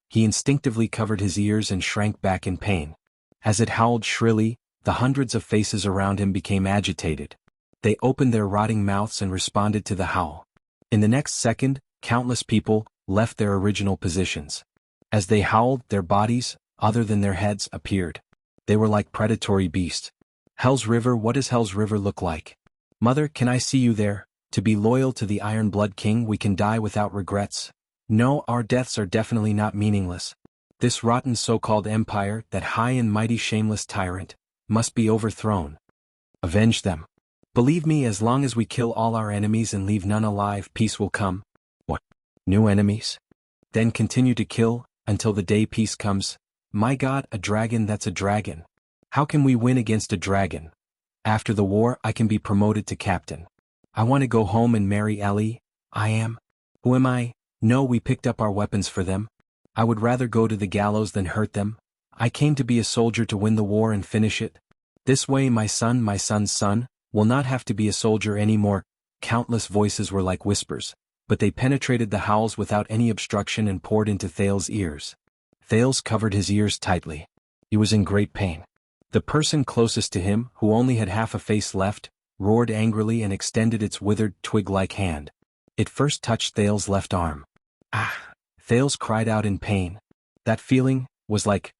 He instinctively covered his ears and shrank back in pain. As it howled shrilly, the hundreds of faces around him became agitated. They opened their rotting mouths and responded to the howl. In the next second, countless people left their original positions. As they howled, their bodies, other than their heads, appeared. They were like predatory beasts. Hell's River, what does Hell's River look like? Mother, can I see you there? To be loyal to the Iron Blood King, we can die without regrets. No, our deaths are definitely not meaningless. This rotten so-called empire, that high and mighty shameless tyrant, must be overthrown. Avenge them. Believe me, as long as we kill all our enemies and leave none alive, peace will come. What? New enemies? Then continue to kill, until the day peace comes. My God, a dragon, that's a dragon. How can we win against a dragon? After the war, I can be promoted to captain. I want to go home and marry Ellie. Who am I? No, we picked up our weapons for them. I would rather go to the gallows than hurt them. I came to be a soldier to win the war and finish it. This way my son's son, will not have to be a soldier anymore. Countless voices were like whispers, but they penetrated the howls without any obstruction and poured into Thales' ears. Thales covered his ears tightly. He was in great pain. The person closest to him, who only had half a face left, roared angrily and extended its withered, twig-like hand. It first touched Thales' left arm. Ah! Thales cried out in pain. That feeling was like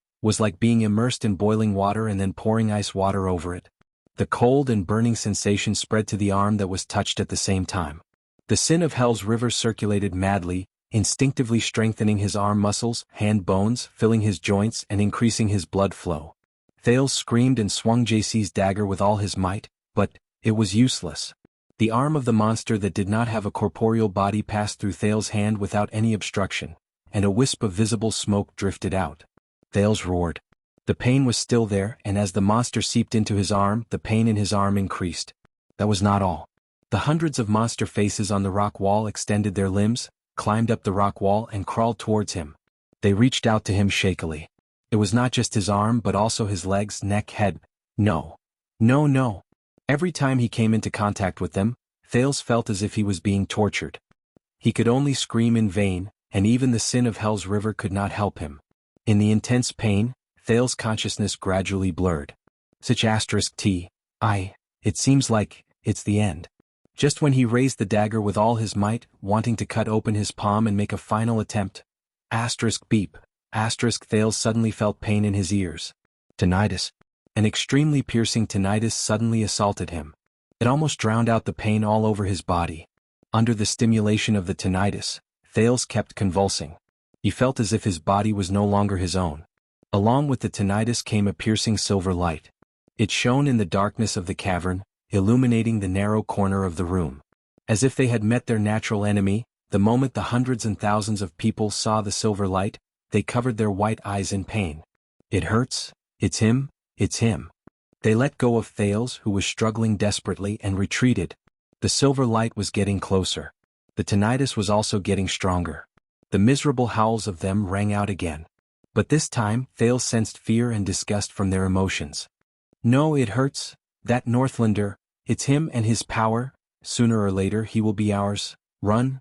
being immersed in boiling water and then pouring ice water over it. The cold and burning sensation spread to the arm that was touched at the same time. The sin of Hell's River circulated madly, instinctively strengthening his arm muscles, hand bones, filling his joints and increasing his blood flow. Thales screamed and swung JC's dagger with all his might, but it was useless. The arm of the monster that did not have a corporeal body passed through Thales' hand without any obstruction, and a wisp of visible smoke drifted out. Thales roared. The pain was still there, and as the monster seeped into his arm, the pain in his arm increased. That was not all. The hundreds of monster faces on the rock wall extended their limbs, climbed up the rock wall and crawled towards him. They reached out to him shakily. It was not just his arm but also his legs, neck, head. No. Every time he came into contact with them, Thales felt as if he was being tortured. He could only scream in vain, and even the sin of Hell's River could not help him. In the intense pain, Thales' consciousness gradually blurred. Such it seems like it's the end. Just when he raised the dagger with all his might, wanting to cut open his palm and make a final attempt. Beep. Thales suddenly felt pain in his ears. Tinnitus. An extremely piercing tinnitus suddenly assaulted him. It almost drowned out the pain all over his body. Under the stimulation of the tinnitus, Thales kept convulsing. He felt as if his body was no longer his own. Along with the tinnitus came a piercing silver light. It shone in the darkness of the cavern, illuminating the narrow corner of the room. As if they had met their natural enemy, the moment the hundreds and thousands of people saw the silver light, they covered their white eyes in pain. It hurts, it's him. They let go of Thales, who was struggling desperately, and retreated. The silver light was getting closer. The tinnitus was also getting stronger. The miserable howls of them rang out again. But this time, Thales sensed fear and disgust from their emotions. No, it hurts. That Northlander, it's him and his power. Sooner or later he will be ours. Run.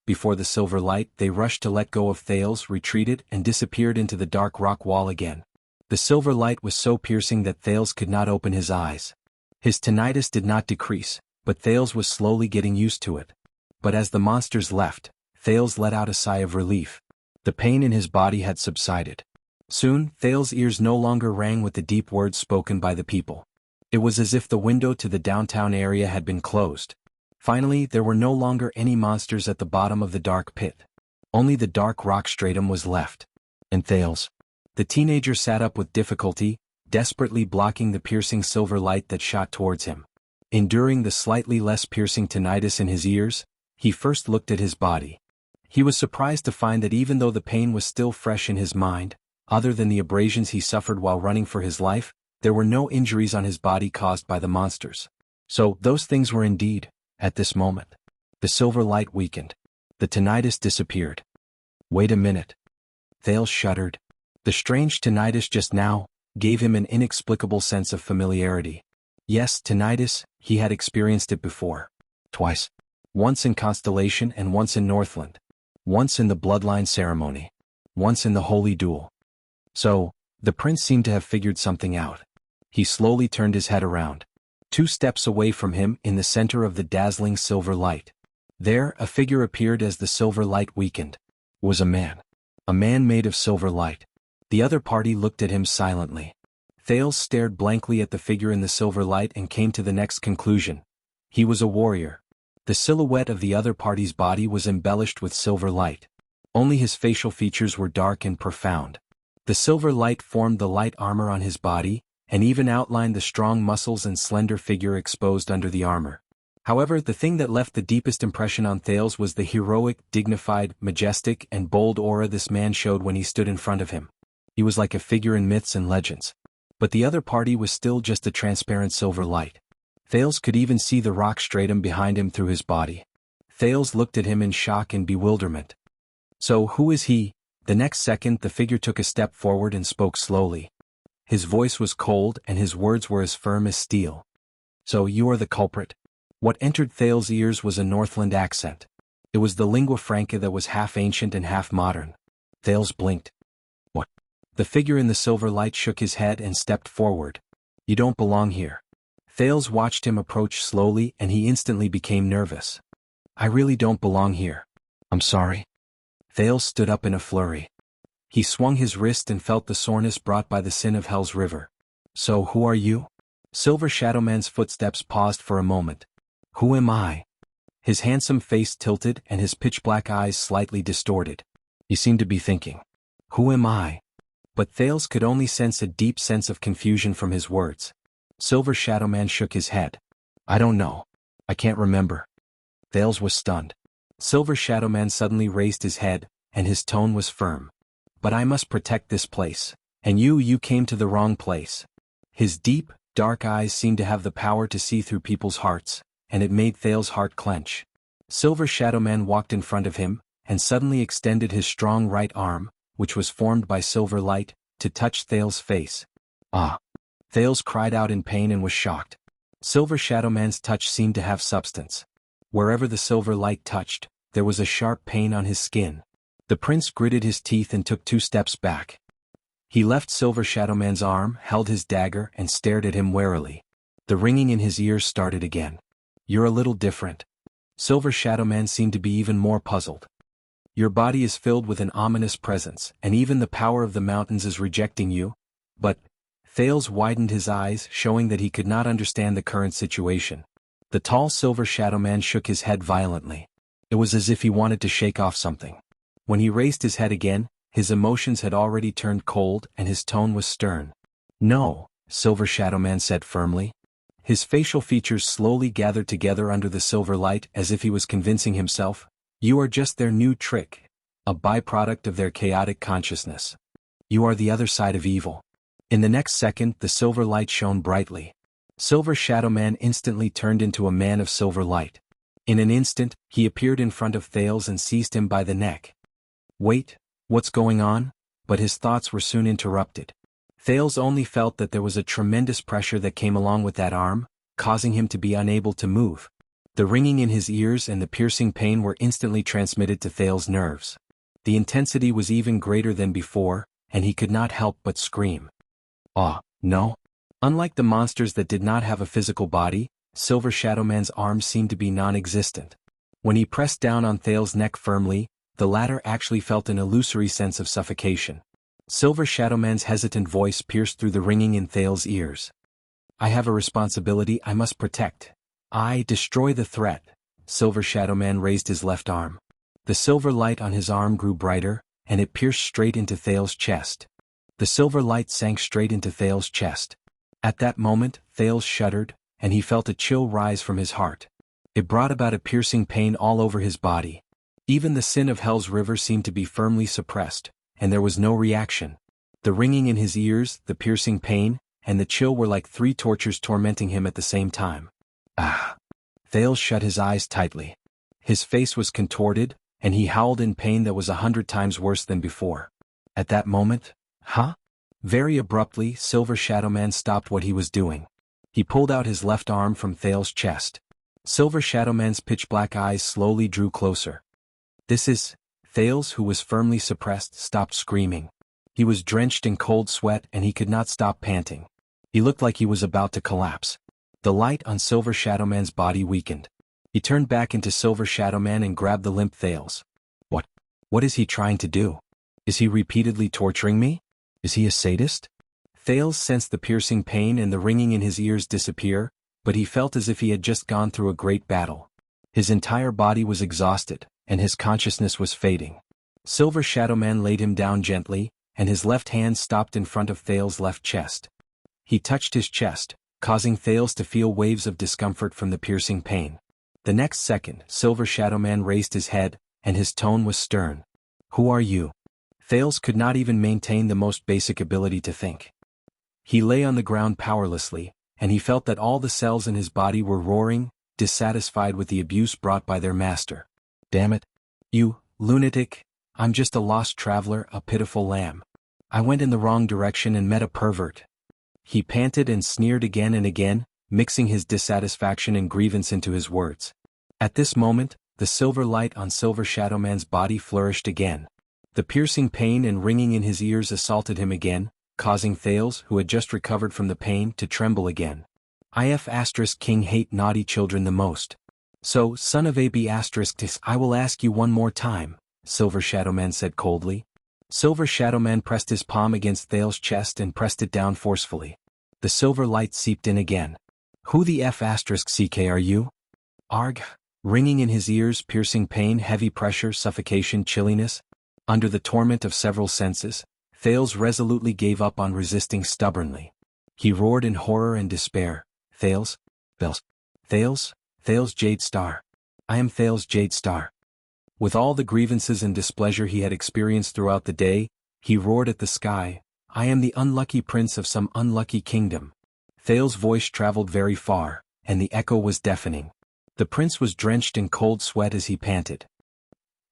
Before the silver light, they rushed to let go of Thales, retreated, and disappeared into the dark rock wall again. The silver light was so piercing that Thales could not open his eyes. His tinnitus did not decrease, but Thales was slowly getting used to it. But as the monsters left, Thales let out a sigh of relief. The pain in his body had subsided. Soon, Thales' ears no longer rang with the deep words spoken by the people. It was as if the window to the downtown area had been closed. Finally, there were no longer any monsters at the bottom of the dark pit. Only the dark rock stratum was left. And Thales. The teenager sat up with difficulty, desperately blocking the piercing silver light that shot towards him. Enduring the slightly less piercing tinnitus in his ears, he first looked at his body. He was surprised to find that even though the pain was still fresh in his mind, other than the abrasions he suffered while running for his life, there were no injuries on his body caused by the monsters. So, those things were indeed, at this moment. The silver light weakened. The tinnitus disappeared. Wait a minute. Thales shuddered. The strange tinnitus just now gave him an inexplicable sense of familiarity. Yes, tinnitus, he had experienced it before. Twice. Once in Constellation and once in Northland. Once in the Bloodline ceremony. Once in the Holy Duel. So, the prince seemed to have figured something out. He slowly turned his head around. 2 steps away from him, in the center of the dazzling silver light. There, a figure appeared as the silver light weakened. Was a man. A man made of silver light. The other party looked at him silently. Thales stared blankly at the figure in the silver light and came to the next conclusion. He was a warrior. The silhouette of the other party's body was embellished with silver light. Only his facial features were dark and profound. The silver light formed the light armor on his body, and even outlined the strong muscles and slender figure exposed under the armor. However, the thing that left the deepest impression on Thales was the heroic, dignified, majestic, and bold aura this man showed when he stood in front of him. He was like a figure in myths and legends. But the other party was still just a transparent silver light. Thales could even see the rock stratum behind him through his body. Thales looked at him in shock and bewilderment. So who is he? The next second the figure took a step forward and spoke slowly. His voice was cold and his words were as firm as steel. So you are the culprit? What entered Thales' ears was a Northland accent. It was the lingua franca that was half ancient and half modern. Thales blinked. What? The figure in the silver light shook his head and stepped forward. You don't belong here. Thales watched him approach slowly and he instantly became nervous. I really don't belong here. I'm sorry. Thales stood up in a flurry. He swung his wrist and felt the soreness brought by the sin of Hell's River. So who are you? Silver Shadowman's footsteps paused for a moment. Who am I? His handsome face tilted and his pitch-black eyes slightly distorted. He seemed to be thinking, who am I? But Thales could only sense a deep sense of confusion from his words. Silver Shadowman shook his head. I don't know. I can't remember. Thales was stunned. Silver Shadowman suddenly raised his head, and his tone was firm. But I must protect this place. And you came to the wrong place. His deep, dark eyes seemed to have the power to see through people's hearts, and it made Thales' heart clench. Silver Shadowman walked in front of him, and suddenly extended his strong right arm, which was formed by silver light, to touch Thales' face. Ah! Thales cried out in pain and was shocked. Silver Shadow Man's touch seemed to have substance. Wherever the silver light touched, there was a sharp pain on his skin. The prince gritted his teeth and took 2 steps back. He left Silver Shadow Man's arm, held his dagger, and stared at him warily. The ringing in his ears started again. "You're a little different." Silver Shadow Man seemed to be even more puzzled. "Your body is filled with an ominous presence, and even the power of the mountains is rejecting you." But Thales widened his eyes, showing that he could not understand the current situation. The tall Silver Shadow Man shook his head violently. It was as if he wanted to shake off something. When he raised his head again, his emotions had already turned cold and his tone was stern. "No," Silver Shadow Man said firmly. His facial features slowly gathered together under the silver light as if he was convincing himself, "You are just their new trick, a byproduct of their chaotic consciousness. You are the other side of evil." In the next second, the silver light shone brightly. Silver Shadow Man instantly turned into a man of silver light. In an instant, he appeared in front of Thales and seized him by the neck. "Wait, what's going on?" But his thoughts were soon interrupted. Thales only felt that there was a tremendous pressure that came along with that arm, causing him to be unable to move. The ringing in his ears and the piercing pain were instantly transmitted to Thales' nerves. The intensity was even greater than before, and he could not help but scream. "Oh, no." Unlike the monsters that did not have a physical body, Silver Shadow Man's arms seemed to be non-existent. When he pressed down on Thales' neck firmly, the latter actually felt an illusory sense of suffocation. Silver Shadow Man's hesitant voice pierced through the ringing in Thales' ears. "I have a responsibility I must protect. I destroy the threat." Silver Shadow Man raised his left arm. The silver light on his arm grew brighter, and it pierced straight into Thales' chest. The silver light sank straight into Thales' chest. At that moment, Thales shuddered, and he felt a chill rise from his heart. It brought about a piercing pain all over his body. Even the sin of Hell's river seemed to be firmly suppressed, and there was no reaction. The ringing in his ears, the piercing pain, and the chill were like 3 tortures tormenting him at the same time. "Ah!" Thales shut his eyes tightly. His face was contorted, and he howled in pain that was 100 times worse than before. At that moment, Very abruptly, Silver Shadow Man stopped what he was doing. He pulled out his left arm from Thales' chest. Silver Shadow Man's pitch-black eyes slowly drew closer. "This is..." Thales, who was firmly suppressed, stopped screaming. He was drenched in cold sweat and he could not stop panting. He looked like he was about to collapse. The light on Silver Shadow Man's body weakened. He turned back into Silver Shadow Man and grabbed the limp Thales. What is he trying to do? Is he repeatedly torturing me? Is he a sadist?" Thales sensed the piercing pain and the ringing in his ears disappear, but he felt as if he had just gone through a great battle. His entire body was exhausted, and his consciousness was fading. Silver Shadow Man laid him down gently, and his left hand stopped in front of Thales' left chest. He touched his chest, causing Thales to feel waves of discomfort from the piercing pain. The next second, Silver Shadow Man raised his head, and his tone was stern. "Who are you?" Thales could not even maintain the most basic ability to think. He lay on the ground powerlessly, and he felt that all the cells in his body were roaring, dissatisfied with the abuse brought by their master. "Damn it. You lunatic, I'm just a lost traveler, a pitiful lamb. I went in the wrong direction and met a pervert." He panted and sneered again and again, mixing his dissatisfaction and grievance into his words. At this moment, the silver light on Silver Shadow Man's body flourished again. The piercing pain and ringing in his ears assaulted him again, causing Thales, who had just recovered from the pain, to tremble again. King hate naughty children the most. "So, son of AB *, I will ask you one more time," Silver Shadow Man said coldly. Silver Shadow Man pressed his palm against Thales' chest and pressed it down forcefully. The silver light seeped in again. "Who the *CK are you?" "Arg." Ringing in his ears, piercing pain, heavy pressure, suffocation, chilliness. Under the torment of several senses, Thales resolutely gave up on resisting stubbornly. He roared in horror and despair. Thales Jade Star. I am Thales Jade Star." With all the grievances and displeasure he had experienced throughout the day, he roared at the sky, "I am the unlucky prince of some unlucky kingdom." Thales' voice traveled very far, and the echo was deafening. The prince was drenched in cold sweat as he panted.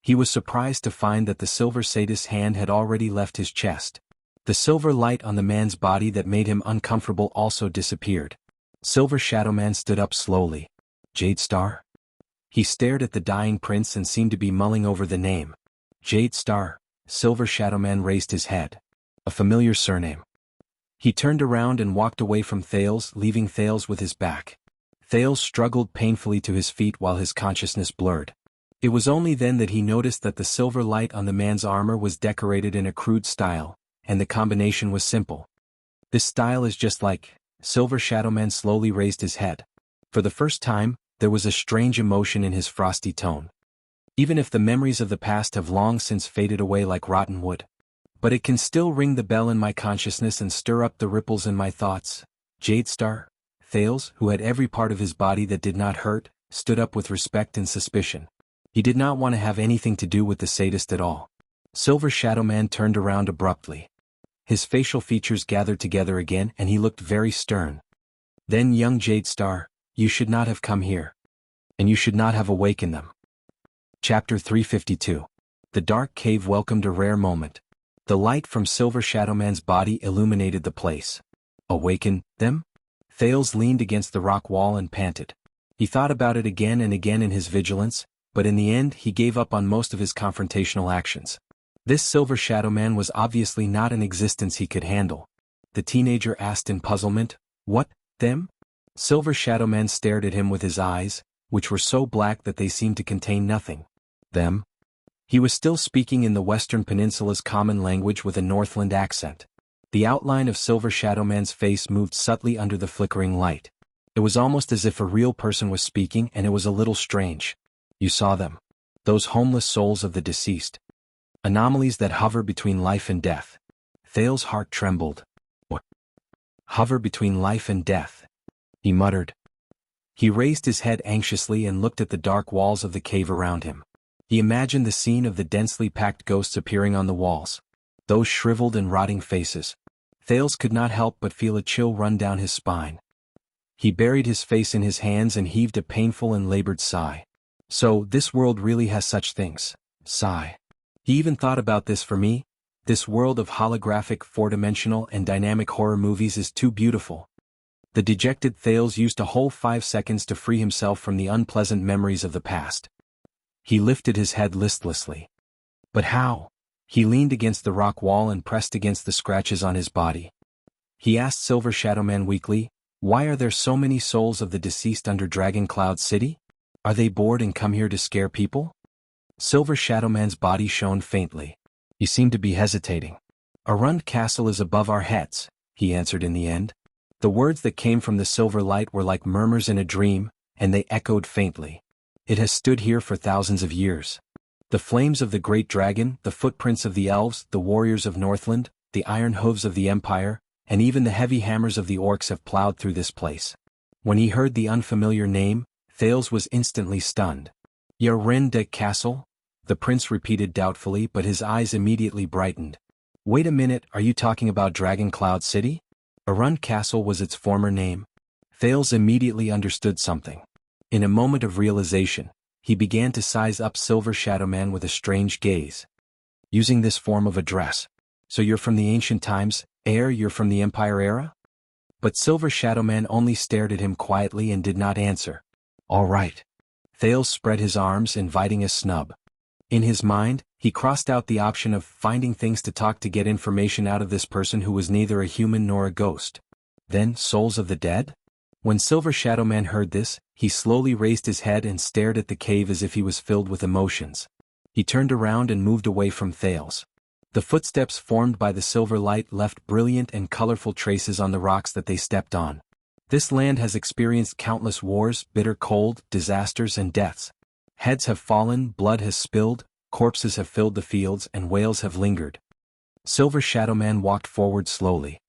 He was surprised to find that the silver sadist's hand had already left his chest. The silver light on the man's body that made him uncomfortable also disappeared. Silver Shadow Man stood up slowly. Jade Star? He stared at the dying prince and seemed to be mulling over the name. Jade Star. Silver Shadow Man raised his head. A familiar surname. He turned around and walked away from Thales, leaving Thales with his back. Thales struggled painfully to his feet while his consciousness blurred. It was only then that he noticed that the silver light on the man's armor was decorated in a crude style, and the combination was simple. This style is just like... Silver Shadow Man slowly raised his head. For the first time, there was a strange emotion in his frosty tone. Even if the memories of the past have long since faded away like rotten wood. But it can still ring the bell in my consciousness and stir up the ripples in my thoughts. Jade Star? Thales, who had every part of his body that did not hurt, stood up with respect and suspicion. He did not want to have anything to do with the sadist at all. Silver Shadow Man turned around abruptly. His facial features gathered together again and he looked very stern. Then, young Jade Star, you should not have come here. And you should not have awakened them. Chapter 352. The dark cave welcomed a rare moment. The light from Silver Shadow Man's body illuminated the place. Awaken them? Thales leaned against the rock wall and panted. He thought about it again and again in his vigilance, but in the end he gave up on most of his confrontational actions. This Silver Shadow Man was obviously not an existence he could handle. The teenager asked in puzzlement, "What, them?" Silver Shadow Man stared at him with his eyes, which were so black that they seemed to contain nothing. Them? He was still speaking in the Western Peninsula's common language with a Northland accent. The outline of Silver Shadow Man's face moved subtly under the flickering light. It was almost as if a real person was speaking, and it was a little strange. You saw them. Those homeless souls of the deceased. Anomalies that hover between life and death. Thales' heart trembled. What? Hover between life and death? He muttered. He raised his head anxiously and looked at the dark walls of the cave around him. He imagined the scene of the densely packed ghosts appearing on the walls. Those shriveled and rotting faces. Thales could not help but feel a chill run down his spine. He buried his face in his hands and heaved a painful and labored sigh. So, this world really has such things. Sigh. He even thought about this for me. This world of holographic, four-dimensional and dynamic horror movies is too beautiful. The dejected Thales used a whole 5 seconds to free himself from the unpleasant memories of the past. He lifted his head listlessly. But how? He leaned against the rock wall and pressed against the scratches on his body. He asked Silver Shadow Man weakly, "Why are there so many souls of the deceased under Dragon Cloud City? Are they bored and come here to scare people?" Silver Shadow Man's body shone faintly. He seemed to be hesitating. "A ruined castle is above our heads," he answered in the end. The words that came from the silver light were like murmurs in a dream, and they echoed faintly. "It has stood here for thousands of years. The flames of the great dragon, the footprints of the elves, the warriors of Northland, the iron hooves of the Empire, and even the heavy hammers of the orcs have plowed through this place." When he heard the unfamiliar name, Thales was instantly stunned. "Yarinde Castle?" The prince repeated doubtfully, but his eyes immediately brightened. "Wait a minute, are you talking about Dragon Cloud City?" Arund Castle was its former name. Thales immediately understood something. In a moment of realization, he began to size up Silver Shadow Man with a strange gaze. "Using this form of address. So you're from the ancient times, you're from the Empire era?" But Silver Shadow Man only stared at him quietly and did not answer. "All right." Thales spread his arms, inviting a snub. In his mind, he crossed out the option of finding things to talk to get information out of this person who was neither a human nor a ghost. Then, souls of the dead? When Silver Shadow Man heard this, he slowly raised his head and stared at the cave as if he was filled with emotions. He turned around and moved away from Thales. The footsteps formed by the silver light left brilliant and colorful traces on the rocks that they stepped on. This land has experienced countless wars, bitter cold, disasters and deaths. Heads have fallen, blood has spilled, corpses have filled the fields and wails have lingered. Silver Shadow Man walked forward slowly.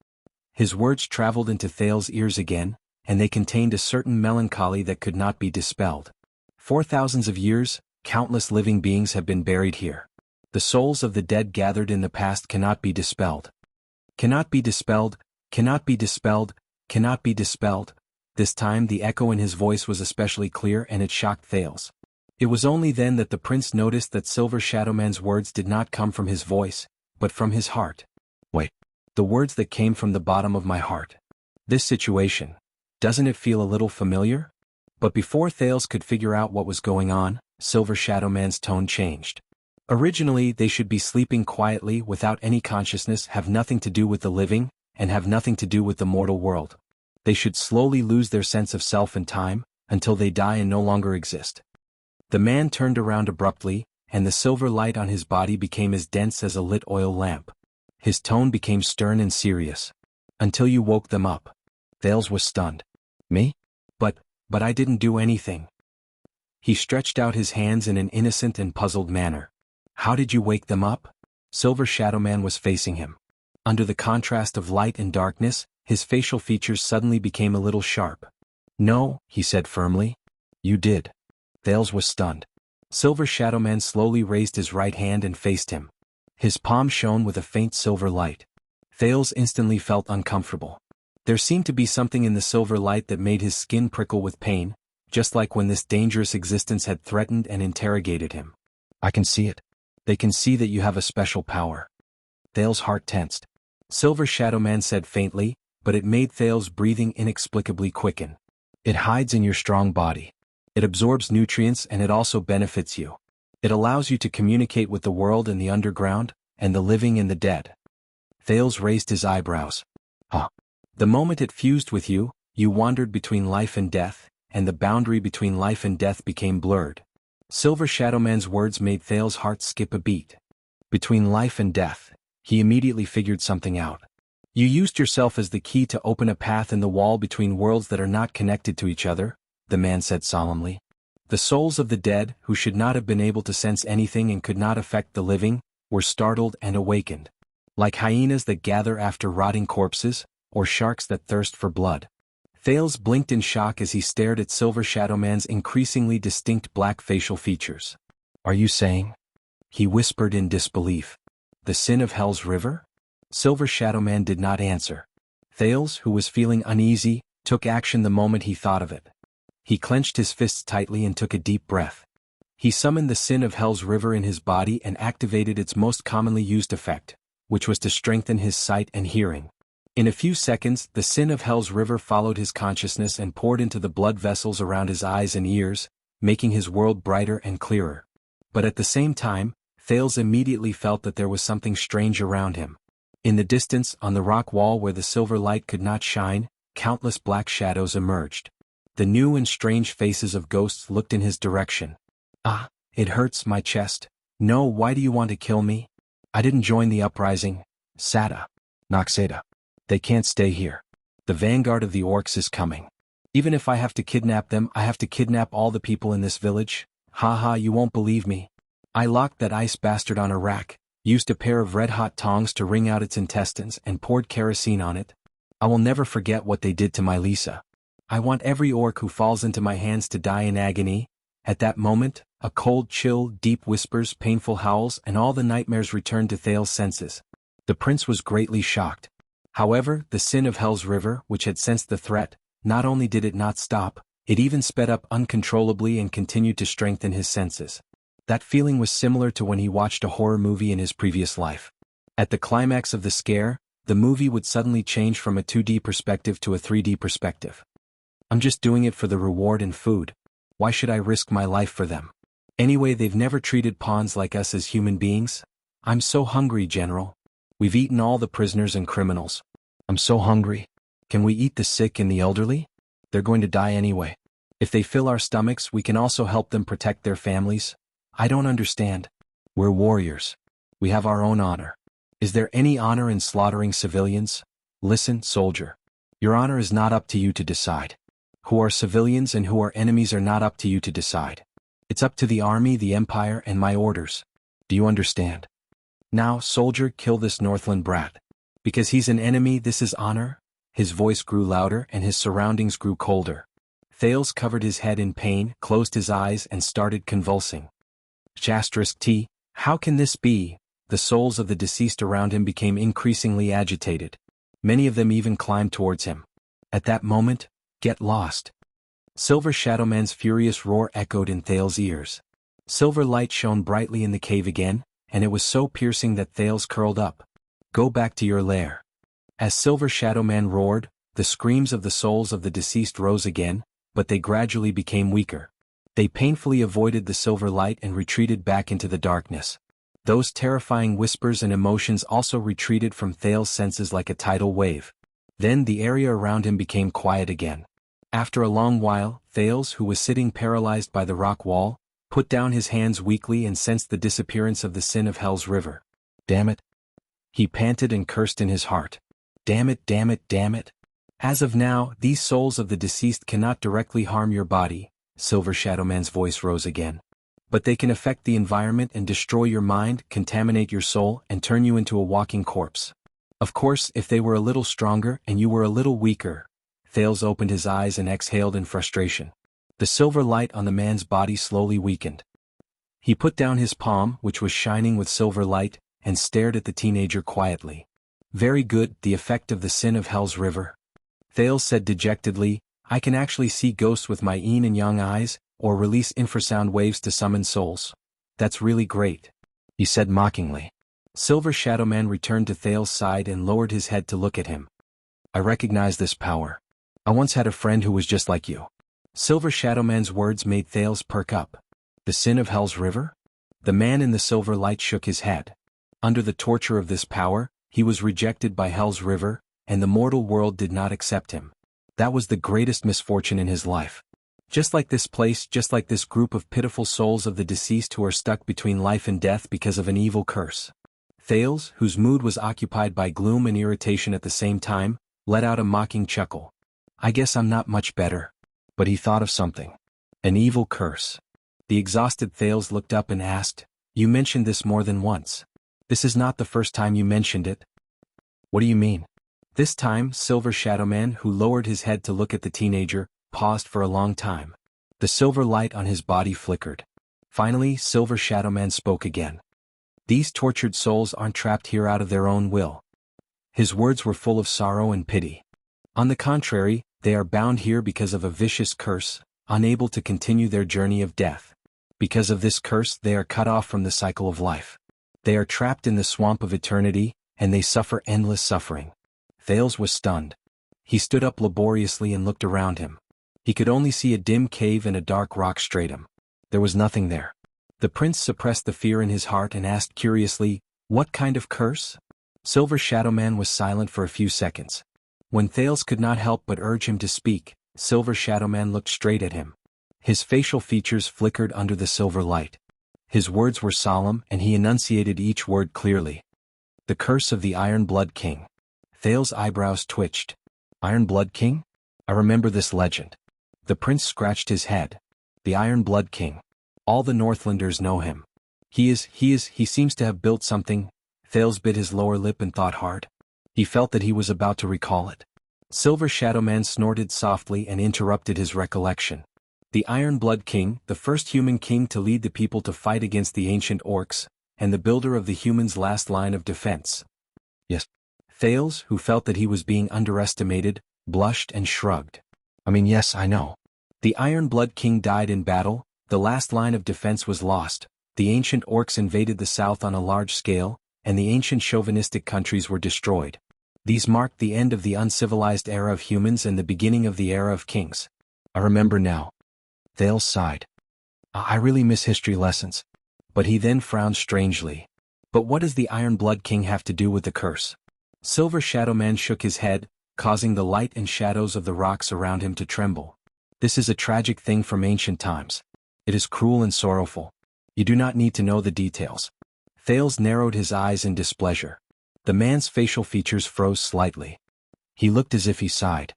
His words traveled into Thales' ears again, and they contained a certain melancholy that could not be dispelled. For thousands of years, countless living beings have been buried here. The souls of the dead gathered in the past cannot be dispelled. Cannot be dispelled, cannot be dispelled, cannot be dispelled. This time the echo in his voice was especially clear and it shocked Thales. It was only then that the prince noticed that Silver Shadow Man's words did not come from his voice, but from his heart. Wait. The words that came from the bottom of my heart. This situation. Doesn't it feel a little familiar? But before Thales could figure out what was going on, Silver Shadow Man's tone changed. Originally, they should be sleeping quietly without any consciousness, have nothing to do with the living, and have nothing to do with the mortal world. They should slowly lose their sense of self and time, until they die and no longer exist. The man turned around abruptly, and the silver light on his body became as dense as a lit oil lamp. His tone became stern and serious. Until you woke them up. Thales was stunned. Me? But I didn't do anything. He stretched out his hands in an innocent and puzzled manner. How did you wake them up? Silver Shadow Man was facing him. Under the contrast of light and darkness, his facial features suddenly became a little sharp. No, he said firmly. You did. Thales was stunned. Silver Shadow Man slowly raised his right hand and faced him. His palm shone with a faint silver light. Thales instantly felt uncomfortable. There seemed to be something in the silver light that made his skin prickle with pain, just like when this dangerous existence had threatened and interrogated him. I can see it. They can see that you have a special power. Thales' heart tensed. Silver Shadow Man said faintly, but it made Thales' breathing inexplicably quicken. It hides in your strong body. It absorbs nutrients and it also benefits you. It allows you to communicate with the world and the underground, and the living and the dead. Thales raised his eyebrows. Huh. The moment it fused with you, you wandered between life and death, and the boundary between life and death became blurred. Silver Shadow Man's words made Thales' heart skip a beat. Between life and death, he immediately figured something out. You used yourself as the key to open a path in the wall between worlds that are not connected to each other, the man said solemnly. The souls of the dead, who should not have been able to sense anything and could not affect the living, were startled and awakened. Like hyenas that gather after rotting corpses, or sharks that thirst for blood. Thales blinked in shock as he stared at Silver Shadow Man's increasingly distinct black facial features. Are you saying? He whispered in disbelief. The sin of Hell's River? Silver Shadow Man did not answer. Thales, who was feeling uneasy, took action the moment he thought of it. He clenched his fists tightly and took a deep breath. He summoned the sin of Hell's River in his body and activated its most commonly used effect, which was to strengthen his sight and hearing. In a few seconds, the sin of Hell's River followed his consciousness and poured into the blood vessels around his eyes and ears, making his world brighter and clearer. But at the same time, Thales immediately felt that there was something strange around him. In the distance, on the rock wall where the silver light could not shine, countless black shadows emerged. The new and strange faces of ghosts looked in his direction. Ah, it hurts my chest. No, why do you want to kill me? I didn't join the uprising. Sada. Noxada. They can't stay here. The vanguard of the orcs is coming. Even if I have to kidnap them, I have to kidnap all the people in this village. Haha, you won't believe me. I locked that ice bastard on a rack, used a pair of red-hot tongs to wring out its intestines and poured kerosene on it. I will never forget what they did to my Lisa. I want every orc who falls into my hands to die in agony. At that moment, a cold chill, deep whispers, painful howls, and all the nightmares returned to Thales' senses. The prince was greatly shocked. However, the sin of Hell's River, which had sensed the threat, not only did it not stop, it even sped up uncontrollably and continued to strengthen his senses. That feeling was similar to when he watched a horror movie in his previous life. At the climax of the scare, the movie would suddenly change from a 2D perspective to a 3D perspective. I'm just doing it for the reward and food. Why should I risk my life for them? Anyway, they've never treated pawns like us as human beings. I'm so hungry, General. We've eaten all the prisoners and criminals. I'm so hungry. Can we eat the sick and the elderly? They're going to die anyway. If they fill our stomachs, we can also help them protect their families. I don't understand. We're warriors. We have our own honor. Is there any honor in slaughtering civilians? Listen, soldier. Your honor is not up to you to decide. Who are civilians and who are enemies are not up to you to decide. It's up to the army, the empire, and my orders. Do you understand? Now, soldier, kill this Northland brat. Because he's an enemy, this is honor? His voice grew louder and his surroundings grew colder. Thales covered his head in pain, closed his eyes, and started convulsing. T. How can this be? The souls of the deceased around him became increasingly agitated. Many of them even climbed towards him. At that moment, get lost. Silver Shadow Man's furious roar echoed in Thales' ears. Silver light shone brightly in the cave again, and it was so piercing that Thales curled up. Go back to your lair. As Silver Shadow Man roared, the screams of the souls of the deceased rose again, but they gradually became weaker. They painfully avoided the silver light and retreated back into the darkness. Those terrifying whispers and emotions also retreated from Thales's senses like a tidal wave. Then the area around him became quiet again. After a long while, Thales, who was sitting paralyzed by the rock wall, put down his hands weakly and sensed the disappearance of the sin of Hell's river. Damn it! He panted and cursed in his heart. Damn it, damn it, damn it! As of now, these souls of the deceased cannot directly harm your body, Silver Shadowman's voice rose again. But they can affect the environment and destroy your mind, contaminate your soul, and turn you into a walking corpse. Of course, if they were a little stronger and you were a little weaker. Thales opened his eyes and exhaled in frustration. The silver light on the man's body slowly weakened. He put down his palm, which was shining with silver light, and stared at the teenager quietly. Very good, the effect of the sin of Hell's river. Thales said dejectedly, I can actually see ghosts with my yin and yang eyes, or release infrasound waves to summon souls. That's really great, he said mockingly. Silver Shadowman returned to Thales' side and lowered his head to look at him. I recognize this power. I once had a friend who was just like you. Silver Shadowman's words made Thales perk up. The sin of Hell's river? The man in the silver light shook his head. Under the torture of this power, he was rejected by Hell's river, and the mortal world did not accept him. That was the greatest misfortune in his life. Just like this place, just like this group of pitiful souls of the deceased who are stuck between life and death because of an evil curse. Thales, whose mood was occupied by gloom and irritation at the same time, let out a mocking chuckle. I guess I'm not much better. But he thought of something. An evil curse. The exhausted Thales looked up and asked, You mentioned this more than once. This is not the first time you mentioned it. What do you mean? This time, Silver Shadowman, who lowered his head to look at the teenager, paused for a long time. The silver light on his body flickered. Finally, Silver Shadowman spoke again. These tortured souls aren't trapped here out of their own will. His words were full of sorrow and pity. On the contrary, they are bound here because of a vicious curse, unable to continue their journey of death. Because of this curse, they are cut off from the cycle of life. They are trapped in the swamp of eternity, and they suffer endless suffering. Thales was stunned. He stood up laboriously and looked around him. He could only see a dim cave and a dark rock stratum. There was nothing there. The prince suppressed the fear in his heart and asked curiously, What kind of curse? Silver Shadowman was silent for a few seconds. When Thales could not help but urge him to speak, Silver Shadowman looked straight at him. His facial features flickered under the silver light. His words were solemn and he enunciated each word clearly. The curse of the Iron Blood King. Thales' eyebrows twitched. Iron Blood King? I remember this legend. The prince scratched his head. The Iron Blood King. All the Northlanders know him. He seems to have built something. Thales bit his lower lip and thought hard. He felt that he was about to recall it. Silver Shadowman snorted softly and interrupted his recollection. The Iron Blood King, the first human king to lead the people to fight against the ancient orcs, and the builder of the humans' last line of defense. Yes. Thales, who felt that he was being underestimated, blushed and shrugged. Yes, I know. The Iron Blood King died in battle, the last line of defense was lost, the ancient orcs invaded the south on a large scale, and the ancient chauvinistic countries were destroyed. These marked the end of the uncivilized era of humans and the beginning of the era of kings. I remember now. Thales sighed. I really miss history lessons. But he then frowned strangely. But what does the Iron Blood King have to do with the curse? Silver Shadowman shook his head, causing the light and shadows of the rocks around him to tremble. This is a tragic thing from ancient times. It is cruel and sorrowful. You do not need to know the details. Thales narrowed his eyes in displeasure. The man's facial features froze slightly. He looked as if he sighed.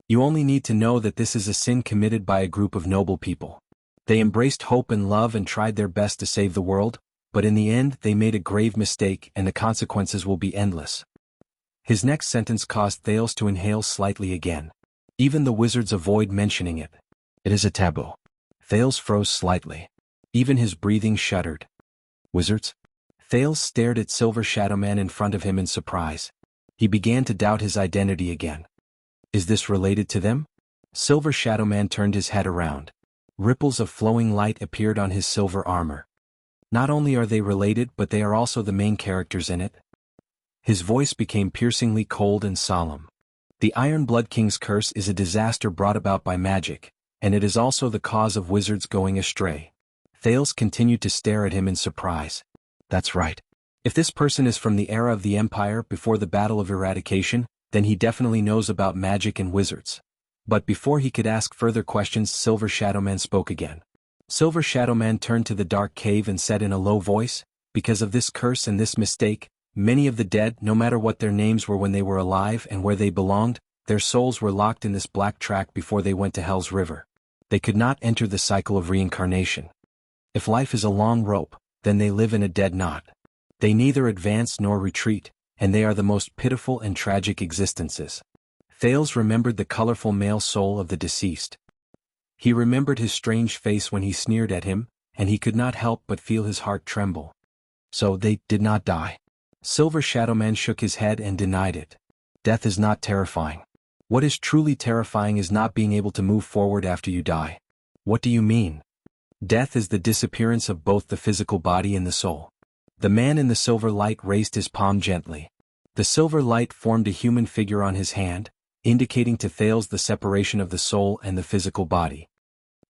You only need to know that this is a sin committed by a group of noble people. They embraced hope and love and tried their best to save the world, but in the end they made a grave mistake and the consequences will be endless. His next sentence caused Thales to inhale slightly again. Even the wizards avoid mentioning it. It is a taboo. Thales froze slightly. Even his breathing shuddered. Wizards? Thales stared at Silver Shadowman in front of him in surprise. He began to doubt his identity again. Is this related to them? Silver Shadowman turned his head around. Ripples of flowing light appeared on his silver armor. Not only are they related but they are also the main characters in it. His voice became piercingly cold and solemn. The Iron Blood King's curse is a disaster brought about by magic, and it is also the cause of wizards going astray. Thales continued to stare at him in surprise. That's right. If this person is from the era of the Empire before the Battle of Eradication, then he definitely knows about magic and wizards. But before he could ask further questions, Silver Shadowman spoke again. Silver Shadowman turned to the dark cave and said in a low voice, "Because of this curse and this mistake, many of the dead, no matter what their names were when they were alive and where they belonged, their souls were locked in this black track before they went to Hell's River. They could not enter the cycle of reincarnation. If life is a long rope, then they live in a dead knot. They neither advance nor retreat, and they are the most pitiful and tragic existences." Thales remembered the colorful male soul of the deceased. He remembered his strange face when he sneered at him, and he could not help but feel his heart tremble. So they did not die. Silver Shadowman shook his head and denied it. Death is not terrifying. What is truly terrifying is not being able to move forward after you die. What do you mean? Death is the disappearance of both the physical body and the soul. The man in the silver light raised his palm gently. The silver light formed a human figure on his hand, indicating to Thales the separation of the soul and the physical body.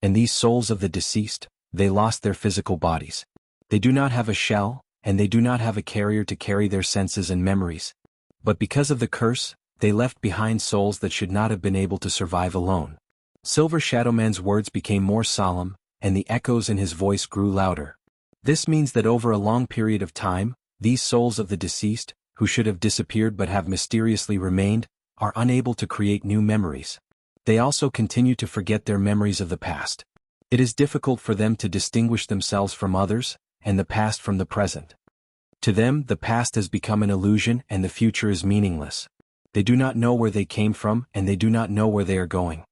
And these souls of the deceased, they lost their physical bodies. They do not have a shell, and they do not have a carrier to carry their senses and memories. But because of the curse, they left behind souls that should not have been able to survive alone. Silver Shadowman's words became more solemn, and the echoes in his voice grew louder. This means that over a long period of time, these souls of the deceased, who should have disappeared but have mysteriously remained, are unable to create new memories. They also continue to forget their memories of the past. It is difficult for them to distinguish themselves from others, and the past from the present. To them, the past has become an illusion and the future is meaningless. They do not know where they came from and they do not know where they are going.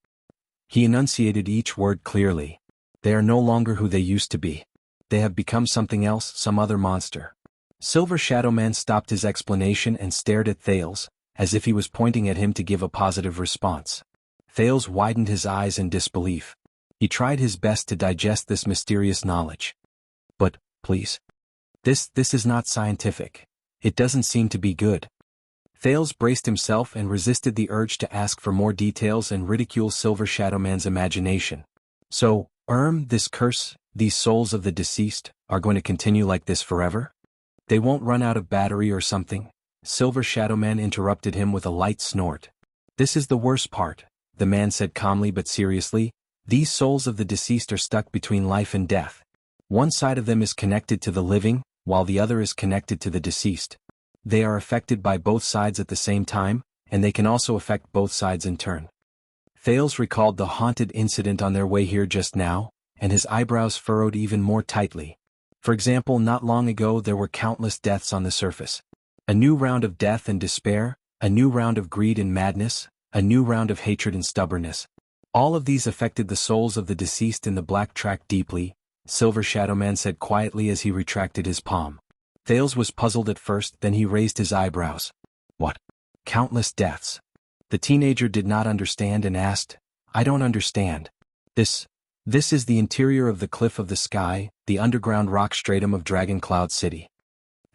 He enunciated each word clearly. They are no longer who they used to be. They have become something else, some other monster. Silver Shadowman stopped his explanation and stared at Thales, as if he was pointing at him to give a positive response. Thales widened his eyes in disbelief. He tried his best to digest this mysterious knowledge. But, please. This is not scientific. It doesn't seem to be good. Thales braced himself and resisted the urge to ask for more details and ridicule Silver Shadowman's imagination. So, this curse, these souls of the deceased, are going to continue like this forever? They won't run out of battery or something? Silver Shadowman interrupted him with a light snort. This is the worst part, the man said calmly but seriously. These souls of the deceased are stuck between life and death. One side of them is connected to the living, while the other is connected to the deceased. They are affected by both sides at the same time, and they can also affect both sides in turn. Thales recalled the haunted incident on their way here just now, and his eyebrows furrowed even more tightly. For example, not long ago there were countless deaths on the surface. A new round of death and despair, a new round of greed and madness, a new round of hatred and stubbornness. All of these affected the souls of the deceased in the black track deeply, Silver Shadowman said quietly as he retracted his palm. Thales was puzzled at first, then he raised his eyebrows. What? Countless deaths. The teenager did not understand and asked, I don't understand. This is the interior of the Cliff of the Sky, the underground rock stratum of Dragon Cloud City.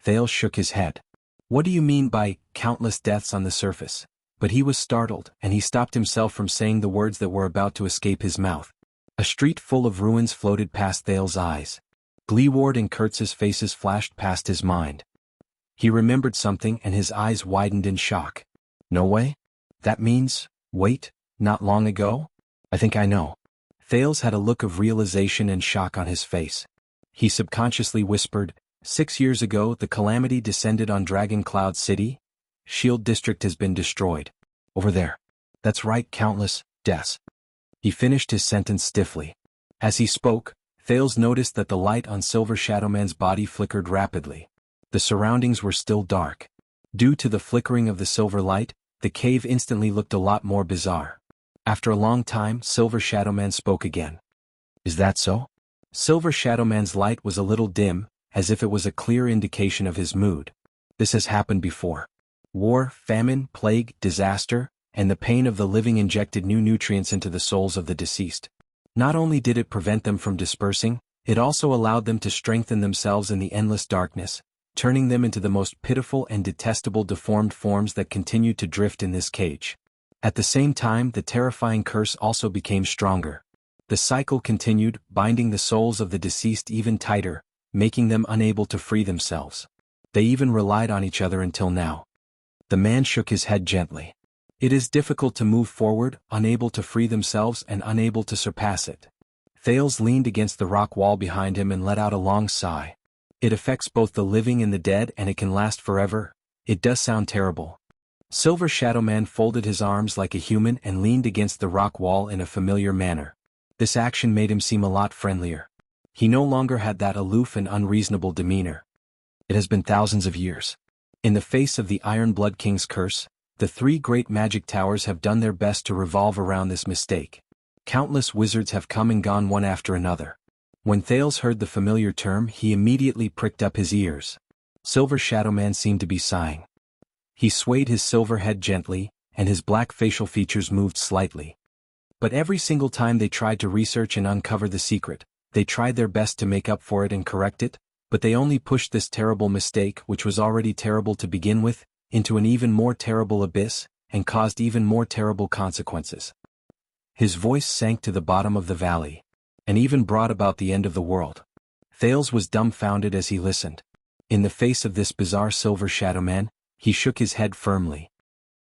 Thales shook his head. What do you mean by countless deaths on the surface? But he was startled, and he stopped himself from saying the words that were about to escape his mouth. A street full of ruins floated past Thales' eyes. Gleeward and Kurtz's faces flashed past his mind. He remembered something and his eyes widened in shock. No way? That means, wait, not long ago? I think I know. Thales had a look of realization and shock on his face. He subconsciously whispered, 6 years ago the calamity descended on Dragon Cloud City. Shield District has been destroyed. Over there. That's right, countless deaths. He finished his sentence stiffly. As he spoke, Thales noticed that the light on Silver Shadowman's body flickered rapidly. The surroundings were still dark. Due to the flickering of the silver light, the cave instantly looked a lot more bizarre. After a long time, Silver Shadowman spoke again. Is that so? Silver Shadowman's light was a little dim, as if it was a clear indication of his mood. This has happened before. War, famine, plague, disaster, and the pain of the living injected new nutrients into the souls of the deceased. Not only did it prevent them from dispersing, it also allowed them to strengthen themselves in the endless darkness, turning them into the most pitiful and detestable deformed forms that continued to drift in this cage. At the same time, the terrifying curse also became stronger. The cycle continued, binding the souls of the deceased even tighter, making them unable to free themselves. They even relied on each other until now. The man shook his head gently. It is difficult to move forward, unable to free themselves and unable to surpass it. Thales leaned against the rock wall behind him and let out a long sigh. It affects both the living and the dead, and it can last forever. It does sound terrible. Silver Shadow Man folded his arms like a human and leaned against the rock wall in a familiar manner. This action made him seem a lot friendlier. He no longer had that aloof and unreasonable demeanor. It has been thousands of years. In the face of the Iron Blood King's curse, the three great magic towers have done their best to revolve around this mistake. Countless wizards have come and gone one after another. When Thales heard the familiar term, he immediately pricked up his ears. Silver Shadow Man seemed to be sighing. He swayed his silver head gently, and his black facial features moved slightly. But every single time they tried to research and uncover the secret, they tried their best to make up for it and correct it, but they only pushed this terrible mistake, which was already terrible to begin with, into an even more terrible abyss, and caused even more terrible consequences. His voice sank to the bottom of the valley, and even brought about the end of the world. Thales was dumbfounded as he listened. In the face of this bizarre Silver Shadow Man, he shook his head firmly.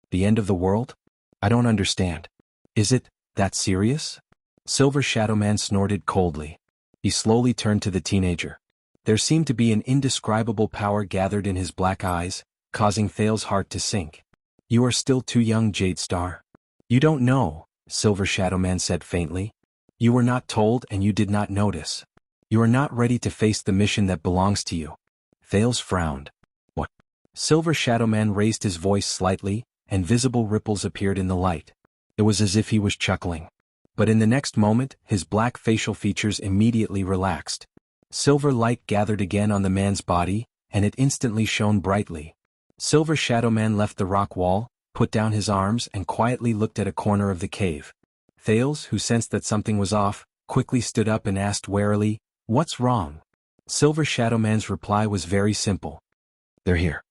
The end of the world? I don't understand. Is it that serious? Silver Shadow Man snorted coldly. He slowly turned to the teenager. There seemed to be an indescribable power gathered in his black eyes, causing Thales' heart to sink. You are still too young, Jade Star. You don't know, Silver Shadow Man said faintly. You were not told and you did not notice. You are not ready to face the mission that belongs to you. Thales frowned. What? Silver Shadow Man raised his voice slightly, and visible ripples appeared in the light. It was as if he was chuckling. But in the next moment, his black facial features immediately relaxed. Silver light gathered again on the man's body, and it instantly shone brightly. Silver Shadow Man left the rock wall, put down his arms and quietly looked at a corner of the cave. Thales, who sensed that something was off, quickly stood up and asked warily, "What's wrong?" Silver Shadow Man's reply was very simple. "They're here."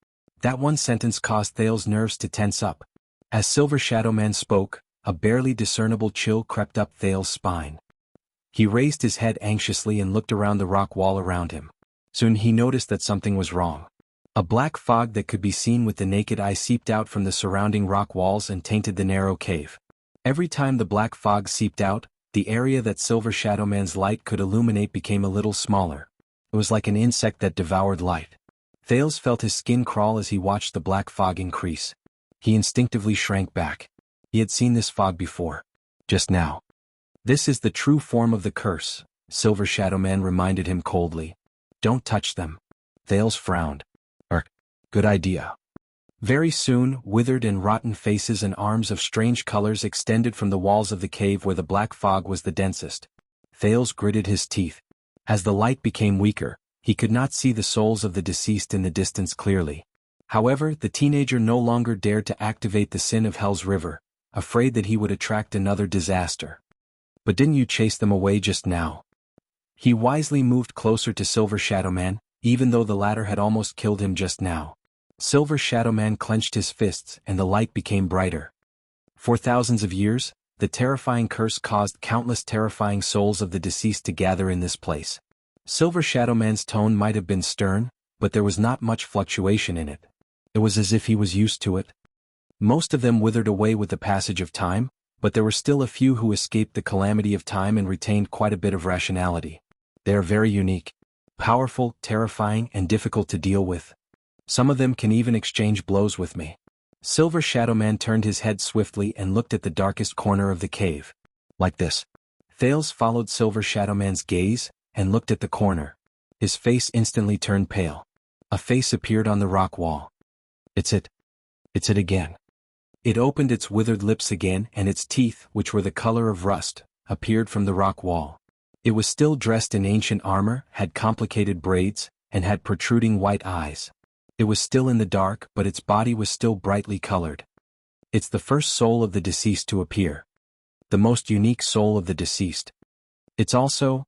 That one sentence caused Thales' nerves to tense up. As Silver Shadow Man spoke, a barely discernible chill crept up Thales' spine. He raised his head anxiously and looked around the rock wall around him. Soon he noticed that something was wrong. A black fog that could be seen with the naked eye seeped out from the surrounding rock walls and tainted the narrow cave. Every time the black fog seeped out, the area that Silver Shadow Man's light could illuminate became a little smaller. It was like an insect that devoured light. Thales felt his skin crawl as he watched the black fog increase. He instinctively shrank back. He had seen this fog before. Just now. This is the true form of the curse, Silver Shadow Man reminded him coldly. Don't touch them. Thales frowned. Good idea. Very soon, withered and rotten faces and arms of strange colors extended from the walls of the cave where the black fog was the densest. Thales gritted his teeth. As the light became weaker, he could not see the souls of the deceased in the distance clearly. However, the teenager no longer dared to activate the sin of Hell's River, afraid that he would attract another disaster. But didn't you chase them away just now? He wisely moved closer to Silver Shadow Man, even though the latter had almost killed him just now. Silver Shadow Man clenched his fists and the light became brighter. For thousands of years, the terrifying curse caused countless terrifying souls of the deceased to gather in this place. Silver Shadow Man's tone might have been stern, but there was not much fluctuation in it. It was as if he was used to it. Most of them withered away with the passage of time, but there were still a few who escaped the calamity of time and retained quite a bit of rationality. They are very unique, powerful, terrifying, and difficult to deal with. Some of them can even exchange blows with me. Silver Shadow Man turned his head swiftly and looked at the darkest corner of the cave. Like this. Thales followed Silver Shadow Man's gaze, and looked at the corner. His face instantly turned pale. A face appeared on the rock wall. It's it. It's it again. It opened its withered lips again and its teeth, which were the color of rust, appeared from the rock wall. It was still dressed in ancient armor, had complicated braids, and had protruding white eyes. It was still in the dark, but its body was still brightly colored. It's the first soul of the deceased to appear. The most unique soul of the deceased. It's also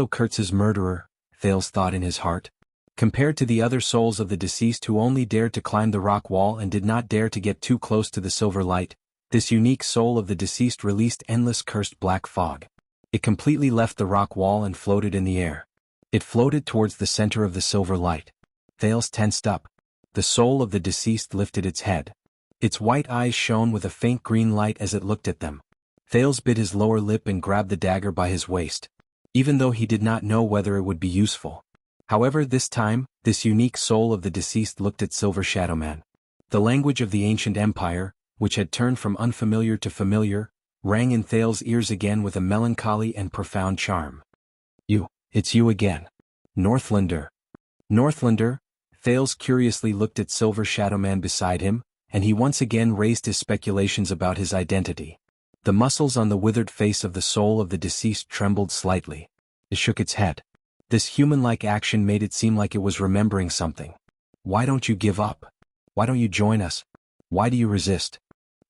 Kurtz's murderer, Thales thought in his heart. Compared to the other souls of the deceased who only dared to climb the rock wall and did not dare to get too close to the silver light, This unique soul of the deceased released endless cursed black fog. It completely left the rock wall and floated in the air. It floated towards the center of the silver light. Thales tensed up. The soul of the deceased lifted its head. Its white eyes shone with a faint green light as it looked at them. Thales bit his lower lip and grabbed the dagger by his waist, even though he did not know whether it would be useful. However, this time, this unique soul of the deceased looked at Silver Shadow Man. The language of the ancient empire, which had turned from unfamiliar to familiar, rang in Thales' ears again with a melancholy and profound charm. It's you again. Northlander. Northlander? Thales curiously looked at Silver Shadow Man beside him, and he once again raised his speculations about his identity. The muscles on the withered face of the soul of the deceased trembled slightly. It shook its head. This human-like action made it seem like it was remembering something. Why don't you give up? Why don't you join us? Why do you resist?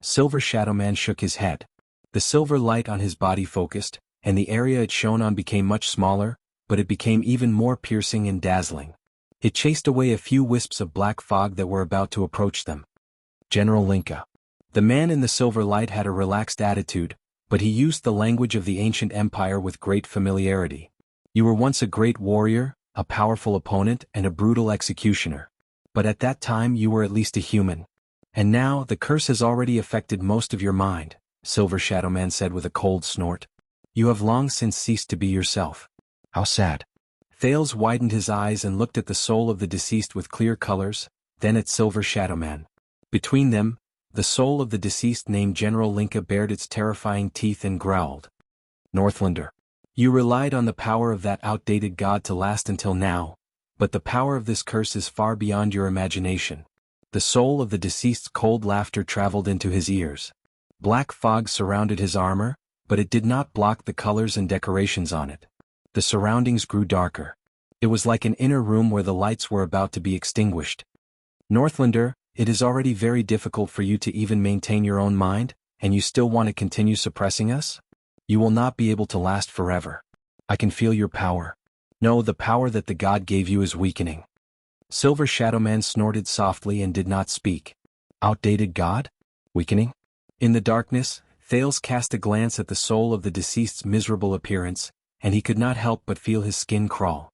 Silver Shadow Man shook his head. The silver light on his body focused, and the area it shone on became much smaller, but it became even more piercing and dazzling. It chased away a few wisps of black fog that were about to approach them. General Linka. The man in the silver light had a relaxed attitude, but he used the language of the ancient empire with great familiarity. You were once a great warrior, a powerful opponent, and a brutal executioner. But at that time you were at least a human. And now the curse has already affected most of your mind, Silver Shadow Man said with a cold snort. You have long since ceased to be yourself. How sad. Thales widened his eyes and looked at the soul of the deceased with clear colors, then at Silver Shadow Man. Between them, the soul of the deceased named General Linka bared its terrifying teeth and growled. Northlander. You relied on the power of that outdated god to last until now, but the power of this curse is far beyond your imagination. The soul of the deceased's cold laughter traveled into his ears. Black fog surrounded his armor, but it did not block the colors and decorations on it. The surroundings grew darker. It was like an inner room where the lights were about to be extinguished. Northlander, it is already very difficult for you to even maintain your own mind, and you still want to continue suppressing us? You will not be able to last forever. I can feel your power. No, the power that the god gave you is weakening. Silver Shadow Man snorted softly and did not speak. Outdated god? Weakening? In the darkness, Thales cast a glance at the soul of the deceased's miserable appearance, and he could not help but feel his skin crawl.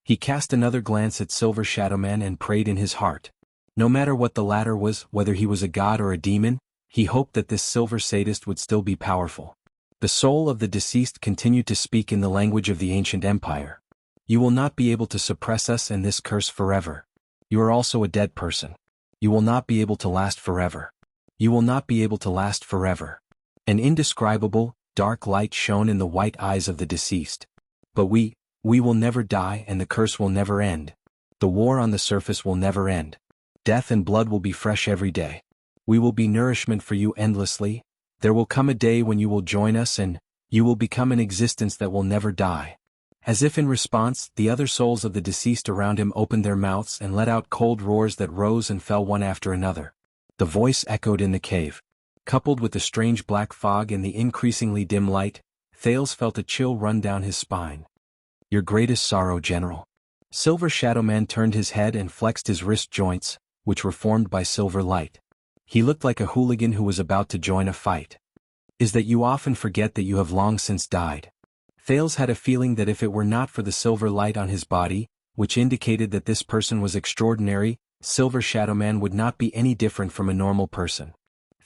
He cast another glance at Silver Shadow Man and prayed in his heart. No matter what the latter was, whether he was a god or a demon, he hoped that this silver sadist would still be powerful. The soul of the deceased continued to speak in the language of the ancient empire. You will not be able to suppress us and this curse forever. You are also a dead person. You will not be able to last forever. You will not be able to last forever. An indescribable, dark light shone in the white eyes of the deceased. But we will never die and the curse will never end. The war on the surface will never end. Death and blood will be fresh every day. We will be nourishment for you endlessly. There will come a day when you will join us and you will become an existence that will never die. As if in response, the other souls of the deceased around him opened their mouths and let out cold roars that rose and fell one after another. The voice echoed in the cave. Coupled with the strange black fog and the increasingly dim light, Thales felt a chill run down his spine. Your greatest sorrow, General. Silver Shadow Man turned his head and flexed his wrist joints, which were formed by silver light. He looked like a hooligan who was about to join a fight. Is that you often forget that you have long since died. Thales had a feeling that if it were not for the silver light on his body, which indicated that this person was extraordinary, Silver Shadow Man would not be any different from a normal person.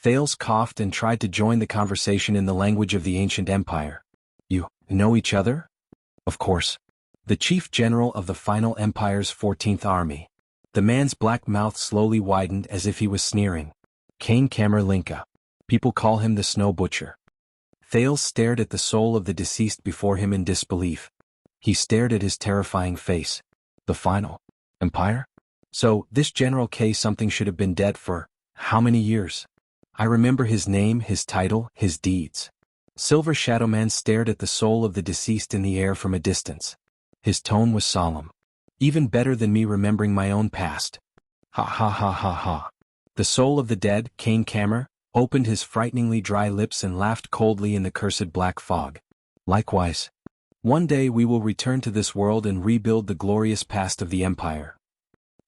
Thales coughed and tried to join the conversation in the language of the ancient empire. You know each other? Of course. The chief general of the final empire's 14th army. The man's black mouth slowly widened as if he was sneering. Kane Linka. People call him the Snow Butcher. Thales stared at the soul of the deceased before him in disbelief. He stared at his terrifying face. The final empire? So, this General K something should have been dead for how many years? I remember his name, his title, his deeds. Silver Shadow Man stared at the soul of the deceased in the air from a distance. His tone was solemn. Even better than me remembering my own past. Ha ha ha ha ha. The soul of the dead, Kane opened his frighteningly dry lips and laughed coldly in the cursed black fog. Likewise. One day we will return to this world and rebuild the glorious past of the Empire.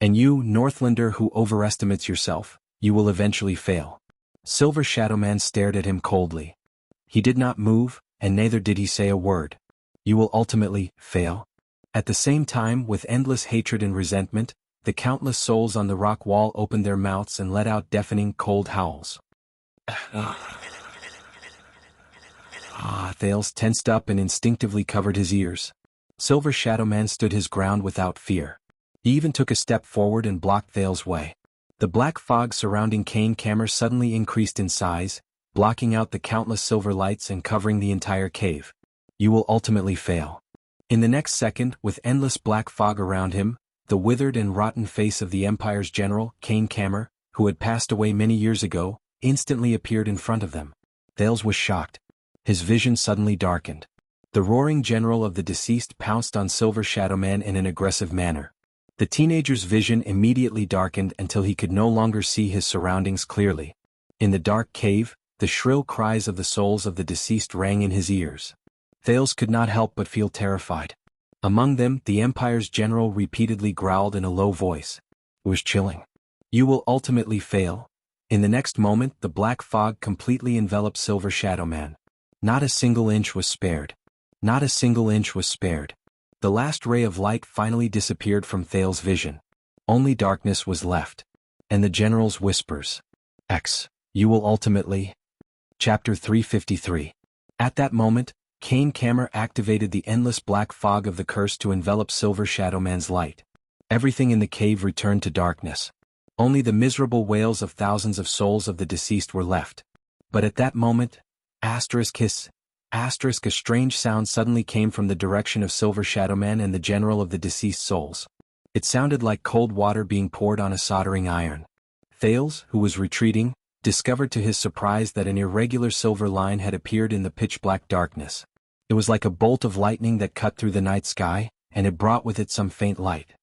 And you, Northlander who overestimates yourself, you will eventually fail. Silver Shadow Man stared at him coldly. He did not move, and neither did he say a word. You will ultimately fail. At the same time, with endless hatred and resentment, the countless souls on the rock wall opened their mouths and let out deafening, cold howls. Thales tensed up and instinctively covered his ears. Silver Shadow Man stood his ground without fear. He even took a step forward and blocked Thales' way. The black fog surrounding Kane Cammer suddenly increased in size, blocking out the countless silver lights and covering the entire cave. You will ultimately fail. In the next second, with endless black fog around him, the withered and rotten face of the Empire's general, Kane Cammer, who had passed away many years ago, instantly appeared in front of them. Thales was shocked. His vision suddenly darkened. The roaring general of the deceased pounced on Silver Shadow Man in an aggressive manner. The teenager's vision immediately darkened until he could no longer see his surroundings clearly. In the dark cave, the shrill cries of the souls of the deceased rang in his ears. Thales could not help but feel terrified. Among them, the Empire's general repeatedly growled in a low voice. It was chilling. You will ultimately fail. In the next moment, the black fog completely enveloped Silver Shadow Man. Not a single inch was spared. Not a single inch was spared. The last ray of light finally disappeared from Thales' vision. Only darkness was left. And the general's whispers. You will ultimately. Chapter 353. At that moment, Kane Cammer activated the endless black fog of the curse to envelop Silver Shadow Man's light. Everything in the cave returned to darkness. Only the miserable wails of thousands of souls of the deceased were left. But at that moment, a strange sound suddenly came from the direction of Silver Shadow Man and the general of the deceased souls. It sounded like cold water being poured on a soldering iron. Thales, who was retreating, discovered to his surprise that an irregular silver line had appeared in the pitch-black darkness. It was like a bolt of lightning that cut through the night sky, and it brought with it some faint light.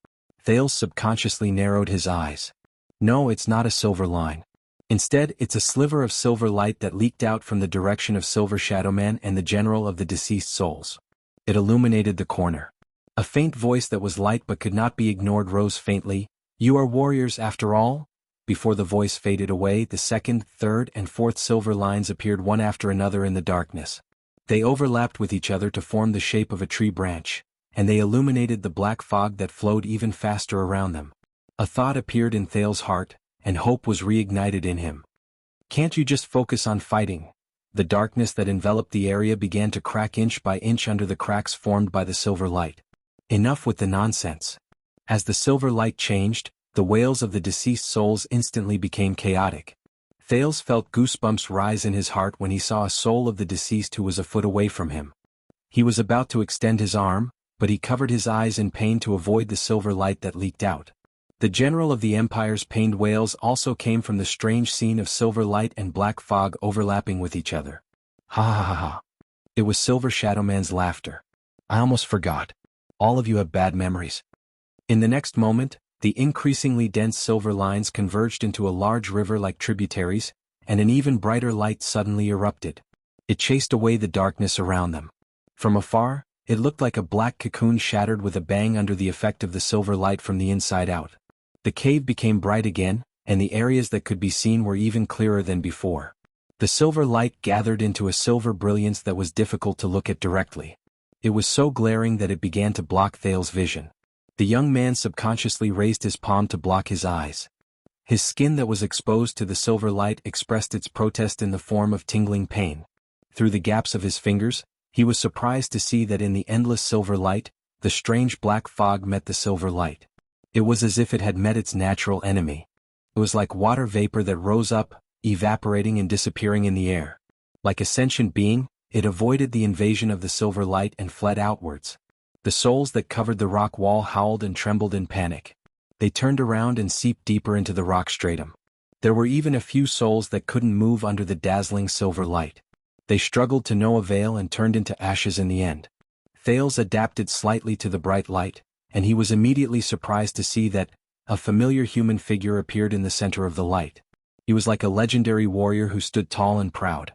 Thales subconsciously narrowed his eyes. No, it's not a silver line. Instead, it's a sliver of silver light that leaked out from the direction of Silver Shadow Man and the general of the deceased souls. It illuminated the corner. A faint voice that was light but could not be ignored rose faintly. You are warriors after all? Before the voice faded away, the second, third, and fourth silver lines appeared one after another in the darkness. They overlapped with each other to form the shape of a tree branch, and they illuminated the black fog that flowed even faster around them. A thought appeared in Thales' heart, and hope was reignited in him. Can't you just focus on fighting? The darkness that enveloped the area began to crack inch by inch under the cracks formed by the silver light. Enough with the nonsense. As the silver light changed, the wails of the deceased souls instantly became chaotic. Thales felt goosebumps rise in his heart when he saw a soul of the deceased who was a foot away from him. He was about to extend his arm, but he covered his eyes in pain to avoid the silver light that leaked out. The general of the Empire's pained wails also came from the strange scene of silver light and black fog overlapping with each other. Ha ha ha ha. It was Silver Shadow Man's laughter. I almost forgot. All of you have bad memories. In the next moment, the increasingly dense silver lines converged into a large river like tributaries, and an even brighter light suddenly erupted. It chased away the darkness around them. From afar, it looked like a black cocoon shattered with a bang under the effect of the silver light from the inside out. The cave became bright again, and the areas that could be seen were even clearer than before. The silver light gathered into a silver brilliance that was difficult to look at directly. It was so glaring that it began to block Thales' vision. The young man subconsciously raised his palm to block his eyes. His skin that was exposed to the silver light expressed its protest in the form of tingling pain. Through the gaps of his fingers, he was surprised to see that in the endless silver light, the strange black fog met the silver light. It was as if it had met its natural enemy. It was like water vapor that rose up, evaporating and disappearing in the air. Like a sentient being, it avoided the invasion of the silver light and fled outwards. The souls that covered the rock wall howled and trembled in panic. They turned around and seeped deeper into the rock stratum. There were even a few souls that couldn't move under the dazzling silver light. They struggled to no avail and turned into ashes in the end. Thales adapted slightly to the bright light, and he was immediately surprised to see that a familiar human figure appeared in the center of the light. He was like a legendary warrior who stood tall and proud.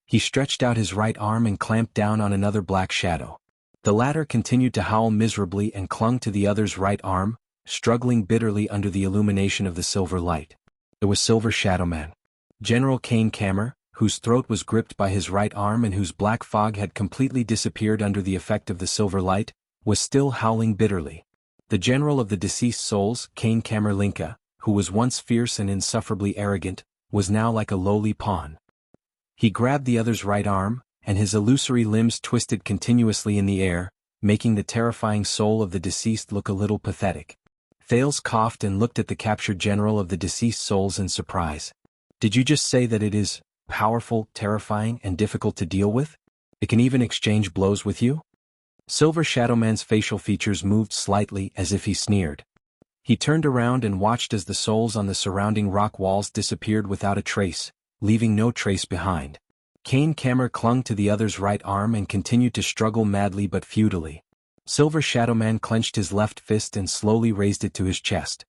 He stretched out his right arm and clamped down on another black shadow. The latter continued to howl miserably and clung to the other's right arm, struggling bitterly under the illumination of the silver light. It was Silver Shadow Man. General Kane Kammer, whose throat was gripped by his right arm and whose black fog had completely disappeared under the effect of the silver light, was still howling bitterly. The general of the deceased souls, Kane Kammer Linka, who was once fierce and insufferably arrogant, was now like a lowly pawn. He grabbed the other's right arm, and his illusory limbs twisted continuously in the air, making the terrifying soul of the deceased look a little pathetic. Thales coughed and looked at the captured general of the deceased souls in surprise. Did you just say that it is powerful, terrifying, and difficult to deal with? It can even exchange blows with you? Silver Shadowman's facial features moved slightly as if he sneered. He turned around and watched as the souls on the surrounding rock walls disappeared without a trace, leaving no trace behind. Kane Kammer clung to the other's right arm and continued to struggle madly but futilely. Silver Shadowman clenched his left fist and slowly raised it to his chest.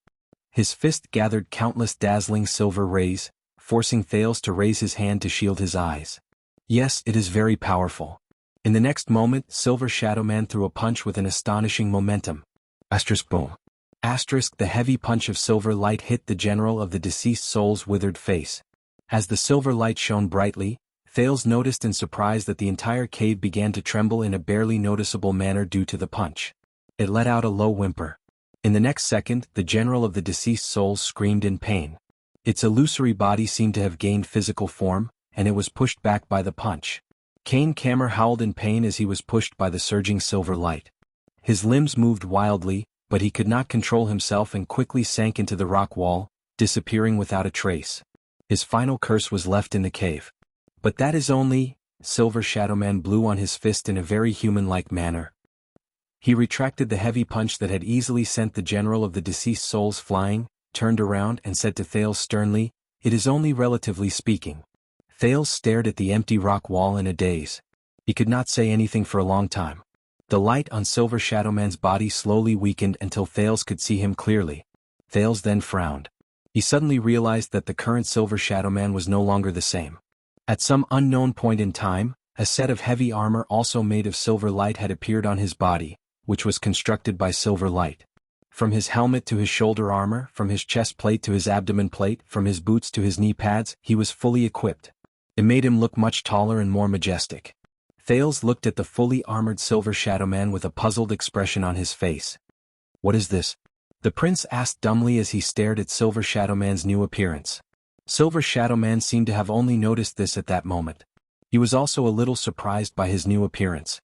His fist gathered countless dazzling silver rays, forcing Thales to raise his hand to shield his eyes. Yes, it is very powerful. In the next moment, Silver Shadowman threw a punch with an astonishing momentum. Asterisk boom. Asterisk the heavy punch of silver light hit the general of the deceased soul's withered face. As the silver light shone brightly, Thales noticed in surprise that the entire cave began to tremble in a barely noticeable manner due to the punch. It let out a low whimper. In the next second, the general of the deceased souls screamed in pain. Its illusory body seemed to have gained physical form, and it was pushed back by the punch. Kane Kammer howled in pain as he was pushed by the surging silver light. His limbs moved wildly, but he could not control himself and quickly sank into the rock wall, disappearing without a trace. His final curse was left in the cave. But that is only... Silver Shadowman blew on his fist in a very human-like manner. He retracted the heavy punch that had easily sent the general of the deceased souls flying, turned around and said to Thales sternly, "It is only relatively speaking." Thales stared at the empty rock wall in a daze. He could not say anything for a long time. The light on Silver Shadowman's body slowly weakened until Thales could see him clearly. Thales then frowned. He suddenly realized that the current Silver Shadowman was no longer the same. At some unknown point in time, a set of heavy armor also made of silver light had appeared on his body, which was constructed by silver light. From his helmet to his shoulder armor, from his chest plate to his abdomen plate, from his boots to his knee pads, he was fully equipped. It made him look much taller and more majestic. Thales looked at the fully armored Silver Shadowman with a puzzled expression on his face. "What is this?" the prince asked dumbly as he stared at Silver Shadowman's new appearance. Silver Shadowman seemed to have only noticed this at that moment. He was also a little surprised by his new appearance.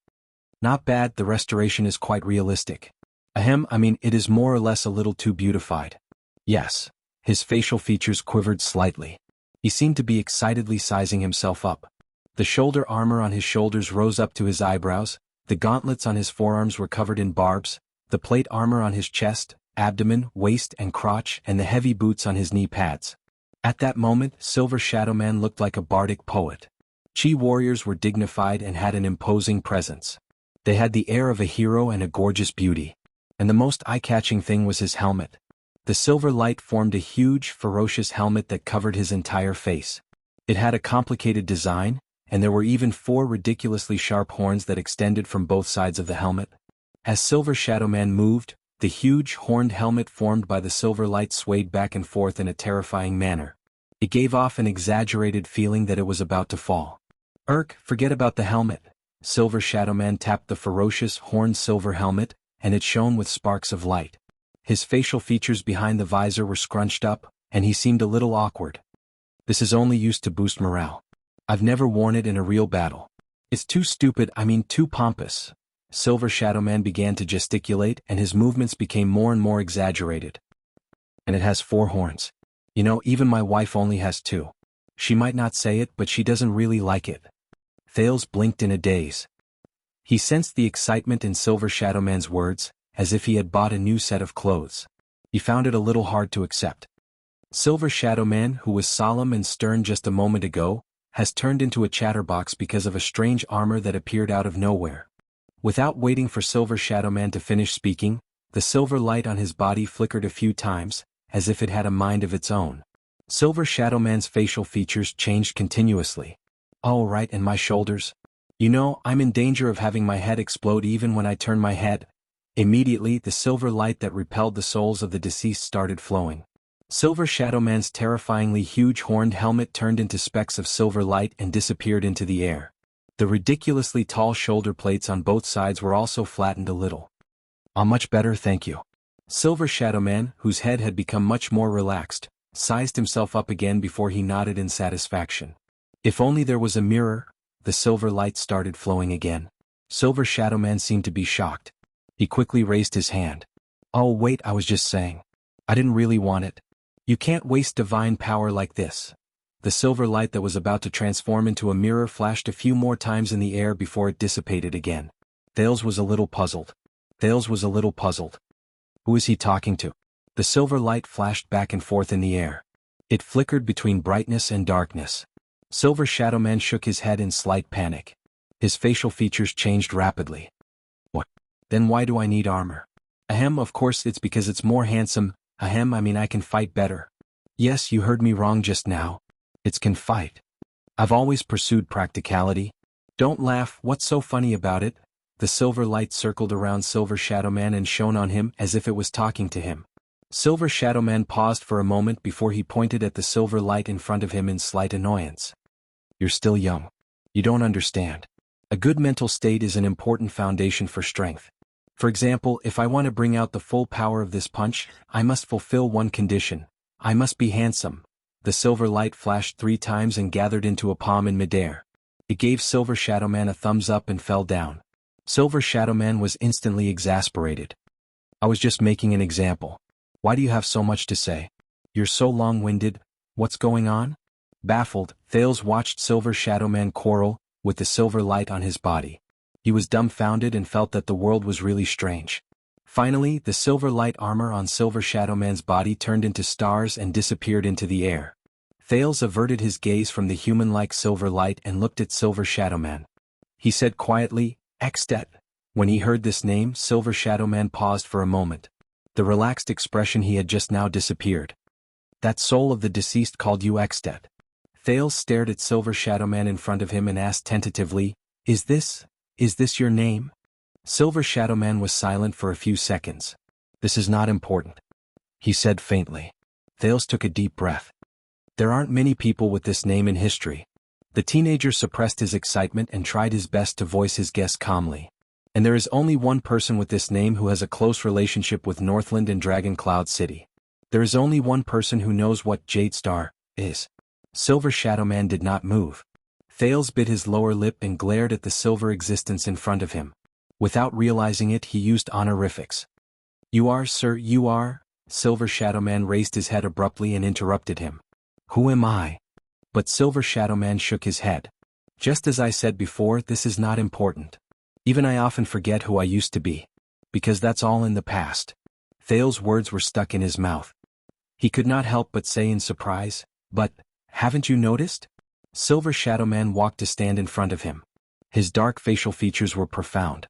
"Not bad, the restoration is quite realistic. It is more or less a little too beautified." "Yes." His facial features quivered slightly. He seemed to be excitedly sizing himself up. The shoulder armor on his shoulders rose up to his eyebrows, the gauntlets on his forearms were covered in barbs, the plate armor on his chest, abdomen, waist and crotch, and the heavy boots on his knee pads. At that moment, Silver Shadowman looked like a bardic poet. Chi warriors were dignified and had an imposing presence. They had the air of a hero and a gorgeous beauty. And the most eye-catching thing was his helmet. The silver light formed a huge, ferocious helmet that covered his entire face. It had a complicated design, and there were even 4 ridiculously sharp horns that extended from both sides of the helmet. As Silver Shadowman moved, the huge, horned helmet formed by the silver light swayed back and forth in a terrifying manner. It gave off an exaggerated feeling that it was about to fall. Forget about the helmet." Silver Shadowman tapped the ferocious, horned silver helmet, and it shone with sparks of light. His facial features behind the visor were scrunched up, and he seemed a little awkward. "This is only used to boost morale. I've never worn it in a real battle. It's too stupid, too pompous." Silver Shadowman began to gesticulate and his movements became more and more exaggerated. "And it has 4 horns. Even my wife only has 2. She might not say it, but she doesn't really like it." Thales blinked in a daze. He sensed the excitement in Silver Shadowman's words, as if he had bought a new set of clothes. He found it a little hard to accept. Silver Shadowman, who was solemn and stern just a moment ago, has turned into a chatterbox because of a strange armor that appeared out of nowhere. Without waiting for Silver Shadowman to finish speaking, the silver light on his body flickered a few times, as if it had a mind of its own. Silver Shadowman's facial features changed continuously. "Oh right, and my shoulders. I'm in danger of having my head explode even when I turn my head." Immediately, the silver light that repelled the souls of the deceased started flowing. Silver Shadowman's terrifyingly huge horned helmet turned into specks of silver light and disappeared into the air. The ridiculously tall shoulder plates on both sides were also flattened a little. Much better, thank you." Silver Shadowman, whose head had become much more relaxed, sized himself up again before he nodded in satisfaction. If only there was a mirror. The silver light started flowing again. Silver Shadowman seemed to be shocked. He quickly raised his hand. "Oh wait, I was just saying. I didn't really want it. You can't waste divine power like this." The silver light that was about to transform into a mirror flashed a few more times in the air before it dissipated again. Thales was a little puzzled. Who is he talking to? The silver light flashed back and forth in the air. It flickered between brightness and darkness. Silver Shadowman shook his head in slight panic. His facial features changed rapidly. "What? Then why do I need armor?" "Ahem, of course it's because it's more handsome. Ahem, I mean I can fight better." "Yes, you heard me wrong just now. It's can fight. I've always pursued practicality." "Don't laugh, what's so funny about it?" The silver light circled around Silver Shadowman and shone on him as if it was talking to him. Silver Shadowman paused for a moment before he pointed at the silver light in front of him in slight annoyance. "You're still young. You don't understand. A good mental state is an important foundation for strength. For example, if I want to bring out the full power of this punch, I must fulfill one condition. I must be handsome." The silver light flashed 3 times and gathered into a palm in midair. It gave Silver Shadowman a thumbs up and fell down. Silver Shadowman was instantly exasperated. "I was just making an example. Why do you have so much to say? You're so long-winded. What's going on?" Baffled, Thales watched Silver Shadowman quarrel with the silver light on his body. He was dumbfounded and felt that the world was really strange. Finally, the silver light armor on Silver Shadowman's body turned into stars and disappeared into the air. Thales averted his gaze from the human-like silver light and looked at Silver Shadowman. He said quietly, "Extet." When he heard this name, Silver Shadowman paused for a moment. The relaxed expression he had just now disappeared. "That soul of the deceased called you Extet." Thales stared at Silver Shadowman in front of him and asked tentatively, Is this your name?" Silver Shadowman was silent for a few seconds. "This is not important," he said faintly. Thales took a deep breath. There aren't many people with this name in history. The teenager suppressed his excitement and tried his best to voice his guess calmly. "And there is only one person with this name who has a close relationship with Northland and Dragon Cloud City. There is only one person who knows what Jade Star is." Silver Shadowman did not move. Thales bit his lower lip and glared at the silver existence in front of him. Without realizing it, he used honorifics. "You are, sir, you are?" Silver Shadowman raised his head abruptly and interrupted him. "Who am I?" But Silver Shadowman shook his head. "Just as I said before, this is not important. Even I often forget who I used to be. Because that's all in the past." Thales' words were stuck in his mouth. He could not help but say in surprise, "But, haven't you noticed?" Silver Shadowman walked to stand in front of him. His dark facial features were profound.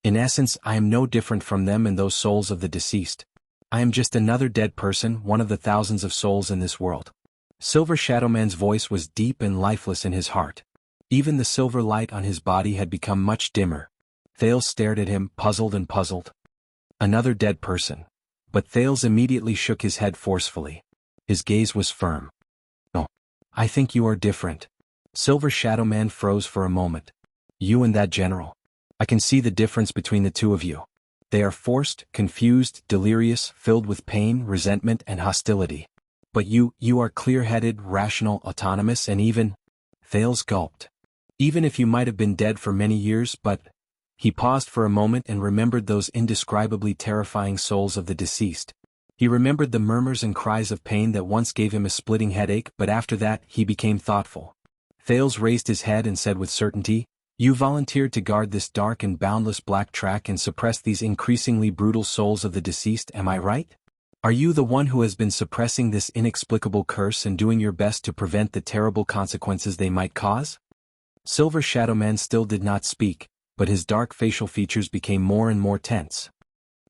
"In essence, I am no different from them and those souls of the deceased. I am just another dead person, one of the thousands of souls in this world." Silver Shadowman's voice was deep and lifeless in his heart. Even the silver light on his body had become much dimmer. Thales stared at him, puzzled. Another dead person. But Thales immediately shook his head forcefully. His gaze was firm. "No. I think you are different." Silver Shadowman froze for a moment. "You and that general. I can see the difference between the two of you. They are forced, confused, delirious, filled with pain, resentment, and hostility. But you are clear-headed, rational, autonomous, and even..." Thales gulped. "Even if you might have been dead for many years, but..." He paused for a moment and remembered those indescribably terrifying souls of the deceased. He remembered the murmurs and cries of pain that once gave him a splitting headache, but after that, he became thoughtful. Thales raised his head and said with certainty, "You volunteered to guard this dark and boundless black track and suppress these increasingly brutal souls of the deceased, am I right? Are you the one who has been suppressing this inexplicable curse and doing your best to prevent the terrible consequences they might cause?" Silver Shadowman still did not speak, but his dark facial features became more and more tense.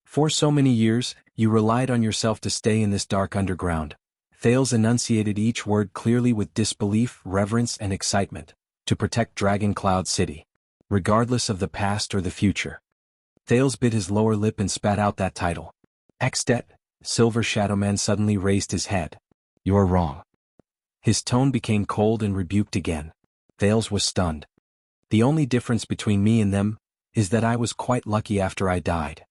"For so many years, you relied on yourself to stay in this dark underground." Thales enunciated each word clearly with disbelief, reverence, and excitement. "To protect Dragon Cloud City. Regardless of the past or the future." Thales bit his lower lip and spat out that title. "Extet." Silver Shadow Man suddenly raised his head. "You're wrong." His tone became cold and rebuked again. Thales was stunned. "The only difference between me and them is that I was quite lucky after I died.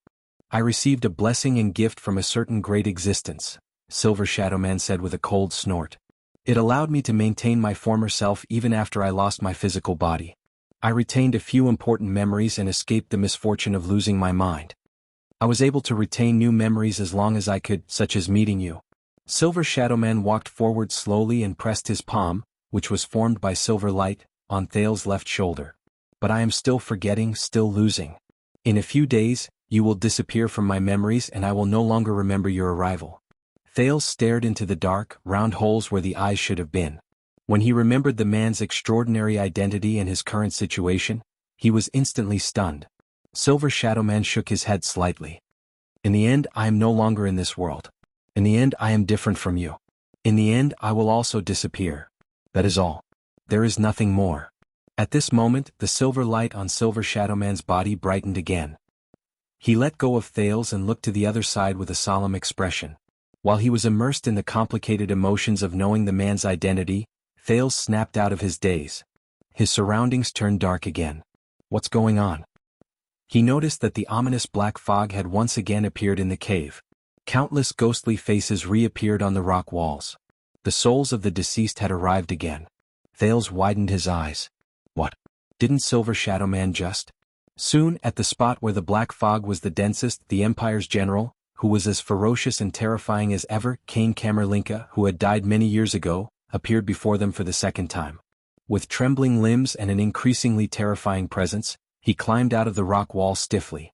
I received a blessing and gift from a certain great existence," Silver Shadow Man said with a cold snort. "It allowed me to maintain my former self even after I lost my physical body. I retained a few important memories and escaped the misfortune of losing my mind. I was able to retain new memories as long as I could, such as meeting you." Silver Shadow Man walked forward slowly and pressed his palm, which was formed by silver light, on Thales' left shoulder. "But I am still forgetting, still losing. In a few days, you will disappear from my memories and I will no longer remember your arrival." Thales stared into the dark, round holes where the eyes should have been. When he remembered the man's extraordinary identity and his current situation, he was instantly stunned. Silver Shadow Man shook his head slightly. "In the end, I am no longer in this world. In the end, I am different from you. In the end, I will also disappear. That is all. There is nothing more." At this moment, the silver light on Silver Shadow Man's body brightened again. He let go of Thales and looked to the other side with a solemn expression. While he was immersed in the complicated emotions of knowing the man's identity, Thales snapped out of his daze. His surroundings turned dark again. What's going on? He noticed that the ominous black fog had once again appeared in the cave. Countless ghostly faces reappeared on the rock walls. The souls of the deceased had arrived again. Thales widened his eyes. What? Didn't Silver Shadow Man just? Soon, at the spot where the black fog was the densest, the Empire's general, who was as ferocious and terrifying as ever, Kane Camerlinka, who had died many years ago, appeared before them for the second time. With trembling limbs and an increasingly terrifying presence, he climbed out of the rock wall stiffly.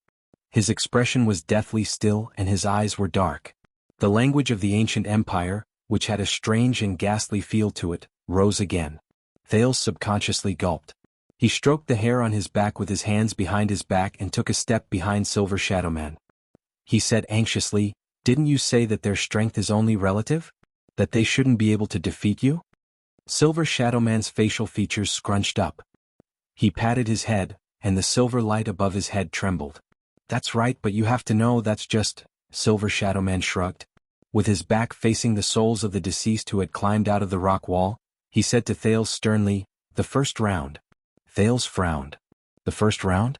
His expression was deathly still and his eyes were dark. The language of the ancient empire, which had a strange and ghastly feel to it, rose again. Thales subconsciously gulped. He stroked the hair on his back with his hands behind his back and took a step behind Silver Shadow Man. He said anxiously, "Didn't you say that their strength is only relative? That they shouldn't be able to defeat you?" Silver Shadow Man's facial features scrunched up. He patted his head, and the silver light above his head trembled. "That's right, but you have to know that's just," Silver Shadow Man shrugged. With his back facing the souls of the deceased who had climbed out of the rock wall, he said to Thales sternly, "The first round." Thales frowned. "The first round?"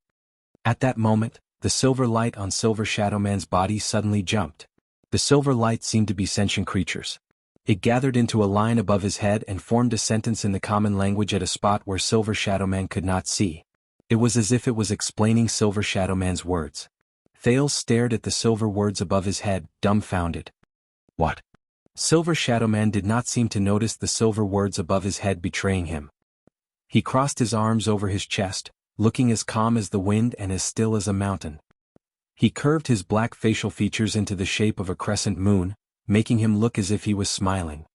At that moment, the silver light on Silver Shadow Man's body suddenly jumped. The silver light seemed to be sentient creatures. It gathered into a line above his head and formed a sentence in the common language at a spot where Silver Shadow Man could not see. It was as if it was explaining Silver Shadow Man's words. Thales stared at the silver words above his head, dumbfounded. What? Silver Shadow Man did not seem to notice the silver words above his head betraying him. He crossed his arms over his chest, looking as calm as the wind and as still as a mountain. He curved his black facial features into the shape of a crescent moon, making him look as if he was smiling.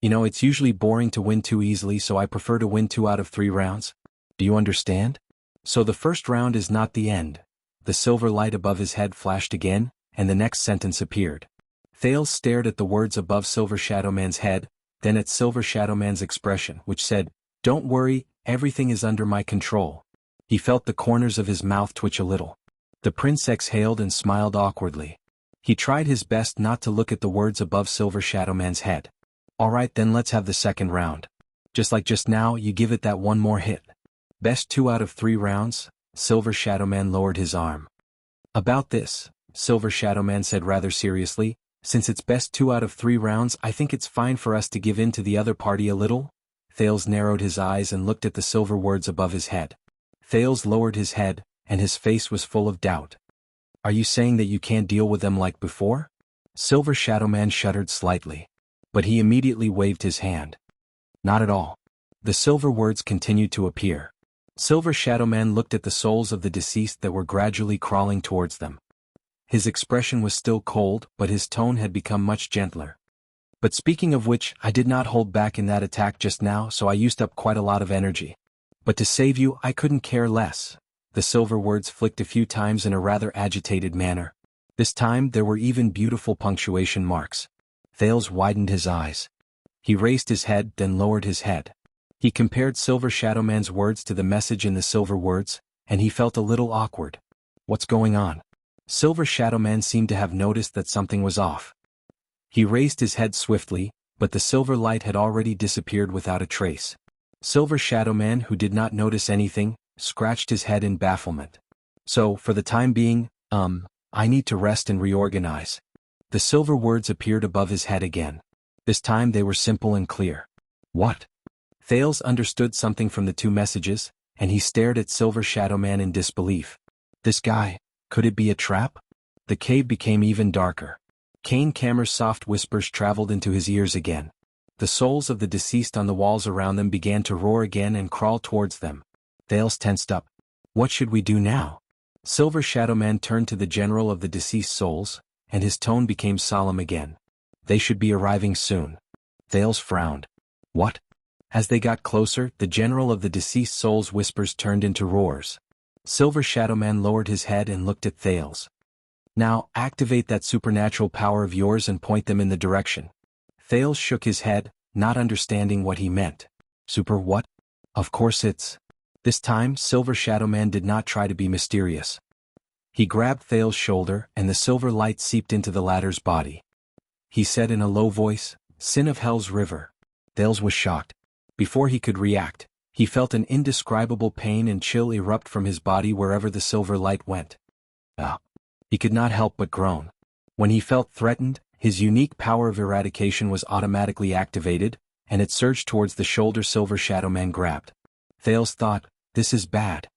"You know, it's usually boring to win too easily, so I prefer to win 2 out of 3 rounds. Do you understand? So the first round is not the end." The silver light above his head flashed again, and the next sentence appeared. Thales stared at the words above Silver Shadow Man's head, then at Silver Shadow Man's expression, which said, "Don't worry, everything is under my control." He felt the corners of his mouth twitch a little. The prince exhaled and smiled awkwardly. He tried his best not to look at the words above Silver Shadow Man's head. "All right, then let's have the second round. Just like just now, you give it that one more hit. Best 2 out of 3 rounds?" Silver Shadow Man lowered his arm. "About this," Silver Shadow Man said rather seriously, "since it's best 2 out of 3 rounds, I think it's fine for us to give in to the other party a little." Thales narrowed his eyes and looked at the silver words above his head. Thales lowered his head, and his face was full of doubt. "Are you saying that you can't deal with them like before?" Silver Shadow Man shuddered slightly. But he immediately waved his hand. "Not at all." The silver words continued to appear. Silver Shadow Man looked at the souls of the deceased that were gradually crawling towards them. His expression was still cold, but his tone had become much gentler. "But speaking of which, I did not hold back in that attack just now, so I used up quite a lot of energy. But to save you, I couldn't care less." The silver words flicked a few times in a rather agitated manner. This time there were even beautiful punctuation marks. Thales widened his eyes. He raised his head, then lowered his head. He compared Silver Shadow Man's words to the message in the silver words, and he felt a little awkward. What's going on? Silver Shadow Man seemed to have noticed that something was off. He raised his head swiftly, but the silver light had already disappeared without a trace. Silver Shadow Man, who did not notice anything, scratched his head in bafflement. So, for the time being, I need to rest and reorganize. The silver words appeared above his head again. This time they were simple and clear. What? Thales understood something from the two messages, and he stared at Silver Shadow Man in disbelief. This guy, could it be a trap? The cave became even darker. Kane Kammer's soft whispers traveled into his ears again. The souls of the deceased on the walls around them began to roar again and crawl towards them. Thales tensed up. What should we do now? Silver Shadow Man turned to the general of the deceased souls, and his tone became solemn again. They should be arriving soon. Thales frowned. What? As they got closer, the general of the deceased souls' whispers turned into roars. Silver Shadow Man lowered his head and looked at Thales. Now, activate that supernatural power of yours and point them in the direction. Thales shook his head, not understanding what he meant. Super what? Of course it's... This time, Silver Shadow Man did not try to be mysterious. He grabbed Thales' shoulder, and the silver light seeped into the latter's body. He said in a low voice, Sin of Hell's River. Thales was shocked. Before he could react, he felt an indescribable pain and chill erupt from his body wherever the silver light went. He could not help but groan. When he felt threatened, his unique power of eradication was automatically activated, and it surged towards the shoulder Silver Shadow Man grabbed. Thales thought, this is bad.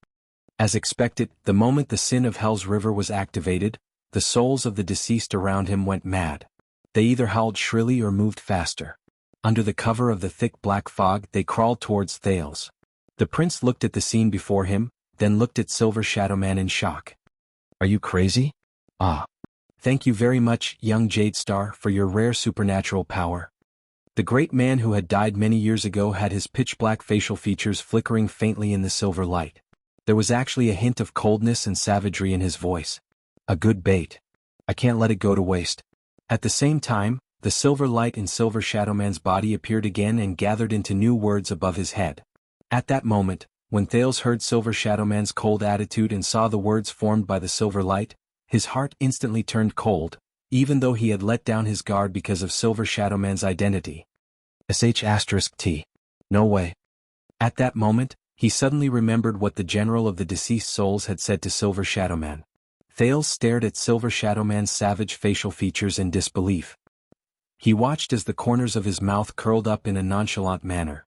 As expected, the moment the Sin of Hell's River was activated, the souls of the deceased around him went mad. They either howled shrilly or moved faster. Under the cover of the thick black fog, they crawled towards Thales. The prince looked at the scene before him, then looked at Silver Shadow Man in shock. Are you crazy? Thank you very much, young Jade Star, for your rare supernatural power. The great man who had died many years ago had his pitch-black facial features flickering faintly in the silver light. There was actually a hint of coldness and savagery in his voice. A good bait. I can't let it go to waste. At the same time, the silver light in Silver Shadow Man's body appeared again and gathered into new words above his head. At that moment, when Thales heard Silver Shadow Man's cold attitude and saw the words formed by the silver light, his heart instantly turned cold, even though he had let down his guard because of Silver Shadow Man's identity. *T. No way. At that moment, he suddenly remembered what the general of the deceased souls had said to Silver Shadow Man. Thales stared at Silver Shadow Man's savage facial features in disbelief. He watched as the corners of his mouth curled up in a nonchalant manner.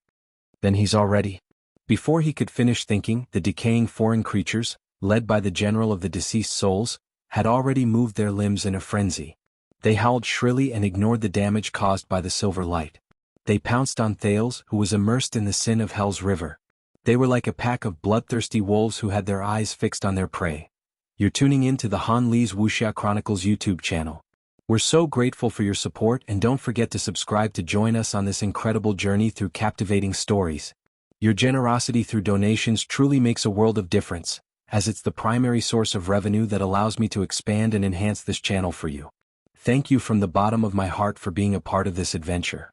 Then he's already... Before he could finish thinking, the decaying foreign creatures, led by the general of the deceased souls, had already moved their limbs in a frenzy. They howled shrilly and ignored the damage caused by the silver light. They pounced on Thales, who was immersed in the Sin of Hell's River. They were like a pack of bloodthirsty wolves who had their eyes fixed on their prey. You're tuning in to the Han Lee's Wuxia Chronicles YouTube channel. We're so grateful for your support, and don't forget to subscribe to join us on this incredible journey through captivating stories. Your generosity through donations truly makes a world of difference, as it's the primary source of revenue that allows me to expand and enhance this channel for you. Thank you from the bottom of my heart for being a part of this adventure.